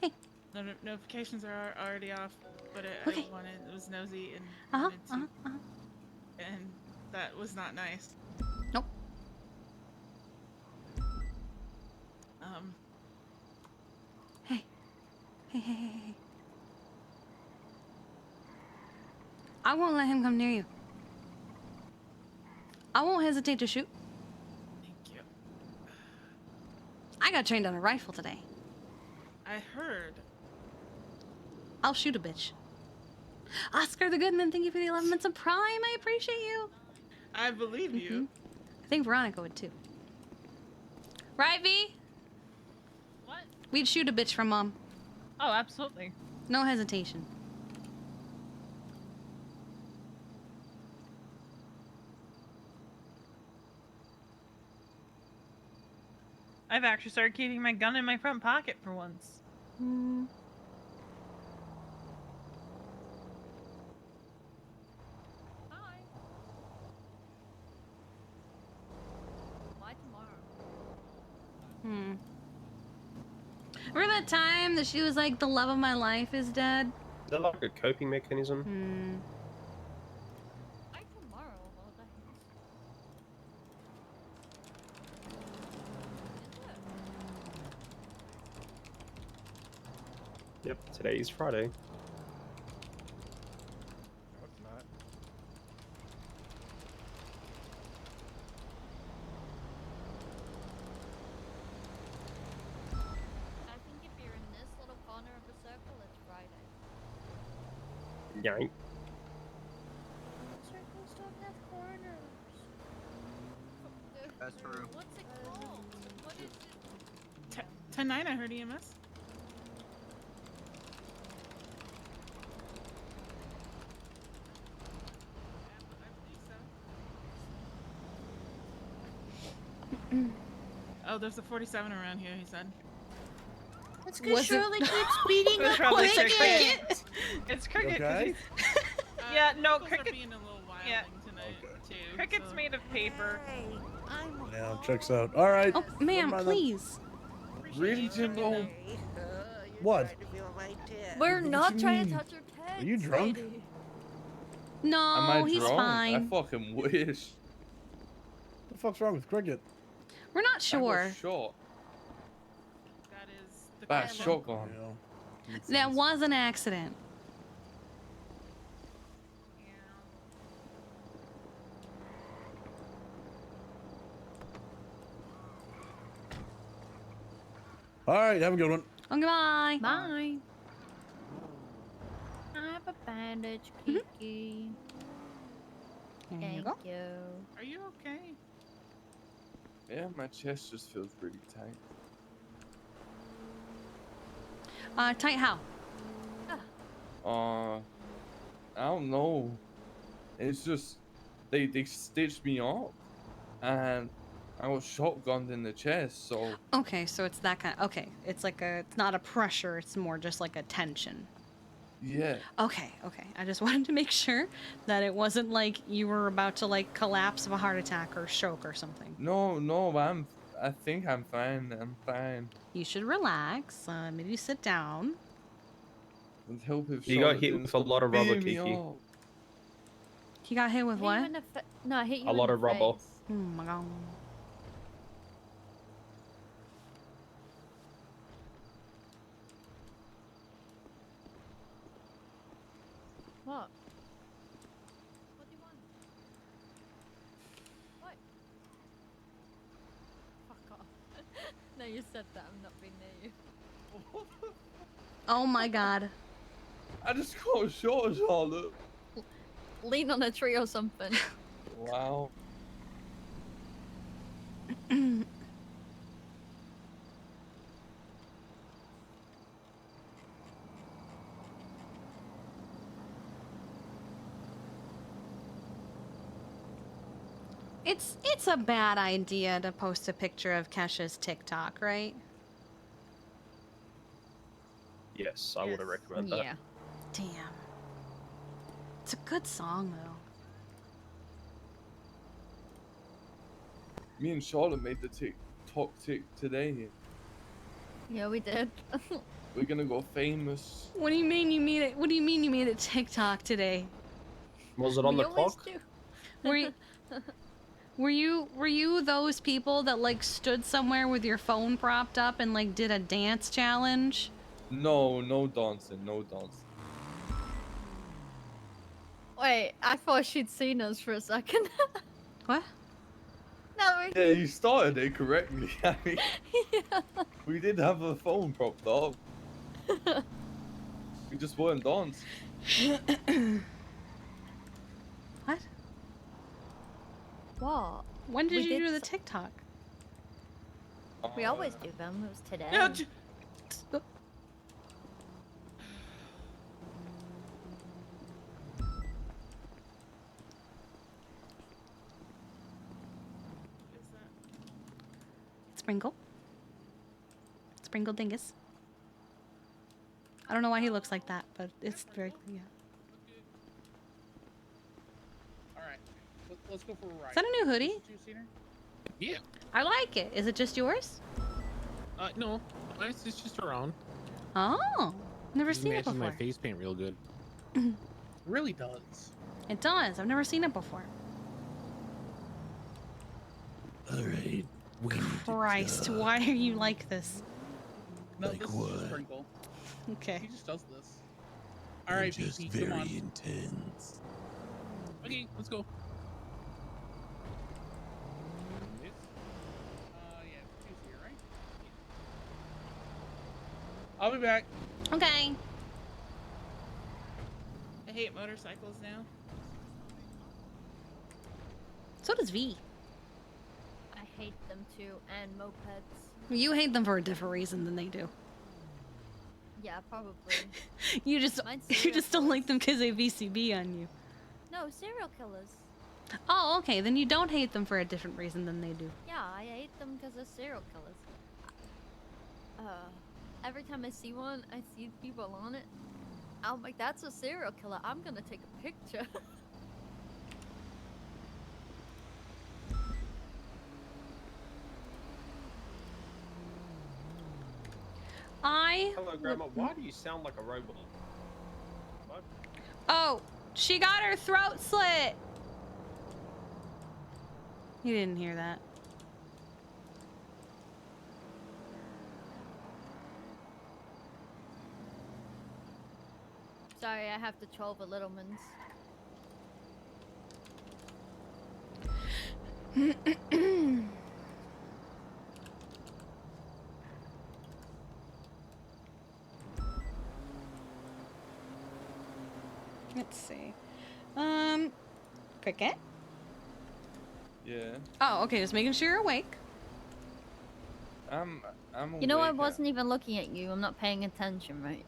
Speaker 3: Hey.
Speaker 17: The notifications are already off, but
Speaker 3: Okay.
Speaker 17: it was nosy and
Speaker 3: Uh-huh,
Speaker 17: wanted to, and that was not nice.
Speaker 3: Nope. Hey. Hey. I won't let him come near you. I won't hesitate to shoot.
Speaker 17: Thank you.
Speaker 3: I got trained on a rifle today.
Speaker 17: I heard.
Speaker 3: I'll shoot a bitch. Oscar the Goodman, thank you for the 11 months of Prime. I appreciate you.
Speaker 17: I believe you.
Speaker 3: I think Veronica would too. Right, V?
Speaker 8: What?
Speaker 3: We'd shoot a bitch from Mom.
Speaker 8: Oh, absolutely.
Speaker 3: No hesitation.
Speaker 8: I've actually started keeping my gun in my front pocket for once.
Speaker 18: Hi. Why tomorrow?
Speaker 3: Remember that time that she was like, the love of my life is dead?
Speaker 1: Is that like a coping mechanism?
Speaker 18: Why tomorrow? Well,
Speaker 1: Yep, today's Friday.
Speaker 4: No, it's not.
Speaker 18: I think if you're in this little corner of the circle, it's Friday.
Speaker 1: Yank.
Speaker 18: Circles don't have corners.
Speaker 21: That's true.
Speaker 18: What's it called? What is it?
Speaker 17: 10-9, I heard EMS. Oh, there's a 47 around here, he said.
Speaker 20: That's because Shirley keeps beating
Speaker 8: It's
Speaker 20: up
Speaker 8: probably
Speaker 20: Cricket.
Speaker 8: It's Cricket. 'cause
Speaker 10: Okay.
Speaker 8: he's- yeah, no,
Speaker 17: Uncles are
Speaker 8: Cricket.
Speaker 17: being a little wild
Speaker 8: Yeah.
Speaker 17: tonight too.
Speaker 8: Cricket's
Speaker 17: so-
Speaker 8: made of paper.
Speaker 10: Yeah, checks out. All right.
Speaker 3: Oh, ma'am,
Speaker 10: Never mind then.
Speaker 3: please.
Speaker 10: Really, Jimbo? What?
Speaker 18: We're not
Speaker 10: you
Speaker 18: trying to
Speaker 10: mean?
Speaker 18: touch your pets.
Speaker 10: Are you drunk?
Speaker 18: lady.
Speaker 3: No,
Speaker 12: Am I
Speaker 3: he's
Speaker 12: drunk?
Speaker 3: fine.
Speaker 12: I fucking wish.
Speaker 10: What the fuck's wrong with Cricket?
Speaker 3: We're not
Speaker 12: I
Speaker 3: sure.
Speaker 12: got shot
Speaker 17: That is the
Speaker 12: by a
Speaker 17: question.
Speaker 12: shotgun.
Speaker 3: That was an accident.
Speaker 10: All right, have a good one.
Speaker 3: Okay, bye.
Speaker 18: Bye. I have a bandage, Kiki.
Speaker 3: There
Speaker 18: Thank
Speaker 3: you go.
Speaker 18: you.
Speaker 17: Are you okay?
Speaker 12: Yeah, my chest just feels really tight.
Speaker 3: Tight how?
Speaker 12: I don't know. It's just they stitched me up, and I was shotgunned in the chest. So
Speaker 3: Okay, so it's that kind. Okay, it's like a. It's not a pressure. It's more just like a tension.
Speaker 12: yeah,
Speaker 3: Okay, okay. I just wanted to make sure that it wasn't like you were about to like collapse of a heart attack or stroke or something.
Speaker 12: no, I think I'm fine. I'm fine.
Speaker 3: You should relax. Maybe sit down.
Speaker 12: Let's hope if
Speaker 1: You got
Speaker 12: Charlotte
Speaker 1: hit
Speaker 12: didn't
Speaker 1: with a lot of rubber,
Speaker 12: beat me
Speaker 1: Kiki.
Speaker 12: up.
Speaker 3: He got hit with
Speaker 18: Hit you
Speaker 3: what?
Speaker 18: in the no, I hit you
Speaker 1: A
Speaker 18: in
Speaker 1: lot
Speaker 18: the
Speaker 1: of rubber.
Speaker 18: face.
Speaker 3: Oh my god.
Speaker 18: What? What do you want? What? Fuck off. No, you said that. I'm not being near you.
Speaker 3: Oh my god.
Speaker 12: I just got shot, Charlotte.
Speaker 18: Lean on a tree or something.
Speaker 12: Wow.
Speaker 3: It's a bad idea to post a picture of Kesha's TikTok, right?
Speaker 1: Yes, I would have recommended that.
Speaker 3: Yeah. Damn. It's a good song though.
Speaker 12: Me and Charlotte made the TikTok today.
Speaker 18: Yeah, we did.
Speaker 12: We're gonna go famous.
Speaker 3: What do you mean you made it? What do you mean you made a TikTok today?
Speaker 1: Was it on
Speaker 18: We
Speaker 1: the
Speaker 18: always
Speaker 1: clock?
Speaker 18: do.
Speaker 3: Were you those people that like stood somewhere with your phone propped up and like did a dance challenge?
Speaker 12: No dancing, no dancing.
Speaker 18: Wait, I thought she'd seen us for a second.
Speaker 3: What?
Speaker 18: No, we
Speaker 12: Yeah, you started it correctly. I mean, we did have a phone propped up. We just weren't dancing.
Speaker 3: What?
Speaker 18: What?
Speaker 3: When did
Speaker 18: We
Speaker 3: you
Speaker 18: did
Speaker 3: do the
Speaker 18: s-
Speaker 3: TikTok?
Speaker 18: We always do them. It was today.
Speaker 17: Yeah,
Speaker 3: Sprinkle. Sprinkle Dingus. I don't know why he looks like that, but it's very yeah.
Speaker 22: All right, let's go for a ride.
Speaker 3: Is that a new hoodie?
Speaker 22: Two-seater?
Speaker 14: Yeah.
Speaker 3: I like it. Is it just yours?
Speaker 14: No, it's just around.
Speaker 3: Oh, never
Speaker 14: Just
Speaker 3: seen it
Speaker 14: matches
Speaker 3: before.
Speaker 14: my face paint real good.
Speaker 22: Really does.
Speaker 3: It does. I've never seen it before.
Speaker 14: All right.
Speaker 3: Christ, why are you like this?
Speaker 22: No,
Speaker 14: Like
Speaker 22: this is
Speaker 14: what?
Speaker 22: just Sprinkle.
Speaker 3: Okay.
Speaker 22: He just does this. All right,
Speaker 13: just
Speaker 22: BP, come on.
Speaker 13: very intense.
Speaker 22: Okay, let's go. Yeah, she's here, right? I'll be back.
Speaker 3: Okay.
Speaker 17: I hate motorcycles now.
Speaker 3: So does V.
Speaker 18: I hate them too, and mopeds.
Speaker 3: You hate them for a different reason than they do.
Speaker 18: Yeah, probably.
Speaker 3: You just don't like them because they VCB on you.
Speaker 18: No, serial killers.
Speaker 3: Oh, okay. Then you don't hate them for a different reason than they do.
Speaker 18: Yeah, I hate them because they're serial killers. Every time I see one, I see people on it. I'm like, that's a serial killer. I'm gonna take a picture.
Speaker 1: Hello, Grandma. Why do you sound like a robot? What?
Speaker 3: Oh, she got her throat slit. You didn't hear that.
Speaker 18: Sorry, I have to troll the Littlemans.
Speaker 3: Let's see. Cricket?
Speaker 12: Yeah.
Speaker 3: Oh, okay, just making sure you're awake.
Speaker 12: I'm
Speaker 18: You know, I
Speaker 12: awake.
Speaker 18: wasn't even looking at you. I'm not paying attention, right?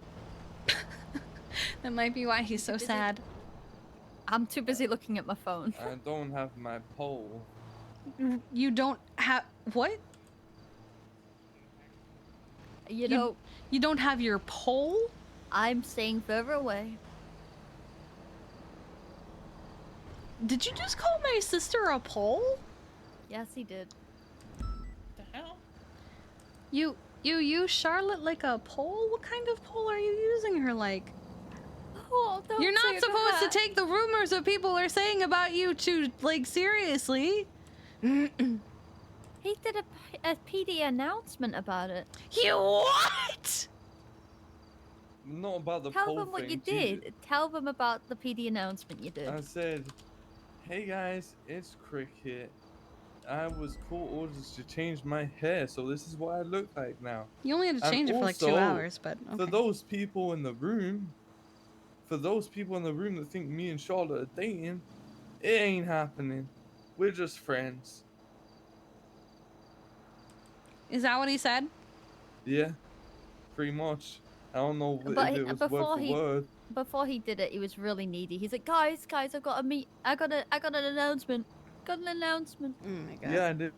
Speaker 3: That might be why he's so sad.
Speaker 18: I'm too busy looking at my phone.
Speaker 12: I don't have my pole.
Speaker 3: You don't have what?
Speaker 18: You know,
Speaker 3: you don't have your pole?
Speaker 18: I'm staying further away.
Speaker 3: Did you just call my sister a pole?
Speaker 18: Yes, he did.
Speaker 17: The hell?
Speaker 3: You use Charlotte like a pole? What kind of pole are you using her like?
Speaker 18: Oh, don't
Speaker 3: You're
Speaker 18: say
Speaker 3: not supposed to
Speaker 18: that.
Speaker 3: take the rumors that people are saying about you to like seriously.
Speaker 18: He did a PD announcement about it.
Speaker 3: You what?
Speaker 12: Not about the
Speaker 18: Tell
Speaker 12: pole
Speaker 18: them what
Speaker 12: thing.
Speaker 18: you did. Tell them about the PD announcement you did.
Speaker 12: I said, hey guys, it's Cricket. I was called orders to change my hair, so this is what I look like now.
Speaker 3: You only had to
Speaker 12: And
Speaker 3: change it for like 2
Speaker 12: also,
Speaker 3: hours, but
Speaker 12: For
Speaker 3: okay.
Speaker 12: those people in the room, that think me and Charlotte are dating, it ain't happening. We're just friends.
Speaker 3: Is that what he said?
Speaker 12: Yeah, pretty much. I don't know
Speaker 18: But
Speaker 12: if
Speaker 18: he-
Speaker 12: it was
Speaker 18: before
Speaker 12: word
Speaker 18: he
Speaker 12: for word.
Speaker 18: before he did it, he was really needy. He's like, guys, I've got an announcement. Got an announcement.
Speaker 3: Oh my god.
Speaker 12: Yeah, I did.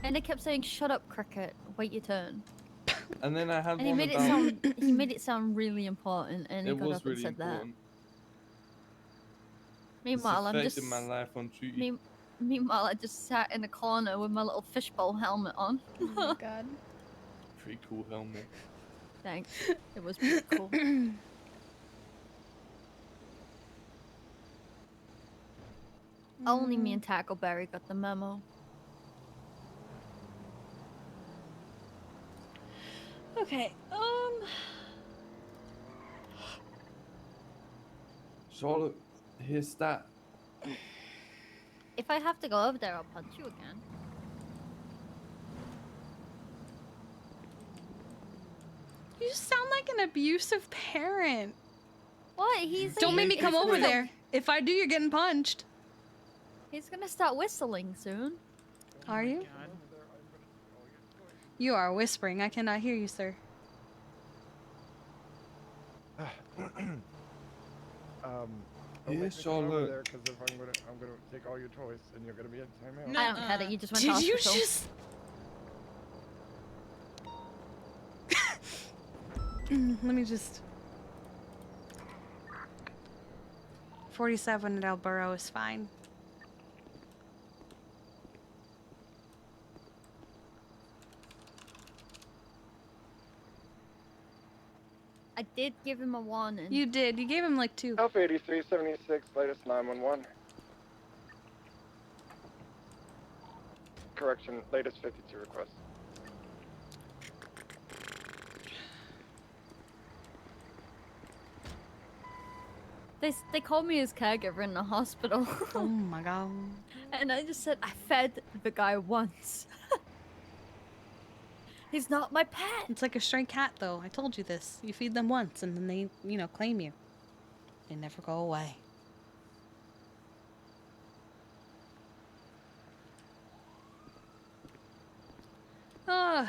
Speaker 18: And they kept saying, "Shut up, Cricket. Wait your turn."
Speaker 12: And then I had
Speaker 18: And he
Speaker 12: one
Speaker 18: made it
Speaker 12: about.
Speaker 18: sound he made it sound really important, and he
Speaker 12: It
Speaker 18: got
Speaker 12: was
Speaker 18: up and
Speaker 12: really
Speaker 18: said that.
Speaker 12: important.
Speaker 18: Meanwhile, I'm
Speaker 12: It's
Speaker 18: just
Speaker 12: affected my life on Tuesday.
Speaker 18: meanwhile I just sat in a corner with my little fishbowl helmet on.
Speaker 3: Oh my god.
Speaker 12: Pretty cool helmet.
Speaker 18: Thanks. It was pretty cool. Only me and Tackleberry got the memo.
Speaker 3: Okay.
Speaker 12: Charlotte, here's that.
Speaker 18: If I have to go over there, I'll punch you again.
Speaker 3: You sound like an abusive parent.
Speaker 18: What? He's
Speaker 3: Don't make me come over there. If I do, you're getting punched.
Speaker 18: He's gonna start whistling soon.
Speaker 3: Are you? You are whispering. I cannot hear you, sir.
Speaker 4: Don't
Speaker 12: Yeah,
Speaker 4: make me come over
Speaker 12: Charlotte.
Speaker 4: there, 'cause if I'm gonna take all your toys and you're gonna be in timeout.
Speaker 18: I don't cut it. You just went to
Speaker 3: Did you
Speaker 18: hospital.
Speaker 3: just? Let me just. 47 at Elboro is fine.
Speaker 18: I did give him a warning.
Speaker 3: You did. You gave him like 2.
Speaker 4: Alpha 8376, latest 911. Correction, latest 52 request.
Speaker 18: They called me his caregiver in the hospital.
Speaker 3: Oh my god.
Speaker 18: And I just said I fed the guy once. He's not my pet.
Speaker 3: It's like a stray cat, though. I told you this. You feed them once, and then they, claim you. They never go away. Ugh.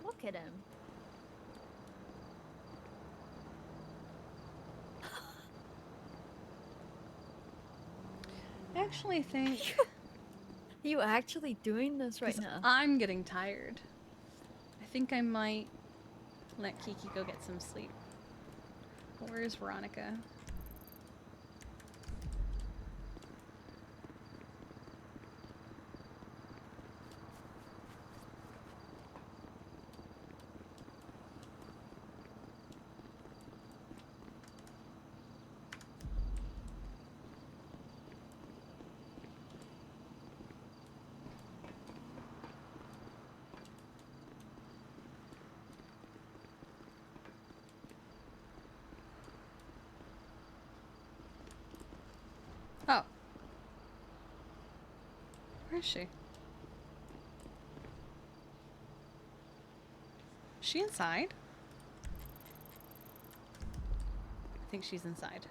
Speaker 18: Look at him.
Speaker 3: I actually think...
Speaker 18: You actually doing this right
Speaker 3: 'cause
Speaker 18: now?
Speaker 3: I'm getting tired. I think I might let Kiki go get some sleep. Where's Veronica? Oh. Where is she? Is she inside? I think she's inside.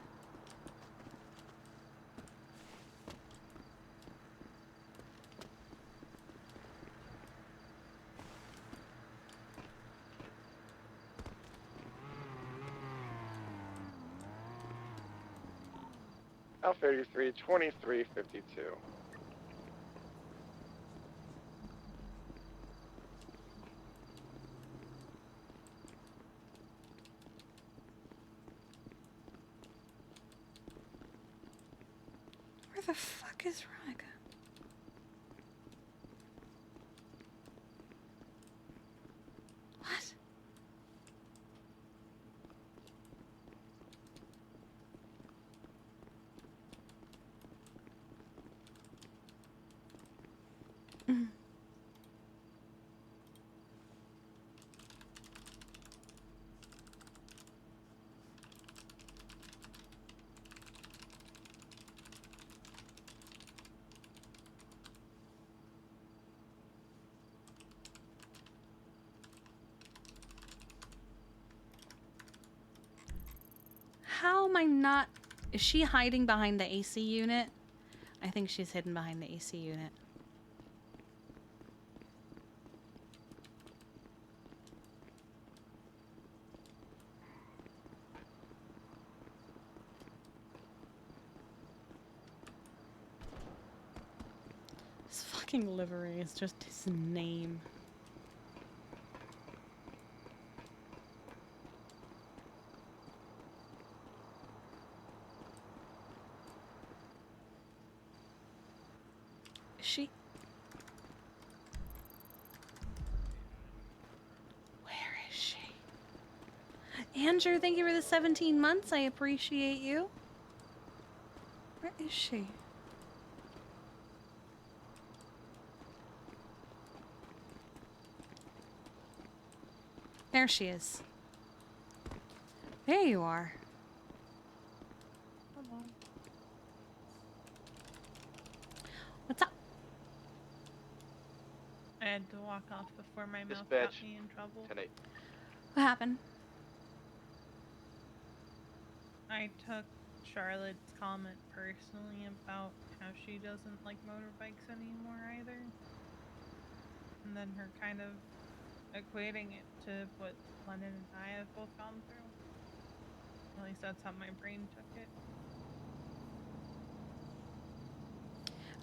Speaker 4: Alpha 83, 2352.
Speaker 3: Where the fuck is Veronica? What? How am I not... Is she hiding behind the AC unit? I think she's hidden behind the AC unit. This fucking livery is just his name. Is she? Where is she? Andrew, thank you for the 17 months. I appreciate you. Where is she? There she is. There you are.
Speaker 8: Hello.
Speaker 3: What's up?
Speaker 8: I had to walk off before my mouth got
Speaker 4: Dispatch.
Speaker 8: me in trouble.
Speaker 4: 10-8.
Speaker 3: What happened?
Speaker 8: I took Charlotte's comment personally about how she doesn't like motorbikes anymore either. And then her kind of equating it to what Lennon and I have both gone through. At least that's how my brain took it.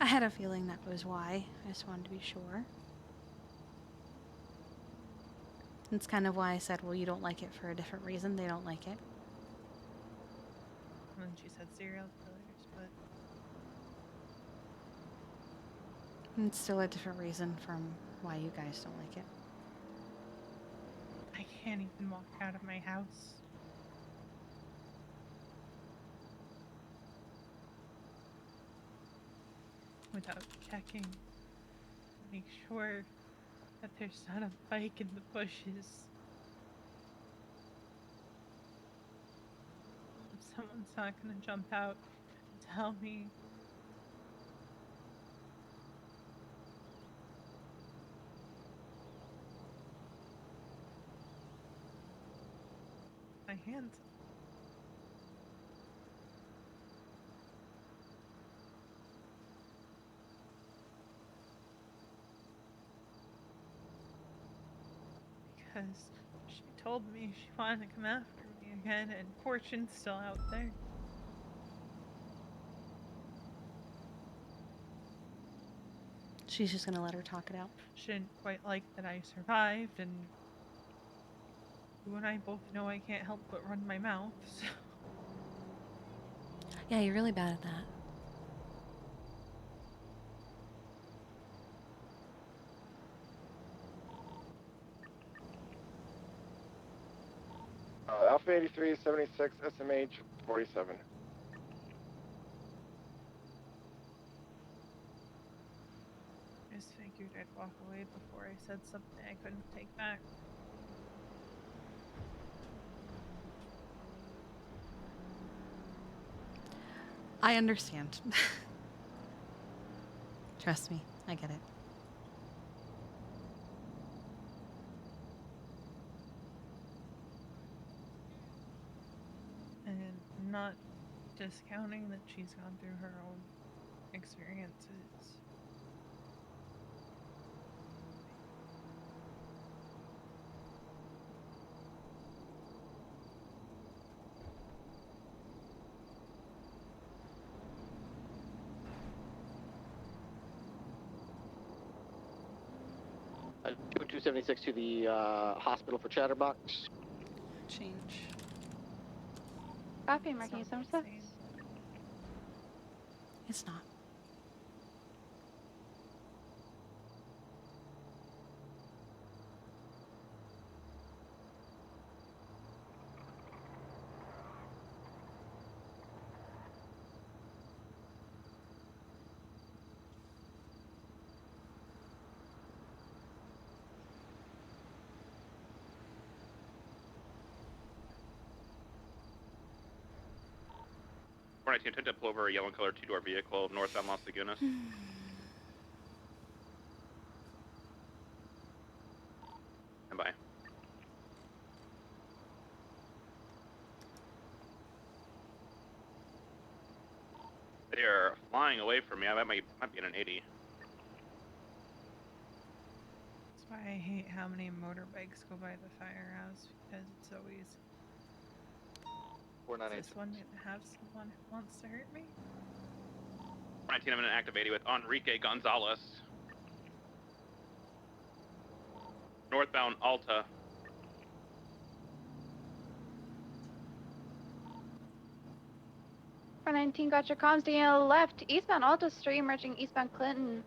Speaker 3: I had a feeling that was why. I just wanted to be sure. That's kind of why I said, well, you don't like it for a different reason. They don't like it.
Speaker 8: And then she said serial killers, but
Speaker 3: And it's still a different reason from why you guys don't like it.
Speaker 8: I can't even walk out of my house. Without checking to make sure that there's not a bike in the bushes. I'm someone's not gonna jump out and tell me. My hands. Because she told me she wanted to come after me again, and Fortune's still out there.
Speaker 3: She's just gonna let her talk it out.
Speaker 8: She didn't quite like that I survived, and you and I both know I can't help but run my mouth, so.
Speaker 3: Yeah, you're really bad at that.
Speaker 4: Alpha 83, 76, SMH 47.
Speaker 8: I just figured I'd walk away before I said something I couldn't take back.
Speaker 3: I understand. Trust me, I get it.
Speaker 8: And not discounting that she's gone through her own experiences.
Speaker 13: Do 276 to the hospital for Chatterbox.
Speaker 3: Change.
Speaker 15: Copy, marking 76.
Speaker 3: It's not.
Speaker 23: I intend to pull over a yellow color two-door vehicle northbound Las Lagunas. And bye. They are flying away from me. I might be in an 80.
Speaker 8: That's why I hate how many motorbikes go by the firehouse, because it's always. Is this one gonna have someone who wants to hurt me?
Speaker 23: 19, I'm in an active 80 with Enrique Gonzalez. Northbound Alta.
Speaker 15: For 19, got your comms Daniel left. Eastbound Alta Street, merging eastbound Clinton.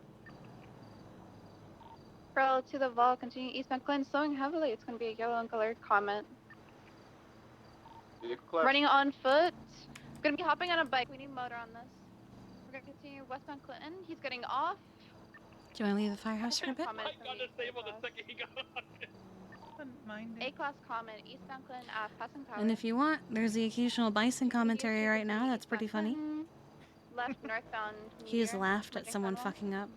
Speaker 15: Parallel to the vault, continuing eastbound Clinton, slowing heavily. It's going to be a yellow and colored comment. Running on foot. Going to be hopping on a bike. We need motor on this. We're going to continue westbound Clinton. He's getting off.
Speaker 3: Do you want to leave the firehouse for a bit?
Speaker 23: I got disabled the second he got on it.
Speaker 15: A-class comment, eastbound Clinton Ave, passing power.
Speaker 3: And if you want, there's the occasional bison commentary right now. That's pretty funny.
Speaker 15: Left northbound.
Speaker 3: He just laughed at
Speaker 15: merging
Speaker 3: someone
Speaker 15: Fenwell.
Speaker 3: fucking up.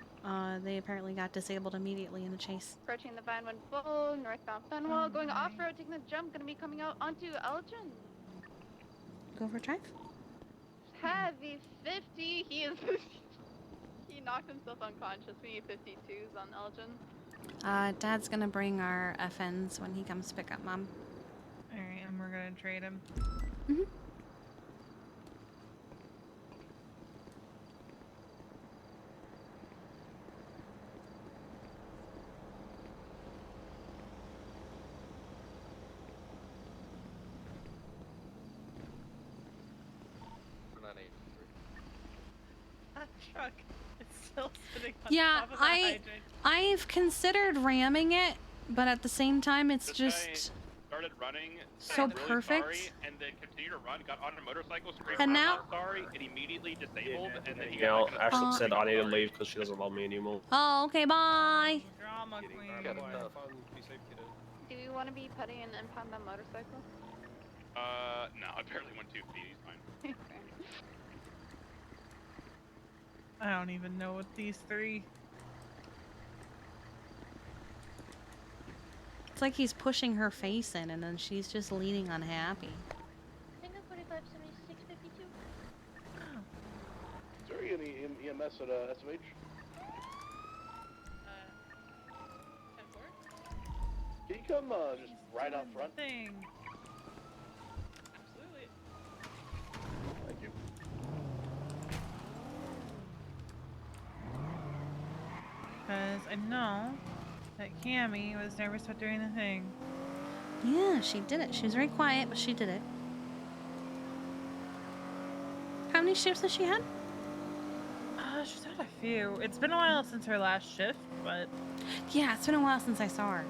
Speaker 3: They apparently got disabled immediately in the chase.
Speaker 15: Approaching the Vinewood Bowl, northbound Fenwell, going off-road, taking the jump, gonna be coming out onto Elgin.
Speaker 3: Go for a drive.
Speaker 15: Heavy 50, he is, he knocked himself unconscious. We need 52s on Elgin.
Speaker 3: Dad's gonna bring our FNs when he comes to pick up Mom.
Speaker 8: Alright, and we're gonna trade him.
Speaker 3: Mm-hmm.
Speaker 8: That truck is still sitting on
Speaker 3: Yeah,
Speaker 8: top of the hydrant.
Speaker 3: I've considered ramming it, but at the same time, it's
Speaker 23: This
Speaker 3: just
Speaker 23: guy started running,
Speaker 3: so
Speaker 23: said really
Speaker 3: perfect.
Speaker 23: sorry, and then continued to run, got on a motorcycle, screamed,
Speaker 3: And
Speaker 23: "I'm
Speaker 3: now-
Speaker 23: not sorry," and immediately disabled, and then he
Speaker 1: Yeah,
Speaker 23: got back in
Speaker 1: Ashley
Speaker 23: the
Speaker 1: said I need to leave because she doesn't love me anymore.
Speaker 3: Oh, okay, bye.
Speaker 8: Drama queen.
Speaker 1: Have fun. Be safe, kiddo.
Speaker 15: Do we want to be putty and impound that motorcycle?
Speaker 23: No, I barely went 2 feet. He's fine.
Speaker 8: I don't even know what these three.
Speaker 3: It's like he's pushing her face in, and then she's just leaning unhappy.
Speaker 18: Tango 45, 76, 52.
Speaker 5: Is there any EMS at SMH?
Speaker 8: 10-4?
Speaker 5: Can you come just right out front?
Speaker 8: Thing. Absolutely.
Speaker 5: Thank you.
Speaker 8: Because I know that Cammy was nervous about doing the thing.
Speaker 3: Yeah, she did it. She was very quiet, but she did it. How many shifts has she had?
Speaker 8: She's had a few. It's been a while since her last shift, but...
Speaker 3: Yeah, it's been a while since I saw her.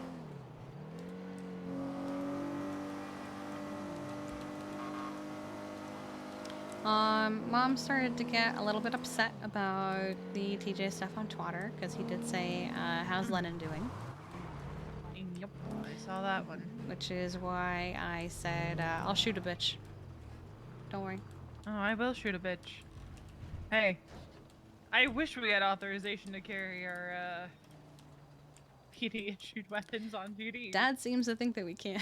Speaker 3: Mom started to get a little bit upset about the TJ stuff on Twitter, because he did say, how's Lennon doing?
Speaker 8: Yep, I saw that one.
Speaker 3: Which is why I said, I'll shoot a bitch. Don't worry.
Speaker 8: Oh, I will shoot a bitch. Hey, I wish we had authorization to carry our, PD-issued weapons on duty.
Speaker 3: Dad seems to think that we can.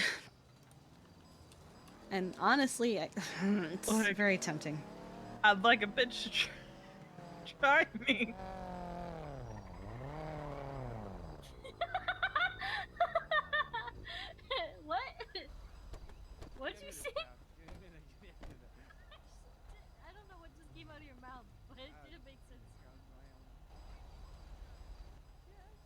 Speaker 3: And honestly, it's very tempting.
Speaker 8: I'd like a bitch to try me.
Speaker 18: What? What'd you say? I don't know what just came out of your mouth, but it didn't make sense.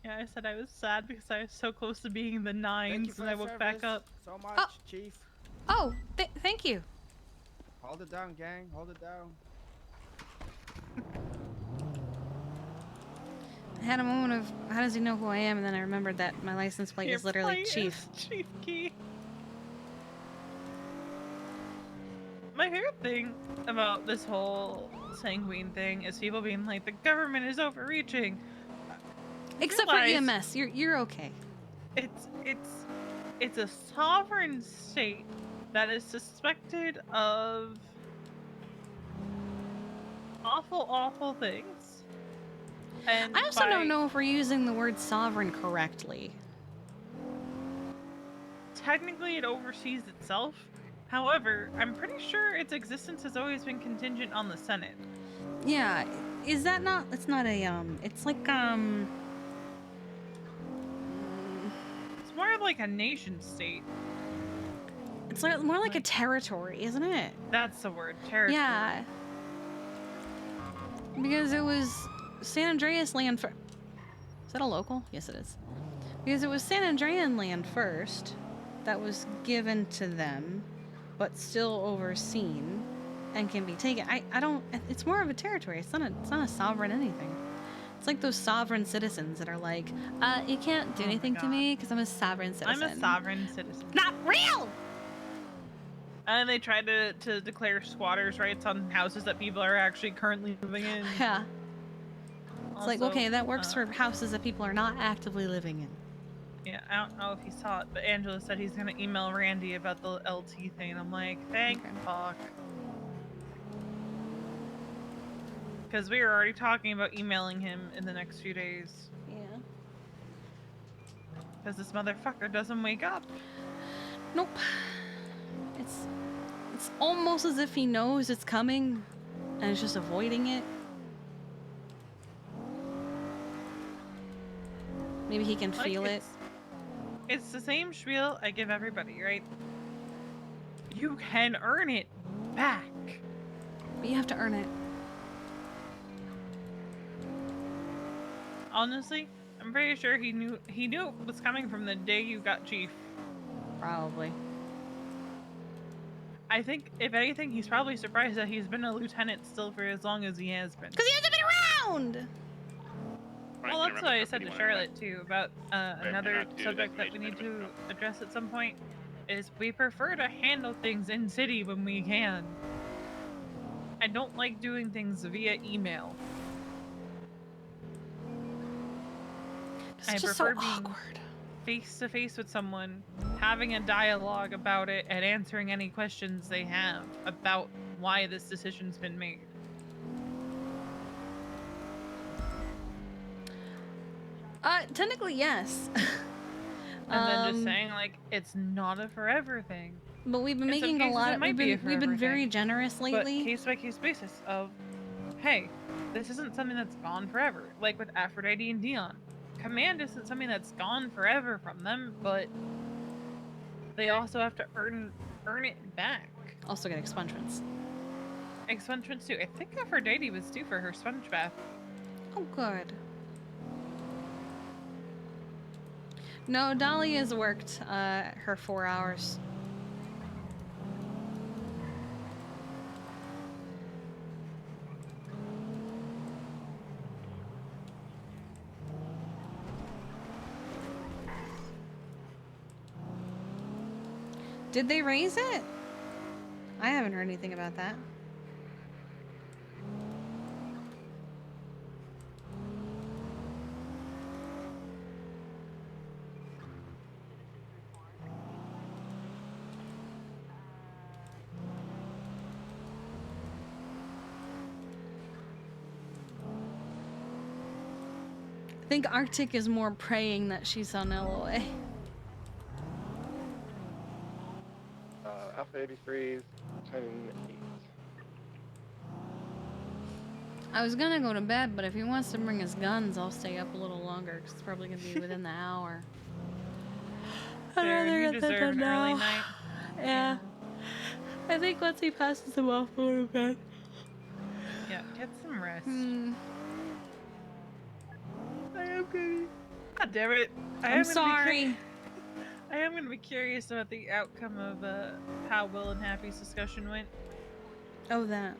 Speaker 8: Yeah, I said I was sad because I was so close to being the 9s and I woke back up.
Speaker 4: So much, Chief.
Speaker 3: Oh, thank you.
Speaker 4: Hold it down, gang. Hold it down.
Speaker 3: I had a moment of, how does he know who I am? And then I remembered that my license plate is literally Chief.
Speaker 8: Chief Key. My favorite thing about this whole sanguine thing is people being like, the government is overreaching.
Speaker 3: Except for EMS, you're okay.
Speaker 8: It's a sovereign state that is suspected of awful things. And
Speaker 3: I also don't know if we're using the word sovereign correctly.
Speaker 8: Technically, it oversees itself. However, I'm pretty sure its existence has always been contingent on the Senate.
Speaker 3: Yeah, is that not? It's not a It's like
Speaker 8: It's more like a nation state.
Speaker 3: It's like more like a territory, isn't it?
Speaker 8: That's the word, territory.
Speaker 3: Yeah. Because it was San Andreas land for. Is that a local? Yes, it is. Because it was San Andrean land first, that was given to them, but still overseen, and can be taken. I don't. It's more of a territory. It's not a sovereign anything. It's like those sovereign citizens that are like, you can't do anything to me because I'm a sovereign citizen.
Speaker 8: I'm a sovereign citizen.
Speaker 3: Not real!
Speaker 8: And they tried to declare squatters' rights on houses that people are actually currently living in.
Speaker 3: Yeah. It's like,
Speaker 8: Also,
Speaker 3: okay, that works for houses that people are not actively living in.
Speaker 8: Yeah, I don't know if he saw it, but Angela said he's gonna email Randy about the LT thing, and I'm like, thank fuck. Because we were already talking about emailing him in the next few days.
Speaker 3: Yeah.
Speaker 8: Because this motherfucker doesn't wake up.
Speaker 3: Nope. It's almost as if he knows it's coming and is just avoiding it. Maybe he can feel it.
Speaker 8: It's the same spiel I give everybody, right? You can earn it back.
Speaker 3: But you have to earn it.
Speaker 8: Honestly, I'm pretty sure he knew it was coming from the day you got Chief.
Speaker 3: Probably.
Speaker 8: I think, if anything, he's probably surprised that he's been a lieutenant still for as long as he has been.
Speaker 3: Because he hasn't been around!
Speaker 8: Well, that's what I said to Charlotte, too, about another subject that we need to address at some point, is we prefer to handle things in city when we can. I don't like doing things via email.
Speaker 3: It's just so awkward.
Speaker 8: face to face with someone, having a dialogue about it, and answering any questions they have about why this decision's been made.
Speaker 3: Technically, yes.
Speaker 8: And then just saying, like, it's not a forever thing.
Speaker 3: But we've been
Speaker 8: In some
Speaker 3: making a
Speaker 8: cases,
Speaker 3: lot.
Speaker 8: it might be a
Speaker 3: We've been
Speaker 8: forever
Speaker 3: very
Speaker 8: thing,
Speaker 3: generous lately.
Speaker 8: But case by case basis of, hey, this isn't something that's gone forever. Like with Aphrodite and Dion, command isn't something that's gone forever from them, but they also have to earn it back.
Speaker 3: Also get expungements.
Speaker 8: Expungements too. I think Aphrodite was due for her sponge bath.
Speaker 3: Oh, good. No, Dolly has worked her 4 hours. Did they raise it? I haven't heard anything about that. I think Arctic is more praying that she's on LOA.
Speaker 4: Alpha 83, 10-8.
Speaker 3: I was gonna go to bed, but if he wants to bring his guns, I'll stay up a little longer, because it's probably gonna be within the hour.
Speaker 8: Darren, you deserve an early night.
Speaker 3: Yeah. I think once he passes them off, we'll go to bed.
Speaker 8: Yeah, get some rest.
Speaker 3: I am good.
Speaker 8: God damn it.
Speaker 3: I'm sorry.
Speaker 8: I am going to be curious about the outcome of how Will and Happy's discussion went.
Speaker 3: Oh, that.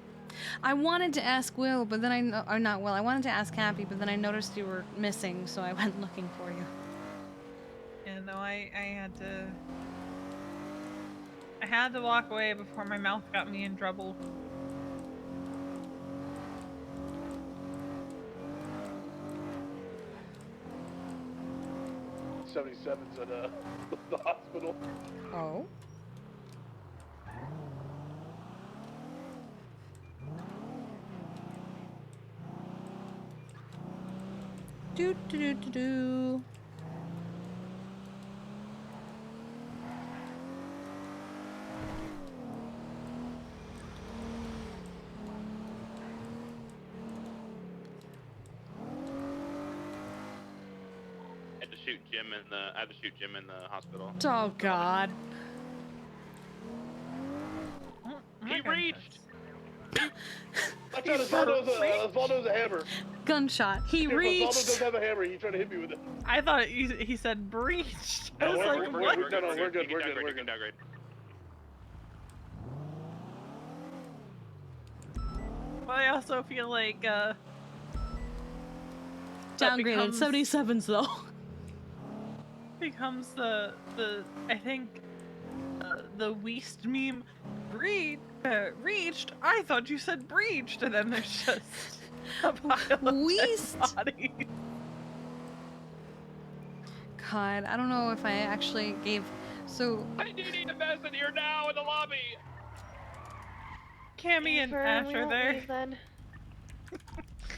Speaker 3: I wanted to ask Will, but then or not Will, I wanted to ask Happy, but then I noticed you were missing, so I went looking for you.
Speaker 8: Yeah, no, I had to walk away before my mouth got me in trouble.
Speaker 5: '77's at the hospital.
Speaker 3: Oh. Do do do do do.
Speaker 23: I had to shoot Jim in the hospital.
Speaker 3: Oh God.
Speaker 23: He reached.
Speaker 5: I thought Osvaldo's a hammer.
Speaker 3: Gunshot. He
Speaker 5: If Osvaldo
Speaker 3: reached.
Speaker 5: does have a hammer, he tried to hit me with it.
Speaker 8: I thought he said breached. I was
Speaker 5: we're
Speaker 8: like,
Speaker 5: good,
Speaker 8: what?
Speaker 5: we're good, we're good,
Speaker 23: You
Speaker 5: we're
Speaker 23: can
Speaker 5: good,
Speaker 23: downgrade,
Speaker 5: we're
Speaker 23: you can
Speaker 5: good.
Speaker 23: downgrade.
Speaker 8: But I also feel like
Speaker 3: Downgraded. 77s though.
Speaker 8: becomes the I think the Weast meme reached. I thought you said breached, and then there's just a pile of
Speaker 3: Weast.
Speaker 8: dead bodies.
Speaker 3: God, I don't know if I actually gave. So.
Speaker 23: I do need a mess in here now in the lobby.
Speaker 8: Cammy and Ash are there.
Speaker 15: Then.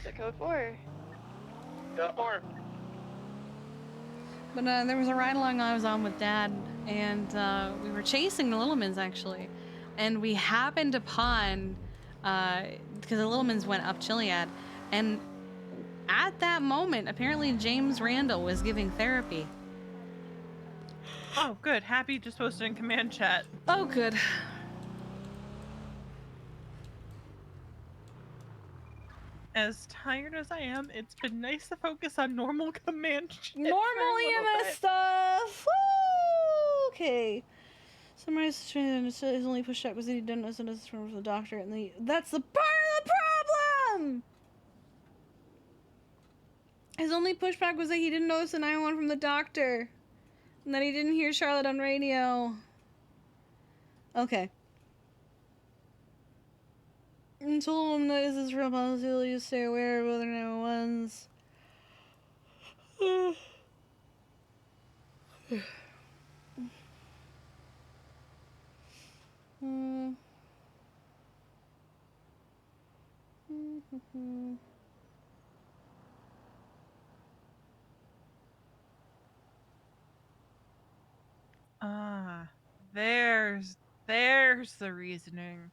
Speaker 15: The code 4.
Speaker 5: Yeah, 4.
Speaker 3: But there was a ride along I was on with Dad, and we were chasing the Littlemans actually, and we happened upon because the Littlemans went up Chiliad, and at that moment, apparently James Randall was giving therapy.
Speaker 8: Oh, good. Happy just posted in command chat.
Speaker 3: Oh, good.
Speaker 8: As tired as I am, it's been nice to focus on normal command shit.
Speaker 3: Normal EMS stuff. Woo! Okay. Summarize the training. His only pushback was that he didn't listen to this from the doctor, and that's the part of the problem. His only pushback was that he didn't notice the 911 from the doctor, and that he didn't hear Charlotte on radio. Okay. And told him that this is real possibility to stay aware of other 911s.
Speaker 8: Ah, there's the reasoning.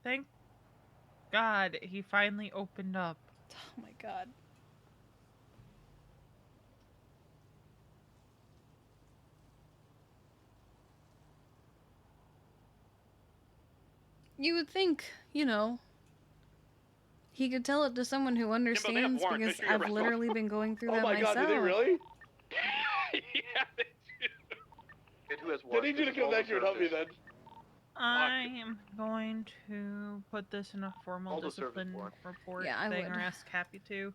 Speaker 8: Thank God he finally opened up.
Speaker 3: Oh my God. You would think, you know, he could tell it to someone who understands
Speaker 23: warrants.
Speaker 3: because
Speaker 23: Make sure you're
Speaker 3: I've
Speaker 23: right.
Speaker 3: literally been going through
Speaker 5: Oh
Speaker 3: that
Speaker 5: my
Speaker 3: myself.
Speaker 5: God, did he really?
Speaker 23: Yeah, they do.
Speaker 5: Kid who has I need you to come back here and help me then.
Speaker 8: I am going to put this in a formal
Speaker 5: All deserved
Speaker 8: discipline
Speaker 5: for it.
Speaker 8: report
Speaker 3: Yeah, I
Speaker 8: thing,
Speaker 3: would.
Speaker 8: or ask Happy to.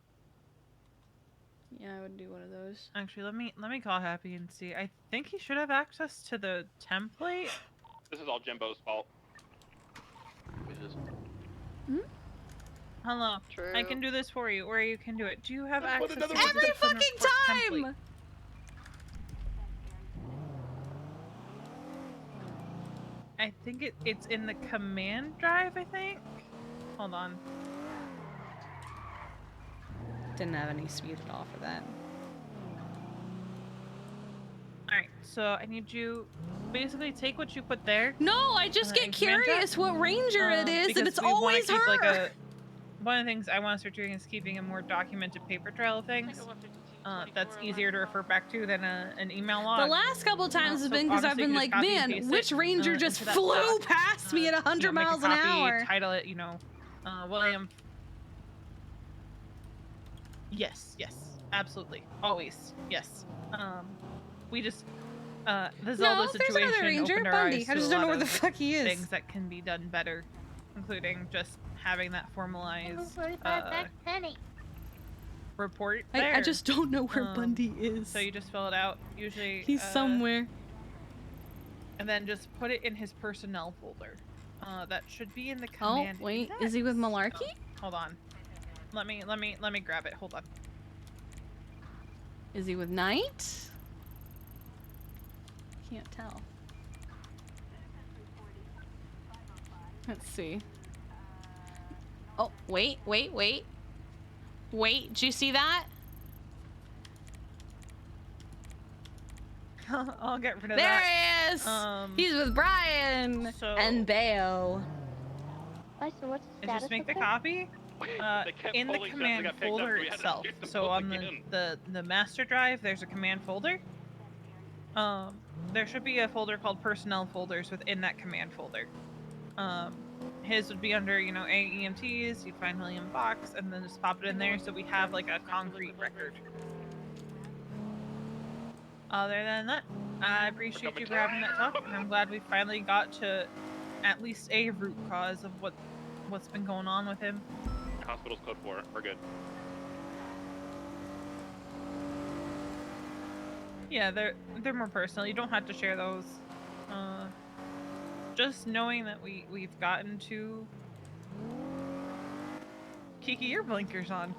Speaker 3: Yeah, I would do one of those.
Speaker 8: Actually, let me call Happy and see. I think he should have access to the template.
Speaker 23: This is all Jimbo's fault.
Speaker 8: Hello.
Speaker 15: True.
Speaker 8: I can do this for you, or you can do it. Do you have
Speaker 5: Let's put
Speaker 8: access to
Speaker 5: another
Speaker 8: the
Speaker 5: one
Speaker 3: Every
Speaker 8: discipline
Speaker 3: fucking
Speaker 8: report
Speaker 3: time!
Speaker 8: template? I think it's in the command drive, I think. Hold on.
Speaker 3: Didn't have any speed at all for that.
Speaker 8: Alright, so I need you basically take what you put there.
Speaker 3: No, I just get
Speaker 8: in command drive,
Speaker 3: curious what ranger it is, and
Speaker 8: because
Speaker 3: it's
Speaker 8: we wanna
Speaker 3: always
Speaker 8: keep,
Speaker 3: her.
Speaker 8: like, one of the things I want to start doing is keeping a more documented paper trail of things. That's easier to refer back to than an email log.
Speaker 3: The last couple times has
Speaker 8: so
Speaker 3: been because I've
Speaker 8: honestly,
Speaker 3: been
Speaker 8: you
Speaker 3: like,
Speaker 8: just copy and
Speaker 3: man,
Speaker 8: paste
Speaker 3: which
Speaker 8: it,
Speaker 3: ranger just
Speaker 8: into that
Speaker 3: flew
Speaker 8: doc.
Speaker 3: past me at 100
Speaker 8: Make a
Speaker 3: miles an
Speaker 8: copy,
Speaker 3: hour?
Speaker 8: Title it, William. Yes, absolutely, always, yes. We just the
Speaker 3: No,
Speaker 8: Zelda
Speaker 3: there's another
Speaker 8: situation
Speaker 3: ranger,
Speaker 8: opened our
Speaker 3: Bundy.
Speaker 8: eyes
Speaker 3: I
Speaker 8: to
Speaker 3: just
Speaker 8: a
Speaker 3: don't know
Speaker 8: lot
Speaker 3: where the
Speaker 8: of
Speaker 3: fuck he is.
Speaker 8: Things that can be done better, including just having that formalized
Speaker 18: penny.
Speaker 8: report
Speaker 3: I
Speaker 8: there.
Speaker 3: just don't know where Bundy is.
Speaker 8: So you just fill it out. Usually
Speaker 3: He's somewhere.
Speaker 8: and then just put it in his personnel folder. That should be in the
Speaker 3: Oh,
Speaker 8: command.
Speaker 3: wait, is he with Malarkey?
Speaker 8: Hold on. Let me grab it. Hold on.
Speaker 3: Is he with Knight? Can't tell. Let's see. Oh, wait. Wait, did you see that?
Speaker 8: I'll get rid of
Speaker 3: There
Speaker 8: that.
Speaker 3: he is! He's with Brian and Bayo.
Speaker 18: So what's the
Speaker 8: And
Speaker 18: status
Speaker 8: just make
Speaker 18: of
Speaker 8: the
Speaker 18: that?
Speaker 8: copy in the command folder itself. So on the master drive, there's a command folder. There should be a folder called personnel folders within that command folder. His would be under, AEMTs. You'd find William Box, and then just pop it in there so we have like a concrete record. Other than that, I appreciate you for having that talk, and I'm glad we finally got to at least a root cause of what's been going on with him.
Speaker 23: Hospital's code 4. We're good.
Speaker 8: Yeah, they're more personal. You don't have to share those. Just knowing that we've gotten to Kiki, your blinker's on.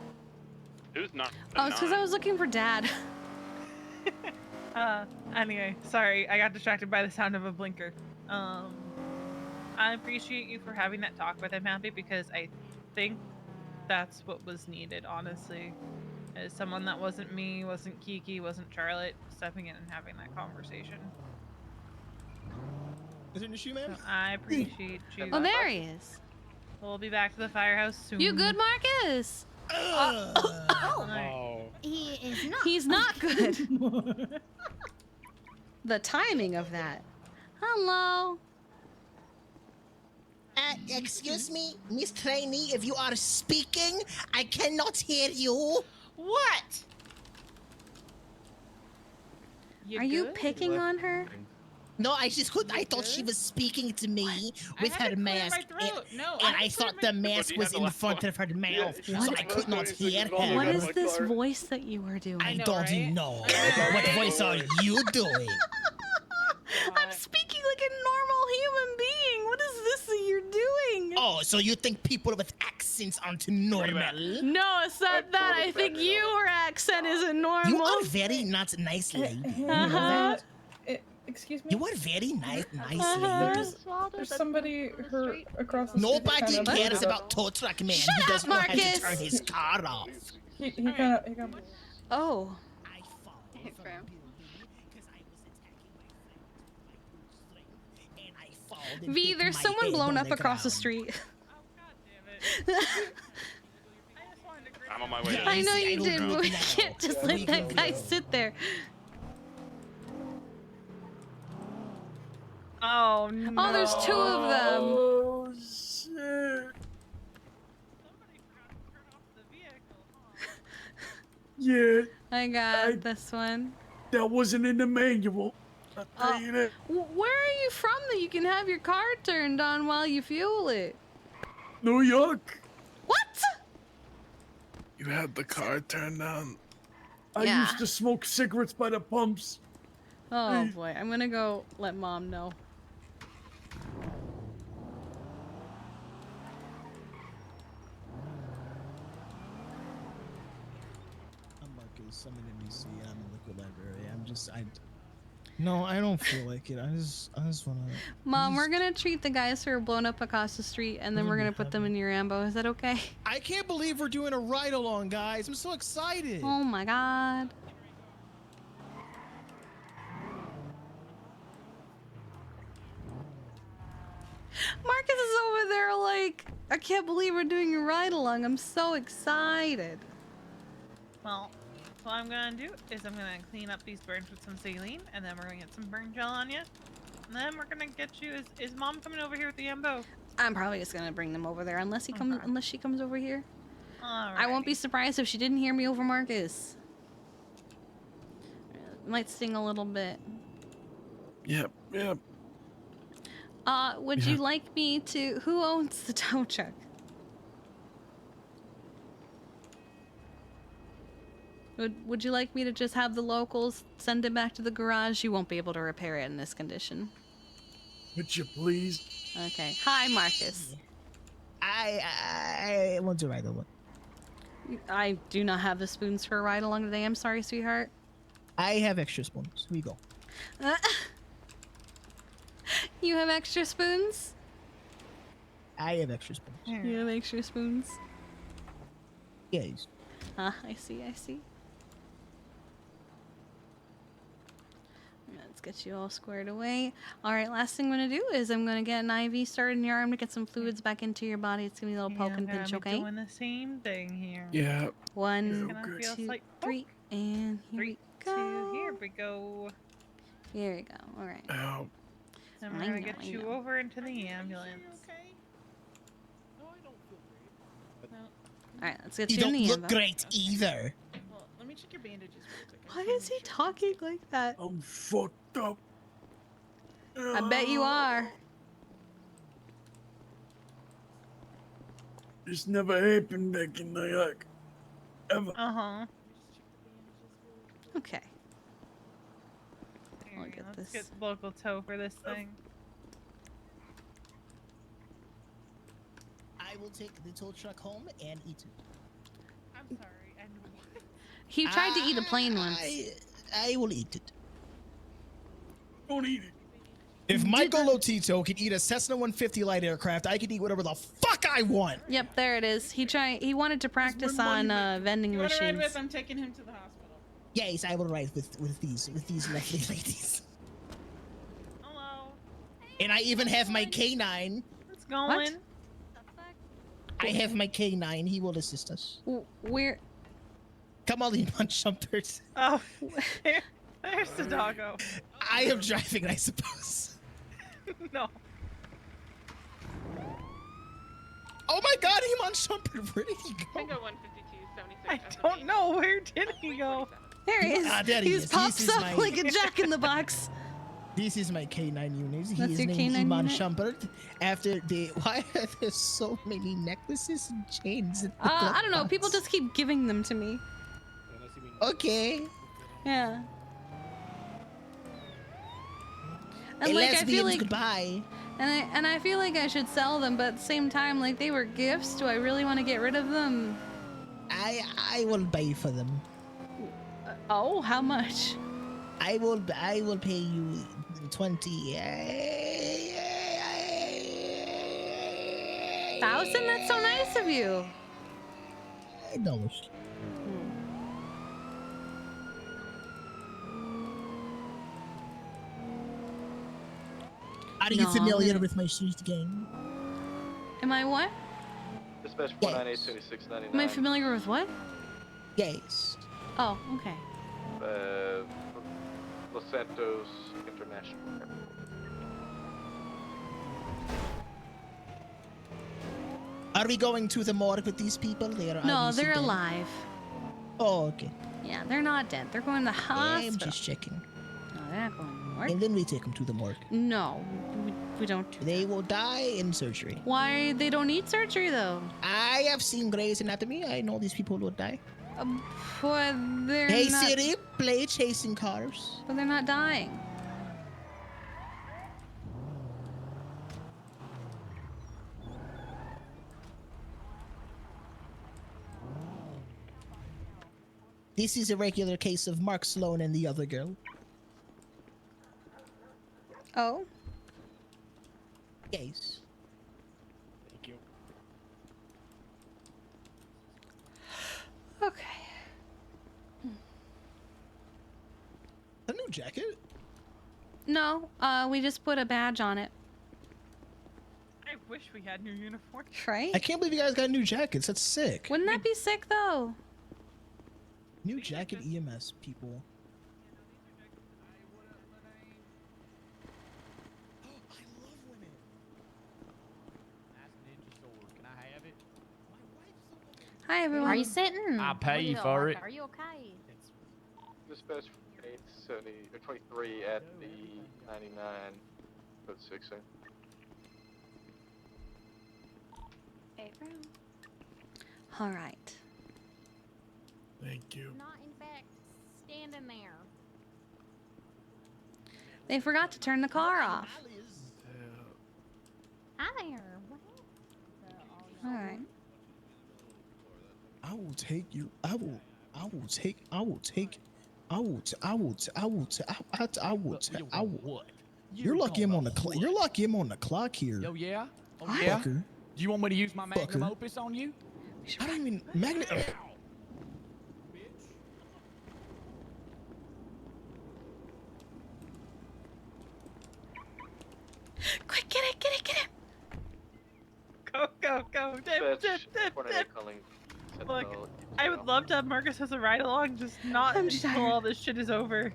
Speaker 23: Who's not?
Speaker 3: Oh, it's because I was looking for Dad.
Speaker 8: Anyway, sorry, I got distracted by the sound of a blinker. I appreciate you for having that talk with him, Happy, because I think that's what was needed, honestly. As someone that wasn't me, wasn't Kiki, wasn't Charlotte, stepping in and having that conversation.
Speaker 6: Is it in the shoe, man?
Speaker 8: So I appreciate you.
Speaker 3: Oh, there he is.
Speaker 8: We'll be back to the firehouse soon.
Speaker 3: You good, Marcus?
Speaker 8: Oh.
Speaker 20: He is not.
Speaker 3: He's not good. The timing of that. Hello.
Speaker 6: Excuse me, Miss Trainee, if you are speaking, I cannot hear you. What?
Speaker 3: Are you picking on her?
Speaker 6: No, I just couldn't. I thought she was speaking to me with her mask, and I thought the mask was in front of her mouth, so I could not hear her.
Speaker 3: What is this voice that you are doing?
Speaker 6: I don't know. What voice are you doing?
Speaker 3: I'm speaking like a normal human being. What is this that you're doing?
Speaker 6: Oh, so you think people with accents accents aren't normal.
Speaker 3: No, it's not that. I think your accent isn't normal.
Speaker 6: You are very not nice lady. You know
Speaker 3: Uh-huh.
Speaker 6: that?
Speaker 11: Excuse me?
Speaker 6: You are very nice
Speaker 3: Uh-huh.
Speaker 6: lady.
Speaker 11: There's somebody hurt across the street.
Speaker 6: Nobody
Speaker 11: that kinda
Speaker 6: cares
Speaker 11: loaded up.
Speaker 6: about tow truck man
Speaker 3: Shut
Speaker 6: who
Speaker 3: up,
Speaker 6: doesn't know how to
Speaker 3: Marcus.
Speaker 6: turn his car off.
Speaker 11: He got.
Speaker 3: Oh. V, there's someone blown up across the street.
Speaker 23: I'm on my way.
Speaker 3: I know you did, but we can't just let that guy sit there.
Speaker 8: Oh no.
Speaker 3: Oh, there's two of them.
Speaker 4: Oh shit. Yeah.
Speaker 3: I got this one.
Speaker 4: That wasn't in the manual. I'll tell you that.
Speaker 3: Where are you from that you can have your car turned on while you fuel it?
Speaker 4: New York.
Speaker 3: What?
Speaker 4: You had the car turned on. I
Speaker 3: Yeah.
Speaker 4: used to smoke cigarettes by the pumps.
Speaker 3: Oh boy, I'm gonna go let Mom know.
Speaker 6: I'm Marcus. I'm an NBC. I'm in Liquid Library. No, I don't feel like it. I just wanna.
Speaker 3: Mom, we're gonna treat the guys who are blown up across the street, and then we're gonna put them in your ambo. Is that okay?
Speaker 6: I can't believe we're doing a ride along, guys. I'm so excited.
Speaker 3: Oh my god. Marcus is over there like, I can't believe we're doing a ride along. I'm so excited.
Speaker 8: Well, what I'm gonna do is I'm gonna clean up these burns with some saline, and then we're gonna get some burn gel on you, and then we're gonna get you. Is Mom coming over here with the ambo?
Speaker 3: I'm probably just gonna bring them over there unless he comes. Unless she comes over here.
Speaker 8: All
Speaker 3: I won't be surprised if she didn't hear me over Marcus. Might sting a little bit.
Speaker 4: Yep.
Speaker 3: Would you like me to? Who owns the tow truck? Would you like me to just have the locals send it back to the garage? You won't be able to repair it in this condition.
Speaker 4: Would you please?
Speaker 3: Okay. Hi, Marcus.
Speaker 6: I want to ride along.
Speaker 3: I do not have the spoons for a ride along today. I'm sorry, sweetheart.
Speaker 6: I have extra spoons. Here we go.
Speaker 3: You have extra spoons?
Speaker 6: I have extra spoons.
Speaker 3: You have extra spoons?
Speaker 6: Yes.
Speaker 3: I see. Let's get you all squared away. All right, last thing I'm going to do is I'm going to get an IV started in your arm to get some fluids back into your body. It's going to be a little poke and pinch, okay?
Speaker 8: Doing the same thing here.
Speaker 4: Yeah.
Speaker 3: 1,
Speaker 8: Feel
Speaker 3: 2,
Speaker 8: like
Speaker 3: 3, and here we go.
Speaker 8: Here we go.
Speaker 3: Here we go. All right.
Speaker 4: Ow.
Speaker 8: And we're gonna get you over into the ambulance.
Speaker 3: All right, let's get
Speaker 6: You
Speaker 3: you in
Speaker 6: don't
Speaker 3: the
Speaker 6: look
Speaker 3: ambulance.
Speaker 6: great either.
Speaker 17: Well, let me check your bandages real quick.
Speaker 3: Why is he talking like that?
Speaker 4: I'm fucked up.
Speaker 3: I bet you are.
Speaker 4: This never happened back in New York. Ever.
Speaker 8: Uh-huh.
Speaker 3: Okay. Look at
Speaker 8: Let's
Speaker 3: this.
Speaker 8: get local tow for this thing.
Speaker 6: I will take the tow truck home and eat it.
Speaker 8: I'm sorry. I know.
Speaker 3: He tried to eat a plane once.
Speaker 6: I will eat it.
Speaker 4: Don't eat it.
Speaker 6: If Michael Lotito can eat a Cessna 150 light aircraft, I can eat whatever the fuck I want.
Speaker 3: Yep, there it is. He wanted to practice on vending
Speaker 17: You want to ride
Speaker 3: machines.
Speaker 17: with? I'm taking him to the hospital.
Speaker 6: Yes, I will ride with these lovely ladies.
Speaker 8: Hello.
Speaker 6: And I even have my K9.
Speaker 8: It's going.
Speaker 6: I have my K9. He will assist us.
Speaker 3: Where?
Speaker 6: Come on, you punch jumpers.
Speaker 8: Oh, there's the doggo.
Speaker 6: I am driving, I suppose.
Speaker 8: No.
Speaker 6: Oh my god, Iman Shumpert, where did he go?
Speaker 15: Tango 152, 76.
Speaker 8: I don't know. Where did he go?
Speaker 3: There he is.
Speaker 6: There he
Speaker 3: He
Speaker 6: is.
Speaker 3: just pops
Speaker 6: This is
Speaker 3: up
Speaker 6: my-
Speaker 3: like a jack in the box.
Speaker 6: This is my K9 unit. He
Speaker 3: That's
Speaker 6: is
Speaker 3: your
Speaker 6: named
Speaker 3: K9
Speaker 6: Iman
Speaker 3: unit?
Speaker 6: Shumpert. After the... Why are there so many necklaces and chains? in the glove
Speaker 3: I don't know.
Speaker 6: box?
Speaker 3: People just keep giving them to me.
Speaker 6: Okay.
Speaker 3: Yeah.
Speaker 6: Hey,
Speaker 3: And like I
Speaker 6: lesbians,
Speaker 3: feel like
Speaker 6: goodbye.
Speaker 3: And I feel like I should sell them, but at the same time, like, they were gifts. Do I really want to get rid of them?
Speaker 6: I will pay for them.
Speaker 3: Oh, how much?
Speaker 6: I will pay you 20.
Speaker 3: 1,000? That's so nice of you.
Speaker 6: $8. Are you familiar with my street game?
Speaker 3: Am I what?
Speaker 5: Dispatch 498-2699.
Speaker 3: Am I familiar with what?
Speaker 6: Yes.
Speaker 3: Oh, okay.
Speaker 5: Los Santos International Airport.
Speaker 6: Are we going to the morgue with these people? They are
Speaker 3: No,
Speaker 6: obviously
Speaker 3: they're
Speaker 6: dead.
Speaker 3: alive.
Speaker 6: Oh, okay.
Speaker 3: Yeah, they're not dead. They're going to the hospital.
Speaker 6: I'm just checking.
Speaker 3: No, they're not going to the morgue.
Speaker 6: And then we take them to the morgue.
Speaker 3: No, we don't do
Speaker 6: They will die in surgery.
Speaker 3: Why? They don't need surgery, though.
Speaker 6: I have seen Grey's Anatomy. I know these people will die.
Speaker 3: But they're
Speaker 6: Hey
Speaker 3: not...
Speaker 6: Siri, play Chasing Cars.
Speaker 3: But they're not dying.
Speaker 6: This is a regular case of Mark Sloan and the other girl.
Speaker 3: Oh?
Speaker 6: Yes.
Speaker 2: Thank you.
Speaker 3: Okay.
Speaker 6: A new jacket?
Speaker 3: No, we just put a badge on it.
Speaker 8: I wish we had new uniforms.
Speaker 3: Right?
Speaker 6: I can't believe you guys got new jackets. That's sick.
Speaker 3: Wouldn't that be sick, though?
Speaker 6: New jacket EMS people.
Speaker 3: Hi, everyone.
Speaker 18: Are you sitting?
Speaker 7: I'll pay
Speaker 18: What
Speaker 7: you
Speaker 18: do
Speaker 7: for
Speaker 18: like?
Speaker 7: it.
Speaker 18: Are you okay?
Speaker 5: Dispatch 870 or 23 at the 99 code 16.
Speaker 3: All right.
Speaker 4: Thank you.
Speaker 18: Not in fact standing there.
Speaker 3: They forgot to turn the car off.
Speaker 18: Hi there.
Speaker 3: All right.
Speaker 6: I will take you. I will take. You're lucky I'm on the clock. You're lucky I'm on the clock here.
Speaker 7: Oh yeah? Oh
Speaker 6: Fucker.
Speaker 7: yeah? Do you want me to use my magnum
Speaker 6: Fucker.
Speaker 7: opus on you?
Speaker 6: I don't even magnum.
Speaker 3: Quick, get it, get it, get it.
Speaker 8: Go, go, go. Dip, dip, dip, dip. Look, I would love to have Marcus as a ride along, just not until all this shit is over.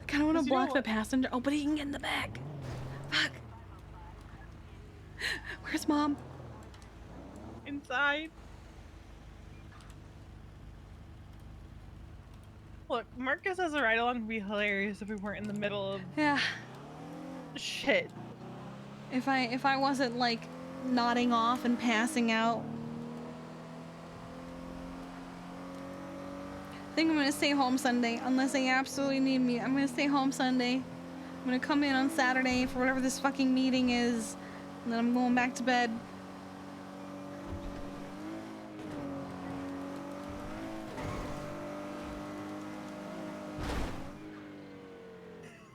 Speaker 3: I kind of want to block the passenger. Oh, but he can get in the back. Fuck. Where's Mom?
Speaker 8: Inside. Look, Marcus as a ride along would be hilarious if we weren't in the middle of shit.
Speaker 3: If I wasn't like nodding off and passing out. I think I'm gonna stay home Sunday unless they absolutely need me. I'm gonna stay home Sunday. I'm gonna come in on Saturday for whatever this fucking meeting is, and then I'm going back to bed.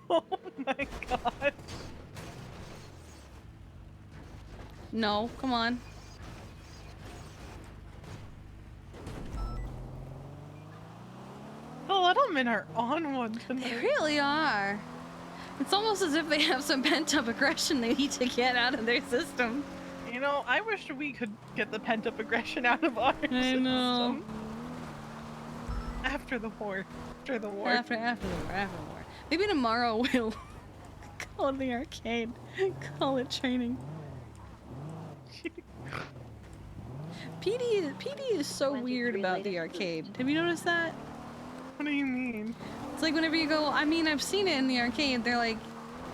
Speaker 8: Oh my god.
Speaker 3: No, come on.
Speaker 8: The little men are on one
Speaker 3: They
Speaker 8: tonight.
Speaker 3: really are. It's almost as if they have some pent-up aggression they need to get out of their system.
Speaker 8: You know, I wish we could get the pent-up aggression out of our system.
Speaker 3: know.
Speaker 8: After the war. After the war.
Speaker 3: After the war. Maybe tomorrow we'll call it the arcade. Call it training. PD is so weird about the arcade. Have you noticed that?
Speaker 8: What do you mean?
Speaker 3: It's like whenever you go, I mean, I've seen it in the arcade, they're like,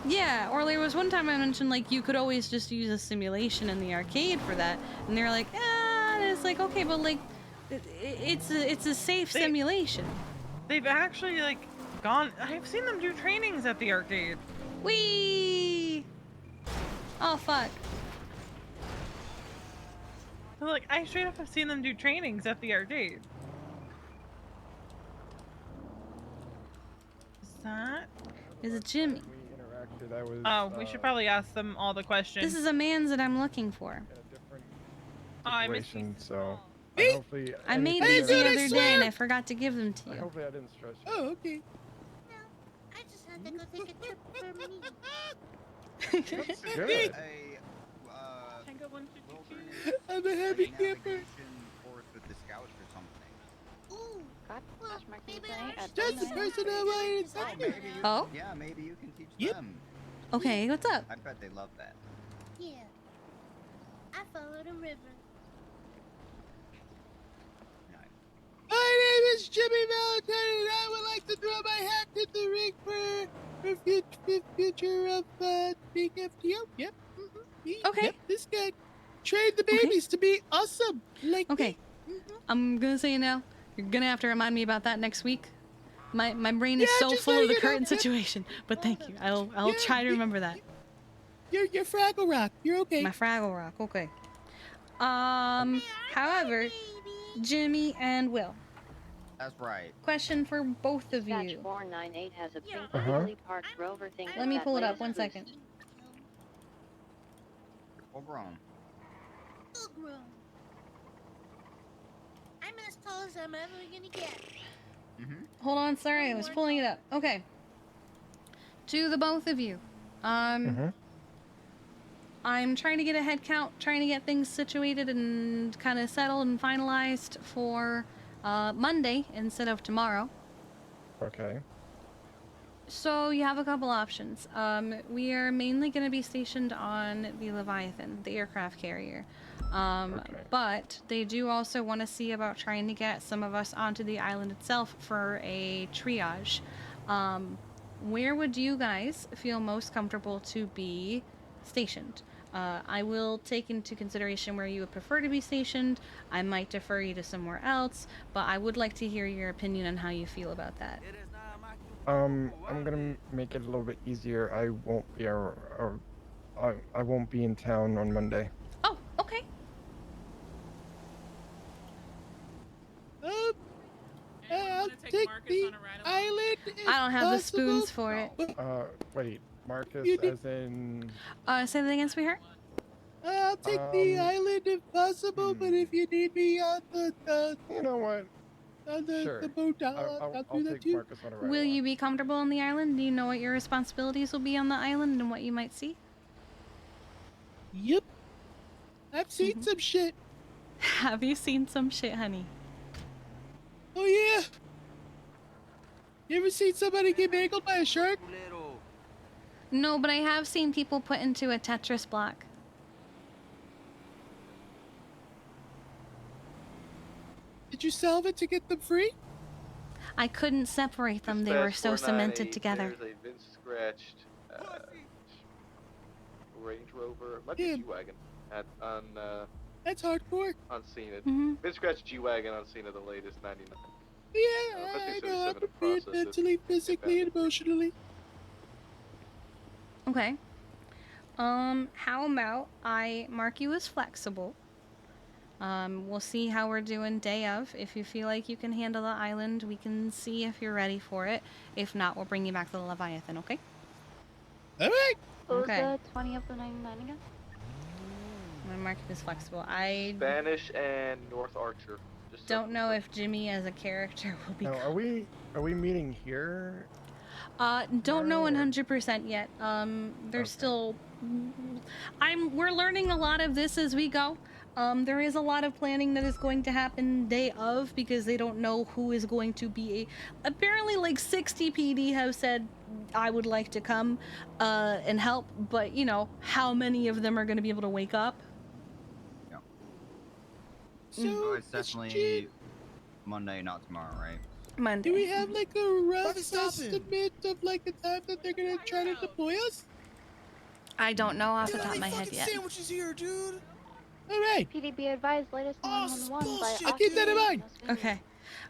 Speaker 3: yeah, or there was one time I mentioned like you could always just use a simulation in the arcade for that, and they're like, ah, and it's like, okay, but like, it's a safe simulation.
Speaker 8: They've actually like gone, I've seen them do trainings at the arcade.
Speaker 3: Whee! Oh fuck.
Speaker 8: So, like, I straight up have seen them do trainings at the arcade. Is that?
Speaker 3: Is it Jimmy?
Speaker 8: Oh, we should probably ask them all the questions.
Speaker 3: This is a man's that I'm looking for.
Speaker 8: Oh, I missed you.
Speaker 9: So hopefully
Speaker 3: I made
Speaker 9: anything
Speaker 3: these the
Speaker 9: that-
Speaker 3: other day and I forgot to give them to you.
Speaker 9: Hopefully I didn't stress you.
Speaker 2: Oh, okay.
Speaker 20: I just had to go take a trip for me.
Speaker 9: That's good.
Speaker 8: Tango 152.
Speaker 2: I'm a happy camper.
Speaker 21: Course with the scouts or something.
Speaker 20: Ooh.
Speaker 2: Just the person I wanted to talk to.
Speaker 3: Oh?
Speaker 21: Yeah, maybe you can teach them.
Speaker 3: Okay, what's up?
Speaker 21: I bet they love that.
Speaker 20: Yeah. I followed a river.
Speaker 2: My name is Jimmy Valentine, and I would like to throw my hat in the ring for future of being FTO. Yep.
Speaker 3: Okay.
Speaker 2: Yep, this guy trained the babies to be awesome. Like
Speaker 3: Okay. I'm gonna say it now. You're gonna have to remind me about that next week. My brain is so full of the current situation. But thank you. I'll try to remember that.
Speaker 2: You're Fraggle Rock. You're okay.
Speaker 3: My Fraggle Rock. Okay. However, Jimmy and Will.
Speaker 21: That's right.
Speaker 3: Question for both of you.
Speaker 16: 498 has a pink
Speaker 9: Uh-huh.
Speaker 16: parked rover thing.
Speaker 3: Let me pull it up. 1 second.
Speaker 21: Full grown.
Speaker 20: Full grown. I'm as tall as I'm ever gonna get.
Speaker 3: Hold on, sorry, I was pulling it up. Okay. To the both of you. I'm trying to get a head count, trying to get things situated and kind of settled and finalized for Monday instead of tomorrow.
Speaker 9: Okay.
Speaker 3: So you have a couple options. We are mainly going to be stationed on the Leviathan, the aircraft carrier. But they do also want to see about trying to get some of us onto the island itself for a triage. Where would you guys feel most comfortable to be stationed? I will take into consideration where you would prefer to be stationed. I might defer you to somewhere else, but I would like to hear your opinion on how you feel about that.
Speaker 9: I'm gonna make it a little bit easier. I won't be I won't be in town on Monday.
Speaker 3: Oh, okay.
Speaker 2: I'll take the island.
Speaker 3: I don't have the spoons for it.
Speaker 9: Wait, Marcus
Speaker 2: You did-
Speaker 9: as in...
Speaker 3: Say that again, sweetheart.
Speaker 2: I'll take the island if possible, but if you need me on the
Speaker 9: You know what?
Speaker 2: on the,
Speaker 9: Sure.
Speaker 2: the boat, I'll
Speaker 9: I'll
Speaker 2: do that
Speaker 9: take
Speaker 2: too.
Speaker 9: Marcus whenever I
Speaker 3: Will
Speaker 9: want.
Speaker 3: you be comfortable on the island? Do you know what your responsibilities will be on the island and what you might see?
Speaker 2: Yep. I've seen some shit.
Speaker 3: Have you seen some shit, honey?
Speaker 2: Oh yeah. You ever seen somebody get mangled by a shark?
Speaker 3: No, but I have seen people put into a Tetris block.
Speaker 2: Did you salve it to get them free?
Speaker 3: I couldn't separate them. They were so cemented together.
Speaker 5: There's a Vince scratched Range Rover, might be G-Wagon,
Speaker 2: That's hardcore.
Speaker 5: on scene.
Speaker 3: Mhm.
Speaker 5: Vince scratched G-Wagon on scene of the latest 99.
Speaker 2: Yeah, I know. I'm prepared mentally, physically, and emotionally.
Speaker 3: Okay. How about I mark you as flexible? We'll see how we're doing day of. If you feel like you can handle the island, we can see if you're ready for it. If not, we'll bring you back to the Leviathan, okay?
Speaker 2: All right.
Speaker 16: What was
Speaker 3: Okay.
Speaker 16: the 20 of the 99 again?
Speaker 3: My mark is flexible. I
Speaker 5: Spanish and North Archer. Just
Speaker 3: don't know if Jimmy as a character will be.
Speaker 9: Now, are we meeting here?
Speaker 3: Don't know 100% yet. There's still. We're learning a lot of this as we go. There is a lot of planning that is going to happen day of because they don't know who is going to be. Apparently, like 60 PD have said, I would like to come and help, but you know, how many of them are going to be able to wake up?
Speaker 21: So it's definitely Monday, not tomorrow, right?
Speaker 3: Monday.
Speaker 2: Do we have like a rough estimate of like the time that they're gonna try to deploy us?
Speaker 3: I don't know off the top of my head yet.
Speaker 2: Sandwiches here, dude. All right.
Speaker 16: PDB advised latest 911 by
Speaker 2: I'll keep that in mind.
Speaker 3: Okay.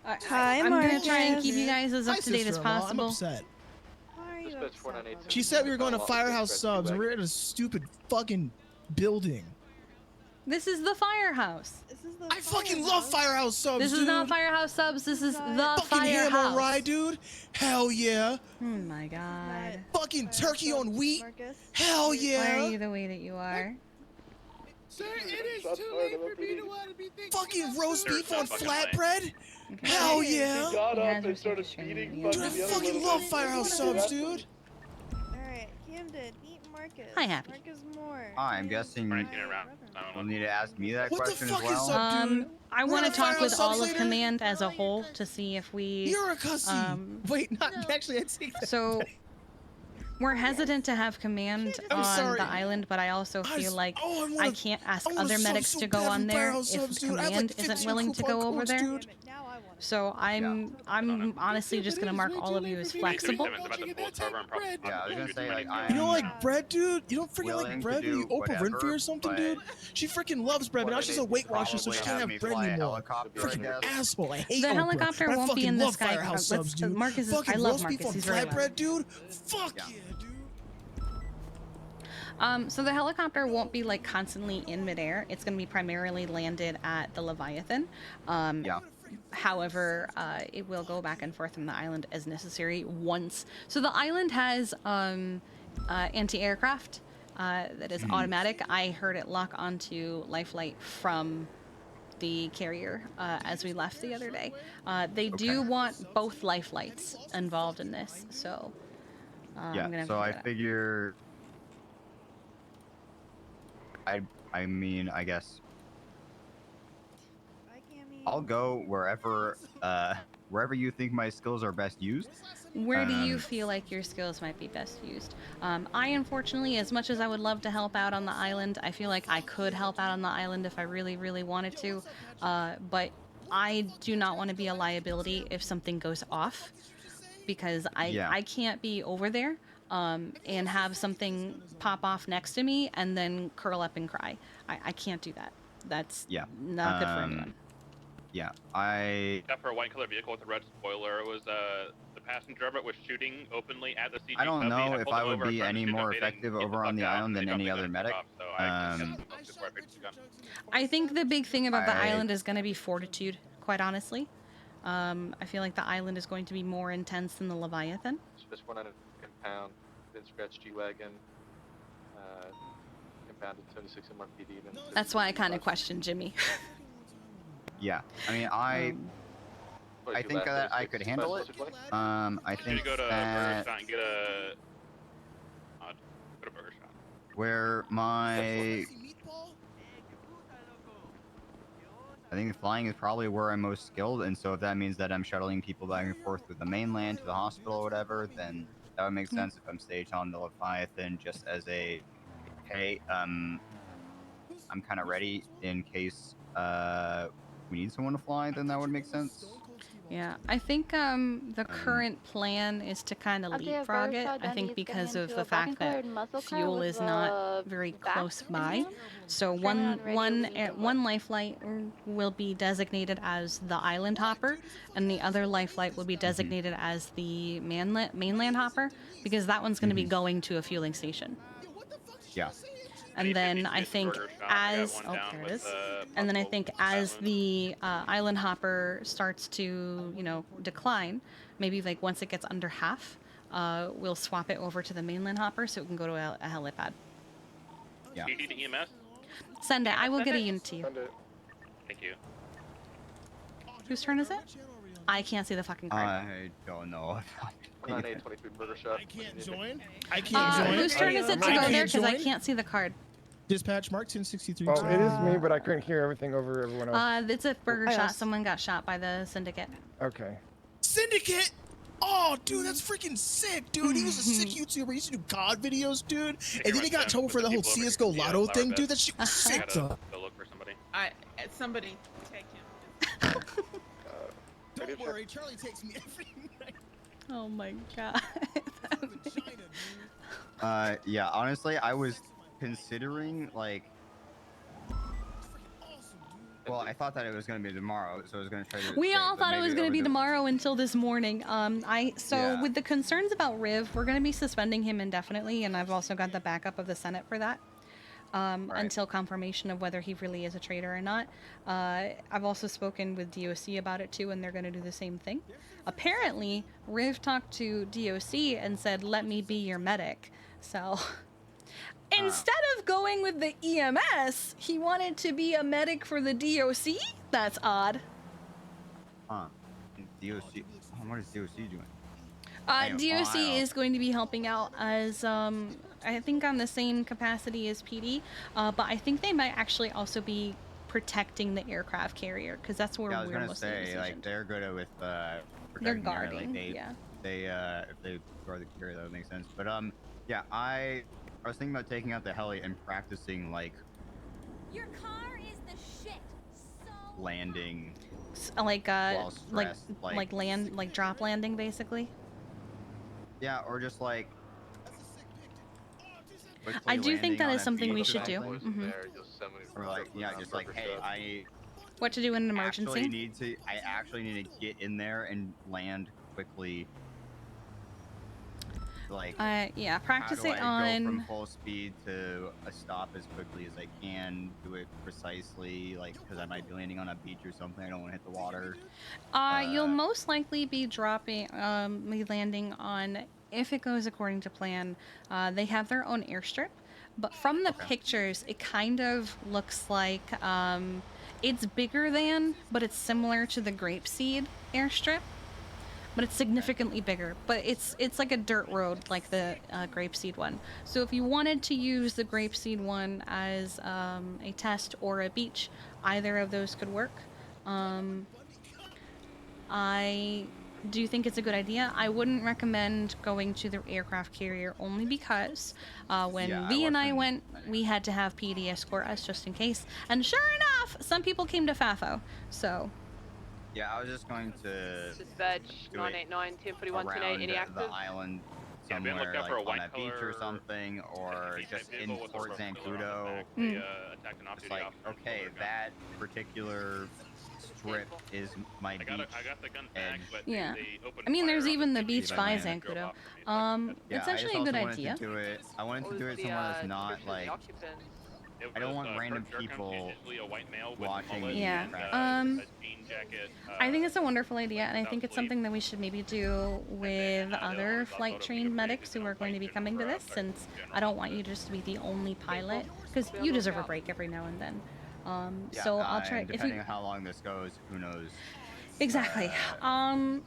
Speaker 20: Hi,
Speaker 3: I'm gonna try and
Speaker 20: Marcus.
Speaker 3: keep you guys as up
Speaker 2: Hi,
Speaker 3: to date as
Speaker 2: sister-in-law. I'm
Speaker 3: possible.
Speaker 2: upset.
Speaker 5: Dispatch 498.
Speaker 2: She said we were going to Firehouse Subs, and we're in a stupid fucking building.
Speaker 3: This is the firehouse.
Speaker 2: I fucking love Firehouse Subs,
Speaker 3: This
Speaker 2: dude.
Speaker 3: is not Firehouse Subs. This is the
Speaker 2: Fucking ham
Speaker 3: firehouse.
Speaker 2: on rye, dude. Hell yeah.
Speaker 3: Oh my god.
Speaker 2: Fucking turkey on wheat. Hell yeah.
Speaker 3: Why are you the way that you are?
Speaker 2: Sir, it is too late for me to want to be thinking. Fucking roast beef on flatbread. Hell yeah.
Speaker 3: He got up and started speeding.
Speaker 2: Dude, I fucking love Firehouse Subs, dude.
Speaker 10: Alright, Camden, meet Marcus.
Speaker 3: Hi, Happy.
Speaker 10: Marcus Moore.
Speaker 21: I'm guessing you'll need to ask me that
Speaker 2: What the
Speaker 21: question
Speaker 2: fuck
Speaker 21: as well.
Speaker 2: is up, dude?
Speaker 3: I
Speaker 2: We're
Speaker 3: want to
Speaker 2: gonna
Speaker 3: talk
Speaker 2: Firehouse
Speaker 3: with all
Speaker 2: Subs
Speaker 3: of
Speaker 2: later?
Speaker 3: command as a whole to see if we.
Speaker 2: You're a cussy. Wait, not actually. I take that.
Speaker 3: So we're hesitant to have command
Speaker 2: I'm
Speaker 3: on
Speaker 2: sorry.
Speaker 3: the island, but I also feel like I can't ask
Speaker 2: I wanna
Speaker 3: other
Speaker 2: sub
Speaker 3: medics
Speaker 2: so
Speaker 3: to go
Speaker 2: bad
Speaker 3: on
Speaker 2: for
Speaker 3: there
Speaker 2: Firehouse
Speaker 3: if
Speaker 2: Subs, dude. I have,
Speaker 3: command
Speaker 2: like,
Speaker 3: isn't
Speaker 2: 15
Speaker 3: willing to
Speaker 2: coupon
Speaker 3: go over
Speaker 2: codes,
Speaker 3: there.
Speaker 2: dude.
Speaker 3: So I'm honestly just gonna mark all of you as flexible.
Speaker 21: Yeah, I was gonna say like
Speaker 2: You don't like bread, dude? You don't freaking
Speaker 21: willing
Speaker 2: like
Speaker 21: to
Speaker 2: bread? Are you
Speaker 21: do
Speaker 2: Oprah Winfrey
Speaker 21: whatever,
Speaker 2: or something,
Speaker 21: but-
Speaker 2: dude? She freaking loves bread, but now she's a Weight Watcher, so she can't
Speaker 21: Probably
Speaker 2: have bread
Speaker 21: fly a
Speaker 2: anymore.
Speaker 21: helicopter, I
Speaker 2: Freaking
Speaker 21: guess.
Speaker 2: asshole! I hate
Speaker 3: The
Speaker 2: Oprah,
Speaker 3: helicopter
Speaker 2: but I
Speaker 3: won't be
Speaker 2: fucking
Speaker 3: in the
Speaker 2: love
Speaker 3: sky.
Speaker 2: Firehouse Subs, dude.
Speaker 3: Marcus is.
Speaker 2: Fucking
Speaker 3: I love
Speaker 2: roast beef
Speaker 3: Marcus.
Speaker 2: on
Speaker 3: He's very loud.
Speaker 2: flatbread, dude. Fuck yeah, dude.
Speaker 3: So the helicopter won't be like constantly in midair. It's going to be primarily landed at the Leviathan. However, it will go back and forth from the island as necessary once. So the island has anti-aircraft that is automatic. I heard it lock onto life flight from the carrier as we left the other day. They do want both life flights involved in this, so I'm gonna have
Speaker 21: so
Speaker 3: to
Speaker 21: I
Speaker 3: figure that out.
Speaker 21: figure. I mean, I guess I'll go wherever you think my skills are best used.
Speaker 3: Where do you feel like your skills might be best used? I unfortunately, as much as I would love to help out on the island, I feel like I could help out on the island if I really, really wanted to. But I do not want to be a liability if something goes off, because I can't be over there and have something pop off next to me and then curl up and cry. I can't do that. That's not good for anyone.
Speaker 21: Yeah,
Speaker 23: Except for a white color vehicle with a red spoiler, it was the passenger of it was shooting openly at the CG.
Speaker 21: I don't
Speaker 23: Cubby, and
Speaker 21: know if
Speaker 23: pulled
Speaker 21: I
Speaker 23: him
Speaker 21: would
Speaker 23: over and
Speaker 21: be
Speaker 23: tried to
Speaker 21: any
Speaker 23: shoot him,
Speaker 21: more
Speaker 23: but he didn't
Speaker 21: effective
Speaker 23: get the
Speaker 21: over
Speaker 23: fuck
Speaker 21: on the
Speaker 23: out,
Speaker 21: island
Speaker 23: and
Speaker 21: than
Speaker 23: they
Speaker 21: any
Speaker 23: got
Speaker 21: other
Speaker 23: the
Speaker 21: medic.
Speaker 23: off, so I just focused before I picked the gun.
Speaker 3: I think the big thing about the
Speaker 21: I-
Speaker 3: island is going to be fortitude, quite honestly. I feel like the island is going to be more intense than the Leviathan.
Speaker 5: Just 100 impound, then scratch G-Wagon, impounded 76 in Mark PD.
Speaker 3: That's why I kind of question Jimmy.
Speaker 21: Yeah, I mean, I think that I could handle it. I
Speaker 23: You
Speaker 21: think
Speaker 23: need to go to Burger
Speaker 21: that
Speaker 23: Shot and get a. Go to Burger Shot.
Speaker 21: where my I think flying is probably where I'm most skilled, and so if that means that I'm shuttling people back and forth to the mainland, to the hospital, or whatever, then that would make sense if I'm staged on the Leviathan just as a, hey, I'm kind of ready in case we need someone to fly, then that would make sense.
Speaker 3: Yeah, I think the current plan is to kind of
Speaker 16: I'll do a
Speaker 3: leapfrog
Speaker 16: bird
Speaker 3: it.
Speaker 16: shot
Speaker 3: I
Speaker 16: down,
Speaker 3: think
Speaker 16: he's
Speaker 3: because
Speaker 16: getting
Speaker 3: of
Speaker 16: into
Speaker 3: the
Speaker 16: a
Speaker 3: fact that
Speaker 16: black-colored muscle car
Speaker 3: fuel
Speaker 16: with
Speaker 3: is not
Speaker 16: the
Speaker 3: very
Speaker 16: back
Speaker 3: close
Speaker 16: in
Speaker 3: by.
Speaker 16: him.
Speaker 3: So
Speaker 16: Turn on radio,
Speaker 3: one
Speaker 16: we need to
Speaker 3: one life flight will be designated as the island hopper, and the other life flight will be designated as the mainland hopper, because that one's going to be going to a fueling station.
Speaker 21: Yeah.
Speaker 3: And then I think as there it is. And then I think as the island hopper starts to decline, maybe like once it gets under half, we'll swap it over to the mainland hopper so it can go to a helipad.
Speaker 21: Yeah.
Speaker 23: Do you need the EMS?
Speaker 3: Send it. I will get a unit to you.
Speaker 23: Thank you.
Speaker 3: Whose turn is it? I can't see the fucking card.
Speaker 21: I don't know.
Speaker 5: 19823 Burger Shot.
Speaker 2: I can't join. I can't join.
Speaker 3: Whose turn is it to
Speaker 2: I
Speaker 3: go
Speaker 2: can't
Speaker 3: there? Because I
Speaker 2: join.
Speaker 3: can't see the card.
Speaker 2: Dispatch Mark 1063.
Speaker 9: Oh, it is me, but I couldn't hear everything over everyone else.
Speaker 3: It's a burger
Speaker 2: I
Speaker 3: shot.
Speaker 2: asked.
Speaker 3: Someone got shot by the syndicate.
Speaker 9: Okay.
Speaker 2: Syndicate? Oh, dude, that's freaking sick, dude. He was a sick YouTuber. He used to do COD videos, dude. And then he got in trouble for the whole CSGO Lotto thing, dude. That shit was sick, though.
Speaker 23: Go look for somebody.
Speaker 17: Somebody take him.
Speaker 2: Don't worry, Charlie takes me every night.
Speaker 3: Oh my god.
Speaker 21: Yeah, honestly, I was considering, like, Well, I thought that it was gonna be tomorrow, so I was gonna try to.
Speaker 3: We
Speaker 21: say,
Speaker 3: all
Speaker 21: but
Speaker 3: thought it
Speaker 21: maybe
Speaker 3: was going to be
Speaker 21: overdo it.
Speaker 3: tomorrow until this morning.
Speaker 21: Yeah.
Speaker 3: With the concerns about Riv, we're going to be suspending him indefinitely, and I've also got the backup of the Senate for that. Until confirmation of whether he really is a traitor or not. I've also spoken with DOC about it too, and they're going to do the same thing. Apparently, Riv talked to DOC and said, "Let me be your medic." So, instead of going with the EMS, he wanted to be a medic for the DOC? That's odd.
Speaker 21: Huh. DOC. What is DOC doing?
Speaker 3: DOC is going to be helping out as, I think on the same capacity as PD, but I think they might actually also be protecting the aircraft carrier, because that's where
Speaker 21: Yeah, I was
Speaker 3: we're
Speaker 21: gonna
Speaker 3: mostly
Speaker 21: say, like,
Speaker 3: stationed.
Speaker 21: they're good with
Speaker 3: They're
Speaker 21: protecting the area,
Speaker 3: guarding,
Speaker 21: like,
Speaker 3: yeah.
Speaker 21: if they guard the carrier, that would make sense. But yeah, I was thinking about taking out the heli and practicing like
Speaker 14: Your car is the shit.
Speaker 21: landing.
Speaker 3: Like
Speaker 21: while stressed,
Speaker 3: like drop landing, basically.
Speaker 21: Yeah, or just like.
Speaker 3: I do think that
Speaker 21: landing
Speaker 3: is
Speaker 21: on a
Speaker 3: something we
Speaker 21: beach or
Speaker 3: should do.
Speaker 21: something.
Speaker 3: Mhm.
Speaker 21: Or like, yeah, just like, hey, I
Speaker 3: What to do in an emergency?
Speaker 21: I actually need to get in there and land quickly. Like,
Speaker 3: yeah, practice
Speaker 21: how do
Speaker 3: it
Speaker 21: I go from
Speaker 3: on.
Speaker 21: full speed to a stop as quickly as I can, do it precisely, like, because I might be landing on a beach or something, I don't want to hit the water.
Speaker 3: You'll most likely be be landing on, if it goes according to plan, they have their own airstrip, but from the pictures, it kind of looks like, it's bigger than, but it's similar to the Grapeseed airstrip, but it's significantly bigger, but it's like a dirt road, like the Grapeseed one. So if you wanted to use the Grapeseed one as a test or a beach, either of those could work. I do think it's a good idea. I wouldn't recommend going to the aircraft carrier only because when
Speaker 21: Yeah,
Speaker 3: V and I went, we had to have PD escort us just in case. And sure enough, some people came to FAFO. So.
Speaker 21: Yeah, I was just going to
Speaker 15: Dispatch
Speaker 21: do it
Speaker 15: 989 1041
Speaker 21: around
Speaker 15: 28 any active?
Speaker 21: the island
Speaker 23: Yeah, been
Speaker 21: somewhere,
Speaker 23: looking out for a
Speaker 21: like on
Speaker 23: white
Speaker 21: a beach or
Speaker 23: color
Speaker 21: something, or just in
Speaker 23: vehicle with a
Speaker 21: Port
Speaker 23: red color on the
Speaker 21: Zancudo.
Speaker 23: back. They attacked an
Speaker 21: It's
Speaker 23: off-duty
Speaker 21: like,
Speaker 23: officer.
Speaker 21: okay, that particular strip is my beach
Speaker 23: I got the gun back, but
Speaker 3: Yeah.
Speaker 23: they opened
Speaker 3: I mean, there's
Speaker 23: fire on
Speaker 3: even
Speaker 23: the
Speaker 3: the beach
Speaker 21: Kiki
Speaker 3: by
Speaker 21: van.
Speaker 3: Zancudo.
Speaker 21: Yeah,
Speaker 3: It's
Speaker 21: I
Speaker 3: actually
Speaker 21: just
Speaker 3: a good
Speaker 21: also wanted
Speaker 3: idea.
Speaker 21: to do it. I wanted to do it somewhere that's not like. I don't want random people watching me.
Speaker 3: Yeah. I think it's a wonderful idea, and I think it's something that we should maybe do with other flight-trained medics who are going to be coming to this, since I don't want you just to be the only pilot, because you deserve a break every now and then. So I'll try.
Speaker 21: And depending on how long this goes, who knows?
Speaker 3: Exactly.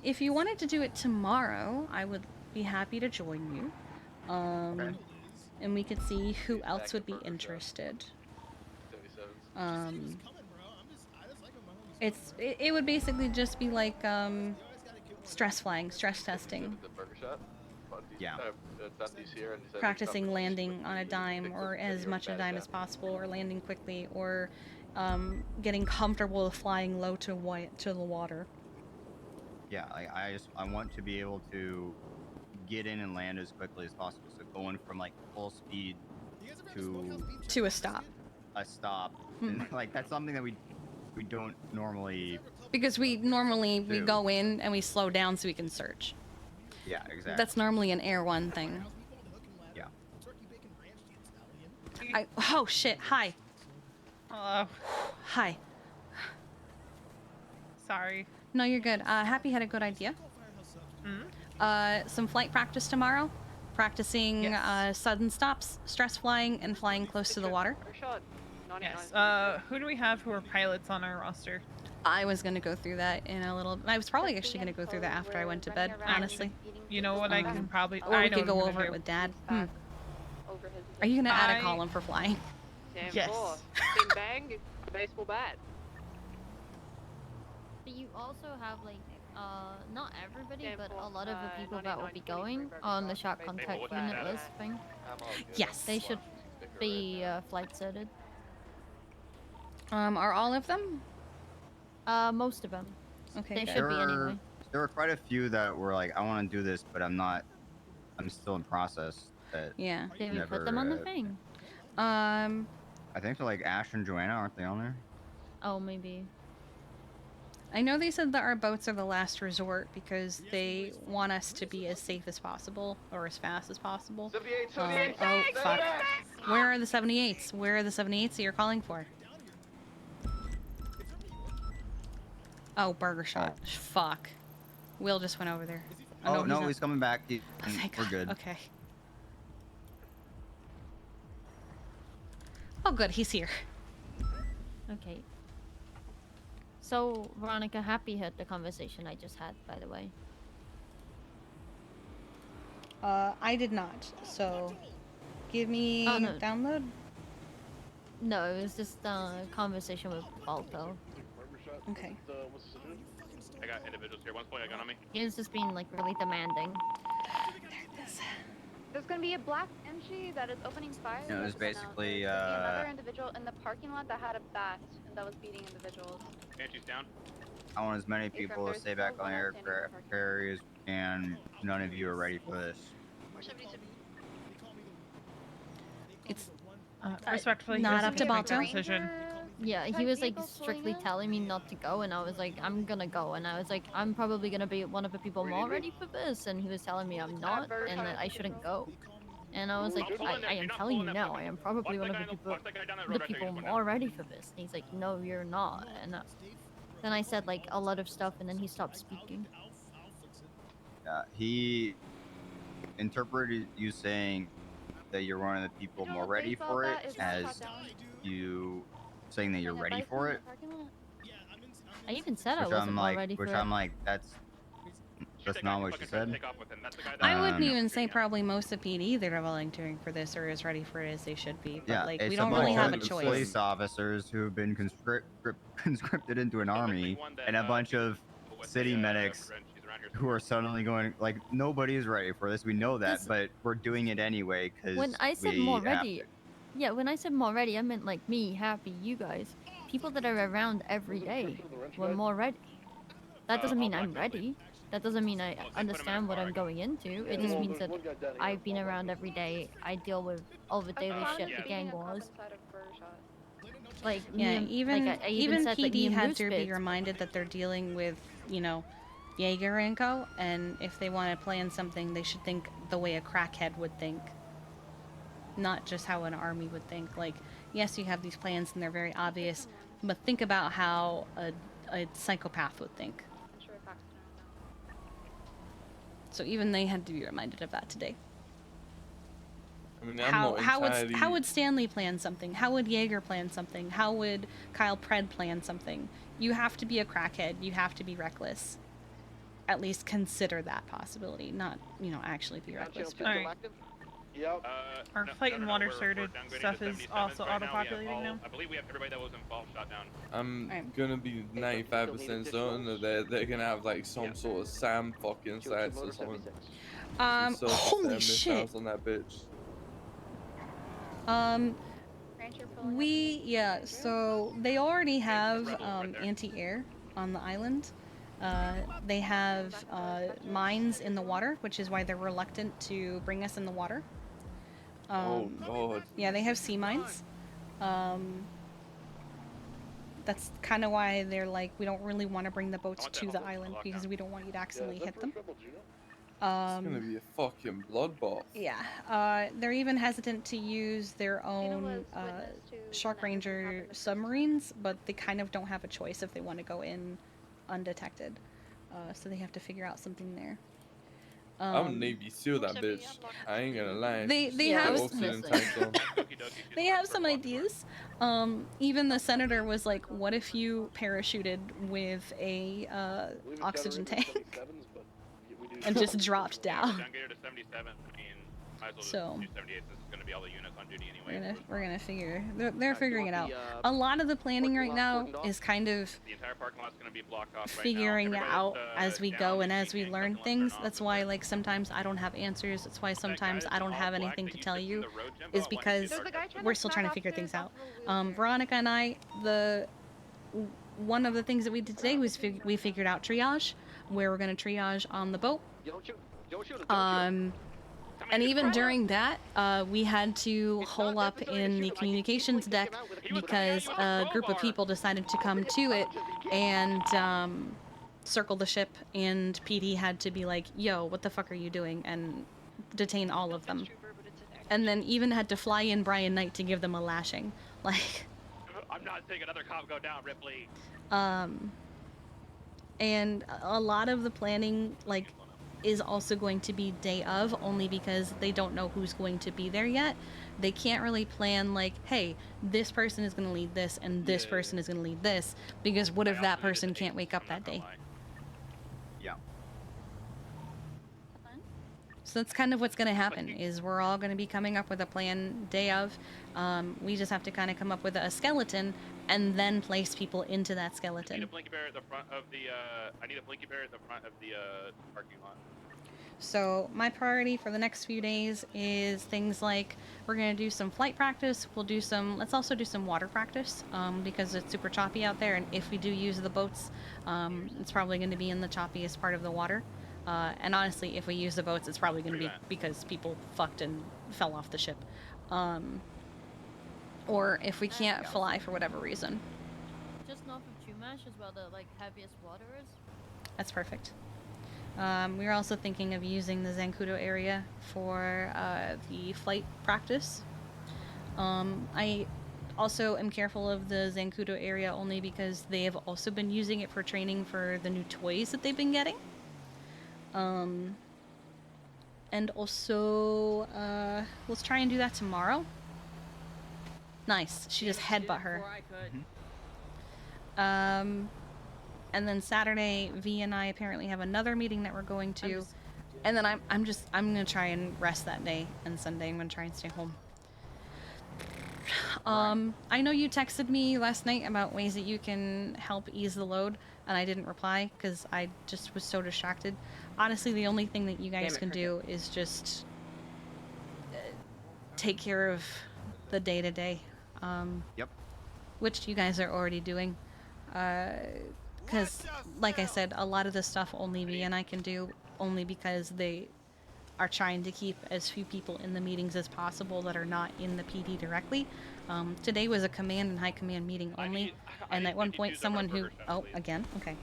Speaker 3: If you wanted to do it tomorrow, I would be happy to join you. And we could see who else would be interested. It would basically just be like stress flying, stress testing,
Speaker 21: Yeah.
Speaker 3: practicing landing on a dime or as much a dime as possible, or landing quickly, or getting comfortable with flying low to the water.
Speaker 21: Yeah, I want to be able to get in and land as quickly as possible. So going from like full speed
Speaker 3: to a stop.
Speaker 21: A stop, and, like that's something that we don't normally.
Speaker 3: Because we go in and we slow down so we can search.
Speaker 21: Yeah, exactly.
Speaker 3: That's normally an Air 1 thing.
Speaker 21: Yeah.
Speaker 3: Oh shit! Hi.
Speaker 8: Hello.
Speaker 3: Hi.
Speaker 8: Sorry.
Speaker 3: No, you're good. Happy had a good idea. Some flight practice tomorrow. Practicing sudden stops, stress flying, and flying close to the water.
Speaker 8: Yes. Who do we have who are pilots on our roster?
Speaker 3: I was gonna go through that in a little. I was probably actually gonna go through that after I went to bed. Honestly.
Speaker 8: You know what? I can probably.
Speaker 3: Or we could go over it with Dad. Are you gonna add a column for flying?
Speaker 8: Yes.
Speaker 15: Bing bang, baseball bat.
Speaker 18: But you also have like not everybody, but a lot of the people that will be going on the shot contact unit list thing.
Speaker 3: Yes.
Speaker 18: They should be flight certed.
Speaker 3: Are all of them?
Speaker 18: Most of them.
Speaker 3: Okay.
Speaker 18: They should be anyway.
Speaker 21: There were quite a few that were like, I want to do this, but I'm not. I'm still in process. That
Speaker 3: Yeah.
Speaker 18: Did we put them on the thing?
Speaker 21: I think they're like Ash and Joanna, aren't they on there?
Speaker 18: Oh, maybe.
Speaker 3: I know they said that our boats are the last resort because they want us to be as safe as possible or as fast as possible.
Speaker 5: 78,
Speaker 3: Oh, fuck. Where are the 78s? Where are the 78s that you're calling for? Oh, burger shot. Fuck. Will just went over there.
Speaker 21: Oh, no,
Speaker 3: not.
Speaker 21: he's coming back.
Speaker 3: Oh, thank
Speaker 21: We're
Speaker 3: God.
Speaker 21: good.
Speaker 3: Okay. Oh, good. He's here.
Speaker 18: Okay. So, Veronica, Happy heard the conversation I just had, by the way.
Speaker 3: I did not. So, give me download.
Speaker 18: No, it was just a conversation with Balto.
Speaker 3: Okay.
Speaker 23: I got individuals here. One's pointing a gun on me.
Speaker 18: He was just being like really demanding.
Speaker 15: There's gonna be a black MG that is opening fire.
Speaker 21: No, it was basically,
Speaker 15: There's gonna be another individual in the parking lot that had a bat that was beating individuals.
Speaker 23: Banshee's down.
Speaker 21: I want as many people to stay back on the aircraft carriers, and none of you are ready for this.
Speaker 3: It's
Speaker 8: respectfully
Speaker 3: not up to Balto.
Speaker 8: Decision.
Speaker 18: Yeah, he was like strictly telling me not to go, and I was like, I'm gonna go, and I was like, I'm probably gonna be one of the people more ready for this, and he was telling me I'm not, and that I shouldn't go. And I was like, I am telling you now, I am probably one of the people more ready for this. And he's like, no, you're not. And then I said like a lot of stuff, and then he stopped speaking.
Speaker 21: He interpreted you saying that you're one of the people more ready for it as you saying that you're ready for it.
Speaker 18: I even said I wasn't more ready for it.
Speaker 21: Which I'm like, that's not what she said.
Speaker 3: I wouldn't even say probably most of PD that are volunteering for this are as ready for it as they should be. But
Speaker 21: Yeah,
Speaker 3: like
Speaker 21: it's
Speaker 3: we don't really have a choice.
Speaker 21: Police officers who have been conscripted into an army, and a bunch of city medics who are suddenly going like, nobody's ready for this. We know that, but we're doing it anyway because
Speaker 18: when I said more ready, yeah, when I said more ready, I meant like me, Happy, you guys, people that are around every day were more ready. That doesn't mean I'm ready. That doesn't mean I understand what I'm going into. It just means that I've been around every day. I deal with all the daily shit, the gang wars. Like,
Speaker 3: Yeah, even
Speaker 18: like I
Speaker 3: even
Speaker 18: said,
Speaker 3: PD
Speaker 18: like, me and
Speaker 3: had
Speaker 18: Moose
Speaker 3: to be
Speaker 18: bits.
Speaker 3: reminded that they're dealing with, you know, Jaeger and co. And if they want to plan something, they should think the way a crackhead would think, not just how an army would think. Like, yes, you have these plans and they're very obvious, but think about how a psychopath would think. So even they had to be reminded of that today.
Speaker 4: I mean,
Speaker 3: how would Stanley plan something? How would Jaeger plan something? How would Kyle Pred plan something? You have to be a crackhead. You have to be reckless. At least consider that possibility, not, you know, actually be reckless. But...
Speaker 8: Alright. Our flight and water started stuff is also auto-populating now.
Speaker 23: I believe we have everybody that was involved shot down.
Speaker 4: I'm gonna be 95% certain that they're gonna have like some sort of SAM fucking sites or something.
Speaker 3: Holy shit!
Speaker 4: On that bitch.
Speaker 3: So they already have anti-air on the island. They have mines in the water, which is why they're reluctant to bring us in the water.
Speaker 4: Oh god.
Speaker 3: Yeah, they have sea mines. That's kind of why they're like, we don't really want to bring the boats to the island because we don't want you to accidentally hit them.
Speaker 4: It's gonna be a fucking bloodbath.
Speaker 3: Yeah, they're even hesitant to use their own Shark Ranger submarines, but they kind of don't have a choice if they want to go in undetected. So they have to figure out something there.
Speaker 4: I'm Navy SEAL that bitch. I ain't gonna lie.
Speaker 3: They have some ideas. Even the senator was like, "What if you parachuted with a oxygen tank and just dropped down?" So we're gonna figure. They're figuring it out. A lot of the planning right now is kind of figuring out as we go and as we learn things. That's why, like, sometimes I don't have answers. That's why sometimes I don't have anything to tell you, is because we're still trying to figure things out. Veronica and I, one of the things that we did today was we figured out triage, where we're gonna triage on the boat. And even during that, we had to hole up in the communications deck because a group of people decided to come to it and circle the ship, and PD had to be like, yo, what the fuck are you doing? And detain all of them. And then even had to fly in Brian Knight to give them a lashing. Like...
Speaker 23: I'm not seeing another cop go down, Ripley.
Speaker 3: And a lot of the planning, like, is also going to be day of, only because they don't know who's going to be there yet. They can't really plan, like, hey, this person is going to lead this, and this person is going to lead this, because what if that person can't wake up that day?
Speaker 21: Yeah.
Speaker 3: So that's kind of what's going to happen, is we're all going to be coming up with a plan day of. We just have to kind of come up with a skeleton, and then place people into that skeleton.
Speaker 23: I need a blinky bear at the front of the, parking lot.
Speaker 3: So my priority for the next few days is things like, we're going to do some flight practice, let's also do some water practice, because it's super choppy out there, and if we do use the boats, it's probably going to be in the choppiest part of the water. And honestly, if we use the boats, it's probably going to be because people fucked and fell off the ship. Or if we can't fly for whatever reason.
Speaker 18: Just north of Chumash is where the heaviest water is.
Speaker 3: That's perfect. We were also thinking of using the Zancudo area for the flight practice. I also am careful of the Zancudo area only because they have also been using it for training for the new toys that they've been getting. And also, let's try and do that tomorrow. Nice. She just headbutt her. And then Saturday, V and I apparently have another meeting that we're going to. And then I'm gonna try and rest that day, and Sunday I'm gonna try and stay home. I know you texted me last night about ways that you can help ease the load, and I didn't reply because I just was so distracted. Honestly, the only thing that you guys can do is just take care of the day-to-day.
Speaker 21: Yep.
Speaker 3: Which you guys are already doing. Because, like I said, a lot of the stuff only V and I can do, only because they are trying to keep as few people in the meetings as possible that are not in the PD directly. Today was a command and high command meeting only, and at one point someone who... Oh, again? Okay.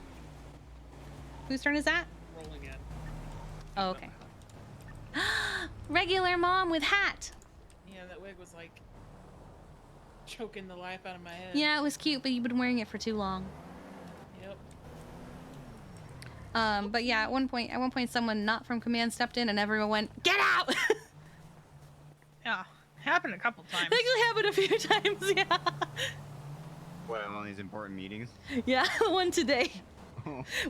Speaker 3: Whose turn is that?
Speaker 17: Rolling in.
Speaker 3: Oh, okay. Regular mom with hat!
Speaker 17: Yeah, that wig was like choking the life out of my head.
Speaker 3: Yeah, it was cute, but you've been wearing it for too long.
Speaker 17: Yep.
Speaker 3: But yeah, at one point someone not from command stepped in and everyone went, "Get out!"
Speaker 8: Yeah, happened a couple times.
Speaker 3: Actually happened a few times, yeah.
Speaker 21: What, one of these important meetings?
Speaker 3: Yeah, the one today.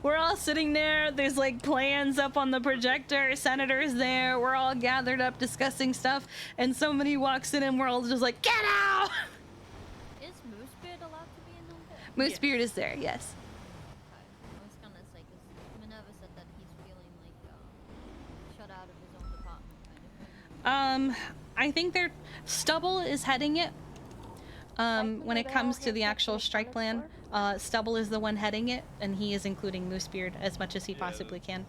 Speaker 3: We're all sitting there, there's like plans up on the projector, Senator's there, we're all gathered up discussing stuff, and somebody walks in and we're all just like, "Get out!"
Speaker 18: Is Moosebeard allowed to be in on board?
Speaker 3: Moosebeard is there, yes.
Speaker 18: I was gonna say, because Minerva said that he's feeling like shut out of his own department kind of thing.
Speaker 3: I think Stubble is heading it. When it comes to the actual strike plan, Stubble is the one heading it, and he is including Moosebeard as much as he possibly can.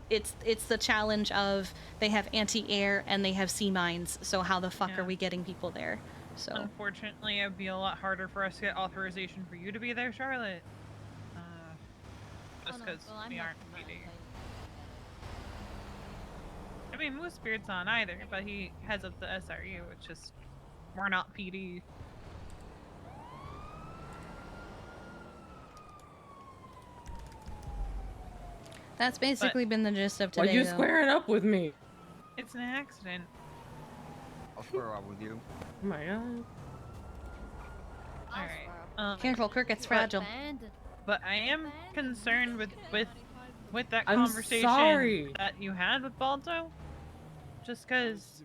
Speaker 3: It's the challenge of they have anti-air and they have sea mines, so how the fuck are we getting people there? So
Speaker 8: unfortunately, it'd be a lot harder for us to get authorization for you to be there, Charlotte. Just because we aren't PD. I mean, Moosebeard's not either, but he heads up the SRU, which is we're not PD.
Speaker 3: That's basically been the gist of today.
Speaker 12: Why are you squaring up with me?
Speaker 8: It's an accident.
Speaker 21: I'll square up with you.
Speaker 12: Oh my god.
Speaker 8: Alright.
Speaker 3: Careful, Cricket's fragile.
Speaker 8: But I am concerned with that
Speaker 12: I'm
Speaker 8: conversation
Speaker 12: sorry.
Speaker 8: that you had with Balto. Just cause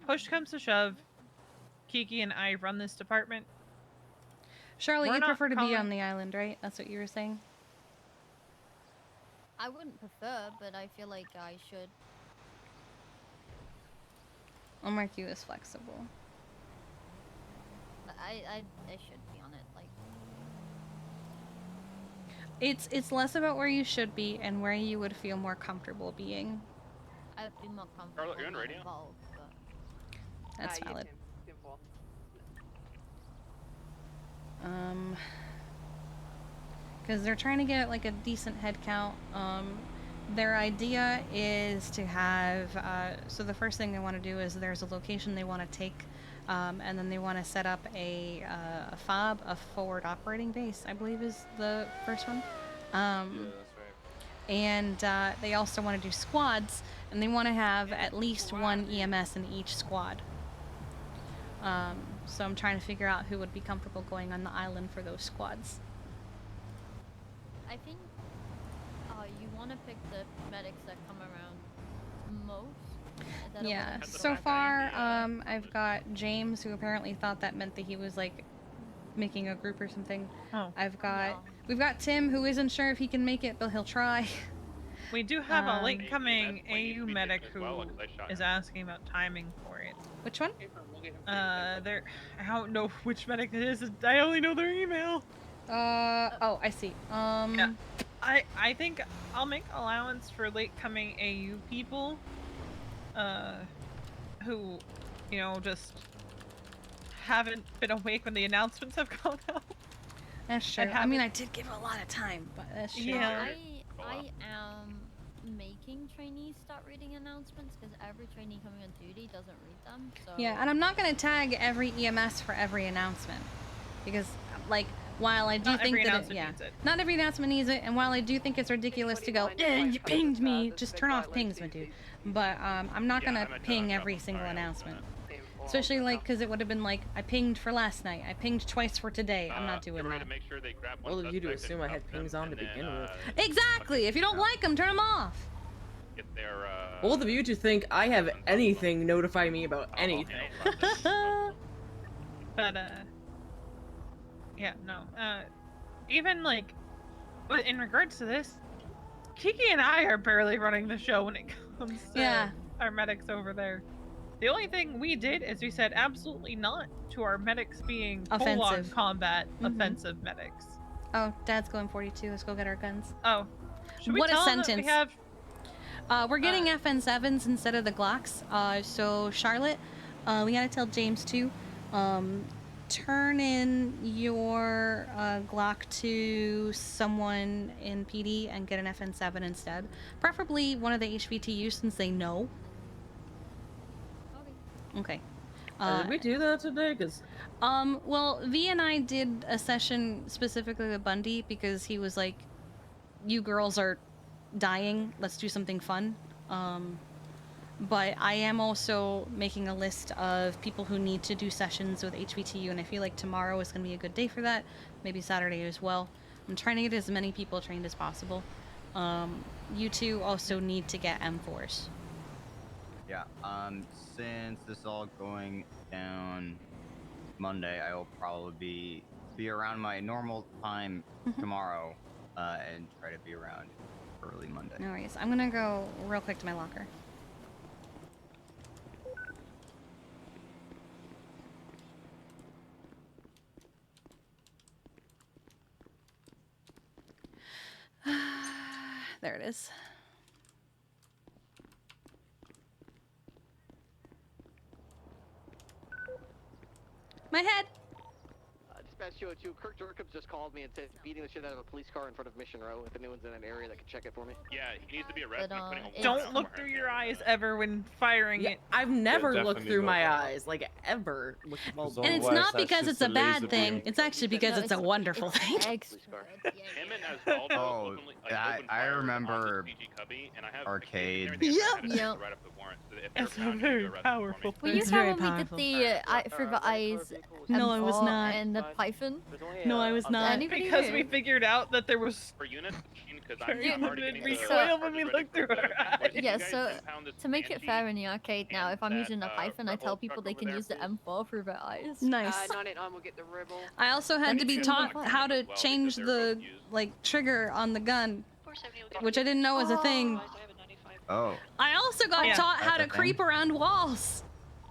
Speaker 8: push comes to shove, Kiki and I run this department.
Speaker 3: Charlotte,
Speaker 8: We're
Speaker 3: you
Speaker 8: not
Speaker 3: prefer to be
Speaker 8: calling-
Speaker 3: on the island, right? That's what you were saying?
Speaker 18: I wouldn't prefer, but I feel like I should.
Speaker 3: I'll mark you as flexible.
Speaker 18: I should be on it, like.
Speaker 3: It's less about where you should be and where you would feel more comfortable being.
Speaker 18: I'd be more comfortable.
Speaker 23: Charlotte, you're on radio?
Speaker 18: Involved, but...
Speaker 3: That's valid. Because they're trying to get like a decent head count. Their idea is to have, so the first thing they want to do is there's a location they want to take, and then they want to set up a FOB, a forward operating base, I believe is the first one.
Speaker 4: Yeah, that's right.
Speaker 3: And they also want to do squads, and they want to have at least one EMS in each squad. So I'm trying to figure out who would be comfortable going on the island for those squads.
Speaker 18: I think you want to pick the medics that come around most. Is that
Speaker 3: Yeah,
Speaker 18: okay?
Speaker 3: so far I've got James, who apparently thought that meant that he was like making a group or something.
Speaker 8: Oh.
Speaker 3: We've got Tim, who isn't sure if he can make it, but he'll try.
Speaker 8: We do have a late coming AU medic who is asking about timing for it.
Speaker 3: Which one?
Speaker 8: I don't know which medic it is. I only know their email.
Speaker 3: Oh, I see.
Speaker 8: Yeah. I think I'll make allowance for late coming AU people, who, you know, just haven't been awake when the announcements have gone out.
Speaker 3: That's true. I mean, I did give a lot of time, but that's true.
Speaker 8: Yeah.
Speaker 18: I am making trainees start reading announcements because every trainee coming on duty doesn't read them. So
Speaker 3: Yeah, and I'm not going to tag every EMS for every announcement, because, like, while I do think that not every announcement needs it, and while I do think it's ridiculous to go, you pinged me, just turn off pings, my dude. But I'm not going to ping every single announcement. Especially, like, because it would have been like, I pinged for last night, I pinged twice for today, I'm not doing that.
Speaker 12: Well, of you to assume I had pings on to begin with.
Speaker 3: Exactly! If you don't like them, turn them off!
Speaker 12: Both of you to think I have anything notify me about anything.
Speaker 8: But, yeah, no. Even, like, in regards to this, Kiki and I are barely running the show when it comes to our medics over there. The only thing we did is we said absolutely not to our medics being full-on
Speaker 3: Offensive.
Speaker 8: combat offensive medics.
Speaker 3: Oh, Dad's going 42, let's go get our guns.
Speaker 8: Oh. Should we
Speaker 3: What
Speaker 8: tell
Speaker 3: a
Speaker 8: them that
Speaker 3: sentence.
Speaker 8: we have...
Speaker 3: We're getting FN7s instead of the Glocks. So Charlotte, we gotta tell James too. Turn in your Glock to someone in PD and get an FN7 instead. Preferably one of the HVTU since they know. Okay.
Speaker 12: Did we do that today? Cause
Speaker 3: well, V and I did a session specifically with Bundy because he was like, "You girls are dying. Let's do something fun." But I am also making a list of people who need to do sessions with HVTU, and I feel like tomorrow is going to be a good day for that. Maybe Saturday as well. I'm trying to get as many people trained as possible. You two also need to get M4s.
Speaker 21: Yeah, since this is all going down Monday, I will probably be around my normal time tomorrow, and try to be around early Monday.
Speaker 3: No worries. I'm gonna go real quick to my locker. There it is. My head!
Speaker 5: Dispatch 202, Kirk Durkins just called me and said beating the shit out of a police car in front of Mission Row. If anyone's in that area that can check it for me.
Speaker 23: Yeah, he needs to be arrested. and putting a
Speaker 8: Don't look through your eyes ever when firing it.
Speaker 12: I've never looked through my eyes, like ever.
Speaker 3: And it's not because it's a bad thing, it's actually because it's a wonderful thing.
Speaker 21: Oh, I remember arcade.
Speaker 18: Yep.
Speaker 8: It's a very powerful
Speaker 18: Were
Speaker 8: thing.
Speaker 18: you telling me that the for the eyes
Speaker 3: No, I was
Speaker 18: M4
Speaker 3: not.
Speaker 18: and the Python?
Speaker 3: No, I was not.
Speaker 18: Anybody
Speaker 8: Because
Speaker 18: here?
Speaker 8: we figured out that there was
Speaker 23: for units because
Speaker 8: very
Speaker 23: I'm already
Speaker 8: limited
Speaker 23: getting
Speaker 8: recoil when we looked through our eyes.
Speaker 18: Yeah, so to make it fair in the arcade now, if I'm using a Python, I tell people they can use the M4 for their eyes.
Speaker 3: Nice.
Speaker 15: 989 will get the Rebel.
Speaker 3: I also had to be taught how to change the like trigger on the gun, which I didn't know was a thing.
Speaker 21: Oh.
Speaker 3: I also got taught how to creep around walls.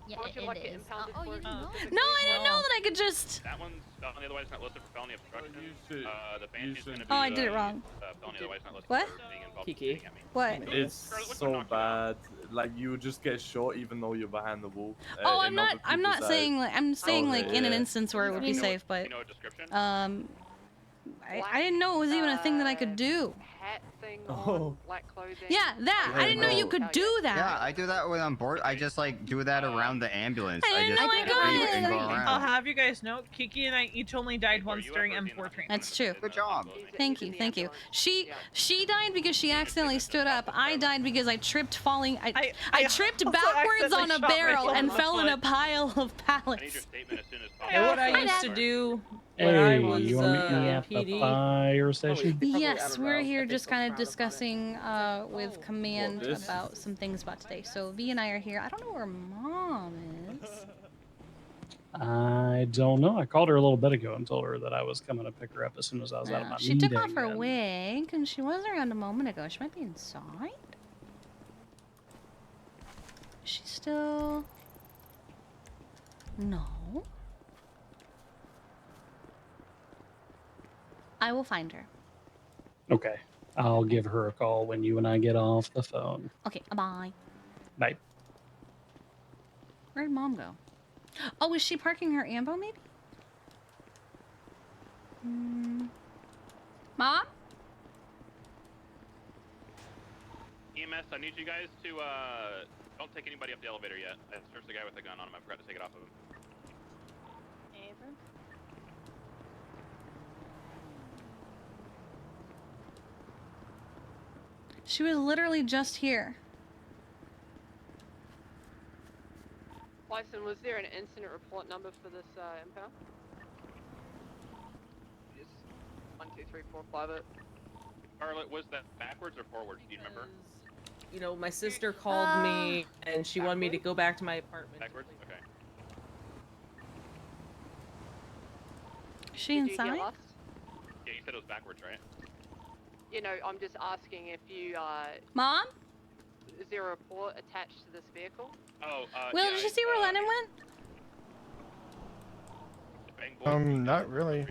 Speaker 18: Yeah,
Speaker 5: Would you
Speaker 18: it
Speaker 5: like it
Speaker 18: is.
Speaker 5: impounded
Speaker 18: Oh,
Speaker 5: for
Speaker 18: you didn't know?
Speaker 3: No, I didn't know that I could just.
Speaker 23: That one's felony, otherwise not listed for felony obstruction. The Banshee's gonna be.
Speaker 3: Oh, I did it wrong.
Speaker 23: Felony, otherwise not listed
Speaker 3: What?
Speaker 23: for being involved in
Speaker 12: Kiki.
Speaker 23: shooting at me.
Speaker 3: What?
Speaker 4: It's so bad. Like you would just get shot even though you're behind the wall.
Speaker 3: Oh,
Speaker 4: in other
Speaker 3: I'm not
Speaker 4: people's
Speaker 3: saying
Speaker 4: eyes.
Speaker 3: like I'm saying
Speaker 4: Oh,
Speaker 3: like in an
Speaker 4: yeah.
Speaker 3: instance where it would be safe, but
Speaker 23: You know a description?
Speaker 3: I didn't know it was even a thing that I could do.
Speaker 5: Hat thing
Speaker 21: Oh.
Speaker 5: on, black clothing.
Speaker 3: Yeah, that. I didn't know you could do that.
Speaker 21: Yeah, I do that when I'm bored. I just like do that around the ambulance.
Speaker 3: I didn't
Speaker 21: just
Speaker 3: know I
Speaker 21: creep
Speaker 3: got
Speaker 21: and
Speaker 3: it.
Speaker 21: go
Speaker 8: I'll
Speaker 21: around.
Speaker 8: have you guys know, Kiki and I each only died once during M4 training.
Speaker 3: That's true.
Speaker 21: Good job.
Speaker 3: Thank you, thank you. She died because she accidentally stood up. I died because I tripped falling. I tripped
Speaker 8: also
Speaker 3: backwards on
Speaker 8: accidentally
Speaker 3: a
Speaker 8: shot
Speaker 3: barrel
Speaker 8: myself
Speaker 3: and
Speaker 8: in the
Speaker 3: fell in a
Speaker 8: foot.
Speaker 3: pile of pallets.
Speaker 12: And what I used to do when
Speaker 7: Hey,
Speaker 12: I was
Speaker 7: you want to meet me at the
Speaker 12: PD.
Speaker 7: fire station?
Speaker 3: Yes, we're here just kind of discussing with command about some things about today. So V and I are here. I don't know where Mom is.
Speaker 7: I don't know. I called her a little bit ago and told her that I was coming to pick her up as soon as I was out of my
Speaker 3: She
Speaker 7: meeting.
Speaker 3: took off her
Speaker 7: and-
Speaker 3: wig and she was around a moment ago. She might be inside. Is she still? No. I will find her.
Speaker 7: Okay. I'll give her a call when you and I get off the phone.
Speaker 3: Okay, bye.
Speaker 7: Bye.
Speaker 3: Where'd Mom go? Oh, is she parking her ambo maybe? Mom?
Speaker 23: EMS, I need you guys to don't take anybody up the elevator yet. There's the guy with the gun on him. I forgot to take it off of him.
Speaker 3: She was literally just here.
Speaker 5: Blyson, was there an incident report number for this impound? Yes. 1, 2, 3, 4, 5 it.
Speaker 23: Charlotte, was that backwards or forwards? Do you remember?
Speaker 12: You know, my sister called me and she wanted me to go back to my apartment.
Speaker 23: Backwards? Okay.
Speaker 3: Is she
Speaker 5: Did you get
Speaker 3: inside?
Speaker 5: lost?
Speaker 23: Yeah, you said it was backwards, right?
Speaker 5: You know, I'm just asking if you,
Speaker 3: Mom?
Speaker 5: is there a report attached to this vehicle?
Speaker 23: Oh,
Speaker 3: Will,
Speaker 23: yeah,
Speaker 3: did you see where Lennon went?
Speaker 9: Not really.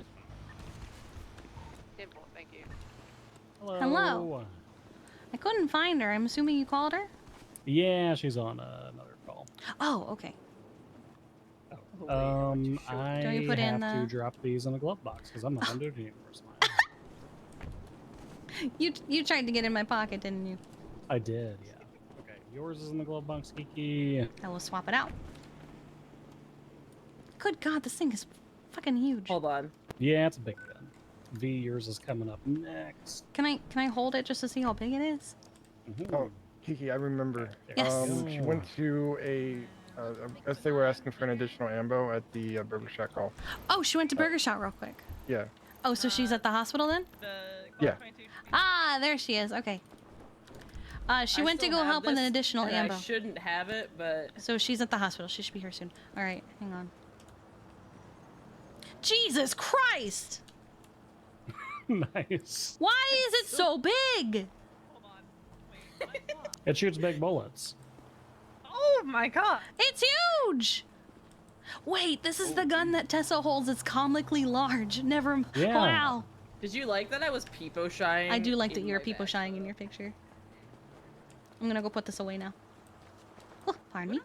Speaker 5: 10-4, thank you.
Speaker 3: Hello. I couldn't find her. I'm assuming you called her?
Speaker 7: Yeah, she's on another call.
Speaker 3: Oh, okay.
Speaker 7: I
Speaker 3: Don't you put in
Speaker 7: have to
Speaker 3: the-
Speaker 7: drop these in a glove box because I'm not on duty anymore. So
Speaker 3: You tried to get in my pocket, didn't you?
Speaker 7: I did, yeah. Okay, yours is in the glove box, Kiki.
Speaker 3: I will swap it out. Good God, this thing is fucking huge.
Speaker 12: Hold on.
Speaker 7: Yeah, it's a big gun. V, yours is coming up next.
Speaker 3: Can I hold it just to see how big it is?
Speaker 9: Oh, Kiki, I remember.
Speaker 3: Yes.
Speaker 9: She went to a. I guess they were asking for an additional ambo at the Burger Shack call.
Speaker 3: Oh, she went to Burger Shot real quick.
Speaker 9: Yeah.
Speaker 3: Oh, so she's at the hospital then?
Speaker 9: Yeah.
Speaker 3: Ah, there she is. Okay. She
Speaker 12: I
Speaker 3: went to
Speaker 12: still
Speaker 3: go
Speaker 12: have
Speaker 3: help with an
Speaker 12: this,
Speaker 3: additional
Speaker 12: and
Speaker 3: ambo.
Speaker 12: I shouldn't have it, but
Speaker 3: So she's at the hospital. She should be here soon. All right, hang on. Jesus Christ!
Speaker 7: Nice.
Speaker 3: Why is it so big?
Speaker 7: It shoots big bullets.
Speaker 8: Oh my God!
Speaker 3: It's huge! Wait, this is the gun that Tessa holds. It's comically large. Never.
Speaker 7: Yeah.
Speaker 3: Wow.
Speaker 12: did you like that I was peepo shying?
Speaker 3: I do like that
Speaker 12: in
Speaker 3: you're
Speaker 12: my
Speaker 3: people shying in your picture. I'm gonna go put this away now. Oh, pardon me.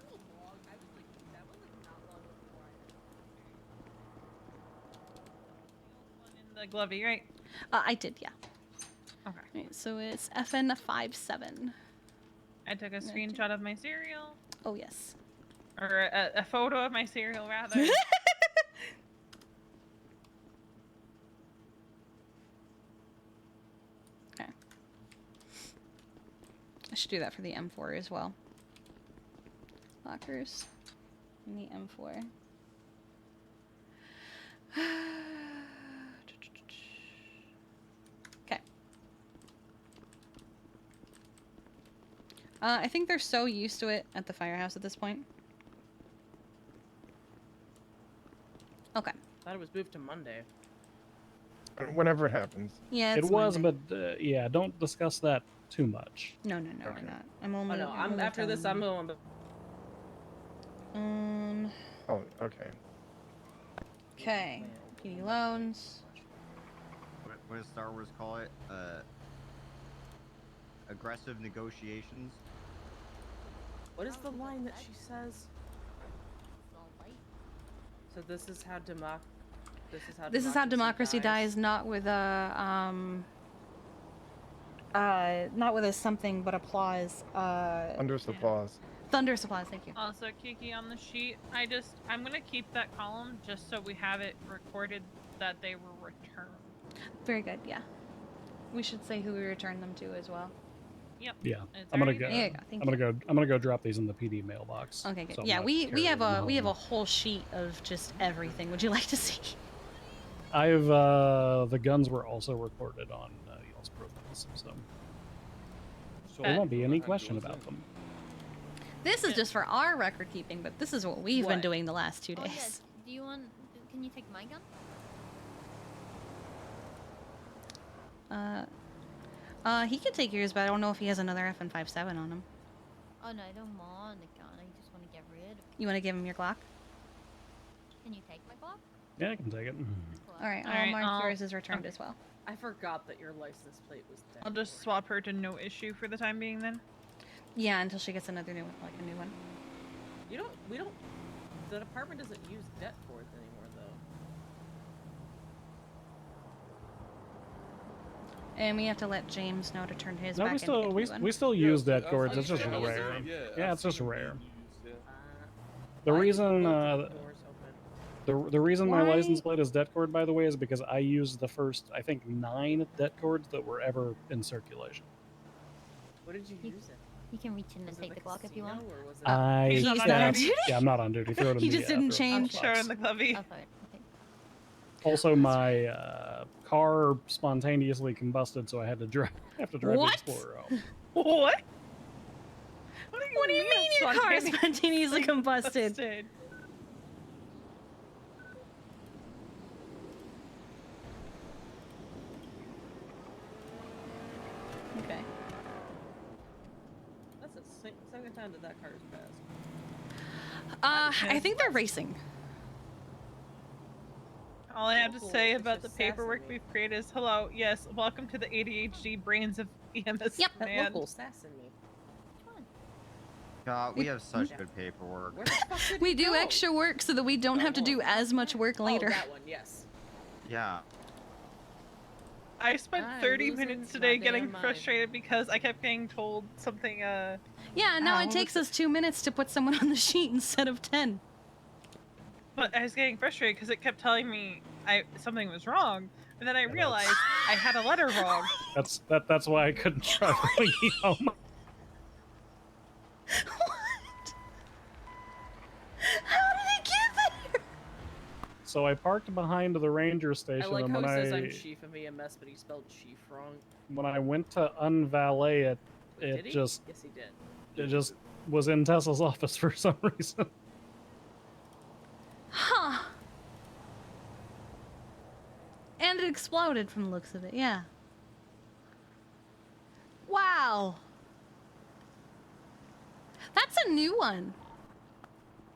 Speaker 8: In the glovey, right?
Speaker 3: I did, yeah.
Speaker 8: Okay.
Speaker 3: Right, so it's FN57.
Speaker 8: I took a screenshot of my cereal.
Speaker 3: Oh, yes.
Speaker 8: Or a photo of my cereal, rather.
Speaker 3: Okay. I should do that for the M4 as well. Lockers in the M4. Okay. I think they're so used to it at the firehouse at this point. Okay.
Speaker 12: thought it was moved to Monday.
Speaker 9: Whenever it happens.
Speaker 3: Yeah,
Speaker 7: It
Speaker 3: it's
Speaker 7: was,
Speaker 3: Monday.
Speaker 7: but yeah, don't discuss that too much.
Speaker 3: No, we're not. I'm only.
Speaker 12: Oh no,
Speaker 3: I'm only
Speaker 12: after this,
Speaker 3: telling
Speaker 12: I'm
Speaker 3: you.
Speaker 12: going.
Speaker 9: Oh, okay.
Speaker 3: Okay. PD loans.
Speaker 21: What does Star Wars call it? Aggressive negotiations.
Speaker 12: What is the line that she says? So this is how
Speaker 3: democracy dies, not with a not with a something but applause.
Speaker 9: Thunderous applause.
Speaker 3: Thunderous applause. Thank you.
Speaker 8: Also, Kiki, on the sheet, I'm gonna keep that column just so we have it recorded that they were returned.
Speaker 3: Very good. Yeah. We should say who we returned them to as well.
Speaker 8: Yep.
Speaker 7: Yeah,
Speaker 8: It's
Speaker 7: I'm gonna
Speaker 8: already
Speaker 7: go.
Speaker 8: there.
Speaker 7: I'm gonna go drop these in the PD mailbox.
Speaker 3: Okay, good.
Speaker 7: so I'm
Speaker 3: Yeah,
Speaker 7: not
Speaker 3: we have
Speaker 7: carrying them
Speaker 3: we have a
Speaker 7: home.
Speaker 3: whole sheet of just everything. Would you like to see?
Speaker 7: I've the guns were also recorded on y'all's profiles, so there won't be any question about them.
Speaker 3: This is just for our record keeping, but this is what we've been doing the last 2
Speaker 18: Oh,
Speaker 3: days.
Speaker 18: yeah. Do you want? Can you take my gun?
Speaker 3: He could take yours, but I don't know if he has another FN57 on him.
Speaker 18: Oh no, I don't want the gun. I just want to get rid of it.
Speaker 3: You want to give him your Glock?
Speaker 18: Can you take my Glock?
Speaker 7: Yeah, I can take it.
Speaker 3: All right,
Speaker 8: All
Speaker 3: I'll
Speaker 8: right,
Speaker 3: mark yours as returned as well.
Speaker 12: I forgot that your license plate was dead.
Speaker 8: I'll just swap her to no issue for the time being then.
Speaker 3: Yeah, until she gets another new one, like a new one.
Speaker 12: We don't. The department doesn't use debt cords anymore, though.
Speaker 3: And we have to let James know to turn his
Speaker 7: No,
Speaker 3: back
Speaker 7: we still
Speaker 3: into a new one.
Speaker 7: we still use dead cords. It's just rare. Yeah, it's just rare. The reason the reason my
Speaker 3: Why?
Speaker 7: license plate is debt cord, by the way, is because I used the first, I think, 9 debt cords that were ever in circulation.
Speaker 12: What did you use it?
Speaker 18: You can reach in and take the Glock if you want.
Speaker 3: He's not on duty?
Speaker 7: Yeah, I'm not on duty. Throw it in
Speaker 3: He
Speaker 7: the,
Speaker 3: just didn't
Speaker 7: throw it in the
Speaker 3: change.
Speaker 7: box.
Speaker 8: in the clovey.
Speaker 7: Also, my car spontaneously combusted, so I had to drive the
Speaker 3: What?
Speaker 7: Explorer home.
Speaker 8: What?
Speaker 3: What do you mean your car spontaneously combusted? Okay.
Speaker 12: That's the second time that car's passed.
Speaker 3: I think they're racing.
Speaker 8: All I have to say about the paperwork we've created is, hello, yes, welcome to the ADHD brains of EMS
Speaker 3: Yep.
Speaker 8: man.
Speaker 12: Local assassin me.
Speaker 21: God, we have such good paperwork.
Speaker 3: We do extra work so that we don't have to do as much work later.
Speaker 12: Oh, that one, yes.
Speaker 21: Yeah.
Speaker 8: I spent
Speaker 12: I'm
Speaker 8: 30
Speaker 12: losing
Speaker 8: minutes
Speaker 12: my
Speaker 8: today
Speaker 12: damn
Speaker 8: getting
Speaker 12: mind.
Speaker 8: frustrated because I kept getting told something,
Speaker 3: Yeah, now it takes us 2 minutes to put someone on the sheet instead of 10.
Speaker 8: but I was getting frustrated because it kept telling me something was wrong, and then I realized I had a letter wrong.
Speaker 7: That's why I couldn't drive you home.
Speaker 3: How did it get there?
Speaker 7: So I parked behind the ranger station,
Speaker 12: I like
Speaker 7: and
Speaker 12: how
Speaker 7: when
Speaker 12: he says I'm chief of EMS, but he spelled chief wrong.
Speaker 7: when I went to unvalet it,
Speaker 12: Did
Speaker 7: it
Speaker 12: he?
Speaker 7: just
Speaker 12: Yes, he did.
Speaker 7: it just was in Tessa's office for some reason.
Speaker 3: Huh. And it exploded from the looks of it, yeah. Wow. That's a new one.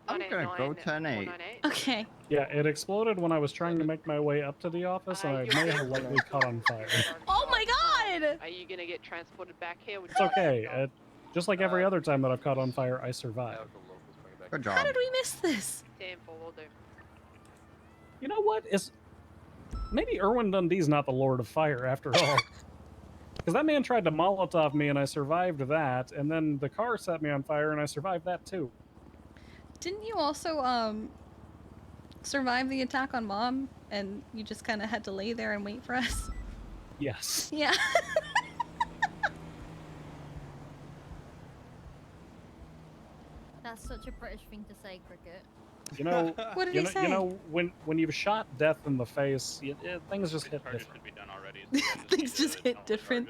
Speaker 21: I'm gonna go 10-8.
Speaker 3: Okay.
Speaker 7: Yeah, it exploded when I was trying to make my way up to the office, and I may have lightly caught on fire.
Speaker 3: Oh my god!
Speaker 5: Are you gonna get transported back here?
Speaker 7: It's okay. Just like every other time that I've caught on fire, I survived.
Speaker 21: Good
Speaker 3: How
Speaker 21: job.
Speaker 3: did we miss this?
Speaker 5: 10-4 will do.
Speaker 7: You know what? Maybe Erwin Dundee's not the Lord of Fire after all. Because that man tried to Molotov me and I survived that, and then the car set me on fire and I survived that too.
Speaker 3: Didn't you also, survive the attack on Mom, and you just kind of had to lay there and wait for us?
Speaker 7: Yes.
Speaker 3: Yeah.
Speaker 18: That's such a British thing to say, Cricket.
Speaker 7: You know,
Speaker 3: What did
Speaker 7: you
Speaker 3: he
Speaker 7: know,
Speaker 3: say?
Speaker 7: you know, when you've shot death in the face, things just hit
Speaker 23: Charges
Speaker 7: different.
Speaker 23: should be done already.
Speaker 3: Things just hit different.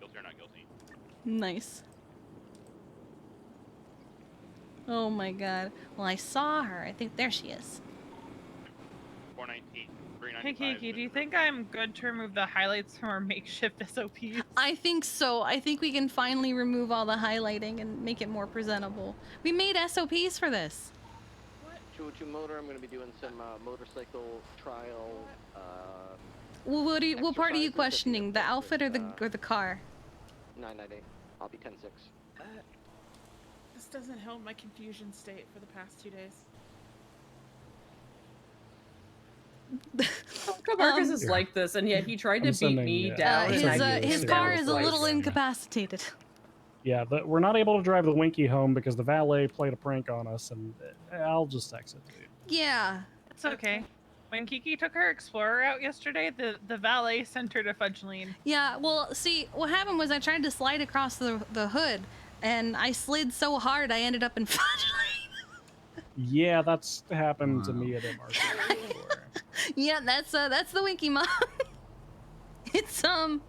Speaker 23: Guilty or not guilty.
Speaker 3: Nice. Oh my god. Well, I saw her. I think there she is.
Speaker 23: 419.
Speaker 8: Hey Kiki, do you think I'm good to remove the highlights from our makeshift SOPs?
Speaker 3: I think so. I think we can finally remove all the highlighting and make it more presentable. We made SOPs for this.
Speaker 5: 202 motor, I'm going to be doing some motorcycle trial.
Speaker 3: Well, what part are you questioning? The outfit or the car?
Speaker 5: 998. I'll be 10-6.
Speaker 17: This doesn't help my confusion state for the past 2 days.
Speaker 12: Marcus is like this, and yet he tried to beat me down.
Speaker 3: His car is a little incapacitated.
Speaker 7: Yeah, we're not able to drive the Winky home because the valet played a prank on us, and I'll just exit.
Speaker 3: Yeah.
Speaker 8: It's okay. When Kiki took her Explorer out yesterday, the valet sent her to Fudge Lane.
Speaker 3: Yeah, well, see, what happened was I tried to slide across the hood, and I slid so hard I ended up in Fudge Lane.
Speaker 7: Yeah, that's happened to me at MRC before.
Speaker 3: Yeah, that's the Winky Mom. It's
Speaker 7: And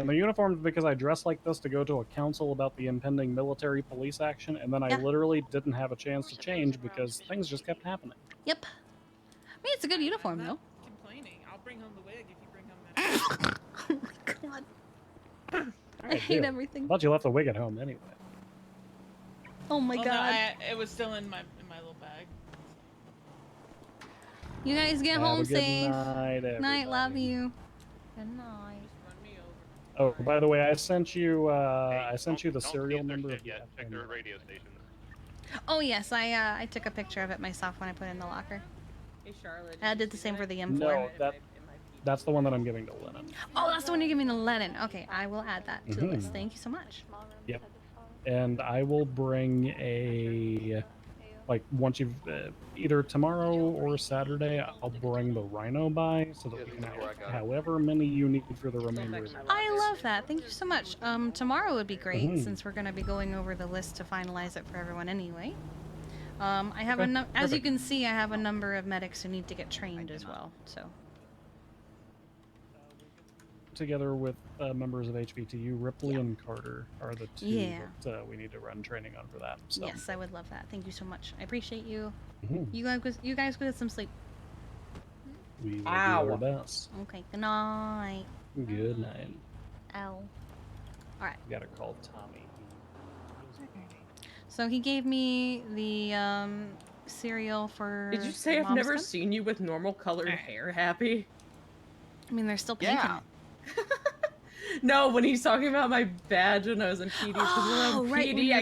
Speaker 7: the uniform's because I dressed like this to go to a council about the impending military police action, and then I literally didn't have a chance to change because things just kept happening.
Speaker 3: Yep. I mean, it's a good uniform, though.
Speaker 17: Complaining. I'll bring home the wig if you bring home that.
Speaker 3: Oh my god. I hate everything.
Speaker 7: I thought you left the wig at home anyway.
Speaker 3: Oh my god.
Speaker 17: No, it was still in my little bag.
Speaker 3: You guys get
Speaker 7: Have a
Speaker 3: home
Speaker 7: good
Speaker 3: safe.
Speaker 7: night,
Speaker 3: Night, love you.
Speaker 18: Good night.
Speaker 7: Oh, by the way, I sent you the serial number of the
Speaker 23: Check their radio stations.
Speaker 3: Oh yes, I took a picture of it myself when I put it in the locker.
Speaker 12: Hey Charlotte.
Speaker 3: I did the same for the M4.
Speaker 7: No, that's the one that I'm giving to Lennon.
Speaker 3: Oh, that's the one you're giving to Lennon. Okay, I will add that to the list. Thank you so much.
Speaker 7: Yep. And I will bring once you've either tomorrow or Saturday, I'll bring the Rhino by so that we can have however many you need for the remainder of the
Speaker 3: I love that. Thank you so much. Tomorrow would be great since we're going to be going over the list to finalize it for everyone anyway. I have as you can see, I have a number of medics who need to get trained as well. So
Speaker 7: together with members of HVTU, Ripley and Carter are the two that we need to run training on for that. So.
Speaker 3: Yes, I would love that. Thank you so much. I appreciate you.
Speaker 7: Mm-hmm.
Speaker 3: You guys go get some sleep.
Speaker 7: We will do our best.
Speaker 3: Okay. Good night.
Speaker 7: Good night.
Speaker 3: Ow. All right.
Speaker 7: We gotta call Tommy.
Speaker 3: So he gave me the cereal for.
Speaker 12: Did you say I've never seen you with normal colored hair, Happy?
Speaker 3: I mean, there's still pink in it.
Speaker 12: No, when he's talking about my badge when I was in PD,
Speaker 3: right,
Speaker 12: PD,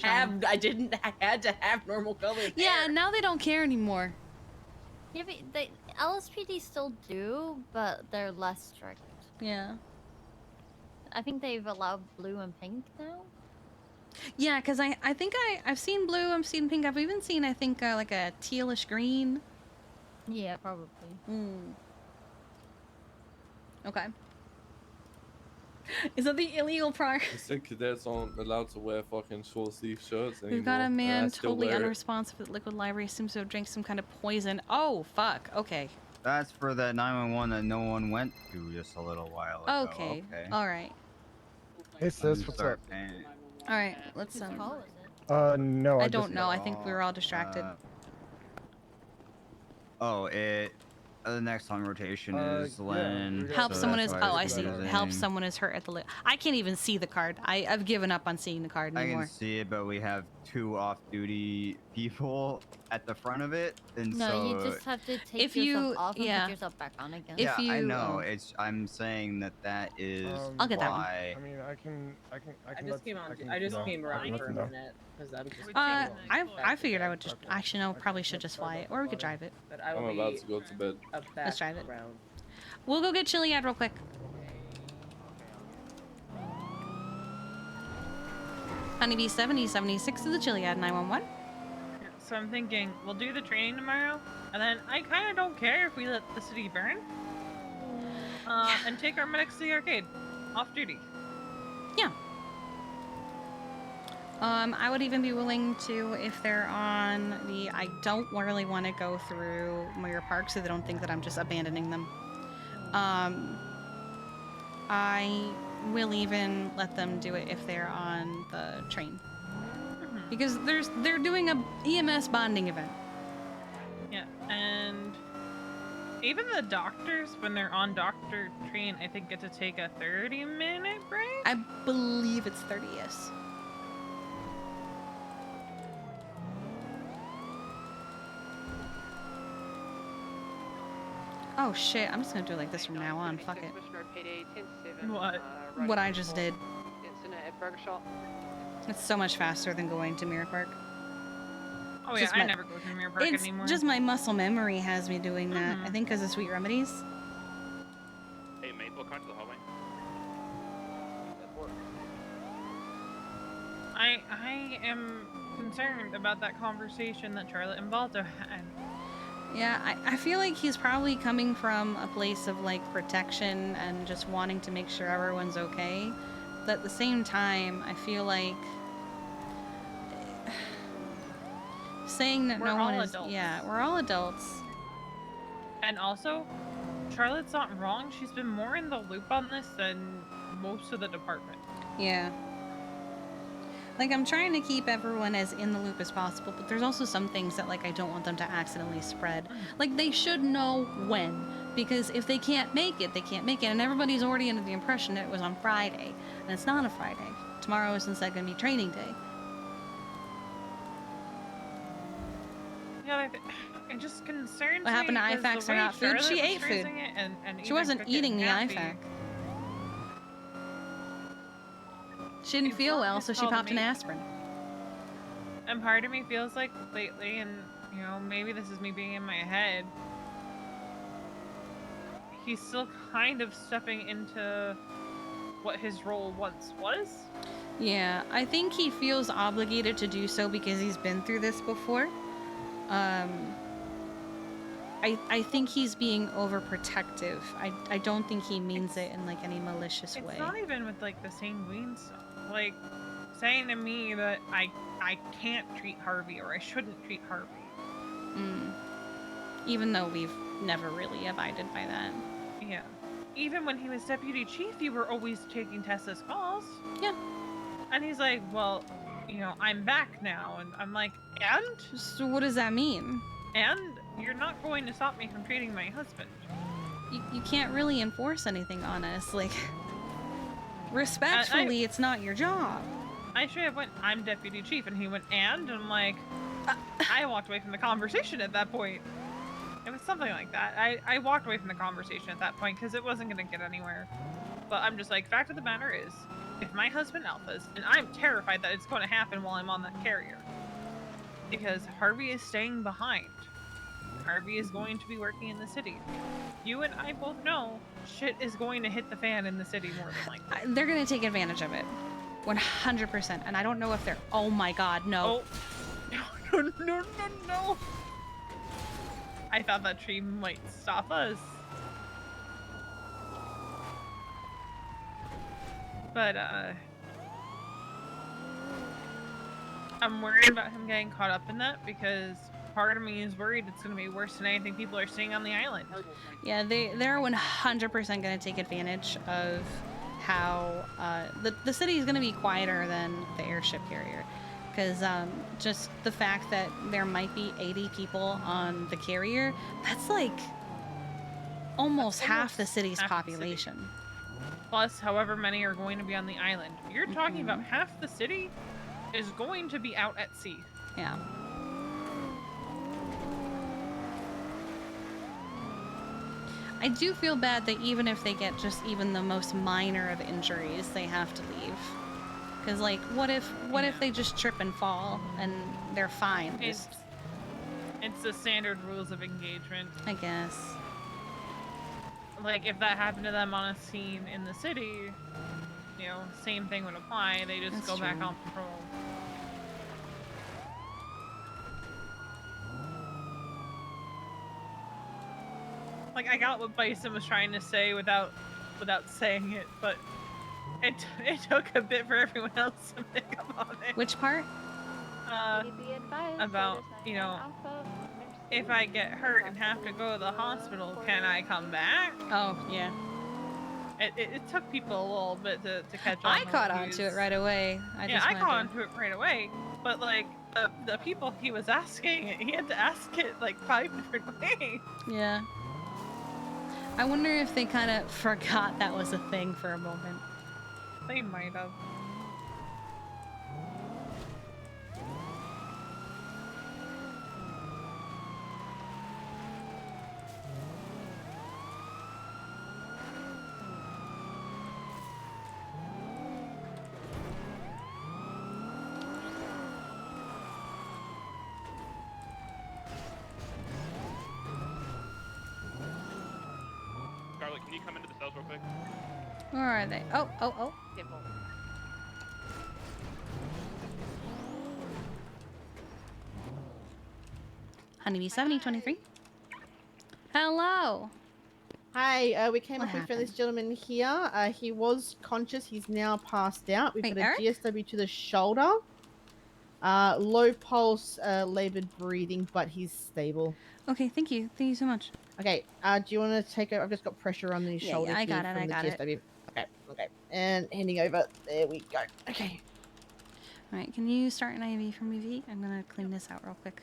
Speaker 12: I had to have normal colored hair.
Speaker 3: Yeah, now they don't care anymore.
Speaker 18: Yeah, but LSPD still do, but they're less strict.
Speaker 3: Yeah.
Speaker 18: I think they've allowed blue and pink now.
Speaker 3: Yeah, because I think I've seen blue, I've seen pink, I've even seen, I think, like a tealish green.
Speaker 18: Yeah, probably.
Speaker 3: Okay. Is that the illegal part?
Speaker 4: They said cadets aren't allowed to wear fucking short sleeve shirts anymore.
Speaker 3: We've got a man totally
Speaker 4: wear it.
Speaker 3: unresponsive at Liquid Library, seems to have drank some kind of poison. Oh, fuck. Okay.
Speaker 21: That's for that 911 that no one went to just a little while ago.
Speaker 3: Okay. All right.
Speaker 9: Hey sis, what's up?
Speaker 3: All right. Let's
Speaker 9: no.
Speaker 3: I don't know. I think we were all distracted.
Speaker 21: The next on rotation is Len.
Speaker 3: Help
Speaker 21: so
Speaker 3: someone
Speaker 21: that's
Speaker 3: is.
Speaker 21: why
Speaker 3: Oh, I
Speaker 21: it's
Speaker 3: see.
Speaker 21: confusing.
Speaker 3: Help someone is hurt at the. I can't even see the card. I've given up on seeing the card
Speaker 21: I
Speaker 3: anymore.
Speaker 21: can see it, but we have 2 off-duty people at the front of it, and
Speaker 18: No,
Speaker 21: so
Speaker 18: you just have to take
Speaker 3: if
Speaker 18: yourself
Speaker 3: you-
Speaker 18: off and
Speaker 3: yeah.
Speaker 18: put yourself back on again.
Speaker 21: yeah, I know. I'm saying that is
Speaker 3: I'll get that one.
Speaker 21: why.
Speaker 9: I mean, I can.
Speaker 12: I just came around for a minute because I'm just.
Speaker 3: I figured I would just. Actually, no. Probably should just fly it, or we could drive it.
Speaker 12: But I
Speaker 4: I'm
Speaker 12: will
Speaker 4: about
Speaker 12: be
Speaker 4: to go to bed.
Speaker 3: Let's drive it.
Speaker 12: Around.
Speaker 3: We'll go get Chiliad real quick. Honeybee 7076 to the Chiliad 911.
Speaker 8: So I'm thinking we'll do the training tomorrow, and then I kind of don't care if we let the city burn. And take our medics to the arcade, off duty.
Speaker 3: Yeah. I would even be willing to, if they're on the. I don't really want to go through Moyer Park, so they don't think that I'm just abandoning them. I will even let them do it if they're on the train, because they're doing a EMS bonding event.
Speaker 8: Yeah, and Even the doctors, when they're on doctor train, I think get to take a 30-minute break?
Speaker 3: I believe it's 30, yes. Oh shit, I'm just gonna do it like this from now on, fuck it.
Speaker 8: What?
Speaker 3: What I just did.
Speaker 5: Incident at Burger Shop.
Speaker 3: It's so much faster than going to Mirror Park.
Speaker 8: Oh yeah, I never go to Mirror Park
Speaker 3: it's
Speaker 8: anymore.
Speaker 3: Just my muscle memory has me doing that. I think because of Sweet Remedies.
Speaker 23: Hey, Maple, come to the hallway.
Speaker 8: I am concerned about that conversation that Charlotte and Balto had.
Speaker 3: Yeah, I feel like he's probably coming from a place of like protection and just wanting to make sure everyone's okay. But at the same time, I feel like saying that
Speaker 8: We're
Speaker 3: no one
Speaker 8: all
Speaker 3: is
Speaker 8: adults.
Speaker 3: yeah, we're all adults.
Speaker 8: And also, Charlotte's not wrong. She's been more in the loop on this than most of the department.
Speaker 3: Yeah. Like, I'm trying to keep everyone as in the loop as possible, but there's also some things that, like, I don't want them to accidentally spread. Like, they should know when, because if they can't make it, they can't make it, and everybody's already under the impression that it was on Friday, and it's not a Friday. Tomorrow is instead going to be training day.
Speaker 8: Yeah, it just concerns me.
Speaker 3: What happened to
Speaker 8: because
Speaker 3: IFACs
Speaker 8: the
Speaker 3: are
Speaker 8: way
Speaker 3: not food?
Speaker 8: Charlotte
Speaker 3: She
Speaker 8: was
Speaker 3: ate food.
Speaker 8: phrasing it and
Speaker 3: She
Speaker 8: even
Speaker 3: wasn't
Speaker 8: cooking
Speaker 3: eating the
Speaker 8: happy.
Speaker 3: IFAC. She didn't feel well, so she popped an aspirin.
Speaker 8: And part of me feels like lately, and you know, maybe this is me being in my head, he's still kind of stepping into what his role once was.
Speaker 3: Yeah, I think he feels obligated to do so because he's been through this before. I think he's being overprotective. I don't think he means it in like any malicious way.
Speaker 8: It's not even with like the sanguine stuff. Like saying to me that I can't treat Harvey or I shouldn't treat Harvey.
Speaker 3: Even though we've never really abided by that.
Speaker 8: Yeah. Even when he was deputy chief, you were always taking Tessa's calls.
Speaker 3: Yeah.
Speaker 8: And he's like, well, you know, I'm back now. And I'm like, and?
Speaker 3: So what does that mean?
Speaker 8: And you're not going to stop me from treating my husband.
Speaker 3: You can't really enforce anything on us. Like, respectfully, it's not your job.
Speaker 8: I should have went, I'm deputy chief. And he went, and I'm like, I walked away from the conversation at that point. It was something like that. I walked away from the conversation at that point because it wasn't going to get anywhere. But I'm just like, fact of the matter is, if my husband alphas, and I'm terrified that it's going to happen while I'm on that carrier, because Harvey is staying behind. Harvey is going to be working in the city. You and I both know shit is going to hit the fan in the city more than likely.
Speaker 3: They're going to take advantage of it. 100%. And I don't know if they're... Oh my god, no.
Speaker 8: Oh. No. I thought that tree might stop us. But, I'm worried about him getting caught up in that because part of me is worried it's going to be worse than anything people are seeing on the island.
Speaker 3: Yeah, they're 100% going to take advantage of how the city is going to be quieter than the airship carrier. Because just the fact that there might be 80 people on the carrier, that's like almost half the city's population.
Speaker 8: Plus, however many are going to be on the island. You're talking about half the city is going to be out at sea.
Speaker 3: Yeah. I do feel bad that even if they get just even the most minor of injuries, they have to leave. Because, like, what if they just trip and fall and they're fine?
Speaker 8: It's the standard rules of engagement.
Speaker 3: I guess.
Speaker 8: Like, if that happened to them on a scene in the city, you know, same thing would apply. They just
Speaker 3: That's
Speaker 8: go back
Speaker 3: true.
Speaker 8: on patrol. Like, I got what Bison was trying to say without saying it, but it took a bit for everyone else to pick up on it.
Speaker 3: Which part?
Speaker 8: About, you know, if I get hurt and have to go to the hospital, can I come back?
Speaker 3: Oh, yeah.
Speaker 8: It took people a little bit to catch on.
Speaker 3: I caught on to it right away.
Speaker 8: I caught on to it right away. But, like, the people he was asking, he had to ask it, like, 5 different ways.
Speaker 3: Yeah. I wonder if they kind of forgot that was a thing for a moment.
Speaker 8: They might have.
Speaker 23: Scarlett, can you come into the cells real quick?
Speaker 3: Where are they? Oh, oh, oh. Honeybee 7023. Hello.
Speaker 13: Hi, we came
Speaker 3: What
Speaker 13: up. We found this
Speaker 3: happened?
Speaker 13: gentleman here. He was conscious. He's now passed out. We've
Speaker 3: Wait,
Speaker 13: got a
Speaker 3: Eric?
Speaker 13: GSW to the shoulder. Low pulse, labored breathing, but he's stable.
Speaker 3: Okay, thank you. Thank you so much.
Speaker 13: Okay. Do you want to take over? I've just got pressure on the shoulder
Speaker 3: I
Speaker 13: here
Speaker 3: got it.
Speaker 13: from
Speaker 3: I
Speaker 13: the
Speaker 3: got it.
Speaker 13: GSW. Okay. Okay. And handing over. There we go. Okay.
Speaker 3: All right, can you start an IV for me, V? I'm gonna clean this out real quick.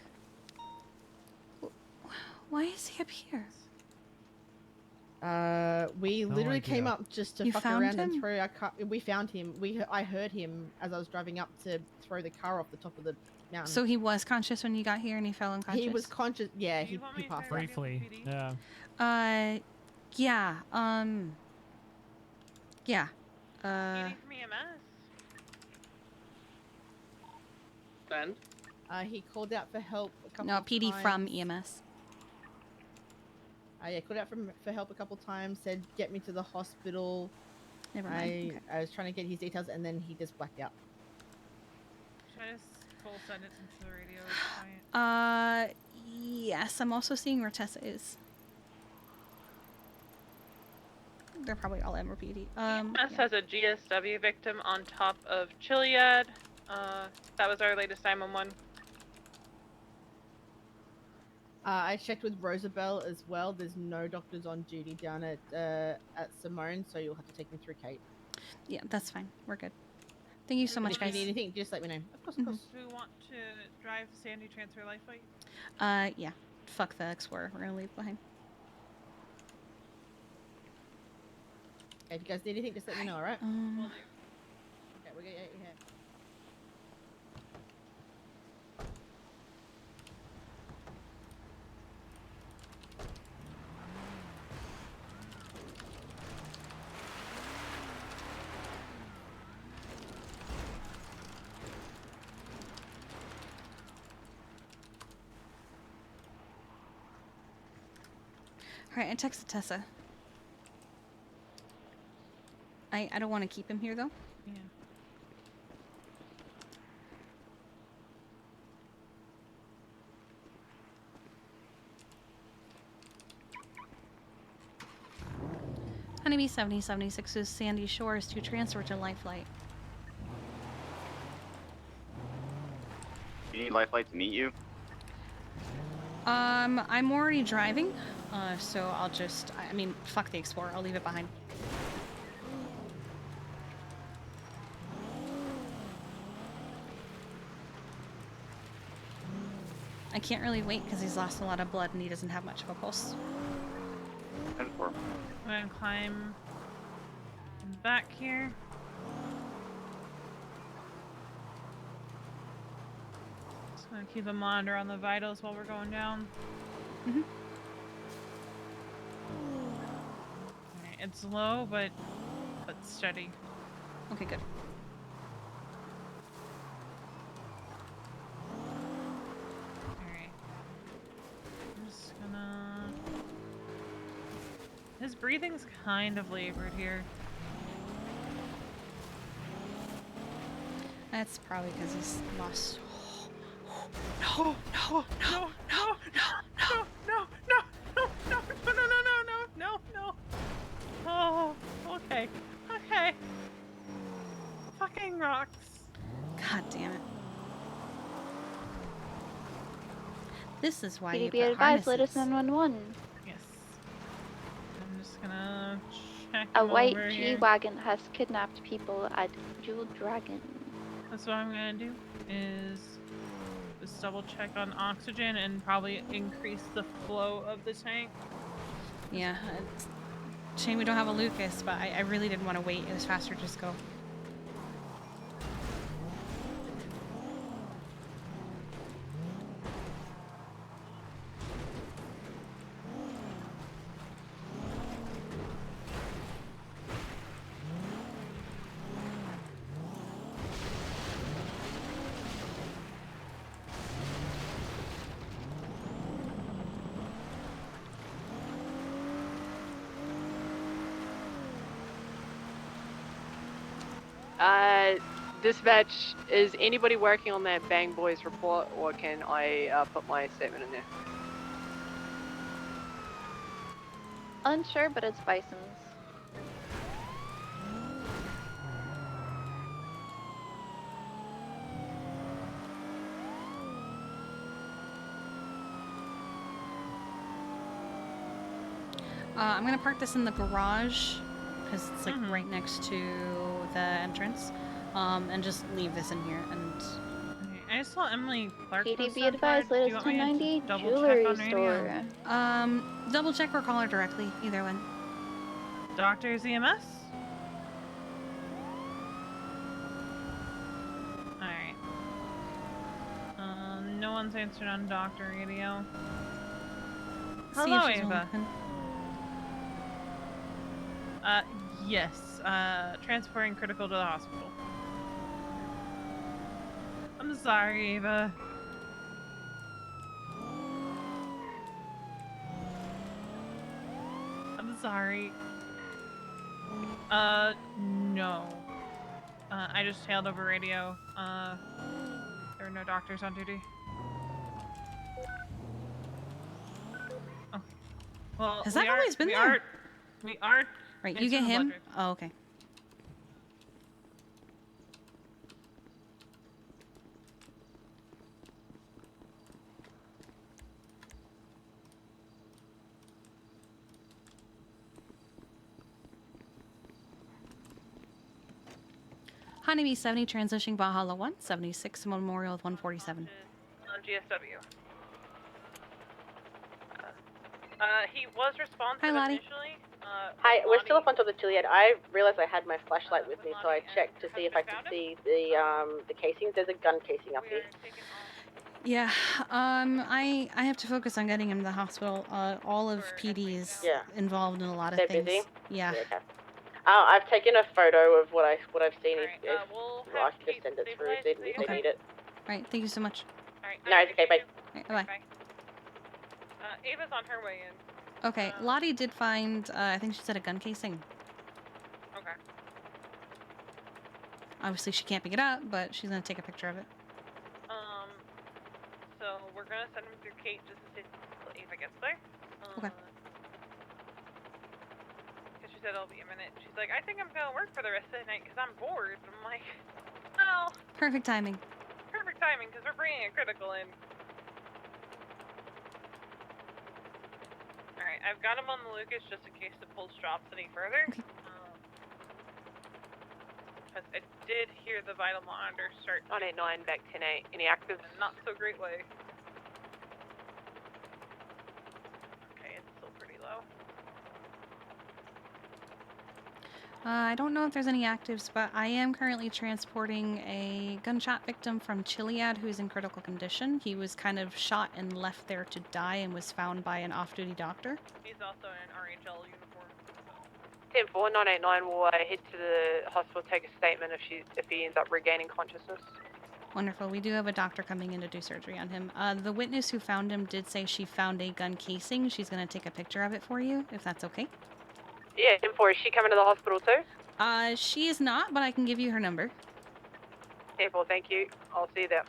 Speaker 3: Why is he up here?
Speaker 13: We
Speaker 3: No
Speaker 13: literally
Speaker 3: idea.
Speaker 13: came up just to
Speaker 3: You
Speaker 13: fuck
Speaker 3: found
Speaker 13: around and
Speaker 3: him?
Speaker 13: throw our car. We found him. I heard him as I was driving up to throw the car off the top of the mountain.
Speaker 3: So he was conscious when you got here and he fell unconscious?
Speaker 13: He was conscious. Yeah, he passed out.
Speaker 19: Briefly, yeah.
Speaker 3: Yeah. Yeah.
Speaker 8: PD from EMS.
Speaker 2: Send.
Speaker 13: He called out for help a couple
Speaker 3: No,
Speaker 13: of
Speaker 3: PD
Speaker 13: times.
Speaker 3: from EMS.
Speaker 13: Yeah, called out for help a couple times. Said get me to the hospital.
Speaker 3: Never mind. Okay.
Speaker 13: I was trying to get his details, and then he just blacked out.
Speaker 8: Should I just full send it into the radio? It's fine.
Speaker 3: Yes. I'm also seeing where Tessa is. They're probably all M or PD.
Speaker 8: EMS has a GSW victim on top of Chiliad. That was our latest 911.
Speaker 13: I checked with Rosabelle as well. There's no doctors on duty down at Simone, so you'll have to take me through Kate.
Speaker 3: Yeah, that's fine. We're good. Thank you so much,
Speaker 13: If you
Speaker 3: guys.
Speaker 13: need anything, just let me know. Of course, of course.
Speaker 8: Do we want to drive Sandy transfer life flight?
Speaker 3: Yeah. Fuck the Explorer. We're gonna leave it behind.
Speaker 13: Okay, if you guys need anything, just let me know, alright? Okay, we're gonna get you here.
Speaker 3: Alright, I texted Tessa. I don't want to keep him here, though.
Speaker 8: Yeah.
Speaker 3: Honeybee 7076 is Sandy Shores to transfer to Life Flight.
Speaker 21: You need life flight to meet you?
Speaker 3: I'm already driving, so I'll just, I mean, fuck the Explorer, I'll leave it behind. I can't really wait because he's lost a lot of blood and he doesn't have much of a pulse.
Speaker 21: 10-4.
Speaker 8: I'm gonna climb back here. Just gonna keep a monitor on the vitals while we're going down.
Speaker 3: Mhm.
Speaker 8: Alright, it's low, but steady.
Speaker 3: Okay, good.
Speaker 8: Alright. I'm just gonna... His breathing's kind of labored here.
Speaker 3: That's probably because he's lost.
Speaker 8: No, no, no, no, no, no, no, no, no, no, no, no, no, no, no. Oh, okay, okay. Fucking rocks.
Speaker 3: God damn it. This is why
Speaker 16: Can
Speaker 3: you
Speaker 16: you be
Speaker 3: put
Speaker 16: advised,
Speaker 3: harnesses.
Speaker 16: latest 911?
Speaker 8: Yes. I'm just gonna check
Speaker 16: A
Speaker 8: him
Speaker 16: white
Speaker 8: over here.
Speaker 16: G-Wagon has kidnapped people at Jewel Dragon.
Speaker 8: That's what I'm gonna do, is just double check on oxygen and probably increase the flow of the tank.
Speaker 3: Yeah, Shame we don't have a Lucas, but I really didn't want to wait. It was faster to just go.
Speaker 5: Dispatch, is anybody working on that Bang Boys report, or can I put my statement in there?
Speaker 16: Unsure, but it's Bison's.
Speaker 3: I'm gonna park this in the garage because it's like right next to the entrance, and just leave this in here. And
Speaker 8: I just saw Emily Clark.
Speaker 16: PD
Speaker 8: post
Speaker 16: be
Speaker 8: that
Speaker 16: advised,
Speaker 8: card. Do you
Speaker 16: latest
Speaker 8: want me to
Speaker 16: 1090
Speaker 8: double
Speaker 16: jewelry
Speaker 8: check on radio?
Speaker 16: store.
Speaker 3: double check or call her directly. Either one.
Speaker 8: Doctor's EMS? Alright. No one's answered on doctor radio.
Speaker 3: See if
Speaker 8: Hello,
Speaker 3: she's
Speaker 8: Ava.
Speaker 3: open.
Speaker 8: Yes. Transporting critical to the hospital. I'm sorry, Ava. I'm sorry. No. I just hailed over radio. There are no doctors on duty. Oh. Well,
Speaker 3: Has that always been there?
Speaker 8: We are.
Speaker 3: Right, you get him? Oh, okay. Honeybee 70 transitioning Valhalla 1, 76 Memorial with 147.
Speaker 8: On GSW. He was responsive
Speaker 3: Hi, Lottie.
Speaker 8: initially.
Speaker 13: Hi, we're still up on top of the Chiliad. I realized I had my flashlight with me, so I checked to see if I could see the casings. There's a gun casing up here.
Speaker 3: Yeah, I have to focus on getting him to the hospital. All of PD is involved in a lot of
Speaker 13: They're
Speaker 3: things.
Speaker 13: busy?
Speaker 3: Yeah.
Speaker 13: Okay. I've taken a photo of what I've seen. If I can just send it through if they need it.
Speaker 3: Right, thank you so much.
Speaker 13: No, it's okay. Bye.
Speaker 3: Right, bye-bye.
Speaker 8: Ava's on her way in.
Speaker 3: Okay, Lottie did find, I think she said a gun casing.
Speaker 8: Okay.
Speaker 3: Obviously she can't pick it up, but she's gonna take a picture of it.
Speaker 8: So we're gonna send him through Kate just to see if Ava gets there.
Speaker 3: Okay.
Speaker 8: Because she said it'll be a minute. She's like, I think I'm gonna work for the rest of the night because I'm bored. And I'm like, well,
Speaker 3: Perfect timing.
Speaker 8: perfect timing because we're bringing a critical in. Alright, I've got him on the Lucas just in case the pulse drops any further. Because I did hear the vital monitor start
Speaker 5: 989 back 10-8. Any actives?
Speaker 8: in a not so great way. Okay, it's still pretty low.
Speaker 3: I don't know if there's any actives, but I am currently transporting a gunshot victim from Chiliad who's in critical condition. He was kind of shot and left there to die and was found by an off-duty doctor.
Speaker 8: He's also in an RHL uniform.
Speaker 5: 10-4, 989 will head to the hospital, take a statement if he ends up regaining consciousness.
Speaker 3: Wonderful. We do have a doctor coming in to do surgery on him. The witness who found him did say she found a gun casing. She's going to take a picture of it for you, if that's okay.
Speaker 5: Yeah, 10-4, is she coming to the hospital too?
Speaker 3: She is not, but I can give you her number.
Speaker 5: 10-4, thank you. I'll see you there.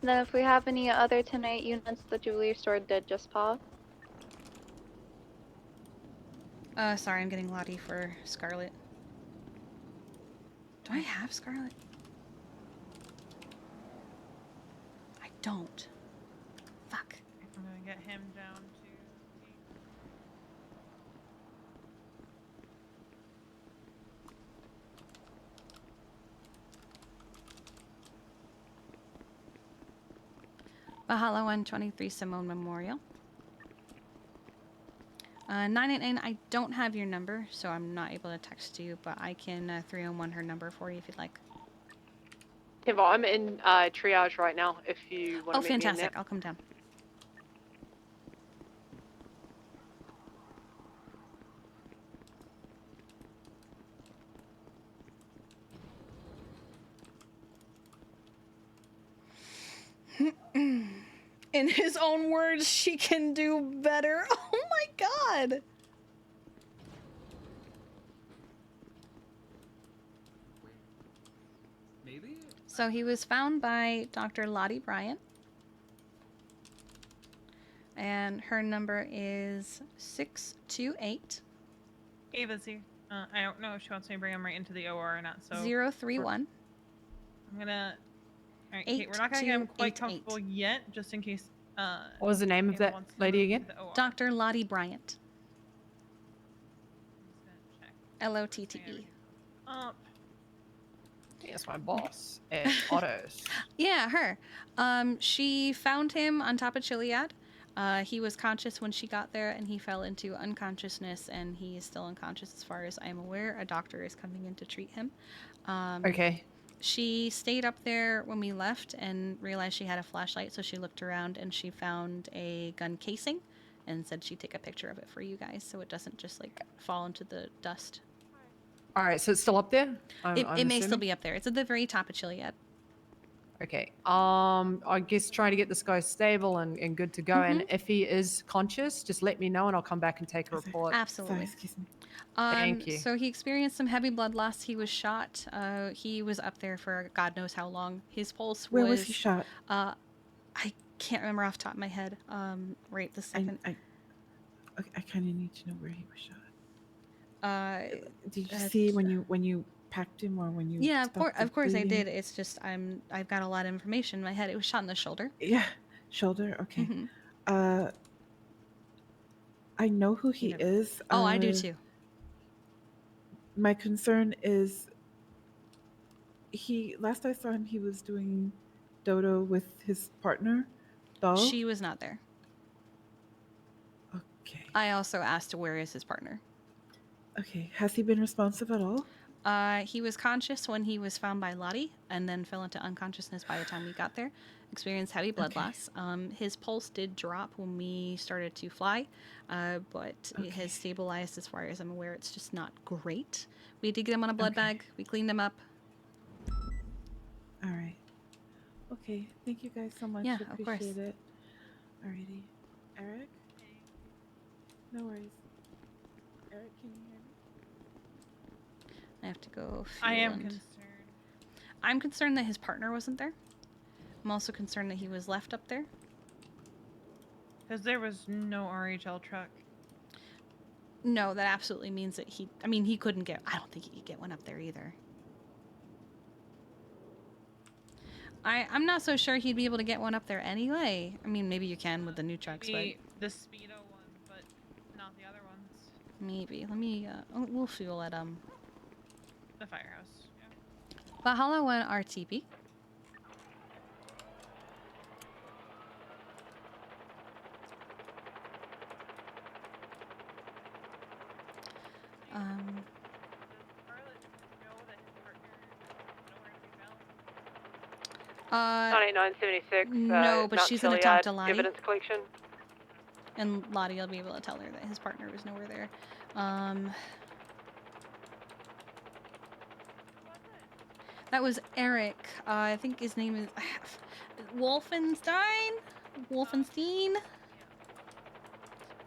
Speaker 16: Then if we have any other 10-8 units, the jewelry store did just pop.
Speaker 3: Sorry, I'm getting Lottie for Scarlet. Do I have Scarlet? I don't. Fuck.
Speaker 8: I'm gonna get him down to...
Speaker 3: Bahalo 123 Simone Memorial. 989, I don't have your number, so I'm not able to text you, but I can 301 her number for you if you'd like.
Speaker 1: Timbo, I'm in triage right now. If you want to
Speaker 3: Oh,
Speaker 1: meet me in
Speaker 3: fantastic.
Speaker 1: there.
Speaker 3: I'll come down. In his own words, she can do better. Oh my god.
Speaker 19: Maybe?
Speaker 3: So he was found by Dr. Lottie Bryant. And her number is 628
Speaker 8: Ava's here. I don't know if she wants me to bring him right into the OR or not. So
Speaker 3: 031.
Speaker 8: I'm gonna. All right, Kate, we're not gonna get him quite comfortable yet, just in case.
Speaker 1: What was the name of that lady again?
Speaker 3: Dr. Lottie Bryant. L-O-T-T-E.
Speaker 8: Up.
Speaker 1: Yes, my boss at Autos.
Speaker 3: Yeah, her. She found him on top of Chiliad. He was conscious when she got there, and he fell into unconsciousness, and he is still unconscious as far as I'm aware. A doctor is coming in to treat him.
Speaker 1: Okay.
Speaker 3: She stayed up there when we left and realized she had a flashlight, so she looked around and she found a gun casing and said she'd take a picture of it for you guys so it doesn't just like fall into the dust.
Speaker 1: All right, so it's still up there?
Speaker 3: It may still be up there. It's at the very top of Chiliad.
Speaker 1: Okay. I guess try to get this guy stable and good to go. And if he is conscious, just let me know and I'll come back and take a report.
Speaker 3: Absolutely.
Speaker 1: Excuse me.
Speaker 3: Thank
Speaker 1: you.
Speaker 3: So he experienced some heavy blood loss. He was shot. He was up there for God knows how long. His pulse
Speaker 22: Where was he shot?
Speaker 3: I can't remember off the top of my head. Right this second.
Speaker 22: I kind of need to know where he was shot. Did you see when you packed him or when you?
Speaker 3: Yeah,
Speaker 22: stopped the
Speaker 3: of course I
Speaker 22: bleeding?
Speaker 3: did. It's just I've got a lot of information in my head. It was shot in the shoulder.
Speaker 22: Yeah, shoulder. Okay.
Speaker 3: Mhm.
Speaker 22: I know who he is.
Speaker 3: Oh, I do too.
Speaker 22: My concern is last I saw him, he was doing dodo with his partner, Doll.
Speaker 3: She was not there.
Speaker 22: Okay.
Speaker 3: I also asked where is his partner.
Speaker 22: Okay. Has he been responsive at all?
Speaker 3: He was conscious when he was found by Lottie, and then fell into unconsciousness by the time we got there. Experienced heavy blood loss. His pulse did drop when we started to fly, but it has stabilized as far as I'm aware. It's just not great. We did get him on a blood bag. We cleaned him up.
Speaker 22: All right. Okay. Thank you guys so much.
Speaker 3: Yeah,
Speaker 22: Appreciate
Speaker 3: of course.
Speaker 22: it. Alrighty. Eric? No worries. Eric, can you hear me?
Speaker 3: I have to go.
Speaker 8: I am
Speaker 3: fuel and-
Speaker 8: concerned.
Speaker 3: I'm concerned that his partner wasn't there. I'm also concerned that he was left up there.
Speaker 8: Because there was no RHL truck.
Speaker 3: No, that absolutely means that he couldn't get, I don't think he could get one up there either. I'm not so sure he'd be able to get one up there anyway. I mean, maybe you can with the new trucks,
Speaker 8: Maybe the Speedo one, but not the other ones.
Speaker 3: but maybe. Let me, we'll fuel at,
Speaker 8: The firehouse. Yeah.
Speaker 3: Valhalla 1 RTP. Uh,
Speaker 1: 9976.
Speaker 3: no, but
Speaker 1: Mount
Speaker 3: she's gonna talk to
Speaker 1: Chiliad,
Speaker 3: Lottie.
Speaker 1: Evidence collection.
Speaker 3: And Lottie will be able to tell her that his partner was nowhere there. That was Eric. I think his name is Wolfenstein? Wolfenstein?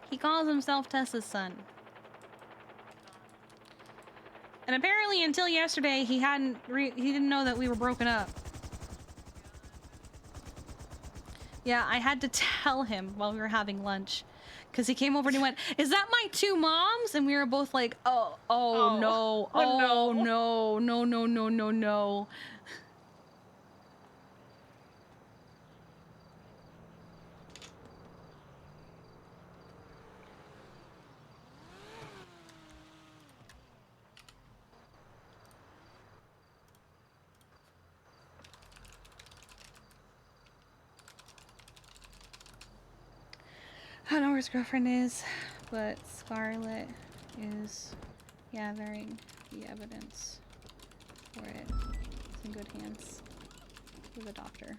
Speaker 3: He calls himself Tessa's son. And apparently until yesterday he didn't know that we were broken up. Yeah, I had to tell him while we were having lunch. Because he came over and he went, "Is that my two moms?" And we were both like, oh no, no. I don't know where his girlfriend is, but Scarlett is gathering the evidence for it. It's in good hands with a doctor.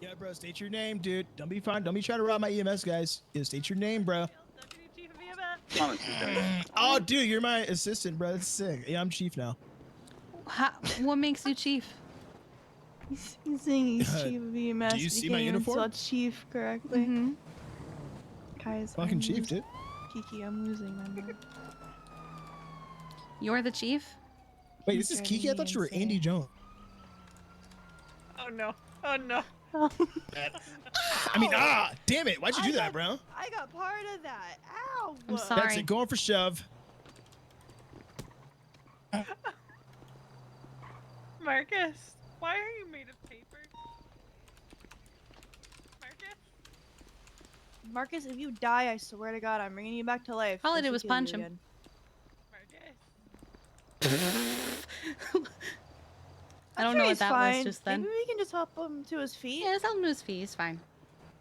Speaker 6: Yeah, bro, state your name, dude. Don't be trying to rob my EMS guys. Yeah, state your name, bro. Oh, dude, you're my assistant, bro. That's sick. Yeah, I'm chief now.
Speaker 3: What makes you chief?
Speaker 10: He's saying he's chief of EMS.
Speaker 6: do you
Speaker 10: but
Speaker 6: see
Speaker 10: he
Speaker 6: my
Speaker 10: can't even
Speaker 6: uniform?
Speaker 10: spell chief correctly. Guys,
Speaker 6: Fucking
Speaker 10: I'm
Speaker 6: chief, dude.
Speaker 10: Kiki, I'm losing my mind.
Speaker 3: You're the chief?
Speaker 6: Wait, this is Kiki? I thought you were Andy Jones.
Speaker 8: Oh no. Oh no.
Speaker 6: I mean, damn it. Why'd you do that, bro?
Speaker 10: I got part of that. Ow!
Speaker 3: I'm
Speaker 6: That's
Speaker 3: sorry.
Speaker 6: it. Going for shove.
Speaker 8: Marcus, why are you made of paper? Marcus?
Speaker 10: Marcus, if you die, I swear to God, I'm bringing you back to life.
Speaker 3: All I
Speaker 10: just
Speaker 3: did
Speaker 10: to
Speaker 3: was
Speaker 10: kill
Speaker 3: punch
Speaker 10: you
Speaker 3: him.
Speaker 10: again.
Speaker 3: I don't
Speaker 10: I'm
Speaker 3: know
Speaker 10: sure
Speaker 3: what
Speaker 10: he's
Speaker 3: that
Speaker 10: fine.
Speaker 3: was just then.
Speaker 10: Maybe we can just help him to his feet.
Speaker 3: Yeah, let's help him to his feet. He's fine.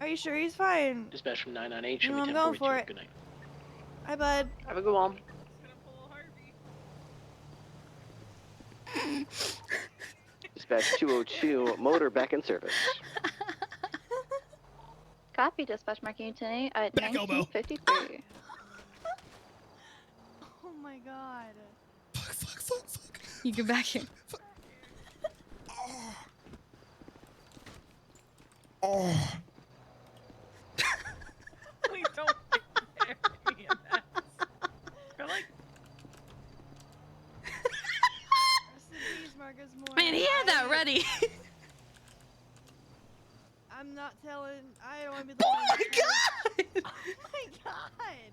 Speaker 10: Are you sure he's fine?
Speaker 11: Dispatch from 998,
Speaker 10: You
Speaker 11: show
Speaker 10: know,
Speaker 11: me
Speaker 10: I'm going
Speaker 11: 1042.
Speaker 10: for it.
Speaker 11: Good night.
Speaker 10: Hi, bud.
Speaker 5: Have a good one. Dispatch 202, motor back in service.
Speaker 16: Copy, dispatch marking tonight at
Speaker 6: Back elbow.
Speaker 16: 1953.
Speaker 10: Oh my God.
Speaker 6: Fuck.
Speaker 3: You get back here.
Speaker 6: Oh.
Speaker 8: Please don't dare me in that. You're like,
Speaker 10: Rest in peace, Marcus Moore.
Speaker 3: Man, he had that ready.
Speaker 10: I'm not telling. I don't want to be the one.
Speaker 3: Oh my God!
Speaker 10: Oh my God!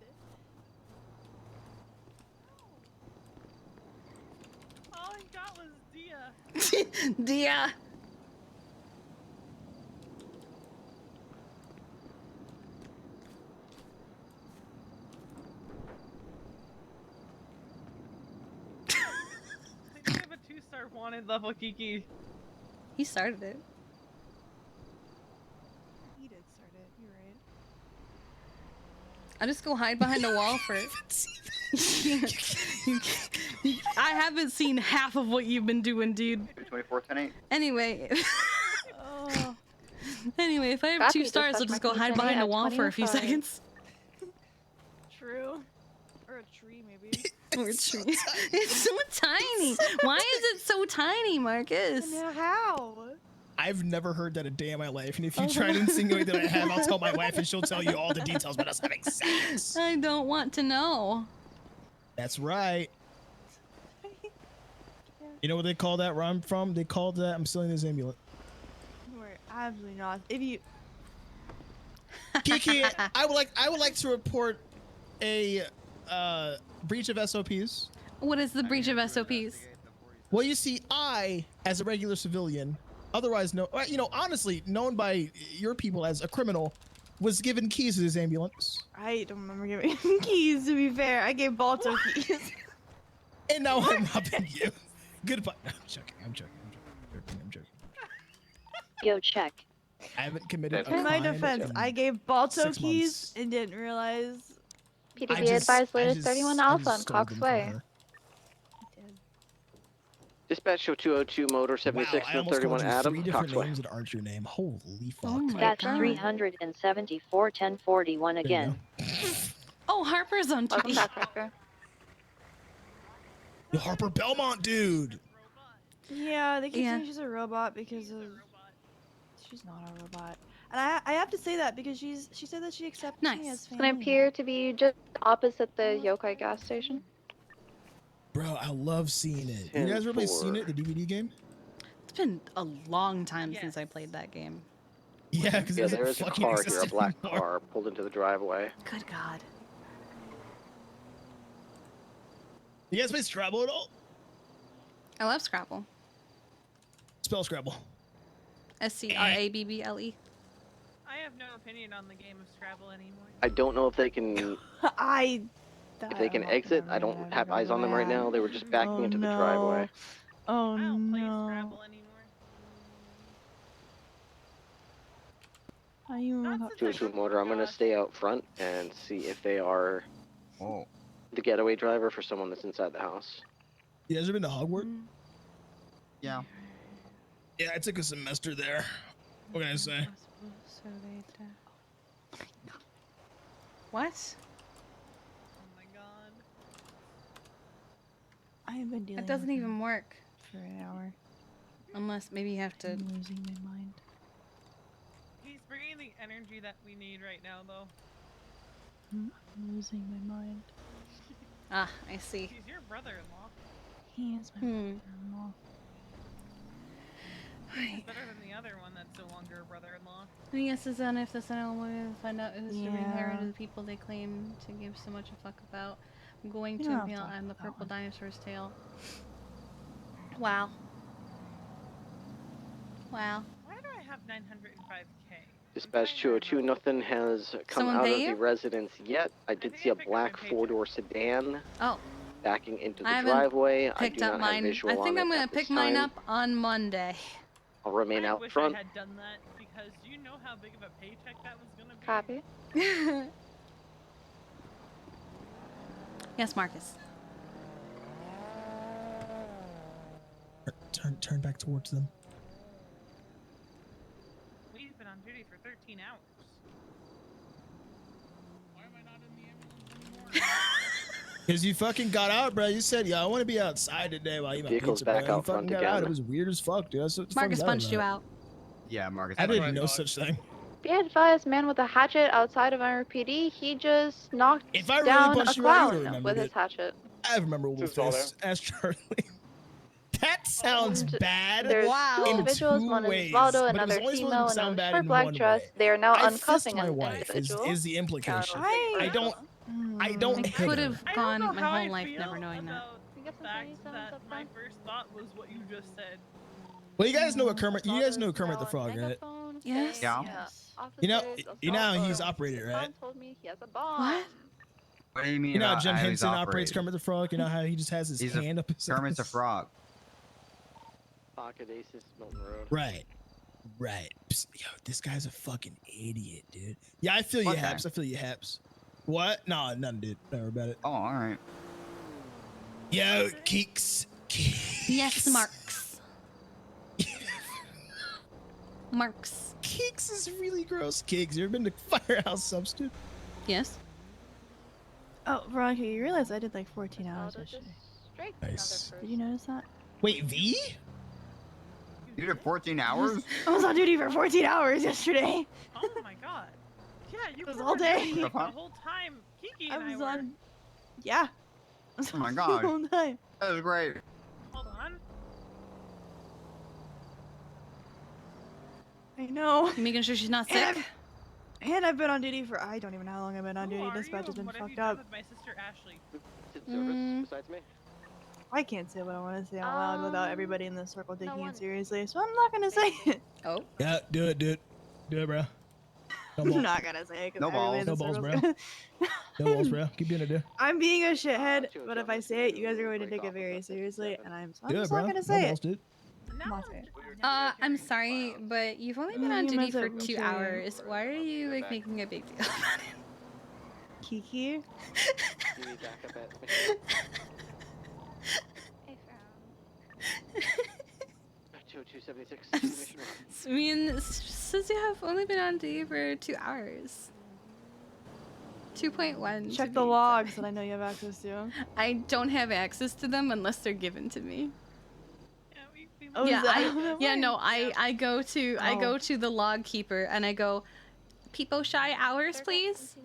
Speaker 8: all I got was Dia.
Speaker 3: Dia.
Speaker 8: I have a 2-star wanted level Kiki.
Speaker 3: He started it.
Speaker 10: He did start it. You're right.
Speaker 3: I just go hide behind a wall for it. I haven't seen half of what you've been doing, dude.
Speaker 21: 2410
Speaker 3: Anyway.
Speaker 10: Oh.
Speaker 3: Anyway, if I have
Speaker 16: Copy,
Speaker 3: 2 stars, I'll
Speaker 16: dispatch
Speaker 3: just go
Speaker 16: marking
Speaker 3: hide behind
Speaker 16: tonight
Speaker 3: a
Speaker 16: at
Speaker 3: wall for a few
Speaker 16: 25.
Speaker 3: seconds.
Speaker 10: True. Or a tree, maybe.
Speaker 3: Or a tree. It's so tiny. Why is it so tiny, Marcus?
Speaker 10: And how?
Speaker 6: I've never heard that a day in my life, and if you try to insinuate that I have, I'll tell my wife, and she'll tell you all the details about us having sex.
Speaker 3: I don't want to know.
Speaker 6: That's right. You know what they call that where I'm from? They called that I'm stealing this ambulance.
Speaker 10: We're absolutely not. If you.
Speaker 6: Kiki, I would like to report a breach of SOPs.
Speaker 3: What is the breach of SOPs?
Speaker 6: Well, you see, I, as a regular civilian, otherwise honestly known by your people as a criminal, was given keys to this ambulance.
Speaker 10: I don't remember giving him keys, to be fair. I gave Balto keys.
Speaker 6: And now I'm robbing you. Goodbye. No, I'm joking.
Speaker 16: Yo, check.
Speaker 6: I haven't committed a
Speaker 10: In my
Speaker 6: crime
Speaker 10: defense,
Speaker 6: in
Speaker 10: I gave Balto
Speaker 6: 6
Speaker 10: keys
Speaker 6: months.
Speaker 10: and didn't realize.
Speaker 16: PDB advised latest 31 Alpha on Cox Way.
Speaker 5: Dispatch show 202, motor
Speaker 6: Wow,
Speaker 5: 76
Speaker 6: I
Speaker 5: and
Speaker 6: almost
Speaker 5: 31
Speaker 6: called you 3
Speaker 5: Adam,
Speaker 6: different
Speaker 5: Coxway.
Speaker 6: names that aren't your name. Holy fuck.
Speaker 3: Oh my
Speaker 16: That's
Speaker 3: God.
Speaker 16: 374 1041 again.
Speaker 3: Oh, Harper's on
Speaker 16: Welcome
Speaker 3: duty.
Speaker 16: back, Harper.
Speaker 6: The Harper Belmont dude.
Speaker 10: Yeah, they keep
Speaker 3: Yeah.
Speaker 10: saying she's a robot because of. She's not a robot. And I have to say that because she said that she accepts me as
Speaker 16: It's
Speaker 10: family.
Speaker 16: gonna appear to be just opposite the Yokai gas station.
Speaker 6: Bro, I love seeing it. You guys ever seen it, the DVD game?
Speaker 3: It's been a long time since I played that game.
Speaker 6: Yeah, because
Speaker 5: Yeah, there is a car here, a black car pulled into the driveway.
Speaker 3: Good God.
Speaker 6: You guys play Scrabble at all?
Speaker 3: I love Scrabble.
Speaker 6: Spell Scrabble.
Speaker 3: Scrabble.
Speaker 8: I have no opinion on the game of Scrabble anymore.
Speaker 5: I don't know if they can
Speaker 10: I.
Speaker 5: if they can exit. I don't have eyes on them right now. They were just backing into the driveway.
Speaker 10: Oh
Speaker 8: I don't play
Speaker 10: no.
Speaker 8: Scrabble anymore.
Speaker 10: Are you?
Speaker 8: Not since I
Speaker 5: 202
Speaker 8: broke
Speaker 5: motor, I'm gonna
Speaker 8: Josh.
Speaker 5: stay out front and see if they are the getaway driver for someone that's inside the house.
Speaker 6: You guys ever been to Hogwarts?
Speaker 21: Yeah.
Speaker 6: Yeah, I took a semester there. What can I say?
Speaker 3: What?
Speaker 8: Oh my god.
Speaker 10: I have been dealing
Speaker 3: It doesn't
Speaker 10: with
Speaker 3: even
Speaker 10: him
Speaker 3: work.
Speaker 10: for an hour.
Speaker 3: Unless maybe you have to.
Speaker 10: I'm losing my mind.
Speaker 8: He's bringing the energy that we need right now, though.
Speaker 10: I'm losing my mind.
Speaker 3: Ah, I see.
Speaker 8: He's your brother-in-law.
Speaker 10: He is my brother-in-law.
Speaker 8: He's better than the other one that's no longer a brother-in-law.
Speaker 3: I guess it's on if the Sentinel will find out who's doing her
Speaker 10: Yeah.
Speaker 3: to the people they claim to give so much a fuck about. I'm going
Speaker 10: We
Speaker 3: to
Speaker 10: don't have to
Speaker 3: impale
Speaker 10: talk
Speaker 3: on the
Speaker 10: about that
Speaker 3: purple
Speaker 10: one.
Speaker 3: dinosaur's tail. Wow. Wow.
Speaker 8: Why do I have 905k?
Speaker 5: Dispatch 202, nothing has come
Speaker 3: Someone
Speaker 5: out
Speaker 3: pay
Speaker 5: of
Speaker 3: you?
Speaker 5: the residence yet. I did see a black four-door sedan
Speaker 3: Oh.
Speaker 5: backing into
Speaker 3: I
Speaker 5: the
Speaker 3: haven't
Speaker 5: driveway. I
Speaker 3: picked
Speaker 5: do
Speaker 3: up
Speaker 5: not
Speaker 3: mine.
Speaker 5: have visual
Speaker 3: I think
Speaker 5: on
Speaker 3: I'm
Speaker 5: it
Speaker 3: gonna
Speaker 5: at this
Speaker 3: pick mine
Speaker 5: time.
Speaker 3: up on Monday.
Speaker 5: I'll remain
Speaker 8: I
Speaker 5: out
Speaker 8: wish
Speaker 5: front.
Speaker 8: I had done that because do you know how big of a paycheck that was gonna be?
Speaker 15: Copy.
Speaker 3: Yes, Marcus.
Speaker 6: Turn back towards them.
Speaker 8: We've been on duty for 13 hours. Why am I not in the ambulance anymore?
Speaker 6: Cause you fucking got out, bro. You said, "Yeah, I want to be outside today while you eat my
Speaker 5: Vehicle's
Speaker 6: pizza."
Speaker 5: back
Speaker 6: bro. You
Speaker 5: out
Speaker 6: fucking
Speaker 5: front
Speaker 6: got
Speaker 5: again.
Speaker 6: out. It was weird as fuck, dude. That's what the fuck
Speaker 3: Marcus
Speaker 6: is that
Speaker 3: punched you
Speaker 6: about?
Speaker 3: out.
Speaker 21: Yeah, Marcus.
Speaker 6: I didn't know such thing.
Speaker 15: Be advised, man with a hatchet outside of RPD, he just knocked
Speaker 6: If I really
Speaker 15: down a
Speaker 6: punched you out, you would have
Speaker 15: clown
Speaker 6: remembered
Speaker 15: with his
Speaker 6: it.
Speaker 15: hatchet.
Speaker 6: I remember Wolf Fist. Ask Charlie. That sounds bad
Speaker 15: There's two
Speaker 6: in
Speaker 15: individuals,
Speaker 6: two
Speaker 15: one is
Speaker 6: ways,
Speaker 15: Osvaldo,
Speaker 6: but it was
Speaker 15: another
Speaker 6: only supposed
Speaker 15: female,
Speaker 6: to
Speaker 15: and
Speaker 6: sound
Speaker 15: a
Speaker 6: bad
Speaker 15: short
Speaker 6: in
Speaker 15: black
Speaker 6: one
Speaker 15: dress.
Speaker 6: way.
Speaker 15: They are now
Speaker 6: I fist
Speaker 15: uncuffing
Speaker 6: my
Speaker 15: an
Speaker 6: wife
Speaker 15: individual.
Speaker 6: is the implication.
Speaker 10: I
Speaker 6: I don't
Speaker 3: I
Speaker 6: hit
Speaker 3: could
Speaker 6: her.
Speaker 3: have
Speaker 8: I
Speaker 3: gone
Speaker 8: don't know
Speaker 3: my
Speaker 8: how
Speaker 3: whole
Speaker 8: I
Speaker 3: life
Speaker 8: feel
Speaker 3: never knowing that.
Speaker 8: about the fact that my first thought was what you just said.
Speaker 6: Well, you guys know what Kermit. You guys know Kermit the Frog, right?
Speaker 3: Yes.
Speaker 21: Yeah.
Speaker 6: You know how he's operated, right?
Speaker 15: Told me he has a bomb.
Speaker 3: What?
Speaker 21: What do you mean
Speaker 6: You know how
Speaker 21: about
Speaker 6: Jim
Speaker 21: how he's
Speaker 6: Henson operates
Speaker 21: operated?
Speaker 6: Kermit the Frog. You know how he just has his
Speaker 21: He's
Speaker 6: hand up his
Speaker 21: Kermit's a
Speaker 6: ass?
Speaker 21: frog.
Speaker 5: Pocket Aces, Milton Road.
Speaker 6: Right. Psst, yo, this guy's a fucking idiot, dude. Yeah, I feel you,
Speaker 21: What guy?
Speaker 6: Haps. I feel you, Haps. What? No, nothing, dude. Don't worry about it.
Speaker 21: Oh, all right.
Speaker 6: Yo, Keeks.
Speaker 3: Yes, Marks. Marks.
Speaker 6: Keeks is really gross. Keeks, you ever been to Firehouse Substitute?
Speaker 3: Yes.
Speaker 10: Oh, Veronica, you realize I did like 14 hours yesterday.
Speaker 6: Nice.
Speaker 10: Did you notice that?
Speaker 6: Wait, V?
Speaker 21: You did 14 hours?
Speaker 10: I was on duty for 14 hours yesterday.
Speaker 8: Oh my god. Yeah, you
Speaker 10: It was
Speaker 8: were
Speaker 10: all day.
Speaker 8: the whole time. Kiki and I
Speaker 10: was
Speaker 8: were.
Speaker 10: on. Yeah. I was
Speaker 21: Oh my
Speaker 10: on
Speaker 21: god.
Speaker 10: the whole time.
Speaker 21: That was great.
Speaker 8: Hold on.
Speaker 10: I know.
Speaker 3: You making sure she's not sick?
Speaker 10: And I've been on duty for I don't even know how long I've been on
Speaker 8: Who
Speaker 10: duty.
Speaker 8: are
Speaker 10: Dispatch
Speaker 8: you
Speaker 10: has been
Speaker 8: and what have you
Speaker 10: fucked
Speaker 8: done
Speaker 10: up.
Speaker 8: with my sister Ashley?
Speaker 5: Besides me.
Speaker 10: I can't say what I want to say out loud without everybody in this circle taking it seriously, so I'm not gonna say it.
Speaker 3: Oh.
Speaker 6: Yeah, do it, bro. No
Speaker 10: I'm
Speaker 6: balls.
Speaker 10: not gonna say it. 'Cause
Speaker 21: No
Speaker 10: everybody in
Speaker 6: No
Speaker 10: the
Speaker 6: balls,
Speaker 10: circle's
Speaker 6: bro.
Speaker 10: gonna-
Speaker 6: No balls, bro. Keep doing it, dude.
Speaker 10: I'm being a shithead, but if I say it, you guys are going to take it very seriously, and I'm
Speaker 6: Do it,
Speaker 10: just
Speaker 6: bro.
Speaker 10: not gonna
Speaker 6: No
Speaker 10: say
Speaker 6: balls,
Speaker 10: it.
Speaker 6: dude.
Speaker 10: I'm not saying it.
Speaker 3: I'm sorry, but you've only been on
Speaker 10: You
Speaker 3: duty
Speaker 10: mess
Speaker 3: for
Speaker 10: up,
Speaker 3: 2
Speaker 10: okay.
Speaker 3: hours. Why are you like making a big deal about it?
Speaker 10: Kiki?
Speaker 5: back up at Mission. 276 Mission Road.
Speaker 3: I mean, it says you have only been on duty for 2 hours. 2.1.
Speaker 10: Check the logs that I know you have access to.
Speaker 3: I don't have access to them unless they're given to me.
Speaker 10: Oh,
Speaker 3: yeah,
Speaker 10: is that how that
Speaker 3: I go to I
Speaker 10: Oh.
Speaker 3: go to the log keeper and I go, Peepo Shy hours, please.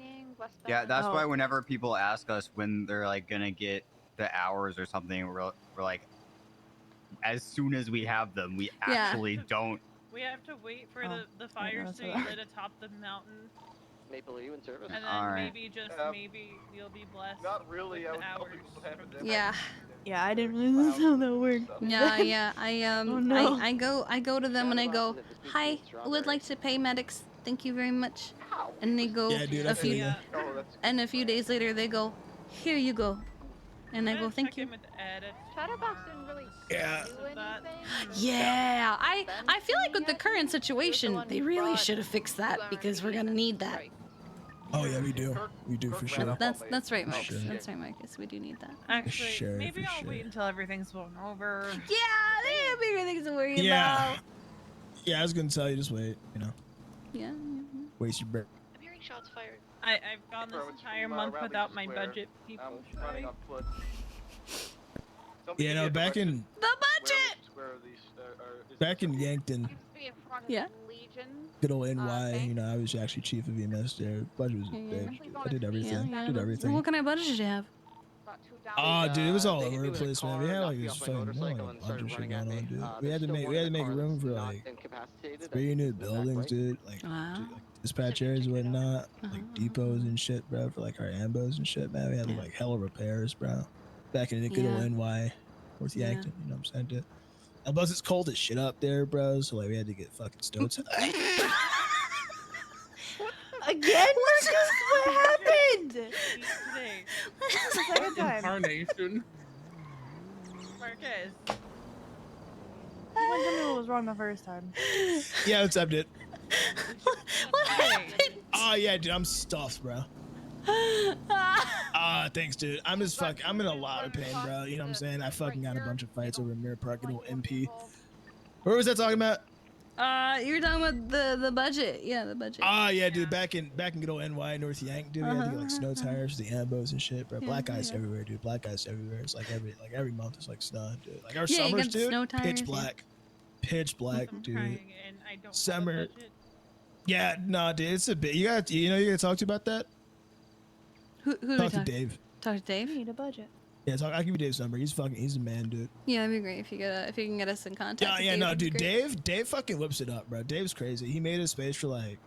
Speaker 21: Yeah, that's
Speaker 10: Oh.
Speaker 21: why whenever people ask us when they're like gonna get the hours or something, we're like, as soon as we have them, we
Speaker 3: Yeah.
Speaker 21: actually don't.
Speaker 8: We have to wait for
Speaker 10: Oh,
Speaker 8: the fire
Speaker 10: that's
Speaker 8: to be
Speaker 10: what I-
Speaker 8: lit atop the mountain,
Speaker 5: Maple, are you in service?
Speaker 8: and then
Speaker 21: Alright.
Speaker 8: maybe just maybe you'll be blessed.
Speaker 11: Not really.
Speaker 8: With
Speaker 11: I
Speaker 8: the
Speaker 11: would tell
Speaker 8: hours
Speaker 11: people to have it.
Speaker 3: Yeah.
Speaker 10: Yeah, I didn't realize how that worked.
Speaker 3: Yeah. I
Speaker 10: Oh, no.
Speaker 3: I go to them and I go, hi, I would like to pay medics. Thank you very much. And they go
Speaker 6: Yeah, dude, I
Speaker 3: a
Speaker 6: feel
Speaker 3: few
Speaker 6: you.
Speaker 11: Oh, that's
Speaker 3: and a few days later they go, here you go. And I go, thank
Speaker 8: Check
Speaker 3: you.
Speaker 8: in with Ed at
Speaker 15: Chatterbox didn't really do anything.
Speaker 3: Yeah, I feel like with the current situation, they really should have fixed that because we're gonna need that.
Speaker 6: Oh yeah, we do. We do for sure.
Speaker 3: That's right, Marcus.
Speaker 6: Sure.
Speaker 3: That's right, Marcus. We do need that.
Speaker 8: Actually,
Speaker 6: sure,
Speaker 8: maybe
Speaker 6: for
Speaker 8: I'll wait
Speaker 6: sure.
Speaker 8: until everything's blown over.
Speaker 3: Yeah, they have bigger things to worry
Speaker 6: Yeah.
Speaker 3: about.
Speaker 6: Yeah, I was gonna tell you, just wait. You know,
Speaker 3: Yeah.
Speaker 6: waste your breath.
Speaker 11: I'm hearing shots fired.
Speaker 8: I've gone this entire month without my budget. People,
Speaker 11: running on foot.
Speaker 6: Yeah, no, back in
Speaker 3: the budget.
Speaker 6: back in Yankton,
Speaker 3: Yeah.
Speaker 6: good old NY. You know, I was actually chief of EMS there. Budget was big. I did everything.
Speaker 3: Yeah.
Speaker 6: Did everything.
Speaker 3: What kind of budget did you have?
Speaker 6: Oh, dude, it was all over the place, man. We had like this fucking a bunch of shit going on, dude. We had to make room for like 3 new buildings, dude. Like,
Speaker 3: Wow.
Speaker 6: dude, like dispatch areas and whatnot, like depots and shit, bro. For like our ambos and shit, man. We had like hella repairs, bro. Back in the good old NY, North Yankton. You know what I'm saying, dude? And plus, it's cold as shit up there, bro. So like, we had to get fucking stoves.
Speaker 10: Again, Marcus? What happened?
Speaker 8: Today.
Speaker 10: That's the second time.
Speaker 23: Incarnation.
Speaker 8: Marcus.
Speaker 10: You wouldn't tell me what was wrong the first time.
Speaker 6: Yeah, what's up, dude?
Speaker 3: What happened?
Speaker 6: Oh yeah, dude, I'm stuffed, bro. Thanks, dude. I'm in a lot of pain, bro. You know what I'm saying? I fucking got a bunch of fights over Mirror Park and MP. Where was that talking about?
Speaker 3: You were talking about the budget. Yeah, the budget.
Speaker 6: Yeah, dude. Back in good old NY, North Yank, dude. We had to get like snow tires, the ambos and shit, bro. Black ice everywhere, dude. Black ice everywhere. It's like every month it's like snow, dude. Like our
Speaker 3: Yeah, you
Speaker 6: summers,
Speaker 3: got
Speaker 6: dude.
Speaker 3: snow tires,
Speaker 6: Pitch black. Pitch black, dude.
Speaker 8: And I don't
Speaker 6: Summer.
Speaker 8: have a budget.
Speaker 6: Yeah, nah, dude. It's a bit. You gotta talk to about that.
Speaker 3: Who do we
Speaker 6: Talk to
Speaker 3: talk
Speaker 6: Dave.
Speaker 3: Talk to Dave.
Speaker 10: We need a budget.
Speaker 6: Yeah, I'll give you Dave's number. He's a man, dude.
Speaker 3: Yeah, that'd be great if you can get us in contact.
Speaker 6: Yeah,
Speaker 3: with
Speaker 6: yeah,
Speaker 3: Dave,
Speaker 6: no,
Speaker 3: that'd be
Speaker 6: dude.
Speaker 3: great.
Speaker 6: Dave fucking whips it up, bro. Dave's crazy. He made a space for like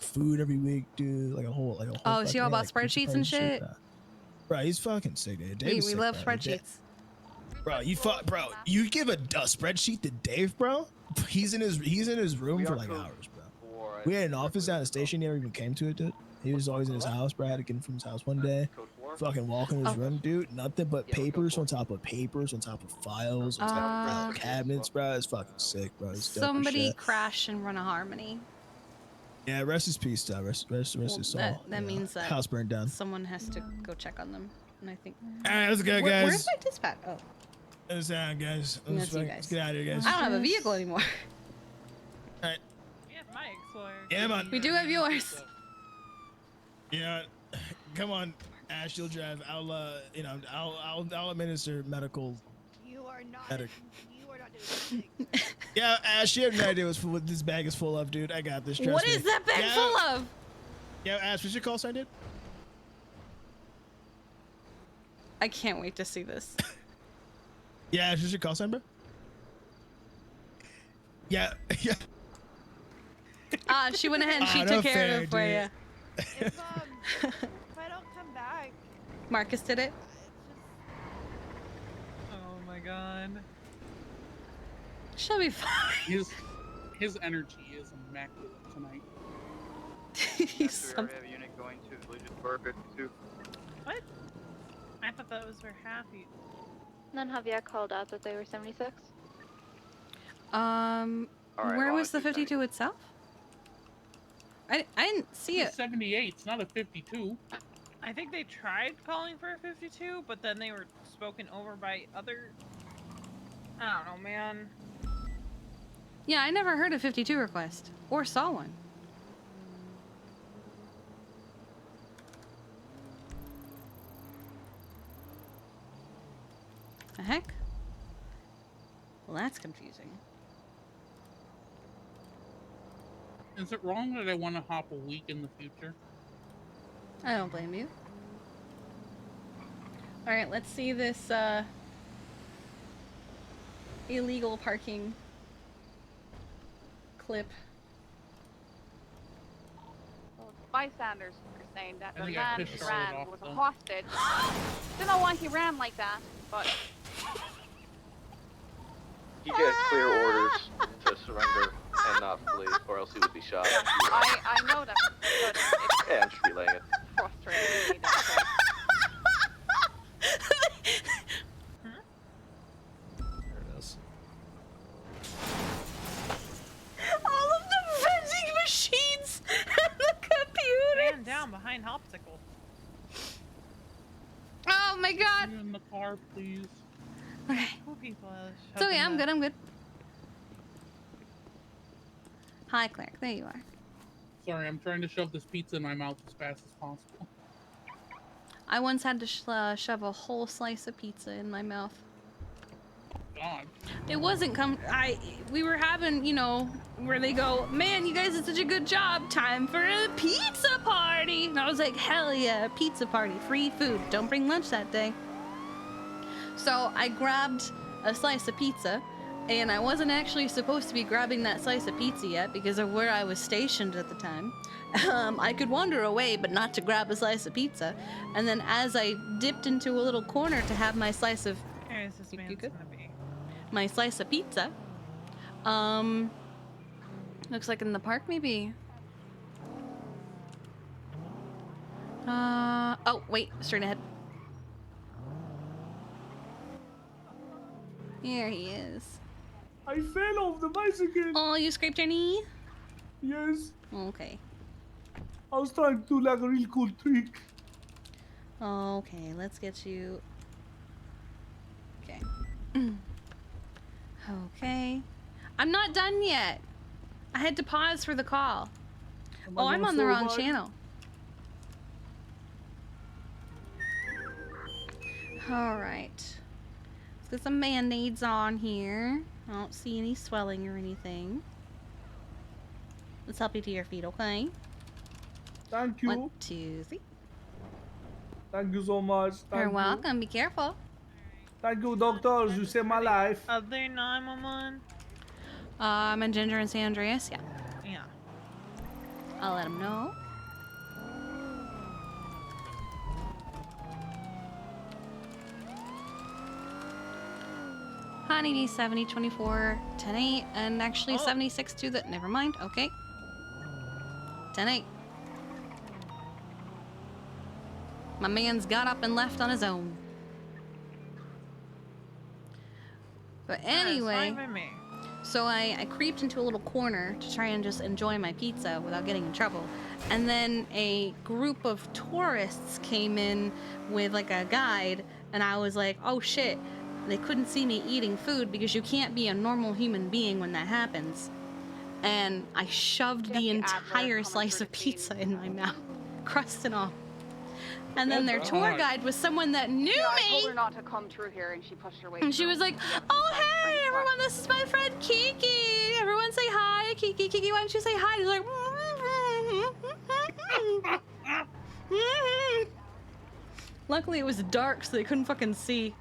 Speaker 6: food every week, dude. Like a whole.
Speaker 3: Oh, is he all
Speaker 6: fucking,
Speaker 3: about spreadsheets and shit?
Speaker 6: Bro, he's fucking sick, dude. Dave
Speaker 3: We
Speaker 6: is sick,
Speaker 3: love
Speaker 6: bro.
Speaker 3: spreadsheets.
Speaker 6: Bro, you give a spreadsheet to Dave, bro. He's in his room for like hours, bro. We had an office down at the station. He never even came to it, dude. He was always in his house, bro. I had to get him from his house one day. Fucking walk in his room, dude. Nothing but papers on top of papers on top of files on top of cabinets, bro. It's fucking sick, bro. It's dope as
Speaker 3: Somebody
Speaker 6: shit.
Speaker 3: crash and run a harmony.
Speaker 6: Yeah, rest his peace, though. Rest his soul.
Speaker 3: That means that
Speaker 6: house burned down.
Speaker 3: someone has to go check on them. And I think.
Speaker 6: All right, let's go, guys.
Speaker 3: Where's my dispatch? Oh.
Speaker 6: Let's guys.
Speaker 3: Let's see,
Speaker 6: Let's get out of here, guys.
Speaker 3: I don't have a vehicle anymore.
Speaker 6: All right.
Speaker 8: We have my Explorer.
Speaker 6: Yeah, man.
Speaker 3: We do have yours.
Speaker 6: Yeah, come on, Ash. You'll drive. I'll administer medical.
Speaker 10: You are not.
Speaker 6: Medic.
Speaker 10: You are not doing anything.
Speaker 6: Yeah, Ash. You have no idea what this bag is full of, dude. I got this. Trust
Speaker 3: What
Speaker 6: me.
Speaker 3: is that bag
Speaker 6: Yeah.
Speaker 3: full of?
Speaker 6: Yeah, Ash. What's your call sign, dude?
Speaker 3: I can't wait to see this.
Speaker 6: Yeah, Ash. What's your call sign, bro? Yeah, yeah.
Speaker 3: She went ahead and she
Speaker 6: no
Speaker 3: took care
Speaker 6: fair,
Speaker 3: of it for
Speaker 6: dude.
Speaker 3: you.
Speaker 10: If I don't come back,
Speaker 3: Marcus did it.
Speaker 8: Oh my god.
Speaker 3: She'll be fine.
Speaker 19: His energy is immaculate tonight.
Speaker 3: He's some...
Speaker 11: unit going to Legionsburg 52.
Speaker 8: What? I thought that was for Happy.
Speaker 16: None have yet called out that they were 76.
Speaker 3: Where was the 52 itself? I didn't see
Speaker 19: It's
Speaker 3: it.
Speaker 19: 78. It's not a 52.
Speaker 8: I think they tried calling for a 52, but then they were spoken over by other... I don't know, man.
Speaker 3: Yeah, I never heard a 52 request or saw one. The heck? Well, that's confusing.
Speaker 19: Is it wrong that I want to hop a week in the future?
Speaker 3: I don't blame you. Alright, let's see this, illegal parking clip.
Speaker 15: Well, bystanders were saying that
Speaker 19: I
Speaker 15: the
Speaker 19: think I
Speaker 15: man
Speaker 19: pissed
Speaker 15: who
Speaker 19: Charlotte
Speaker 15: ran
Speaker 19: off,
Speaker 15: was
Speaker 19: though.
Speaker 15: a hostage. Don't know why he ran like that, but
Speaker 11: He gets clear orders to surrender and not flee, or else he would be shot.
Speaker 15: I know that. But it's
Speaker 11: Yeah, I'm just relaying it.
Speaker 15: frustrating me that
Speaker 3: my god.
Speaker 19: In the car, please.
Speaker 3: Okay.
Speaker 8: Cool people.
Speaker 3: It's okay, I'm good, I'm good. Hi, Claire. There you are.
Speaker 19: Sorry, I'm trying to shove this pizza in my mouth as fast as possible.
Speaker 3: I once had to shove a whole slice of pizza in my mouth.
Speaker 19: God.
Speaker 3: It wasn't we were having, you know, where they go, man, you guys did such a good job. Time for a pizza party. And I was like, hell yeah, pizza party, free food. Don't bring lunch that day. So I grabbed a slice of pizza, and I wasn't actually supposed to be grabbing that slice of pizza yet because of where I was stationed at the time. I could wander away, but not to grab a slice of pizza. And then as I dipped into a little corner to have my slice of my slice of pizza, looks like in the park maybe. Oh wait, straight ahead. Here he is.
Speaker 14: I fell off the bicycle.
Speaker 3: Oh, you scraped your knee?
Speaker 14: Yes.
Speaker 3: Okay.
Speaker 14: I was trying to do like a really cool trick.
Speaker 3: Okay, let's get you. Okay. Okay. I'm not done yet. I had to pause for the call. Oh, I'm on the wrong channel. Alright. Let's get some band-aids on here. I don't see any swelling or anything. Let's help you to your feet, okay?
Speaker 14: Thank you.
Speaker 3: 1, 2, 3.
Speaker 14: Thank you so much.
Speaker 3: You're welcome. Be careful.
Speaker 14: Thank you, doctors. You saved my life.
Speaker 8: Are there 911?
Speaker 3: I'm in Ginger and San Andreas. Yeah.
Speaker 8: Yeah.
Speaker 3: I'll let them know. Honeybee 70 24 10 8 and actually 76 to the. Never mind. Okay. 10 8. My man's got up and left on his own. But anyway, so I creeped into a little corner to try and just enjoy my pizza without getting in trouble. And then a group of tourists came in with like a guide, and I was like, oh shit. They couldn't see me eating food because you can't be a normal human being when that happens. And I shoved the entire slice of pizza in my mouth, crust and all. And then their tour guide was someone that knew
Speaker 15: I
Speaker 3: me.
Speaker 15: told her not to come through here, and she pushed her way.
Speaker 3: And she was like, oh, hey, everyone, this is my friend Kiki. Everyone say hi, Kiki. Kiki, why don't you say hi? He's like, luckily it was dark, so they couldn't fucking see.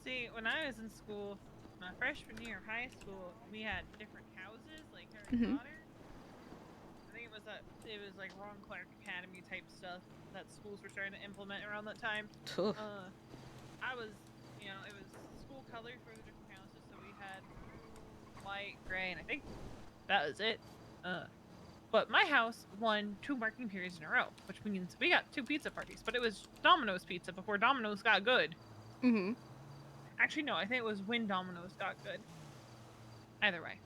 Speaker 8: See, when I was in school, my freshman year of high school, we had different houses, like Harry Potter. I think it was like Ron Clark Academy type stuff that schools were trying to implement around that time. I was, you know, it was school colors for the different houses, so we had white, gray, and I think that was it. But my house won 2 marking periods in a row, which means we got 2 pizza parties, but it was Domino's pizza before Domino's got good. Actually, no, I think it was when Domino's got good. Either way.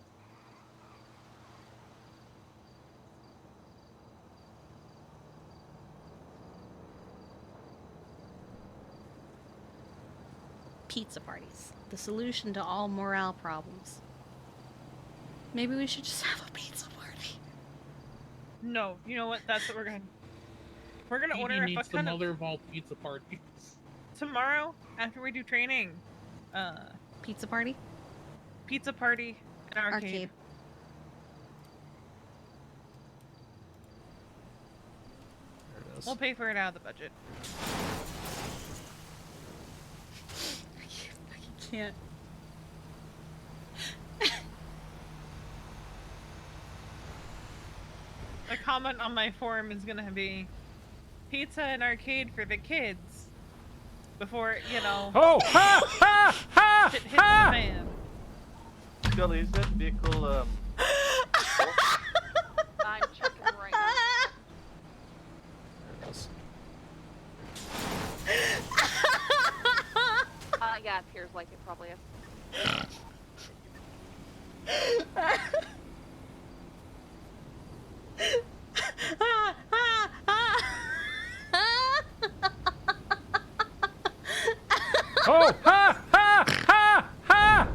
Speaker 3: Pizza parties. The solution to all morale problems. Maybe we should just have a pizza party.
Speaker 8: No, you know what? That's what we're gonna. We're gonna
Speaker 19: Kiki
Speaker 8: order a
Speaker 19: needs
Speaker 8: fuck
Speaker 19: the
Speaker 8: ton of
Speaker 19: mother of all pizza parties.
Speaker 8: tomorrow after we do training.
Speaker 3: Pizza party.
Speaker 8: Pizza party and arcade. We'll pay for it out of the budget.
Speaker 3: I can't.
Speaker 8: A comment on my forum is gonna be pizza and arcade for the kids before, you know, shit hits the fan.
Speaker 11: Scully, is that vehicle,
Speaker 15: I'm checking right now. Yeah, it appears like it probably is.
Speaker 14: Oh, ha, ha, ha, ha!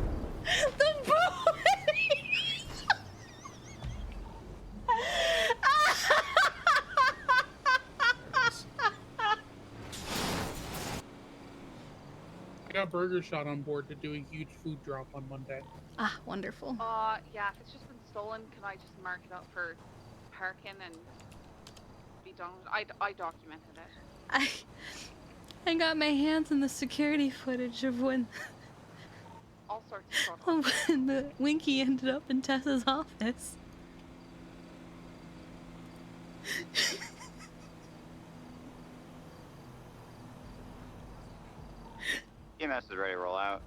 Speaker 3: The boy!
Speaker 19: I got Burger Shot on board to do a huge food drop on Monday.
Speaker 3: Ah, wonderful.
Speaker 15: Yeah, if it's just been stolen, can I just mark it up for parking and be done with it? I documented it.
Speaker 3: I got my hands on the security footage of when
Speaker 15: All sorts of stuff.
Speaker 3: when the Winky ended up in Tessa's office.
Speaker 21: EMS is ready to roll out.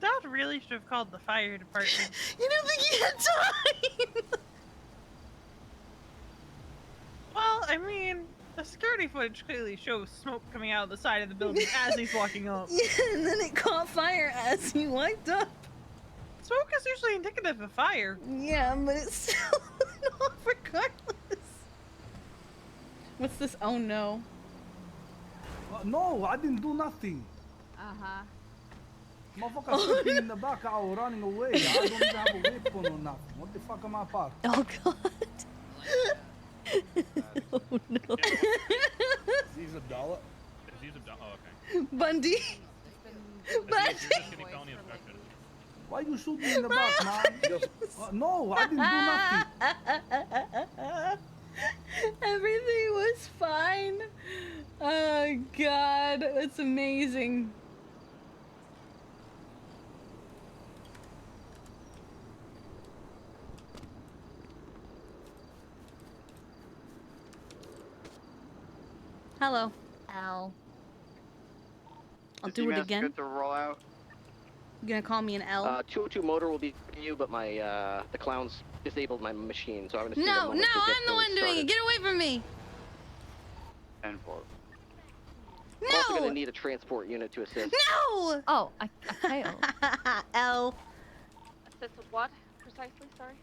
Speaker 8: Dad really should have called the fire department.
Speaker 3: You don't think he had time?
Speaker 8: Well, I mean, the security footage clearly shows smoke coming out of the side of the building as he's walking up.
Speaker 3: Yeah, and then it caught fire as he walked up.
Speaker 8: Smoke is usually indicative of fire.
Speaker 3: Yeah, but it's still not regardless. What's this? Oh no.
Speaker 14: No, I didn't do nothing. Motherfucker sleeping in the back or running away. I don't even have a weapon or nothing. What the fuck am I part?
Speaker 3: Oh god. Oh no.
Speaker 2: He's a dollar.
Speaker 23: Oh, okay.
Speaker 3: Bundy. Bundy.
Speaker 14: Why you shoot me in the back, man? No, I didn't do nothing.
Speaker 3: Everything was fine. Oh god, that's amazing. Hello.
Speaker 18: Ow.
Speaker 3: I'll do it again.
Speaker 21: Good to roll out.
Speaker 3: You gonna call me an L?
Speaker 5: 202 motor will be with you, but my the clowns disabled my machine, so I'm gonna.
Speaker 3: No, no, I'm the one doing it. Get away from me.
Speaker 21: 10-4.
Speaker 3: No.
Speaker 5: I'm also gonna need a transport unit to assist.
Speaker 3: No.
Speaker 18: Oh, I failed.
Speaker 3: L.
Speaker 15: Assist with what? Precisely, sorry?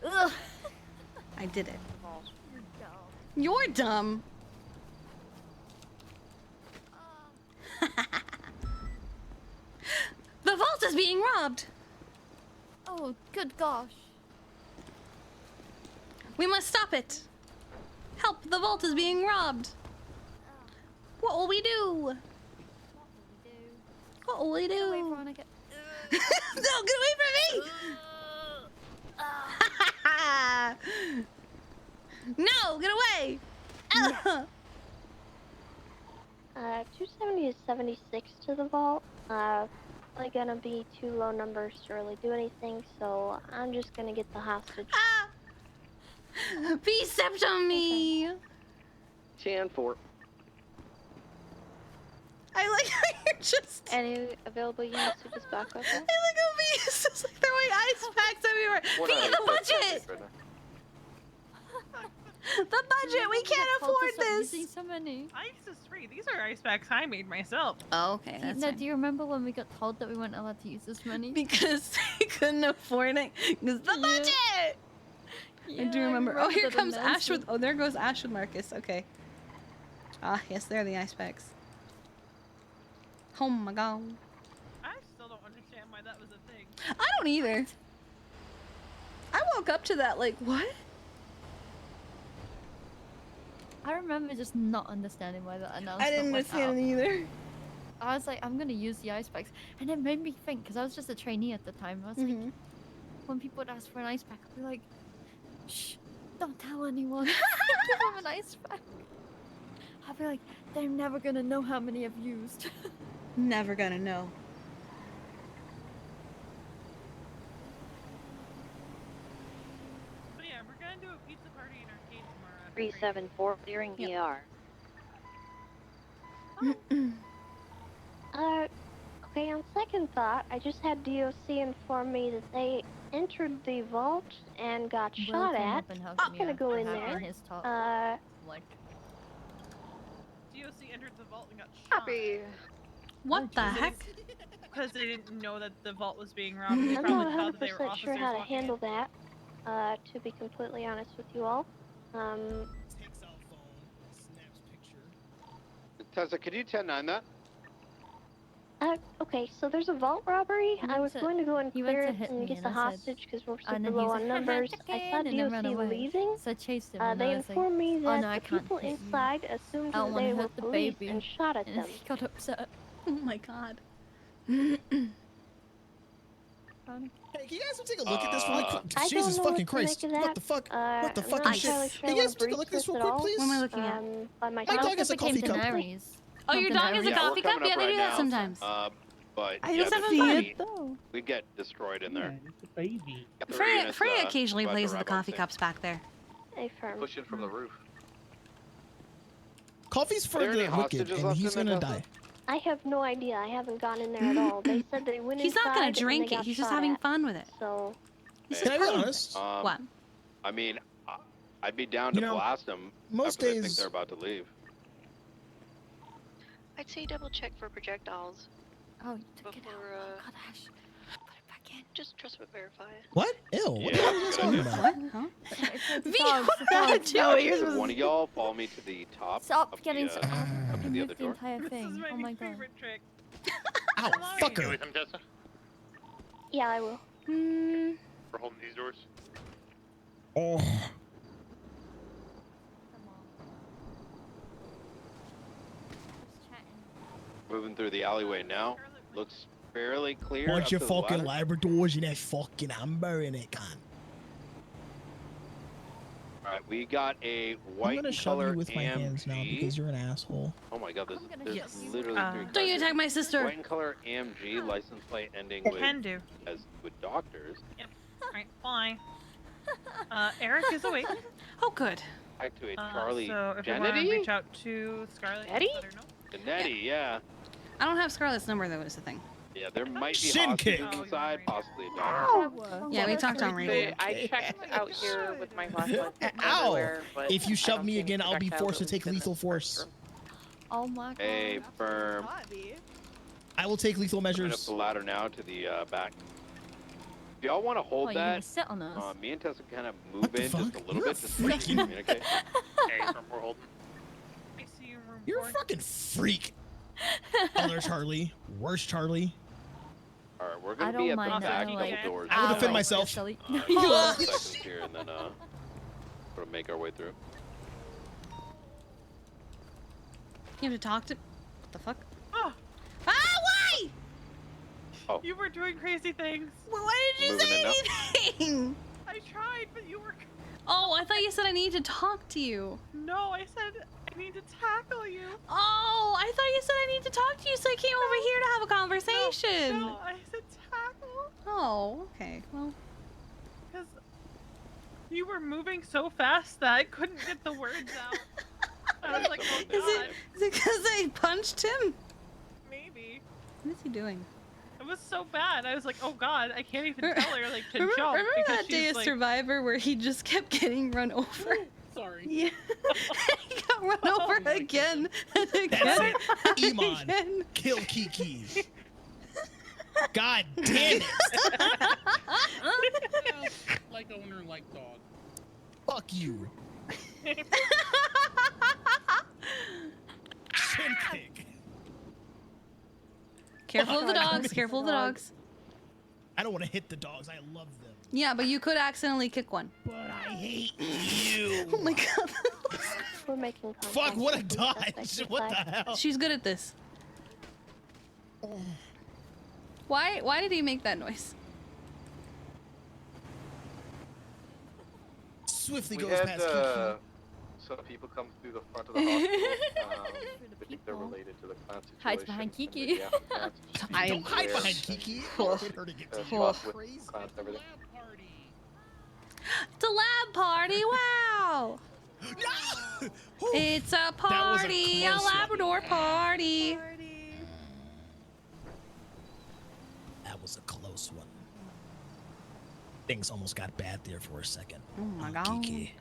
Speaker 3: Ugh. I did it. You're dumb. The vault is being robbed.
Speaker 18: Oh, good gosh.
Speaker 3: We must stop it. Help, the vault is being robbed. What will we do? What will we do?
Speaker 18: Get away, Veronica.
Speaker 3: No, get away from me! No, get away!
Speaker 16: 270 is 76 to the vault. Probably gonna be too low numbers to really do anything, so I'm just gonna get the hostage.
Speaker 3: Be stepped on me!
Speaker 5: 10-4.
Speaker 3: I like how you're just...
Speaker 16: Any available units to just back up?
Speaker 3: I like how me is just like throwing ice packs everywhere. Be the budget! The budget! We can't afford this!
Speaker 18: Using so many.
Speaker 8: Ice is free. These are ice packs I made myself.
Speaker 3: Oh, okay. That's
Speaker 18: Now,
Speaker 3: fine.
Speaker 18: do you remember when we got told that we weren't allowed to use this money?
Speaker 3: Because they couldn't afford it. Because the budget! I do remember. Oh, here
Speaker 18: that
Speaker 3: comes Ash
Speaker 18: announcement.
Speaker 3: with... Oh, there goes Ash with Marcus. Okay. Ah, yes, there are the ice packs. Oh my god.
Speaker 8: I still don't understand why that was a thing.
Speaker 3: I don't either. I woke up to that like, what?
Speaker 18: I remember just not understanding why that announcement
Speaker 3: I didn't
Speaker 18: went
Speaker 3: understand
Speaker 18: out.
Speaker 3: it either.
Speaker 18: I was like, I'm gonna use the ice packs, and it made me think because I was just a trainee at the time. I was like, when people would ask for an ice pack, I'd be like, shh, don't tell anyone. Give them an ice pack. I'd be like, they're never gonna know how many I've used.
Speaker 3: Never gonna know.
Speaker 8: But yeah, we're gonna do a pizza party in arcade tomorrow.
Speaker 16: 374 clearing ER. Okay, on second thought, I just had DOC inform me that they entered the vault and got
Speaker 18: Will
Speaker 16: shot
Speaker 18: came
Speaker 16: at.
Speaker 18: up and helped
Speaker 16: Not
Speaker 18: me
Speaker 16: gonna
Speaker 18: out
Speaker 16: go
Speaker 18: for
Speaker 16: in
Speaker 18: having
Speaker 16: there.
Speaker 18: his top.
Speaker 16: Uh,
Speaker 8: DOC entered the vault and got shot.
Speaker 15: Copy.
Speaker 3: What the heck?
Speaker 8: Because they didn't know that the vault was being robbed. They
Speaker 16: I'm
Speaker 8: probably
Speaker 16: not
Speaker 8: thought that they were
Speaker 16: 100%
Speaker 8: officers
Speaker 16: sure how to
Speaker 8: walking in.
Speaker 16: handle that, to be completely honest with you all.
Speaker 5: Tessa, could you 10-9 that?
Speaker 16: Okay, so there's a vault robbery. I was going to go and
Speaker 18: he
Speaker 16: clear
Speaker 18: went to
Speaker 16: it
Speaker 18: hit me
Speaker 16: and get the
Speaker 18: and I said-
Speaker 16: hostage because we're
Speaker 18: and
Speaker 16: super
Speaker 18: then he
Speaker 16: low
Speaker 18: was
Speaker 16: on
Speaker 18: like,
Speaker 16: numbers. I saw
Speaker 18: and then ran
Speaker 16: DOC
Speaker 18: away.
Speaker 16: leaving.
Speaker 18: So I chased him and
Speaker 16: They
Speaker 18: I was like,
Speaker 16: informed me
Speaker 18: oh
Speaker 16: that
Speaker 18: no, I
Speaker 16: the
Speaker 18: can't
Speaker 16: people
Speaker 18: hit you.
Speaker 16: inside assumed
Speaker 18: I don't
Speaker 16: that
Speaker 18: want
Speaker 16: they
Speaker 18: to
Speaker 16: were
Speaker 18: hurt the
Speaker 16: police
Speaker 18: baby.
Speaker 16: and shot at
Speaker 18: And
Speaker 16: them.
Speaker 18: he got upset.
Speaker 3: Oh my god.
Speaker 6: Hey, can you guys take a look at this real quick?
Speaker 16: I
Speaker 6: Jesus
Speaker 16: don't know
Speaker 6: fucking
Speaker 16: what to make
Speaker 6: Christ.
Speaker 16: of that.
Speaker 6: What the fuck? What the
Speaker 16: I'm
Speaker 6: fucking
Speaker 16: not
Speaker 6: shit?
Speaker 16: entirely sure
Speaker 6: Hey,
Speaker 16: I
Speaker 6: you
Speaker 16: wanna
Speaker 6: guys take a
Speaker 16: breach
Speaker 6: look at this
Speaker 16: this
Speaker 6: real
Speaker 16: at
Speaker 6: quick,
Speaker 16: all.
Speaker 6: please?
Speaker 3: What am I looking at?
Speaker 16: But my
Speaker 6: My
Speaker 16: dog
Speaker 6: dog has a coffee cup.
Speaker 3: Oh, your dog has a
Speaker 5: Yeah,
Speaker 3: coffee
Speaker 5: we're
Speaker 3: cup?
Speaker 5: coming
Speaker 3: Yeah,
Speaker 5: up
Speaker 3: they
Speaker 5: right
Speaker 3: do that
Speaker 5: now.
Speaker 3: sometimes.
Speaker 5: But
Speaker 10: I
Speaker 5: yeah,
Speaker 10: don't
Speaker 5: there's
Speaker 10: see
Speaker 5: plenty-
Speaker 10: it though.
Speaker 5: We get destroyed in there.
Speaker 19: It's a baby.
Speaker 5: Got the
Speaker 3: Freya,
Speaker 5: units,
Speaker 3: Freya occasionally
Speaker 5: about to
Speaker 3: plays with the
Speaker 5: arrive on
Speaker 3: coffee
Speaker 5: scene.
Speaker 3: cups back there.
Speaker 16: Hey, firm.
Speaker 11: Push in from the roof.
Speaker 6: Coffee's for
Speaker 5: Are there any
Speaker 6: the wicked,
Speaker 5: hostages
Speaker 6: and
Speaker 5: left
Speaker 6: he's
Speaker 5: in there,
Speaker 6: gonna die.
Speaker 16: I have no idea. I haven't gone in there at all. They said they went
Speaker 3: He's not
Speaker 16: inside
Speaker 3: gonna
Speaker 16: and
Speaker 3: drink
Speaker 16: they
Speaker 3: it.
Speaker 16: got
Speaker 3: He's just
Speaker 16: shot
Speaker 3: having
Speaker 16: at.
Speaker 3: fun with it.
Speaker 16: So
Speaker 6: Can I be honest?
Speaker 3: What?
Speaker 5: I mean, I'd be down
Speaker 6: You
Speaker 5: to
Speaker 6: know,
Speaker 5: blast them
Speaker 6: most
Speaker 5: after they think
Speaker 6: days-
Speaker 5: they're about to leave.
Speaker 7: I'd say double check for projectiles.
Speaker 18: Oh, you took
Speaker 7: before,
Speaker 18: it out. Oh god, Ash. Put it back in.
Speaker 7: Just trust but verify.
Speaker 6: What? Ew. What
Speaker 5: Yeah,
Speaker 6: the hell are you
Speaker 5: good
Speaker 6: talking
Speaker 5: idea.
Speaker 6: about?
Speaker 3: Huh?
Speaker 5: One of y'all follow me to the top.
Speaker 18: Stop
Speaker 5: of
Speaker 18: getting
Speaker 5: the,
Speaker 18: so
Speaker 5: up to the other
Speaker 18: the
Speaker 5: door.
Speaker 18: entire
Speaker 8: This
Speaker 18: thing.
Speaker 8: is my
Speaker 18: Oh my
Speaker 8: new
Speaker 18: god.
Speaker 8: favorite trick.
Speaker 6: Ow, fucker.
Speaker 23: with him, Tessa?
Speaker 16: yeah, I will.
Speaker 23: For holding these doors?
Speaker 6: Oh.
Speaker 5: Moving through the alleyway now. Looks fairly clear.
Speaker 6: Bunch
Speaker 5: up
Speaker 6: of
Speaker 5: to the
Speaker 6: fucking
Speaker 5: ladder.
Speaker 6: Labradors in that fucking amber in it, can.
Speaker 5: Alright, we got a
Speaker 6: I'm
Speaker 5: white
Speaker 6: gonna shove
Speaker 5: color
Speaker 6: you with my hands now
Speaker 5: AMG.
Speaker 6: because you're an asshole.
Speaker 5: Oh my god, there's
Speaker 3: Yes.
Speaker 5: literally three cars
Speaker 3: Don't you
Speaker 5: here.
Speaker 3: attack my sister.
Speaker 5: White and color AMG license plate ending with
Speaker 8: Can do.
Speaker 5: as with doctors.
Speaker 8: Yep. Alright, fly. Eric is awake.
Speaker 3: Oh, good.
Speaker 5: Back to a Charlie
Speaker 8: So if you want to
Speaker 5: Jannety?
Speaker 8: reach out to Scarlett,
Speaker 5: Eddie?
Speaker 8: let her know.
Speaker 5: Janetti, yeah.
Speaker 3: I don't have Scarlett's number though. Is the thing.
Speaker 5: Yeah, there might be
Speaker 6: Shin
Speaker 5: hostages
Speaker 6: kick.
Speaker 5: inside, possibly a doctor.
Speaker 3: Yeah, we talked on radio.
Speaker 17: I checked out here with my flashlight
Speaker 6: Ow!
Speaker 17: everywhere, but
Speaker 6: If you
Speaker 17: I
Speaker 6: shove
Speaker 17: don't
Speaker 6: me
Speaker 17: see any
Speaker 6: again, I'll be
Speaker 17: projectiles
Speaker 6: forced to
Speaker 17: at
Speaker 6: take
Speaker 17: least in
Speaker 6: lethal
Speaker 17: this
Speaker 6: force.
Speaker 18: Oh my god.
Speaker 5: Hey, firm.
Speaker 6: I will take lethal
Speaker 5: Coming up
Speaker 6: measures.
Speaker 5: the ladder now to the back. If y'all want to hold
Speaker 18: Oh, you're gonna
Speaker 5: that,
Speaker 18: sit on us?
Speaker 5: me and Tessa kind of move in just a little
Speaker 6: You're
Speaker 5: bit just so we can
Speaker 6: freaking-
Speaker 5: communicate.
Speaker 23: Hey, firm, we're holding.
Speaker 8: I see you room
Speaker 6: You're a fucking freak. Other Charlie. Worse Charlie.
Speaker 5: Alright, we're
Speaker 18: I
Speaker 5: gonna
Speaker 18: don't
Speaker 5: be at
Speaker 18: mind
Speaker 5: the back
Speaker 18: that,
Speaker 5: couple
Speaker 18: like,
Speaker 5: doors.
Speaker 6: I will
Speaker 18: ow.
Speaker 6: defend myself.
Speaker 18: Silly.
Speaker 5: Couple seconds here, and then we'll make our way through.
Speaker 3: You have to talk to. What the fuck?
Speaker 8: Oh,
Speaker 3: Ah, why?
Speaker 5: Oh.
Speaker 8: you were doing crazy things.
Speaker 3: Well, why did you
Speaker 5: Moving
Speaker 3: say
Speaker 5: in now.
Speaker 3: anything?
Speaker 8: I tried, but you were.
Speaker 3: Oh, I thought you said I need to talk to you.
Speaker 8: No, I said I need to tackle you.
Speaker 3: Oh, I thought you said I need to talk to you, so I came over here to have a conversation.
Speaker 8: No, I said tackle.
Speaker 3: Oh, okay. Well,
Speaker 8: Because you were moving so fast that I couldn't get the words out. I was like, oh god.
Speaker 3: is it because I punched him?
Speaker 8: Maybe.
Speaker 3: What is he doing?
Speaker 8: It was so bad. I was like, oh god, I can't even tell her like to
Speaker 3: Remember,
Speaker 8: jump
Speaker 3: remember
Speaker 8: because
Speaker 3: that day
Speaker 8: she's
Speaker 3: of
Speaker 8: like,
Speaker 3: Survivor where he just kept getting run over?
Speaker 19: Sorry.
Speaker 3: Yeah. He got run over again and again.
Speaker 6: That's it.
Speaker 3: and
Speaker 6: Iman.
Speaker 3: again.
Speaker 6: Kill Kiki. God damn it.
Speaker 19: Like owner, like dog.
Speaker 6: Fuck you. Shin kick.
Speaker 3: Careful of the
Speaker 6: I don't
Speaker 3: dogs.
Speaker 6: miss
Speaker 3: Careful of the dogs.
Speaker 6: I don't want to hit the dogs. I love them.
Speaker 3: Yeah, but you could accidentally kick one.
Speaker 6: But I hate you.
Speaker 3: Oh my god.
Speaker 16: We're making contact.
Speaker 6: Fuck, what a
Speaker 16: with the
Speaker 6: dodge.
Speaker 16: suspect
Speaker 6: What the
Speaker 16: inside.
Speaker 6: hell?
Speaker 3: She's good at this. Why did he make that noise?
Speaker 6: Swiftly
Speaker 11: We
Speaker 6: goes
Speaker 11: had
Speaker 6: past Kiki.
Speaker 11: some people come through the front of the hospital. I think they're related to the clan situation.
Speaker 18: Hides behind
Speaker 11: and
Speaker 18: Kiki.
Speaker 11: the aftermath.
Speaker 3: I
Speaker 6: Don't hide
Speaker 11: Flares
Speaker 6: behind
Speaker 11: and,
Speaker 6: Kiki.
Speaker 11: uh,
Speaker 6: Get her to get
Speaker 11: stuff with clans and everything.
Speaker 3: It's a lab party. Wow. It's a party, a
Speaker 6: close one.
Speaker 3: Labrador party.
Speaker 6: That was a close one. Things almost got bad there for a second.
Speaker 3: Oh my god.
Speaker 6: Kiki.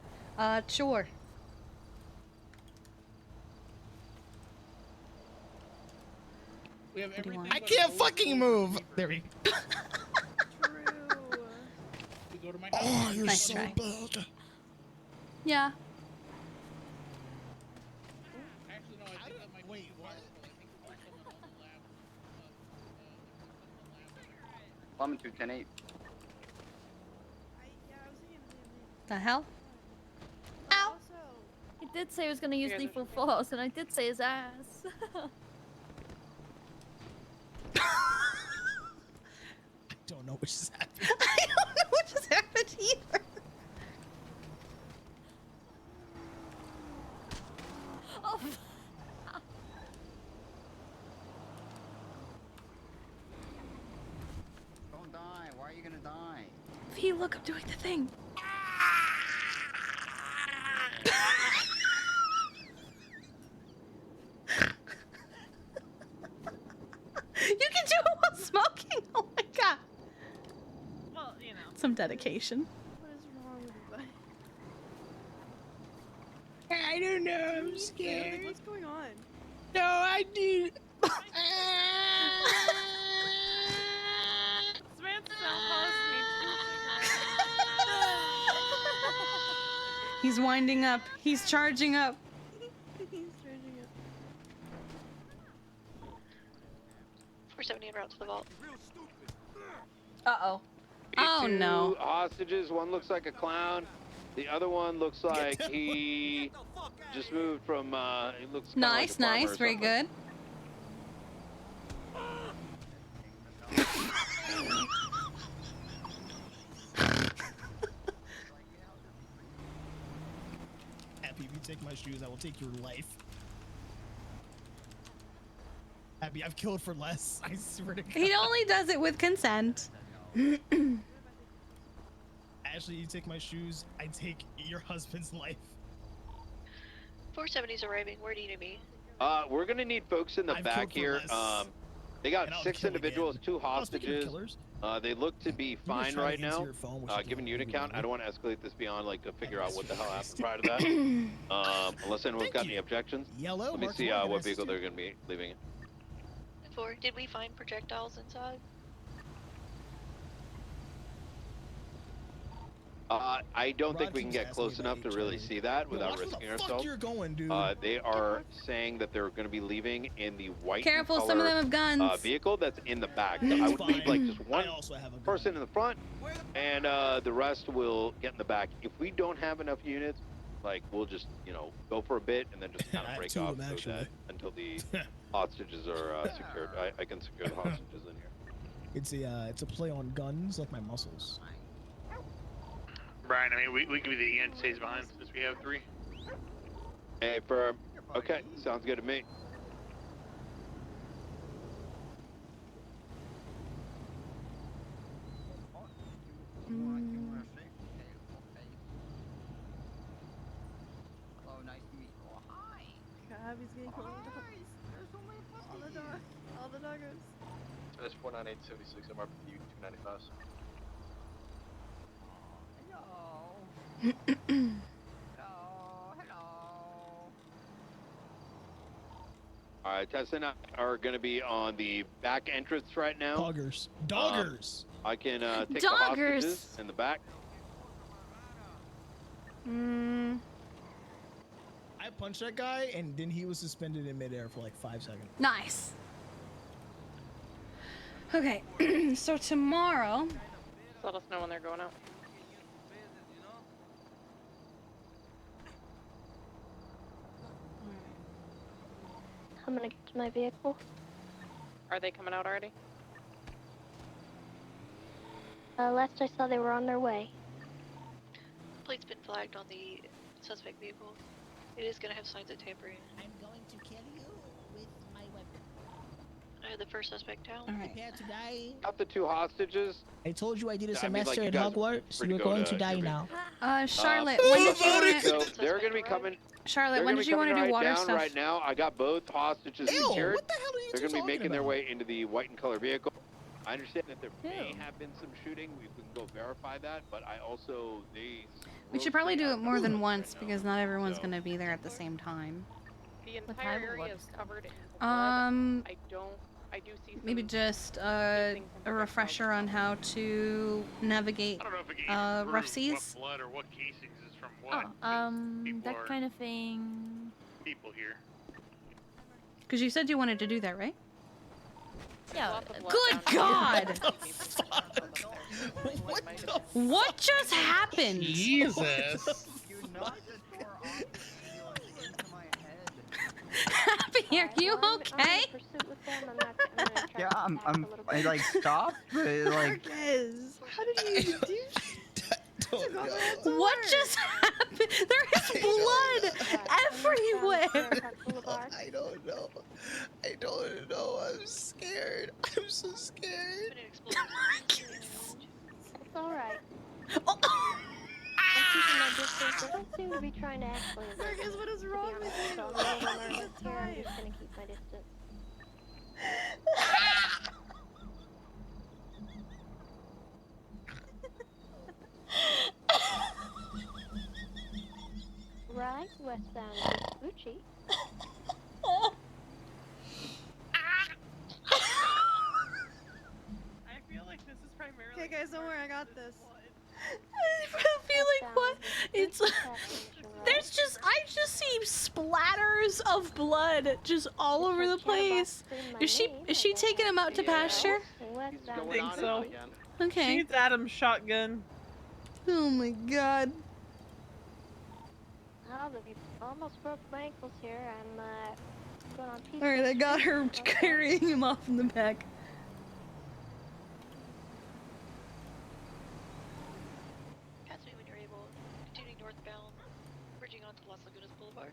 Speaker 19: We have everything.
Speaker 3: want?
Speaker 6: I can't fucking move. There we go.
Speaker 19: We go to my
Speaker 6: Oh, you're
Speaker 3: Nice
Speaker 6: so
Speaker 3: try.
Speaker 6: bad.
Speaker 3: Yeah.
Speaker 19: Actually, no, I think that might
Speaker 6: Wait, what?
Speaker 21: Plummet to 10-8.
Speaker 3: The hell?
Speaker 10: Ow!
Speaker 18: He did say he was gonna use lethal force, and I did say his ass.
Speaker 6: I don't know what just happened.
Speaker 3: I don't know what just happened either.
Speaker 18: Oh.
Speaker 21: Don't die. Why are you gonna die?
Speaker 3: V, look, I'm doing the thing. You can do it while smoking. Oh my god.
Speaker 8: Well, you know.
Speaker 3: Some dedication.
Speaker 10: What is wrong with you?
Speaker 6: I don't know. I'm
Speaker 10: Like,
Speaker 6: scared.
Speaker 10: what's going on?
Speaker 6: No, I need.
Speaker 8: This man's so close to me.
Speaker 3: He's winding up. He's charging up.
Speaker 10: He's charging up.
Speaker 7: 470 en route to the vault.
Speaker 3: Uh-oh. Oh, no.
Speaker 5: Hostages. One looks like a clown. The other one looks like he just moved from. He looks kinda like a
Speaker 3: Nice,
Speaker 5: farmer or
Speaker 3: nice. Very
Speaker 5: something.
Speaker 3: good.
Speaker 6: Happy, if you take my shoes, I will take your life. Happy, I've killed for less. I swear to God.
Speaker 3: He only does it with consent.
Speaker 6: Ashley, you take my shoes, I take your husband's life.
Speaker 7: 470's arriving. Where do you need me?
Speaker 5: We're gonna need folks in the
Speaker 6: I've
Speaker 5: back
Speaker 6: killed for
Speaker 5: here.
Speaker 6: less.
Speaker 5: They got
Speaker 6: And I'll
Speaker 5: 6
Speaker 6: kill
Speaker 5: individuals,
Speaker 6: again.
Speaker 5: 2
Speaker 6: Oh, speaking of
Speaker 5: hostages.
Speaker 6: killers,
Speaker 5: They look to be
Speaker 6: you guys
Speaker 5: fine
Speaker 6: trying to
Speaker 5: right
Speaker 6: get into
Speaker 5: now.
Speaker 6: your phone, which you
Speaker 5: Given
Speaker 6: can't
Speaker 5: unit
Speaker 6: really
Speaker 5: count,
Speaker 6: do.
Speaker 5: I don't want to escalate this beyond like to figure out what the hell happened prior to that. Unless anyone's got any objections.
Speaker 6: Yellow,
Speaker 5: Let me
Speaker 6: Mark
Speaker 5: see
Speaker 6: Morgan,
Speaker 5: what
Speaker 6: I
Speaker 5: vehicle
Speaker 6: assist
Speaker 5: they're gonna be leaving.
Speaker 7: 4. Did we find projectiles inside?
Speaker 5: I don't think we can
Speaker 6: keeps
Speaker 5: get
Speaker 6: asking
Speaker 5: close
Speaker 6: about
Speaker 5: enough to really see that
Speaker 6: Yo,
Speaker 5: without
Speaker 6: watch where
Speaker 5: risking
Speaker 6: the fuck
Speaker 5: ourselves.
Speaker 6: you're going, dude.
Speaker 5: They are saying that they're going to be leaving in the white
Speaker 3: Careful,
Speaker 5: color,
Speaker 3: some of them have guns.
Speaker 5: vehicle that's in the back. So I would leave like just one person in the front, and the rest will get in the back. If we don't have enough units, like we'll just go for a bit and then just kind of break
Speaker 6: two of
Speaker 5: off
Speaker 6: them,
Speaker 5: so
Speaker 6: actually.
Speaker 5: that until the hostages are secured. I can secure the hostages in here.
Speaker 6: It's a play on guns, like my muscles.
Speaker 23: Brian, I mean, we can be the end stays behind since we have 3.
Speaker 5: Hey, firm. Okay, sounds good to me.
Speaker 21: Hello, nice to meet you. Hi.
Speaker 10: Abby's getting close. All the doggos.
Speaker 11: That's 49876 MRPU 295.
Speaker 5: All right, Tessa and I are going to be on the back entrance right now.
Speaker 6: Doggers. Doggers.
Speaker 5: I can take
Speaker 3: Doggers.
Speaker 5: the hostages in the back.
Speaker 6: I punched that guy, and then he was suspended in midair for like 5 seconds.
Speaker 3: Nice. Okay, so tomorrow.
Speaker 17: Let us know when they're going out.
Speaker 16: I'm gonna get to my vehicle.
Speaker 17: Are they coming out already?
Speaker 16: Last I saw, they were on their way.
Speaker 7: Plate's been flagged on the suspect vehicle. It is going to have signs of tampering.
Speaker 4: I'm going to kill you with my weapon.
Speaker 7: The first suspect down.
Speaker 4: Prepare to die.
Speaker 5: Got the 2 hostages.
Speaker 4: I told you I did a
Speaker 5: I mean, like,
Speaker 4: semester
Speaker 5: you
Speaker 4: at
Speaker 5: guys are
Speaker 4: Hogwarts.
Speaker 5: free to
Speaker 4: You're
Speaker 5: go
Speaker 4: going
Speaker 5: to
Speaker 4: to die
Speaker 5: your
Speaker 4: now.
Speaker 3: Charlotte, when did you want
Speaker 5: So they're going to be coming.
Speaker 3: Charlotte,
Speaker 5: They're
Speaker 3: when
Speaker 5: gonna
Speaker 3: did
Speaker 5: be
Speaker 3: you want to
Speaker 5: coming
Speaker 3: do
Speaker 5: right
Speaker 3: water
Speaker 5: down
Speaker 3: stuff?
Speaker 5: right now. I got both hostages
Speaker 6: Ew,
Speaker 5: secured.
Speaker 6: what the hell are you
Speaker 5: They're
Speaker 6: two
Speaker 5: going to be
Speaker 6: talking
Speaker 5: making their
Speaker 6: about?
Speaker 5: way into the white and color vehicle. I understand that there may
Speaker 3: Ew.
Speaker 5: have been some shooting. We can go verify that, but I also
Speaker 3: We should probably do it more than once because not everyone's gonna be there at the same time.
Speaker 17: The entire area is covered in blood.
Speaker 3: Um,
Speaker 17: I I do see
Speaker 3: Maybe
Speaker 17: some
Speaker 3: just a refresher on how to navigate
Speaker 23: I don't know if it can
Speaker 3: rough
Speaker 23: prove
Speaker 3: seas.
Speaker 23: what blood or what casings is from what.
Speaker 18: That
Speaker 23: are
Speaker 18: kind of thing.
Speaker 23: people here.
Speaker 3: Because you said you wanted to do that, right?
Speaker 18: Yeah.
Speaker 3: Good God! What just happened?
Speaker 19: Jesus.
Speaker 9: You knocked the door off the ambulance into my head.
Speaker 3: Happy, are you okay?
Speaker 21: Yeah, I like stopped, but like.
Speaker 10: Marcus, how did you even do
Speaker 3: What just happened? There is blood everywhere.
Speaker 6: I don't know. I don't know. I'm scared. I'm so scared.
Speaker 16: It's alright.
Speaker 3: Oh.
Speaker 16: I'm keeping my distance. They don't seem to be trying to actually hurt me.
Speaker 10: Marcus, what is
Speaker 16: to be
Speaker 10: wrong
Speaker 16: honest,
Speaker 10: with you?
Speaker 16: so I'm a little
Speaker 10: All the
Speaker 16: nervous here. I'm
Speaker 10: time.
Speaker 16: just gonna keep my distance. Right, westbound Gucci.
Speaker 8: I feel like this is primarily.
Speaker 10: Okay, guys, don't worry, I got this.
Speaker 3: I feel like what? It's there's just I just see splatters of blood just all over the place. Is she taking him out to pasture?
Speaker 8: I think so.
Speaker 3: Okay.
Speaker 8: She's Adam's shotgun.
Speaker 3: Oh my God.
Speaker 16: Oh, we almost broke my ankles here. I'm going on peace.
Speaker 3: Alright, I got her carrying him off in the back.
Speaker 7: Pass me when you're able. Continuing northbound, bridging onto Las Lagunas Boulevard.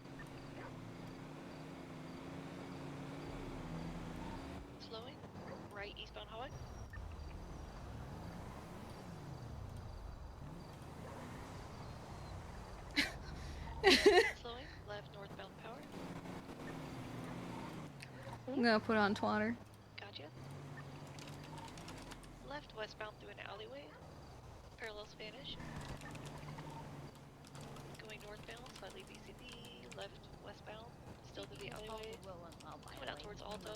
Speaker 7: Slowing, right eastbound highway. Slowing, left northbound power.
Speaker 3: I'm gonna put on twatter.
Speaker 7: Gotcha. Left westbound through an alleyway. Parallel Spanish. Going northbound, slightly BCB. Left westbound, still through the alleyway. Coming out towards Alto.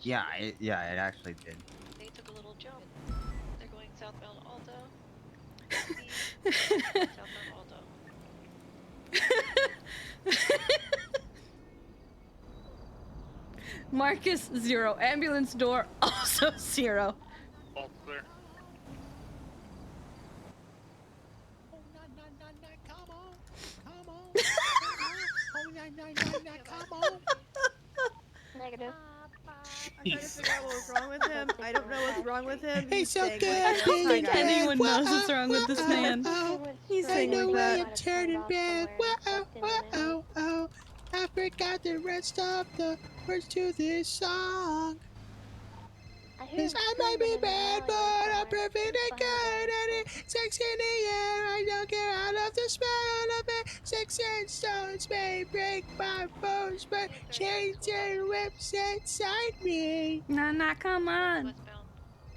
Speaker 21: Yeah, it actually did.
Speaker 7: They took a little jump. They're going southbound Alto. Southbound Alto.
Speaker 3: Marcus 0. Ambulance door also 0.
Speaker 23: All clear.
Speaker 16: Negative.
Speaker 10: I'm trying to figure out what was wrong with him. I don't know what's wrong with him.
Speaker 6: He's so
Speaker 10: saying
Speaker 6: good.
Speaker 10: like,
Speaker 3: I don't think anyone knows what's wrong with this man.
Speaker 10: He's
Speaker 6: I
Speaker 10: saying
Speaker 6: know
Speaker 10: like
Speaker 6: I
Speaker 10: that.
Speaker 6: am turning red. Whoa. I forgot the rest of the words to this song. Cause I might be bad, but I'm perfect and good. And it's sex in the air. I don't care. I love the smell of it. Sticks and stones may break my bones, but chains and whips inside me.
Speaker 3: Nah, come on.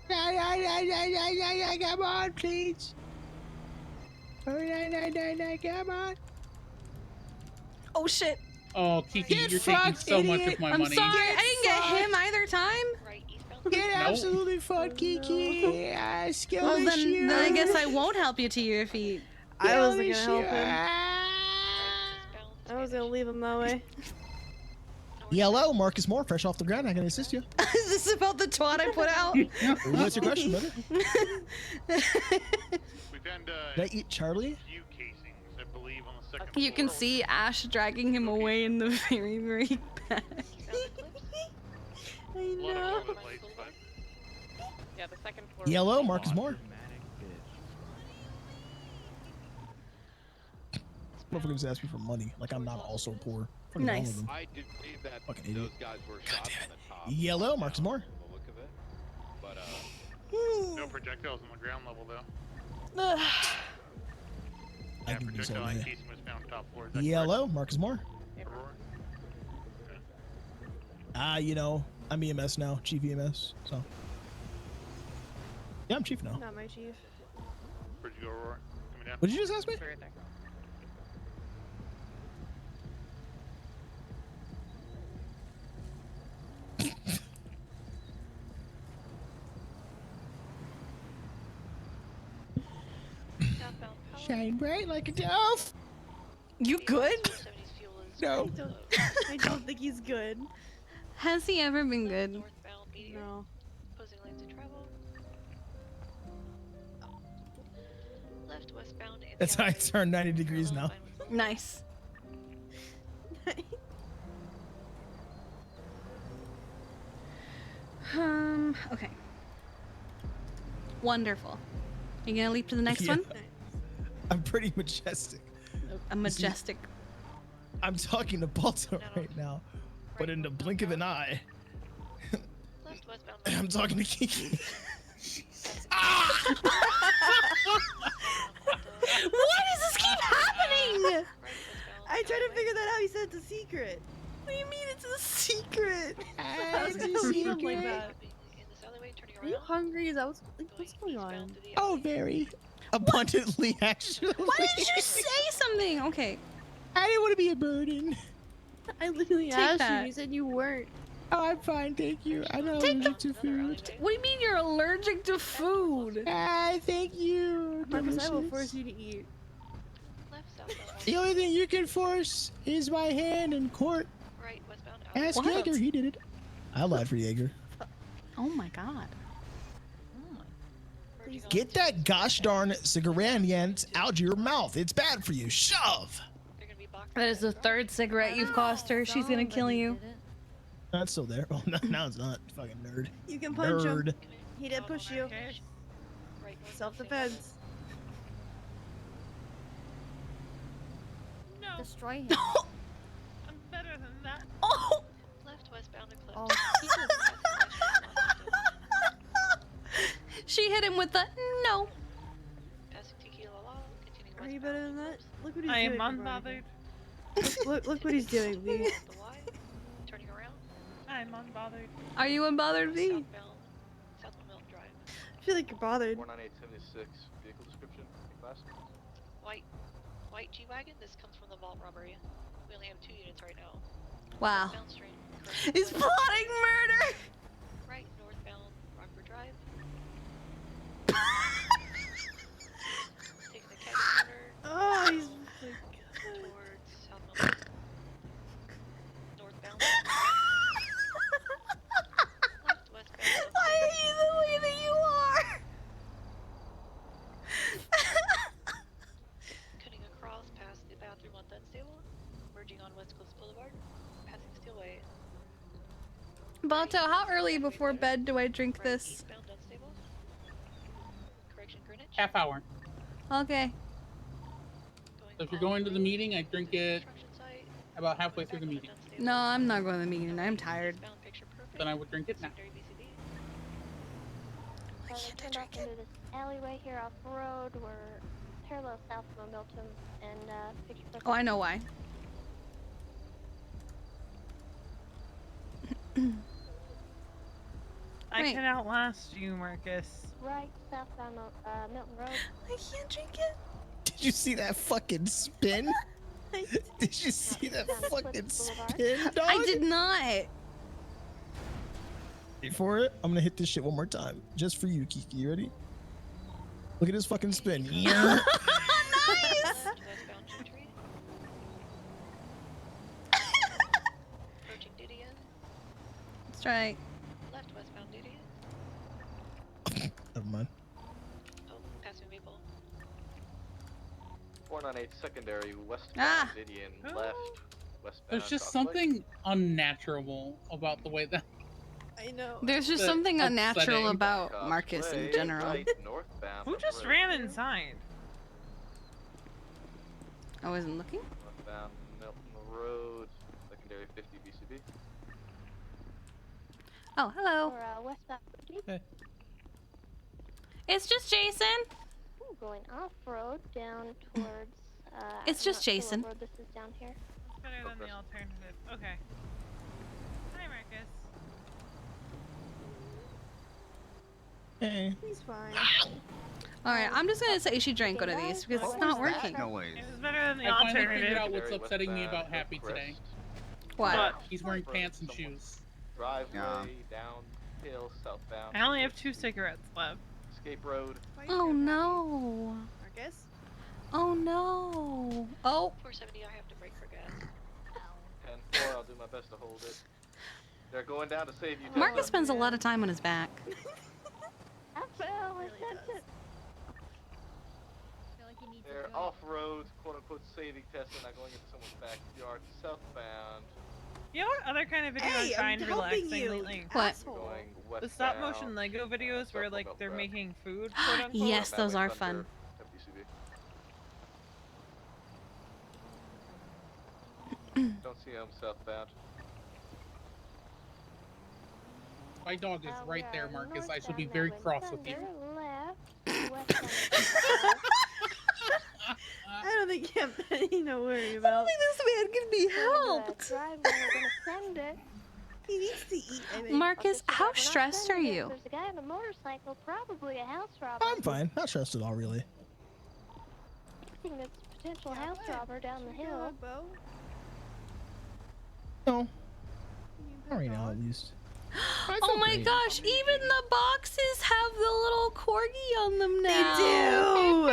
Speaker 6: Come on, please. Oh, come on.
Speaker 3: Oh shit.
Speaker 19: Oh, Kiki,
Speaker 6: Get
Speaker 19: you're taking
Speaker 6: fucked,
Speaker 19: so much
Speaker 6: idiot.
Speaker 19: of my
Speaker 3: I'm
Speaker 19: money.
Speaker 3: sorry, I didn't get him either time.
Speaker 6: Get absolutely fucked, Kiki. Skill
Speaker 3: Well,
Speaker 6: issue.
Speaker 3: then I guess I won't help you to your feet.
Speaker 10: I wasn't gonna help him. I was gonna leave him that way.
Speaker 6: Yellow, Marcus Moore, fresh off the ground. I can assist you.
Speaker 3: Is this about the twat I put out?
Speaker 6: What's your question, brother?
Speaker 23: We found
Speaker 6: Did I eat Charlie?
Speaker 23: few casings, I believe, on the second
Speaker 3: You can
Speaker 23: floor.
Speaker 3: see Ash dragging him away in the very, very back. I
Speaker 23: Blood all
Speaker 3: know.
Speaker 23: over the place, but
Speaker 17: Yeah, the second floor.
Speaker 6: Yellow, Marcus Moore. Motherfucker just asked me for money, like I'm not also poor. Fucking wrong
Speaker 3: Nice.
Speaker 6: with him.
Speaker 5: I did believe that
Speaker 6: Fucking
Speaker 5: those
Speaker 6: idiot.
Speaker 5: guys were shot from the top.
Speaker 6: Yellow, Marcus Moore.
Speaker 5: From the look of it. But
Speaker 23: no projectiles on the ground level, though.
Speaker 6: I
Speaker 23: Yeah,
Speaker 6: can do so,
Speaker 23: projectile
Speaker 6: man.
Speaker 23: casing was found top floor. Is that
Speaker 6: Yellow, Marcus Moore.
Speaker 23: correct, Aurora?
Speaker 6: You know, I'm EMS now, Chief EMS, so. Yeah, I'm Chief now.
Speaker 10: Not my chief.
Speaker 23: Where'd you go, Aurora? Coming down?
Speaker 6: What did you just ask me?
Speaker 17: Right there.
Speaker 6: Shine bright like a dove.
Speaker 10: You good?
Speaker 6: No.
Speaker 10: I don't think he's good.
Speaker 3: Has he ever been good?
Speaker 7: Northbound median.
Speaker 10: No.
Speaker 7: Opposing lanes of travel. Left westbound. In
Speaker 6: That's how I turn 90 degrees now.
Speaker 3: Nice. Okay. Wonderful. You gonna leap to the next one?
Speaker 6: I'm pretty majestic.
Speaker 3: A majestic.
Speaker 6: I'm talking to Balto right now, but in the blink of an eye,
Speaker 7: Left westbound.
Speaker 6: I'm talking to Kiki.
Speaker 10: Why does this keep happening? I tried to figure that out. He said it's a secret. What do you mean it's a secret? I was gonna leave him like that. Are you hungry? Is that what's going on?
Speaker 6: Oh, very abundantly, actually.
Speaker 3: Why didn't you say something? Okay.
Speaker 6: I didn't want to be a burden.
Speaker 10: I literally
Speaker 3: Take
Speaker 10: asked
Speaker 3: that.
Speaker 10: you. You said you weren't.
Speaker 6: Oh, I'm fine, thank you. I'm not allergic to food.
Speaker 3: What do you mean you're allergic to food?
Speaker 6: Thank you.
Speaker 10: Marcus, I will
Speaker 6: Delicious.
Speaker 10: force you to eat.
Speaker 6: The only thing you can force is my hand in court.
Speaker 7: Right westbound.
Speaker 6: Ask
Speaker 3: What?
Speaker 6: Jaeger, he did it. I lied for Jaeger.
Speaker 3: Oh my god.
Speaker 6: Get that gosh darn cigarette out your mouth. It's bad for you. Shove.
Speaker 3: That is the third cigarette you've cost her. She's gonna kill you.
Speaker 6: That's still there. Oh, no, now it's not. Fucking nerd.
Speaker 10: You can punch
Speaker 6: Nerd.
Speaker 10: him. He did push you. Self-defense.
Speaker 7: No.
Speaker 18: Destroy him.
Speaker 8: I'm better than that.
Speaker 3: Oh!
Speaker 7: Left westbound and cliff.
Speaker 18: Oh,
Speaker 3: She hit him with the no.
Speaker 7: Passing Kiki la la. Continuing
Speaker 10: Are you better than that? Look what he's
Speaker 8: I
Speaker 10: doing.
Speaker 8: am
Speaker 10: Brian.
Speaker 8: unbothered.
Speaker 10: Look what he's doing, V.
Speaker 7: The Y. Turning around.
Speaker 8: I'm unbothered.
Speaker 3: Are you unbothered, V?
Speaker 7: Southbound. Southbound Milton Drive.
Speaker 10: I feel like you're bothered.
Speaker 11: 49876, vehicle description, class.
Speaker 7: White G-Wagon. This comes from the vault robbery. We only have 2 units right now.
Speaker 3: Wow.
Speaker 7: Northbound straight.
Speaker 3: He's plotting murder.
Speaker 7: Right northbound Rockford Drive. Taking the catch corner.
Speaker 10: Oh, he's
Speaker 7: Towards South Milton. Northbound. Left westbound.
Speaker 10: I hate you the way that you are.
Speaker 7: Cutting across past the bathroom on Dunstable. Merging on West Coast Boulevard. Passing Steelway.
Speaker 3: Balto, how early before bed do I drink this?
Speaker 7: Eastbound Dunstable. Correction Greenwich.
Speaker 19: Half hour.
Speaker 3: Okay.
Speaker 19: So if you're going to the meeting, I drink it about halfway through the meeting.
Speaker 3: No, I'm not going to the meeting. I'm tired.
Speaker 19: Then I would drink it now.
Speaker 16: So we turned off into this alleyway here off the road. We're parallel south of Milton and picture perfect.
Speaker 3: Oh, I know why.
Speaker 8: I
Speaker 3: Wait.
Speaker 8: can outlast you, Marcus.
Speaker 16: Right southbound Milton Road.
Speaker 10: I can't drink it.
Speaker 6: Did you see that fucking spin? Did you see that fucking spin, dog?
Speaker 3: I did not.
Speaker 6: Wait for it. I'm gonna hit this shit one more time. Just for you, Kiki. You ready? Look at this fucking spin. Yeah.
Speaker 3: Nice.
Speaker 7: Westbound Gentry. Approaching Didion.
Speaker 3: That's right.
Speaker 7: Left westbound Didion.
Speaker 6: Never mind.
Speaker 7: Oh, passing Maple.
Speaker 11: 498 secondary, westbound
Speaker 3: Ah.
Speaker 11: Didion,
Speaker 8: Oh.
Speaker 11: left, westbound.
Speaker 19: There's just
Speaker 11: Crossway.
Speaker 19: something unnatural about the way that.
Speaker 10: I know.
Speaker 3: There's just
Speaker 19: The
Speaker 3: something unnatural
Speaker 19: upsetting
Speaker 3: about
Speaker 11: Cox
Speaker 3: Marcus in
Speaker 11: Way,
Speaker 3: general.
Speaker 11: Right, northbound.
Speaker 8: Who just
Speaker 11: road.
Speaker 8: ran inside?
Speaker 3: I wasn't looking.
Speaker 11: Northbound Milton Road, secondary 50 BCB.
Speaker 3: Oh, hello.
Speaker 16: Or westbound.
Speaker 19: Hey.
Speaker 3: It's just Jason.
Speaker 16: Ooh, going off road down towards.
Speaker 3: It's
Speaker 16: I'm
Speaker 3: just
Speaker 16: not sure what
Speaker 3: Jason.
Speaker 16: road this is down here.
Speaker 8: It's better than the alternative. Okay. Hi, Marcus.
Speaker 6: Hey.
Speaker 10: He's fine.
Speaker 3: All right, I'm just gonna say she drank one of these because it's not working.
Speaker 21: No ways.
Speaker 8: It was better than the
Speaker 19: I finally figured
Speaker 8: alternative.
Speaker 19: out what's upsetting me about Happy today.
Speaker 3: What?
Speaker 19: He's wearing pants and shoes.
Speaker 11: Driveway,
Speaker 21: Yeah.
Speaker 11: downhill, southbound.
Speaker 8: I only have 2 cigarettes left.
Speaker 11: Escape road.
Speaker 10: Why are you
Speaker 3: Oh
Speaker 10: so happy?
Speaker 3: no.
Speaker 10: Marcus?
Speaker 3: Oh no. Oh.
Speaker 7: 470, I have to break for gas.
Speaker 11: 10-4, I'll do my best to hold it. They're going down to save you,
Speaker 3: Marcus
Speaker 11: Tessa.
Speaker 3: spends a lot of time on his back.
Speaker 15: I fell. I sent it.
Speaker 11: They're off-road, quote-unquote, saving Tessa, not going into someone's backyard, southbound.
Speaker 8: You know what other kind of video
Speaker 22: Hey,
Speaker 8: I find
Speaker 22: I'm helping
Speaker 8: relaxing
Speaker 22: you,
Speaker 8: lately?
Speaker 22: What? asshole.
Speaker 8: The stop motion Lego videos where like they're making food. Quote unquote.
Speaker 3: Yes, those are fun.
Speaker 11: Don't see him southbound.
Speaker 19: My dog is right there, Marcus. I should be very cross with you.
Speaker 10: I don't think you have anything to worry about. I don't think this man can be helped. He needs to eat, I think.
Speaker 3: Marcus, how stressed are you?
Speaker 16: There's a guy on a motorcycle, probably a house robber.
Speaker 6: I'm fine. Not stressed at all, really.
Speaker 16: I think that's a potential house robber down the hill.
Speaker 6: No. Not right now, at least.
Speaker 3: Oh my gosh, even the boxes have the little corgi on them now.
Speaker 10: They do.
Speaker 22: Oh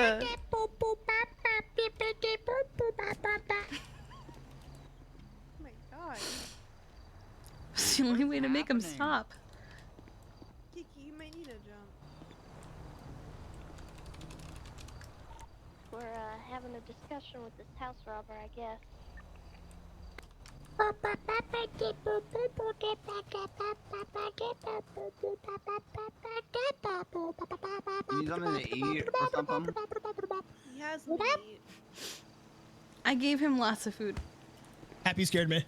Speaker 22: my god.
Speaker 3: It's the only way to make them stop.
Speaker 10: Kiki, you might need a jump.
Speaker 16: We're having a discussion with this house robber, I guess.
Speaker 21: You need something to eat or something?
Speaker 10: He has something to eat.
Speaker 3: I gave him lots of food.
Speaker 6: Happy scared me.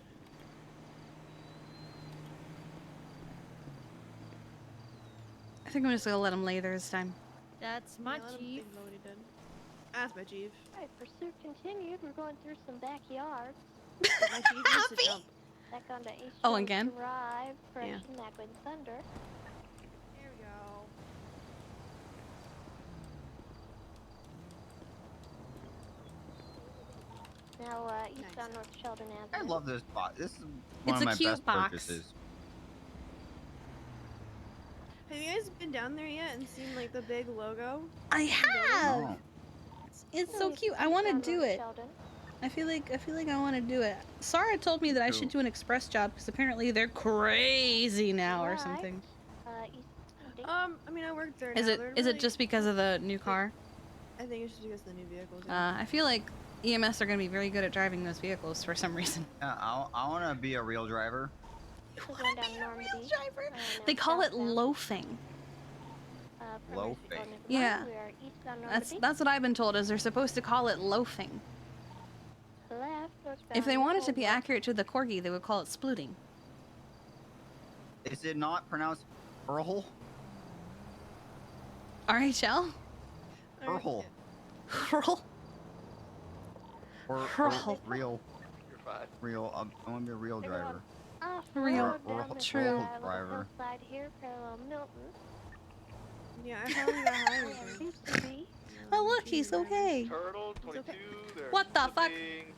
Speaker 3: I think I'm just gonna let him lay there this time.
Speaker 18: That's my chief.
Speaker 10: Ask my chief.
Speaker 16: Alright, pursuit continued. We're going through some backyards.
Speaker 10: My chief needs to jump.
Speaker 16: Back onto East
Speaker 3: Oh,
Speaker 16: Jones
Speaker 3: again?
Speaker 16: Drive,
Speaker 10: Yeah.
Speaker 16: correction, Magwin Thunder.
Speaker 10: Here we go.
Speaker 16: Now, eastbound North Sheldon Avenue.
Speaker 21: I love this box. This is one
Speaker 3: It's
Speaker 21: of
Speaker 3: a
Speaker 21: my
Speaker 3: cute
Speaker 21: best
Speaker 3: box.
Speaker 21: purchases.
Speaker 10: Have you guys been down there yet and seen like the big logo?
Speaker 3: I have.
Speaker 21: Oh.
Speaker 3: It's so cute. I want to do it. I feel like I want to do it. Sarah told me that I should do an express job because apparently they're crazy now or something.
Speaker 10: I mean, I worked there.
Speaker 3: Is
Speaker 10: now.
Speaker 3: it
Speaker 10: They're
Speaker 3: is
Speaker 10: really-
Speaker 3: it just because of the new car?
Speaker 10: I think it's just because of the new vehicles.
Speaker 3: I feel like EMS are going to be very good at driving those vehicles for some reason.
Speaker 21: Yeah, I want to be a real driver.
Speaker 16: Going down Normandy.
Speaker 3: They call it loafing.
Speaker 21: Loafing.
Speaker 3: Yeah.
Speaker 16: We are eastbound Normandy.
Speaker 3: That's what I've been told is they're supposed to call it loafing.
Speaker 16: Left,
Speaker 3: If they wanted to be accurate to the corgi, they would call it splooting.
Speaker 21: Is it not pronounced Earl?
Speaker 3: RHL?
Speaker 21: Earl.
Speaker 3: Earl?
Speaker 21: Or
Speaker 3: Earl.
Speaker 21: real.
Speaker 11: You're fine.
Speaker 21: Real. I want to be a real driver.
Speaker 3: Real.
Speaker 21: True. Driver.
Speaker 16: Side here, parallel Milton.
Speaker 10: Yeah, I probably got hired.
Speaker 3: Oh look, he's okay.
Speaker 11: Turtle, 22, they're
Speaker 3: What the fuck?
Speaker 11: slipping,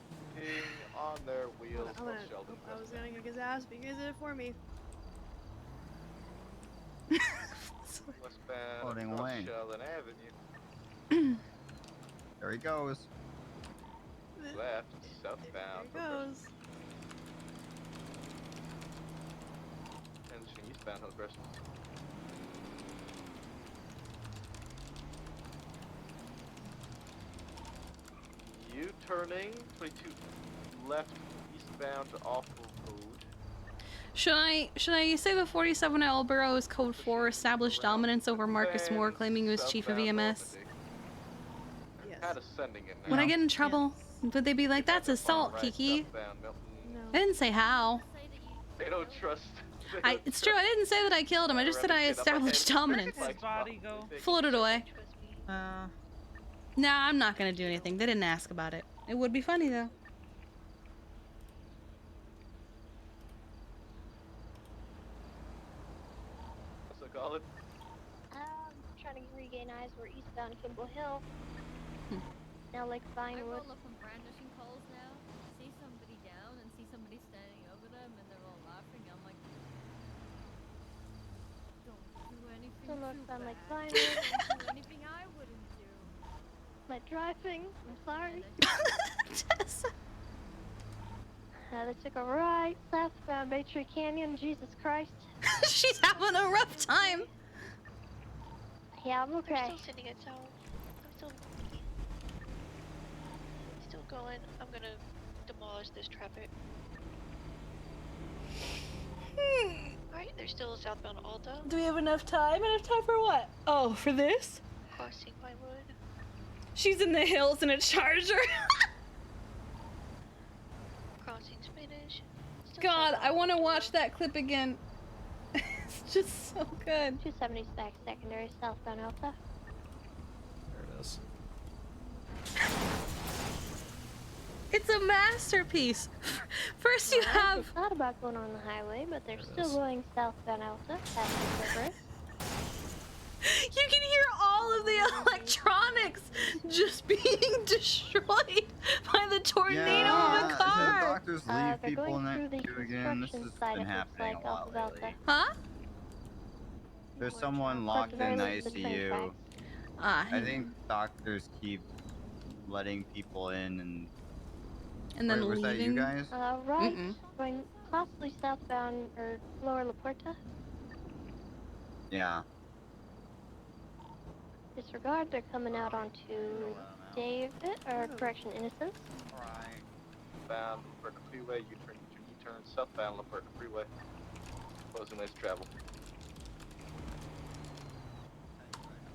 Speaker 11: on their wheels.
Speaker 10: I was gonna kick his ass, but you guys did it for me.
Speaker 11: Westbound
Speaker 21: Floating
Speaker 11: across
Speaker 21: away.
Speaker 11: Sheldon Avenue.
Speaker 21: There he goes.
Speaker 11: Left, southbound.
Speaker 10: There he goes.
Speaker 11: And eastbound Hillcrest. U-turning, 22 left, eastbound off road.
Speaker 3: Should I say the 47 at Elborough is code 4 established dominance over Marcus Moore claiming he was chief of EMS?
Speaker 11: Kind of sending it now.
Speaker 3: Would I get in trouble? Would they be like, that's assault,
Speaker 11: Right,
Speaker 3: Kiki?
Speaker 11: southbound Milton.
Speaker 3: I didn't say how.
Speaker 11: They don't trust.
Speaker 3: It's true, I didn't say that I killed him, I just said I established dominance.
Speaker 8: His body go.
Speaker 3: Floated away. Nah, I'm not gonna do anything. They didn't ask about it. It would be funny though.
Speaker 11: What's it called?
Speaker 16: Trying to regain eyes. We're eastbound Kimball Hill. Now Lake Vinewood.
Speaker 18: I roll up from brandishing poles now, see somebody down and see somebody standing over them and they're all laughing. I'm like, don't do anything
Speaker 16: So
Speaker 18: too
Speaker 16: northbound
Speaker 18: bad.
Speaker 16: Lake Vinewood.
Speaker 18: Don't do anything I wouldn't do.
Speaker 16: My driving. I'm sorry. They took a right southbound Bay Tree Canyon. Jesus Christ.
Speaker 3: She's having a rough time.
Speaker 16: Yeah, I'm okay.
Speaker 7: They're still sending it south. I'm still going. I'm gonna demolish this traffic. Alright, they're still southbound Alta.
Speaker 3: Do we have enough time? Enough time for what? Oh, for this?
Speaker 7: Crossing Pinewood.
Speaker 3: She's in the hills in a charger.
Speaker 7: Crossing Spanish.
Speaker 3: God, I want to watch that clip again. It's just so good.
Speaker 16: 270's back secondary, southbound Alta.
Speaker 6: There it is.
Speaker 3: It's a masterpiece. First you have...
Speaker 16: It's not about going on the highway, but they're still going southbound Alta, past the river.
Speaker 3: You can hear all of the electronics just being destroyed by the tornado of a car.
Speaker 21: The doctors leave people in that queue again. This has been happening a lot lately.
Speaker 3: Huh?
Speaker 21: There's someone locked in ICU. I think doctors keep letting people in
Speaker 3: and then
Speaker 21: was that you
Speaker 3: leaving.
Speaker 21: guys?
Speaker 16: Right, going possibly southbound or lower La Puerta.
Speaker 21: Yeah.
Speaker 16: Disregard, they're coming out onto David, or correction, Innocence.
Speaker 11: Bound La Puerta Freeway, U-turn southbound La Puerta Freeway. Closing lanes travel.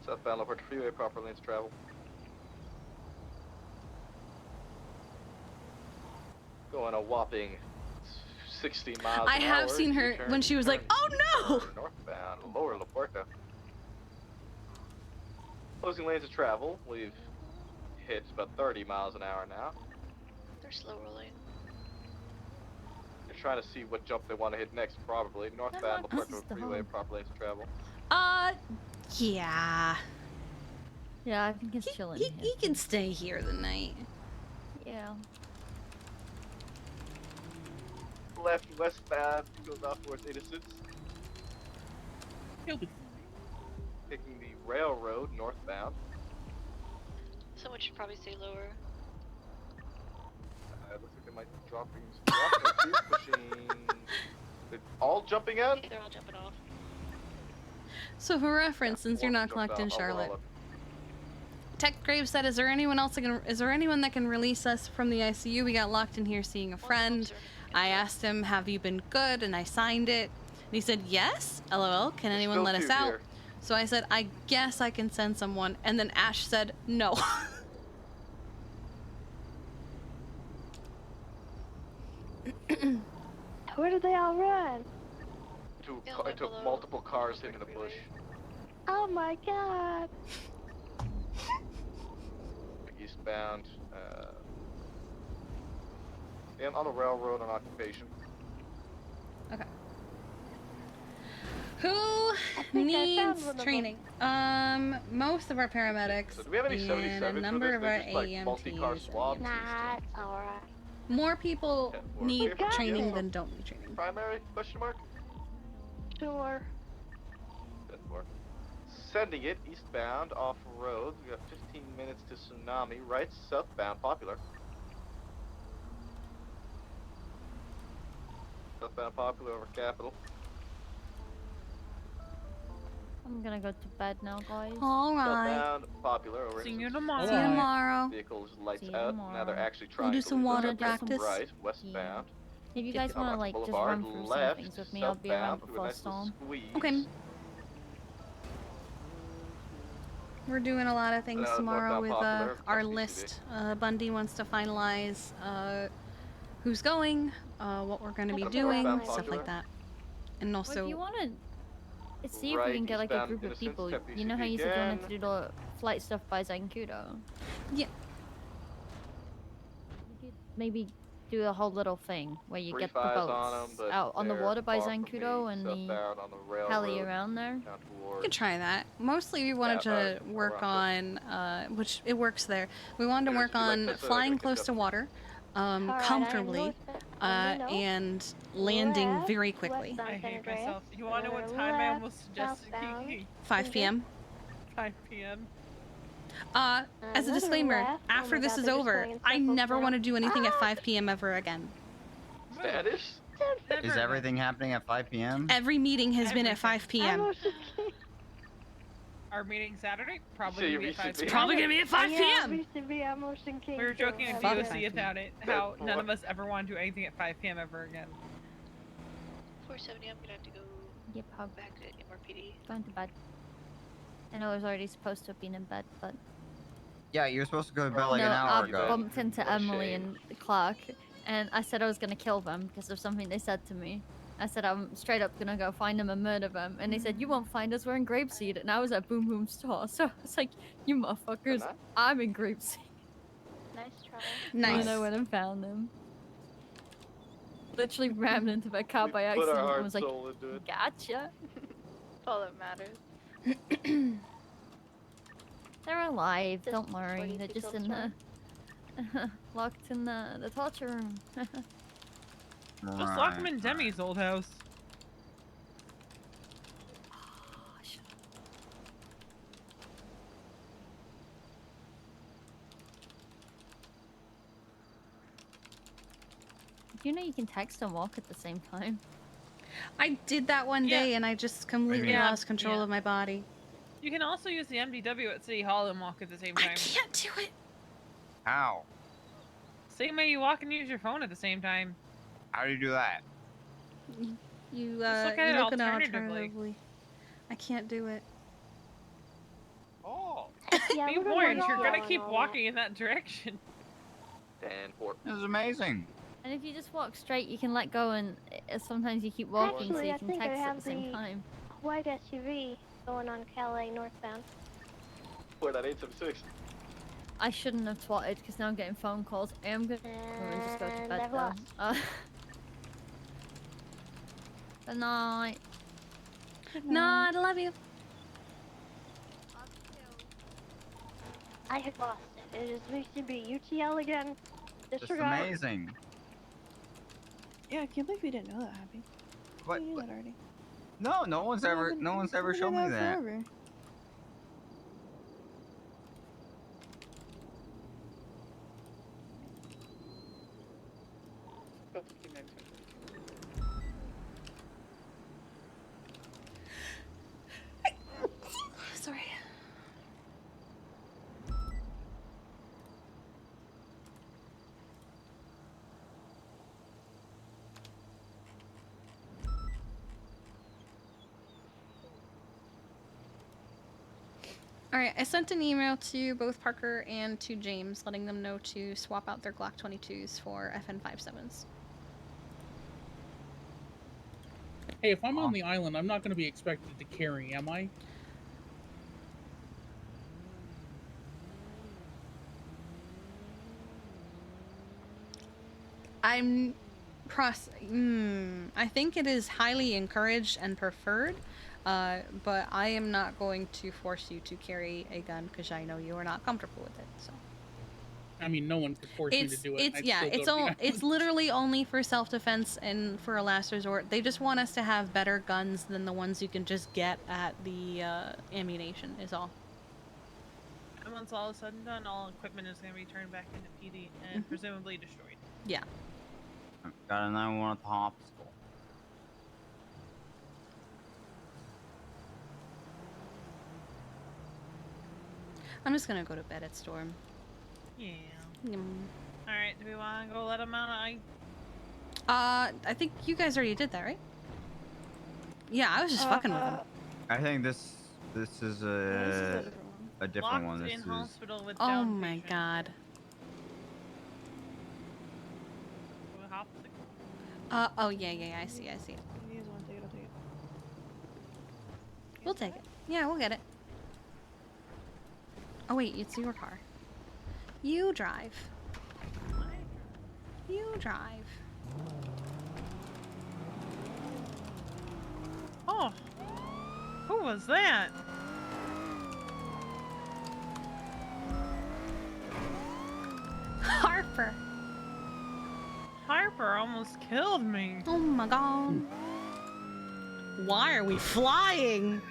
Speaker 11: Southbound La Puerta Freeway, proper lanes travel. Going a whopping 60 miles
Speaker 3: I
Speaker 11: an
Speaker 3: have
Speaker 11: hour,
Speaker 3: seen her
Speaker 11: U-turn,
Speaker 3: when she was like, "Oh no!"
Speaker 11: Northbound, lower La Puerta. Closing lanes of travel. We've hit about 30 miles an hour now.
Speaker 7: They're slow rolling.
Speaker 11: They're trying to see what jump they want to hit next, probably. Northbound La Puerta Freeway, proper lanes of travel.
Speaker 3: Yeah.
Speaker 18: Yeah, I think he's chilling.
Speaker 3: He can stay here the night.
Speaker 18: Yeah.
Speaker 11: Left westbound goes off towards Innocence. Taking the railroad northbound.
Speaker 7: Someone should probably stay lower.
Speaker 11: Looks like they might be dropping pushing. They're all jumping in?
Speaker 7: Yeah, they're all jumping off.
Speaker 3: So for reference, since you're not clocked in Charlotte, Tech Grave said, "Is there anyone else that can? Is there anyone that can release us from the ICU? We got locked in here seeing a friend." I asked him, "Have you been good?" And I signed it. And he said, "Yes. LOL. Can anyone let us out?"
Speaker 11: Here.
Speaker 3: So I said, "I guess I can send someone." And then Ash said, "No."
Speaker 16: Where did they all run?
Speaker 11: It took multiple cars hitting the bush.
Speaker 16: Oh my god.
Speaker 11: Eastbound. And on the railroad on occupation.
Speaker 3: Okay. Who needs training? Most of our paramedics
Speaker 11: So do we have any
Speaker 3: and a
Speaker 11: 77s
Speaker 3: number of
Speaker 11: for
Speaker 3: our
Speaker 11: this? They're just like multi-car
Speaker 3: AMTs.
Speaker 11: swabs.
Speaker 16: Nah, it's alright.
Speaker 3: More people need
Speaker 11: Yeah.
Speaker 3: training
Speaker 11: Yeah.
Speaker 3: than don't need training.
Speaker 11: Primary? Question mark?
Speaker 16: Sure.
Speaker 11: 10-4. Sending it eastbound off road. We got 15 minutes to Tsunami. Right, southbound, Popular. Southbound Popular over Capital.
Speaker 18: I'm gonna go to bed now, guys.
Speaker 3: All right.
Speaker 11: Southbound Popular over
Speaker 8: See you
Speaker 11: Innocence.
Speaker 8: tomorrow.
Speaker 3: See you tomorrow.
Speaker 11: Vehicles lights
Speaker 18: See you
Speaker 11: out.
Speaker 18: tomorrow.
Speaker 11: Now they're actually
Speaker 3: We'll
Speaker 11: trying
Speaker 3: do
Speaker 11: to
Speaker 3: some
Speaker 11: leave
Speaker 3: water
Speaker 11: the
Speaker 3: practice.
Speaker 11: Right, westbound.
Speaker 18: If you guys wanna like just
Speaker 11: Boulevard,
Speaker 18: run through
Speaker 11: left,
Speaker 18: some things with me, I'll be around
Speaker 11: southbound,
Speaker 18: before
Speaker 11: nice little
Speaker 18: storm.
Speaker 11: squeeze.
Speaker 3: Okay. We're doing a lot of things tomorrow with our list. Bundy wants to finalize who's going, what we're going to be doing, stuff like that. And
Speaker 18: Well, if
Speaker 3: also,
Speaker 18: you wanna see if we can get like a group of people, you know how you said you wanted to do the flight stuff by Zancudo?
Speaker 3: Yeah.
Speaker 18: You could maybe do a whole little thing where you get the
Speaker 11: 3-5s
Speaker 18: boats
Speaker 11: on 'em, but
Speaker 18: out on the
Speaker 11: they're
Speaker 18: water by
Speaker 11: far from
Speaker 18: Zancudo
Speaker 11: me,
Speaker 18: and the
Speaker 11: southbound on the
Speaker 18: heli
Speaker 11: railroad,
Speaker 18: around there.
Speaker 11: down
Speaker 3: we
Speaker 11: towards
Speaker 3: could try that. Mostly we wanted to work on, which it works there. We wanted to work on flying close to water, comfortably, and landing very quickly.
Speaker 8: I hate myself. You want to know what time I almost suggested, Kiki?
Speaker 3: 5 p.m.
Speaker 8: 5 p.m.
Speaker 3: As a
Speaker 16: Another
Speaker 3: disclaimer,
Speaker 16: laugh. Oh
Speaker 3: after
Speaker 16: my
Speaker 3: this
Speaker 16: God,
Speaker 3: is
Speaker 16: they're just
Speaker 3: over,
Speaker 16: going in
Speaker 3: I
Speaker 16: circles
Speaker 3: never
Speaker 16: now.
Speaker 3: want to do anything at 5 p.m. ever again.
Speaker 11: Spanish?
Speaker 21: Is everything happening at 5 p.m.?
Speaker 3: Every meeting has been at 5 p.m.
Speaker 8: Our meeting Saturday? Probably
Speaker 11: See,
Speaker 8: gonna be at 5
Speaker 11: VCB.
Speaker 8: p.m.
Speaker 3: Probably gonna be at 5
Speaker 16: Yeah,
Speaker 3: p.m.
Speaker 16: VCB, I'm Ocean King.
Speaker 8: We were joking at
Speaker 3: Fuck.
Speaker 8: DOC about it, how none of us ever want to do anything at 5 p.m. ever again.
Speaker 7: 4:70. I'm gonna have to go back to MRPD.
Speaker 18: Going to bed. I know I was already supposed to have been in bed, but
Speaker 21: Yeah, you're supposed to go to bed like
Speaker 18: no,
Speaker 21: an hour
Speaker 18: I
Speaker 21: ago.
Speaker 18: bumped into Emily and Clark, and I said I was gonna kill them because of something they said to me. I said I'm straight up gonna go find them and murder them, and they said you won't find us. We're in Grapeseed, and I was at Boom Boom Store, so it's like you motherfuckers. I'm in Grapeseed.
Speaker 16: Nice try.
Speaker 3: Nice.
Speaker 18: And I went and found them. Literally rammed into my car by
Speaker 11: Put our
Speaker 18: accident
Speaker 11: heart
Speaker 18: and was like,
Speaker 11: soul into it.
Speaker 18: gotcha.
Speaker 15: That's all that matters.
Speaker 18: They're alive,
Speaker 15: Just
Speaker 18: don't worry.
Speaker 15: 42
Speaker 18: They're just
Speaker 15: kills
Speaker 18: in the locked in the torture room.
Speaker 8: Just lock them in Demi's old house.
Speaker 18: You know you can text and walk at the same time.
Speaker 3: I did that one day and I just completely
Speaker 8: Yeah.
Speaker 3: lost control of my body.
Speaker 8: You can also use the MDW at City Hall and walk at the same time.
Speaker 3: I can't do it.
Speaker 21: How?
Speaker 8: Same way you walk and use your phone at the same time.
Speaker 21: How do you do that?
Speaker 3: You
Speaker 8: Just look at
Speaker 3: you
Speaker 8: it
Speaker 3: look at
Speaker 8: alternatively.
Speaker 3: I can't do it.
Speaker 11: Oh.
Speaker 16: Yeah,
Speaker 8: Be
Speaker 16: look at
Speaker 8: warned,
Speaker 16: my
Speaker 8: you're gonna
Speaker 16: jaw
Speaker 8: keep
Speaker 16: and all
Speaker 8: walking in that direction.
Speaker 11: And 4.
Speaker 21: This is amazing.
Speaker 18: And if you just walk straight, you can let go, and sometimes you keep walking so
Speaker 16: Actually,
Speaker 18: you
Speaker 16: I
Speaker 18: can
Speaker 16: think I
Speaker 18: text at
Speaker 16: have
Speaker 18: the same
Speaker 16: the
Speaker 18: time.
Speaker 16: white SUV going on Calais northbound.
Speaker 11: 4.876.
Speaker 18: I shouldn't have twatted because now I'm getting phone calls. I am gonna just go to
Speaker 16: And
Speaker 18: bed
Speaker 16: I've
Speaker 18: though.
Speaker 16: lost.
Speaker 18: Good night.
Speaker 3: No, I love you.
Speaker 16: I have lost it. It is VCB UTL again.
Speaker 21: That's
Speaker 16: Disregard.
Speaker 21: amazing.
Speaker 10: Yeah, I can't believe you didn't know that, Happy.
Speaker 21: What?
Speaker 10: You knew that already.
Speaker 21: No, no one's ever shown me that.
Speaker 10: Forever.
Speaker 3: Sorry. Alright, I sent an email to both Parker and to James letting them know to swap out their Glock 22s for FN57s.
Speaker 19: Hey, if I'm on the island, I'm not going to be expected to carry, am I?
Speaker 3: I think it is highly encouraged and preferred, but I am not going to force you to carry a gun because I know you are not comfortable with it. So.
Speaker 19: I mean, no one could force me to do it.
Speaker 3: It's literally only for self-defense and for a last resort. They just want us to have better guns than the ones you can just get at the ammunition is all.
Speaker 8: And once all is said and done, all equipment is going to be turned back into PD and presumably destroyed.
Speaker 3: Yeah.
Speaker 21: Got a 911 at the hospital.
Speaker 3: I'm just gonna go to bed at Storm.
Speaker 8: Yeah. Alright, do we want to go let him out?
Speaker 3: I think you guys already did that, right? Yeah, I was just fucking with him.
Speaker 21: I think this is a different one. This
Speaker 8: in
Speaker 21: is
Speaker 8: hospital with
Speaker 3: Oh
Speaker 8: down
Speaker 3: my
Speaker 8: patient.
Speaker 3: god. Oh yeah, I see it.
Speaker 10: You guys want to take it? I'll take it.
Speaker 3: We'll take it. Yeah, we'll get it. Oh wait, it's your car. You drive. You drive.
Speaker 8: Oh, who was that?
Speaker 3: Harper.
Speaker 8: Harper almost killed me.
Speaker 3: Oh my god. Why are we flying?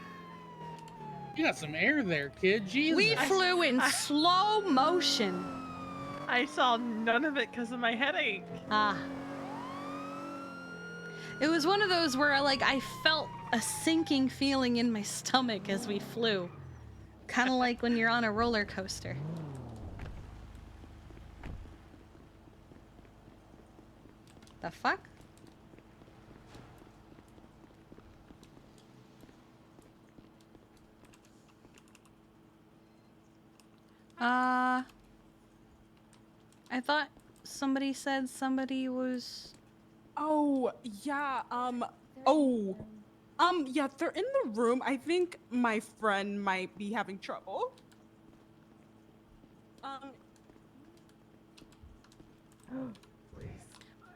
Speaker 19: You got some air there, kid. Jesus.
Speaker 3: We flew in slow motion.
Speaker 8: I saw none of it because of my headache.
Speaker 3: Ah. It was one of those where like I felt a sinking feeling in my stomach as we flew. Kind of like when you're on a roller coaster. The fuck? I thought somebody said somebody was...
Speaker 22: Oh, yeah, yeah, they're in the room. I think my friend might be having trouble.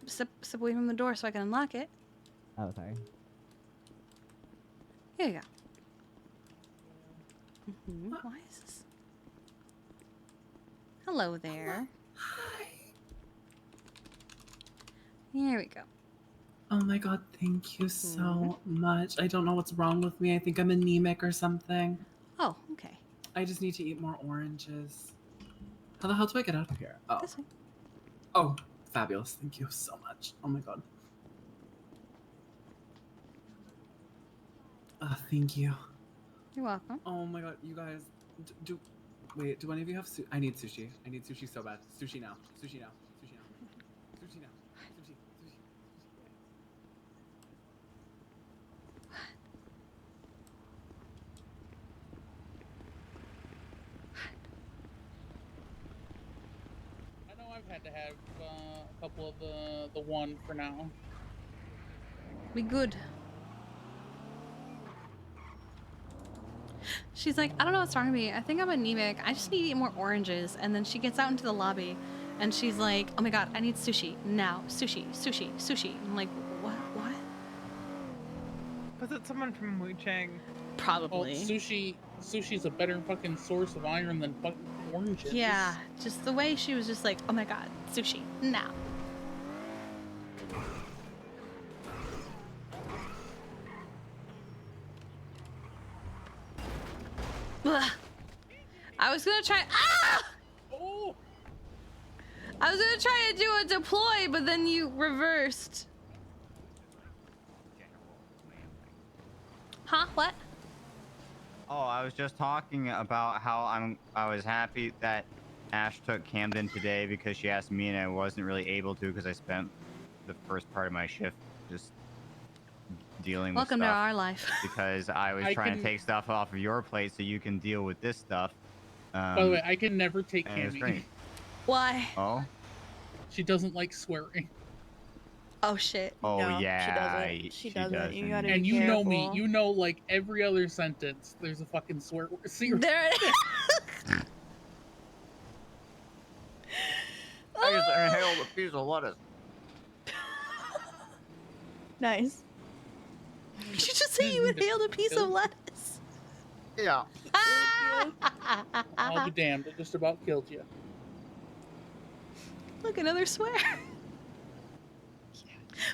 Speaker 3: Step away from the door so I can unlock it.
Speaker 12: Oh, sorry.
Speaker 3: Here you go. Why is this? Hello there.
Speaker 22: Hi.
Speaker 3: Here we go.
Speaker 22: Oh my god, thank you so much. I don't know what's wrong with me. I think I'm anemic or something.
Speaker 3: Oh, okay.
Speaker 22: I just need to eat more oranges. How the hell do I get out of here? Oh.
Speaker 3: This way.
Speaker 22: Oh, fabulous. Thank you so much. Oh my god. Thank you.
Speaker 3: You're welcome.
Speaker 22: Oh my god, you guys. Wait, do any of you have I need sushi. I need sushi so bad. Sushi now. Sushi now. Sushi now. Sushi now. Sushi. Sushi.
Speaker 19: I know I've had to have a couple of the one for now.
Speaker 3: We good. She's like, I don't know what's wrong with me. I think I'm anemic. I just need to eat more oranges. And then she gets out into the lobby and she's like, oh my god, I need sushi now. Sushi, sushi, sushi. I'm like, what?
Speaker 8: Was it someone from Wu Chang?
Speaker 3: Probably.
Speaker 19: Well, sushi's a better fucking source of iron than fucking oranges.
Speaker 3: Yeah, just the way she was just like, oh my god, sushi now. Ugh. I was gonna try. Ah!
Speaker 19: Oh!
Speaker 3: I was gonna try to do a deploy, but then you reversed. Huh? What?
Speaker 21: Oh, I was just talking about how I was happy that Ash took Camden today because she asked me and I wasn't really able to because I spent the first part of my shift just dealing
Speaker 3: Welcome
Speaker 21: with
Speaker 3: to
Speaker 21: stuff.
Speaker 3: our life.
Speaker 21: Because I was trying to take stuff off of your plate so you can deal with this stuff.
Speaker 19: By the way, I can never take
Speaker 21: and it was
Speaker 19: Cammy.
Speaker 21: great.
Speaker 3: Why?
Speaker 21: Oh?
Speaker 19: She doesn't like swearing.
Speaker 3: Oh shit.
Speaker 21: Oh
Speaker 10: No,
Speaker 21: yeah.
Speaker 10: she doesn't. You gotta
Speaker 19: And
Speaker 10: be
Speaker 19: you know
Speaker 10: careful.
Speaker 19: me. You know, like every other sentence, there's a fucking swear word. See,
Speaker 3: there.
Speaker 21: I just inhaled a piece of lettuce.
Speaker 10: Nice.
Speaker 3: Did you just say you inhaled a piece of lettuce?
Speaker 21: Yeah.
Speaker 19: I'll be damned. It just about killed you.
Speaker 3: Look, another swear.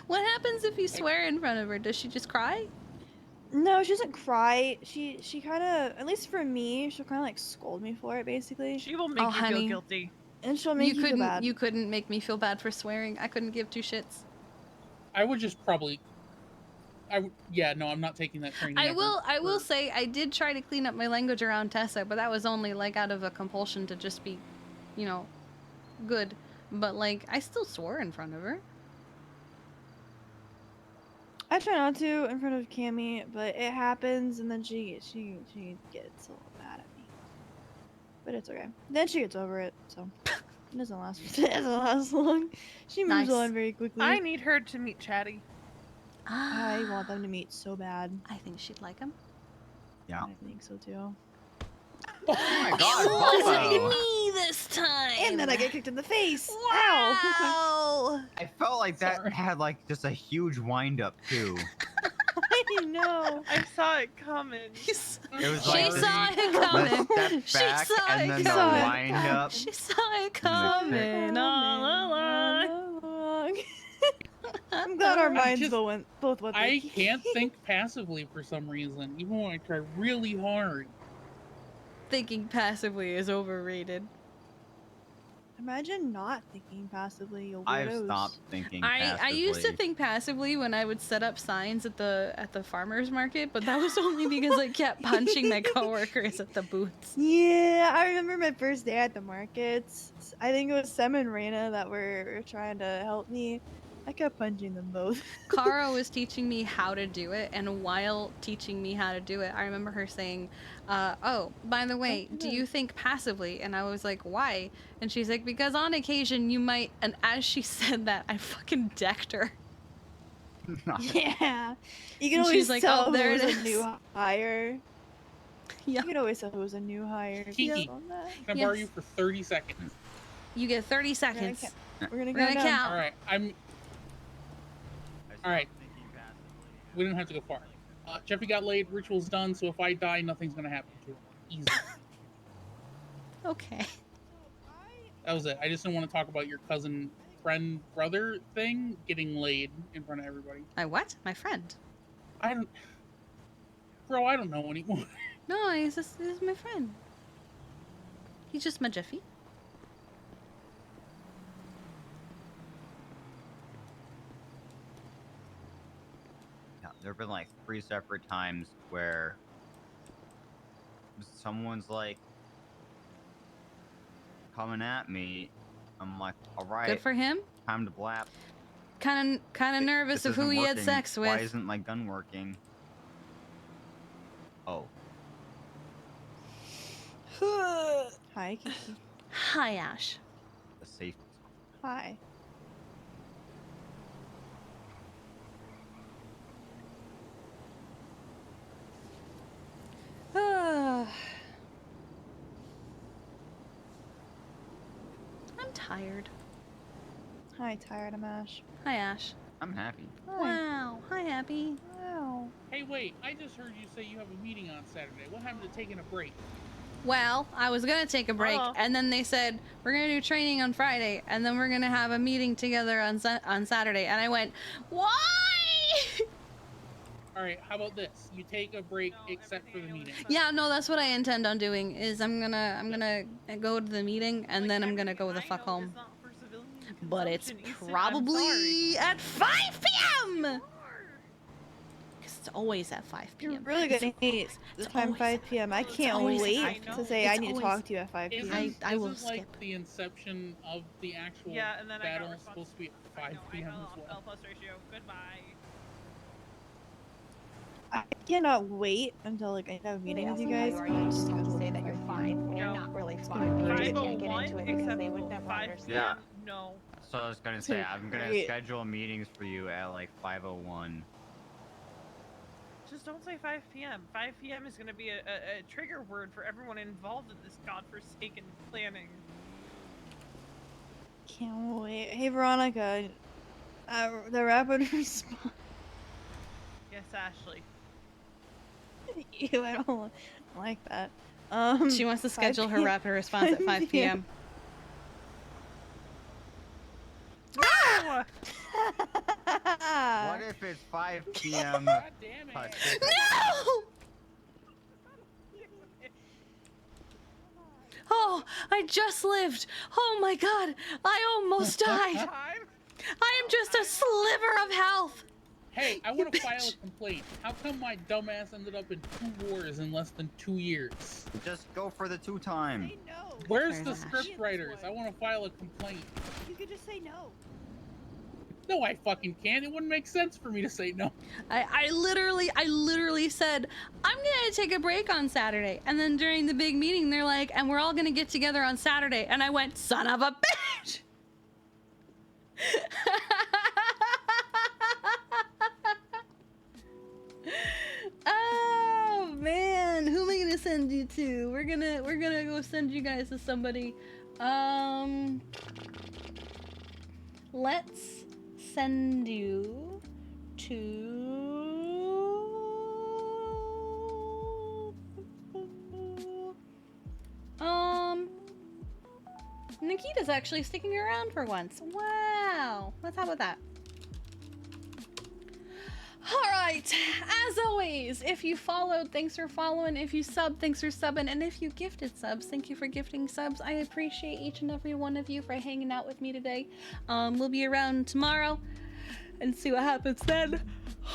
Speaker 3: What happens if you swear in front of her? Does she just cry?
Speaker 10: No, she doesn't cry. She kind of, at least for me, she'll kind of like scold me for it, basically.
Speaker 8: She will make you
Speaker 3: honey.
Speaker 8: feel guilty.
Speaker 10: And she'll make you feel bad.
Speaker 3: You couldn't make me feel bad for swearing. I couldn't give two shits.
Speaker 19: I would just probably. Yeah, no, I'm not taking that training.
Speaker 3: I will say I did try to clean up my language around Tessa, but that was only like out of a compulsion to just be, you know, good. But like I still swore in front of her.
Speaker 10: I try not to in front of Cammy, but it happens, and then she gets a little mad at me. But it's okay. Then she gets over it, so it doesn't last. It doesn't last long. She moves
Speaker 3: Nice.
Speaker 10: on very quickly.
Speaker 8: I need her to meet Chatty.
Speaker 10: I want them to meet so bad.
Speaker 3: I think she'd like him.
Speaker 21: Yeah.
Speaker 10: I think so too.
Speaker 21: Oh my god,
Speaker 3: It
Speaker 21: Bobo.
Speaker 3: wasn't me this time.
Speaker 10: And then I get kicked in the face.
Speaker 3: Wow.
Speaker 10: Ow!
Speaker 21: I felt like that had like just a huge wind up too.
Speaker 10: I know.
Speaker 8: I saw it coming.
Speaker 21: It was
Speaker 3: She
Speaker 21: like
Speaker 3: saw
Speaker 21: this,
Speaker 3: it coming.
Speaker 21: the
Speaker 3: She
Speaker 21: step back
Speaker 3: saw
Speaker 21: and
Speaker 3: it
Speaker 21: then the
Speaker 3: coming.
Speaker 21: wind up.
Speaker 3: She saw it coming all along.
Speaker 10: I'm glad our
Speaker 19: I'm
Speaker 10: minds
Speaker 19: just-
Speaker 10: both went.
Speaker 19: I can't think passively for some reason, even when I try really hard.
Speaker 3: thinking passively is overrated.
Speaker 12: Imagine not thinking passively, you
Speaker 21: I've
Speaker 12: weirdos.
Speaker 21: stopped thinking
Speaker 3: I
Speaker 21: passively.
Speaker 3: used to think passively when I would set up signs at the farmers market, but that was only because I kept punching my coworkers at the booths.
Speaker 12: Yeah, I remember my first day at the markets. I think it was Sam and Raina that were trying to help me. I kept punching them both.
Speaker 3: Kara was teaching me how to do it, and while teaching me how to do it, I remember her saying, oh, by the way, do you think passively? And I was like, why? And she's like, because on occasion you might, and as she said that, I fucking decked her.
Speaker 12: Yeah. You can
Speaker 3: And
Speaker 12: always
Speaker 3: she's like,
Speaker 12: tell
Speaker 3: oh, there
Speaker 12: who
Speaker 3: it
Speaker 12: was a
Speaker 3: is.
Speaker 12: new hire.
Speaker 3: Yeah.
Speaker 12: You can always tell who was a new hire.
Speaker 19: Kiki,
Speaker 12: on that.
Speaker 19: can I borrow you for 30 seconds?
Speaker 3: You get 30 seconds.
Speaker 12: We're gonna
Speaker 3: We're gonna count.
Speaker 19: All right, All right. We didn't have to go far. Jeffy got laid. Ritual's done. So if I die, nothing's gonna happen to him. Easy.
Speaker 3: Okay.
Speaker 19: That was it. I just didn't want to talk about your cousin, friend, brother thing getting laid in front of everybody.
Speaker 3: My what? My friend.
Speaker 19: I don't. Bro, I don't know anymore.
Speaker 3: No, he's my friend. He's just my Jeffy.
Speaker 21: There have been like 3 separate times where someone's like coming at me. I'm like, all right.
Speaker 3: Good for him.
Speaker 21: Time to blap.
Speaker 3: Kind of nervous
Speaker 21: This
Speaker 3: of who
Speaker 21: isn't
Speaker 3: he had
Speaker 21: working.
Speaker 3: sex with.
Speaker 21: Why isn't my gun working? Oh.
Speaker 12: Hi, Kiki.
Speaker 3: Hi, Ash.
Speaker 21: The safe.
Speaker 12: Hi.
Speaker 3: I'm tired.
Speaker 12: Hi, tired of Ash.
Speaker 3: Hi, Ash.
Speaker 21: I'm happy.
Speaker 3: Wow. Hi, Happy.
Speaker 12: Wow.
Speaker 19: Hey, wait. I just heard you say you have a meeting on Saturday. What happened to taking a break?
Speaker 3: Well, I was gonna take a break, and then they said we're gonna do training on Friday, and then we're gonna have a meeting together on Saturday, and I went, why?
Speaker 19: All right. How about this? You take a break except for the meeting.
Speaker 3: Yeah, no, that's what I intend on doing. Is I'm gonna go to the meeting, and then I'm gonna go the fuck home. But it's probably at 5 p.m. Because it's always at 5 p.m.
Speaker 12: You're really gonna hate the time 5 p.m. I can't
Speaker 3: always at
Speaker 12: wait
Speaker 3: 5
Speaker 12: to say I
Speaker 3: It's
Speaker 12: need to
Speaker 3: always-
Speaker 12: talk to you at 5 p.m.
Speaker 3: I will
Speaker 19: Isn't, like,
Speaker 3: skip.
Speaker 19: the inception of the actual
Speaker 8: Yeah, and then I got
Speaker 19: battle supposed to be at 5 p.m. as well.
Speaker 8: L plus ratio. Goodbye.
Speaker 12: I cannot wait until like I have a meeting with you guys.
Speaker 9: Just have to say that you're fine when you're not really fine. You just can't get into it because they would never understand.
Speaker 21: Yeah.
Speaker 8: No.
Speaker 21: So I was gonna say, I'm gonna
Speaker 12: Great.
Speaker 21: schedule meetings for you at like 5:01.
Speaker 8: Just don't say 5 p.m. 5 p.m. is going to be a trigger word for everyone involved in this godforsaken planning.
Speaker 12: Can't wait. Hey Veronica, the rapid response.
Speaker 8: Yes, Ashley.
Speaker 12: Ew, I don't like that.
Speaker 3: She wants to
Speaker 12: 5
Speaker 3: schedule her
Speaker 12: p.m.
Speaker 3: rapid response at 5 p.m.
Speaker 8: No!
Speaker 21: What if it's 5 p.m. Pacific?
Speaker 3: No! Oh, I just lived. Oh my god, I almost died. I am just a sliver of health.
Speaker 19: Hey, I want to file a complaint. How come my dumbass ended up in 2 wars in less than 2 years?
Speaker 21: Just go for the 2-time.
Speaker 19: Where's the script writers? I want to file a complaint.
Speaker 12: You could just say no.
Speaker 19: No, I fucking can't. It wouldn't make sense for me to say no.
Speaker 3: I literally said, I'm gonna take a break on Saturday. And then during the big meeting, they're like, and we're all gonna get together on Saturday. And I went, son of a bitch! Oh man, who am I gonna send you to? We're gonna go send you guys to somebody. Let's send you to Nikita's actually sticking around for once. Wow, let's how about that? Alright, as always, if you followed, thanks for following. If you subbed, thanks for subbing. And if you gifted subs, thank you for gifting subs. I appreciate each and every one of you for hanging out with me today. We'll be around tomorrow and see what happens then.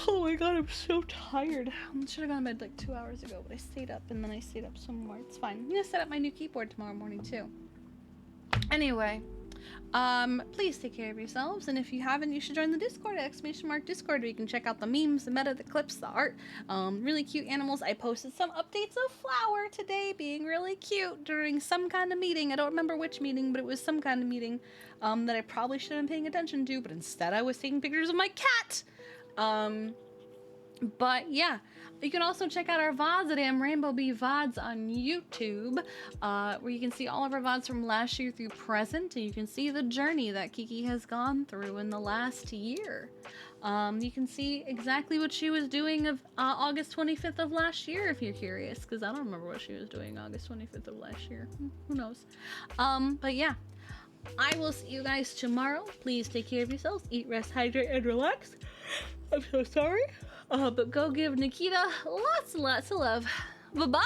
Speaker 3: Oh my god, I'm so tired. I should have gone to bed like 2 hours ago, but I stayed up and then I stayed up some more. It's fine. I'm gonna set up my new keyboard tomorrow morning too. Anyway, please take care of yourselves, and if you haven't, you should join the Discord at !Discord, where you can check out the memes, the meta, the clips, the art, really cute animals. I posted some updates of Flower today being really cute during some kind of meeting. I don't remember which meeting, but it was some kind of meeting that I probably should have been paying attention to, but instead I was taking pictures of my cat. But yeah, you can also check out our VODs at Rainbow Bee VODs on YouTube, where you can see all of our VODs from last year through present, and you can see the journey that Kiki has gone through in the last year. You can see exactly what she was doing of August 25th of last year, if you're curious, because I don't remember what she was doing August 25th of last year. Who knows? But yeah, I will see you guys tomorrow. Please take care of yourselves, eat, rest, hydrate, and relax. I'm so sorry. But go give Nikita lots and lots of love. Bye-bye!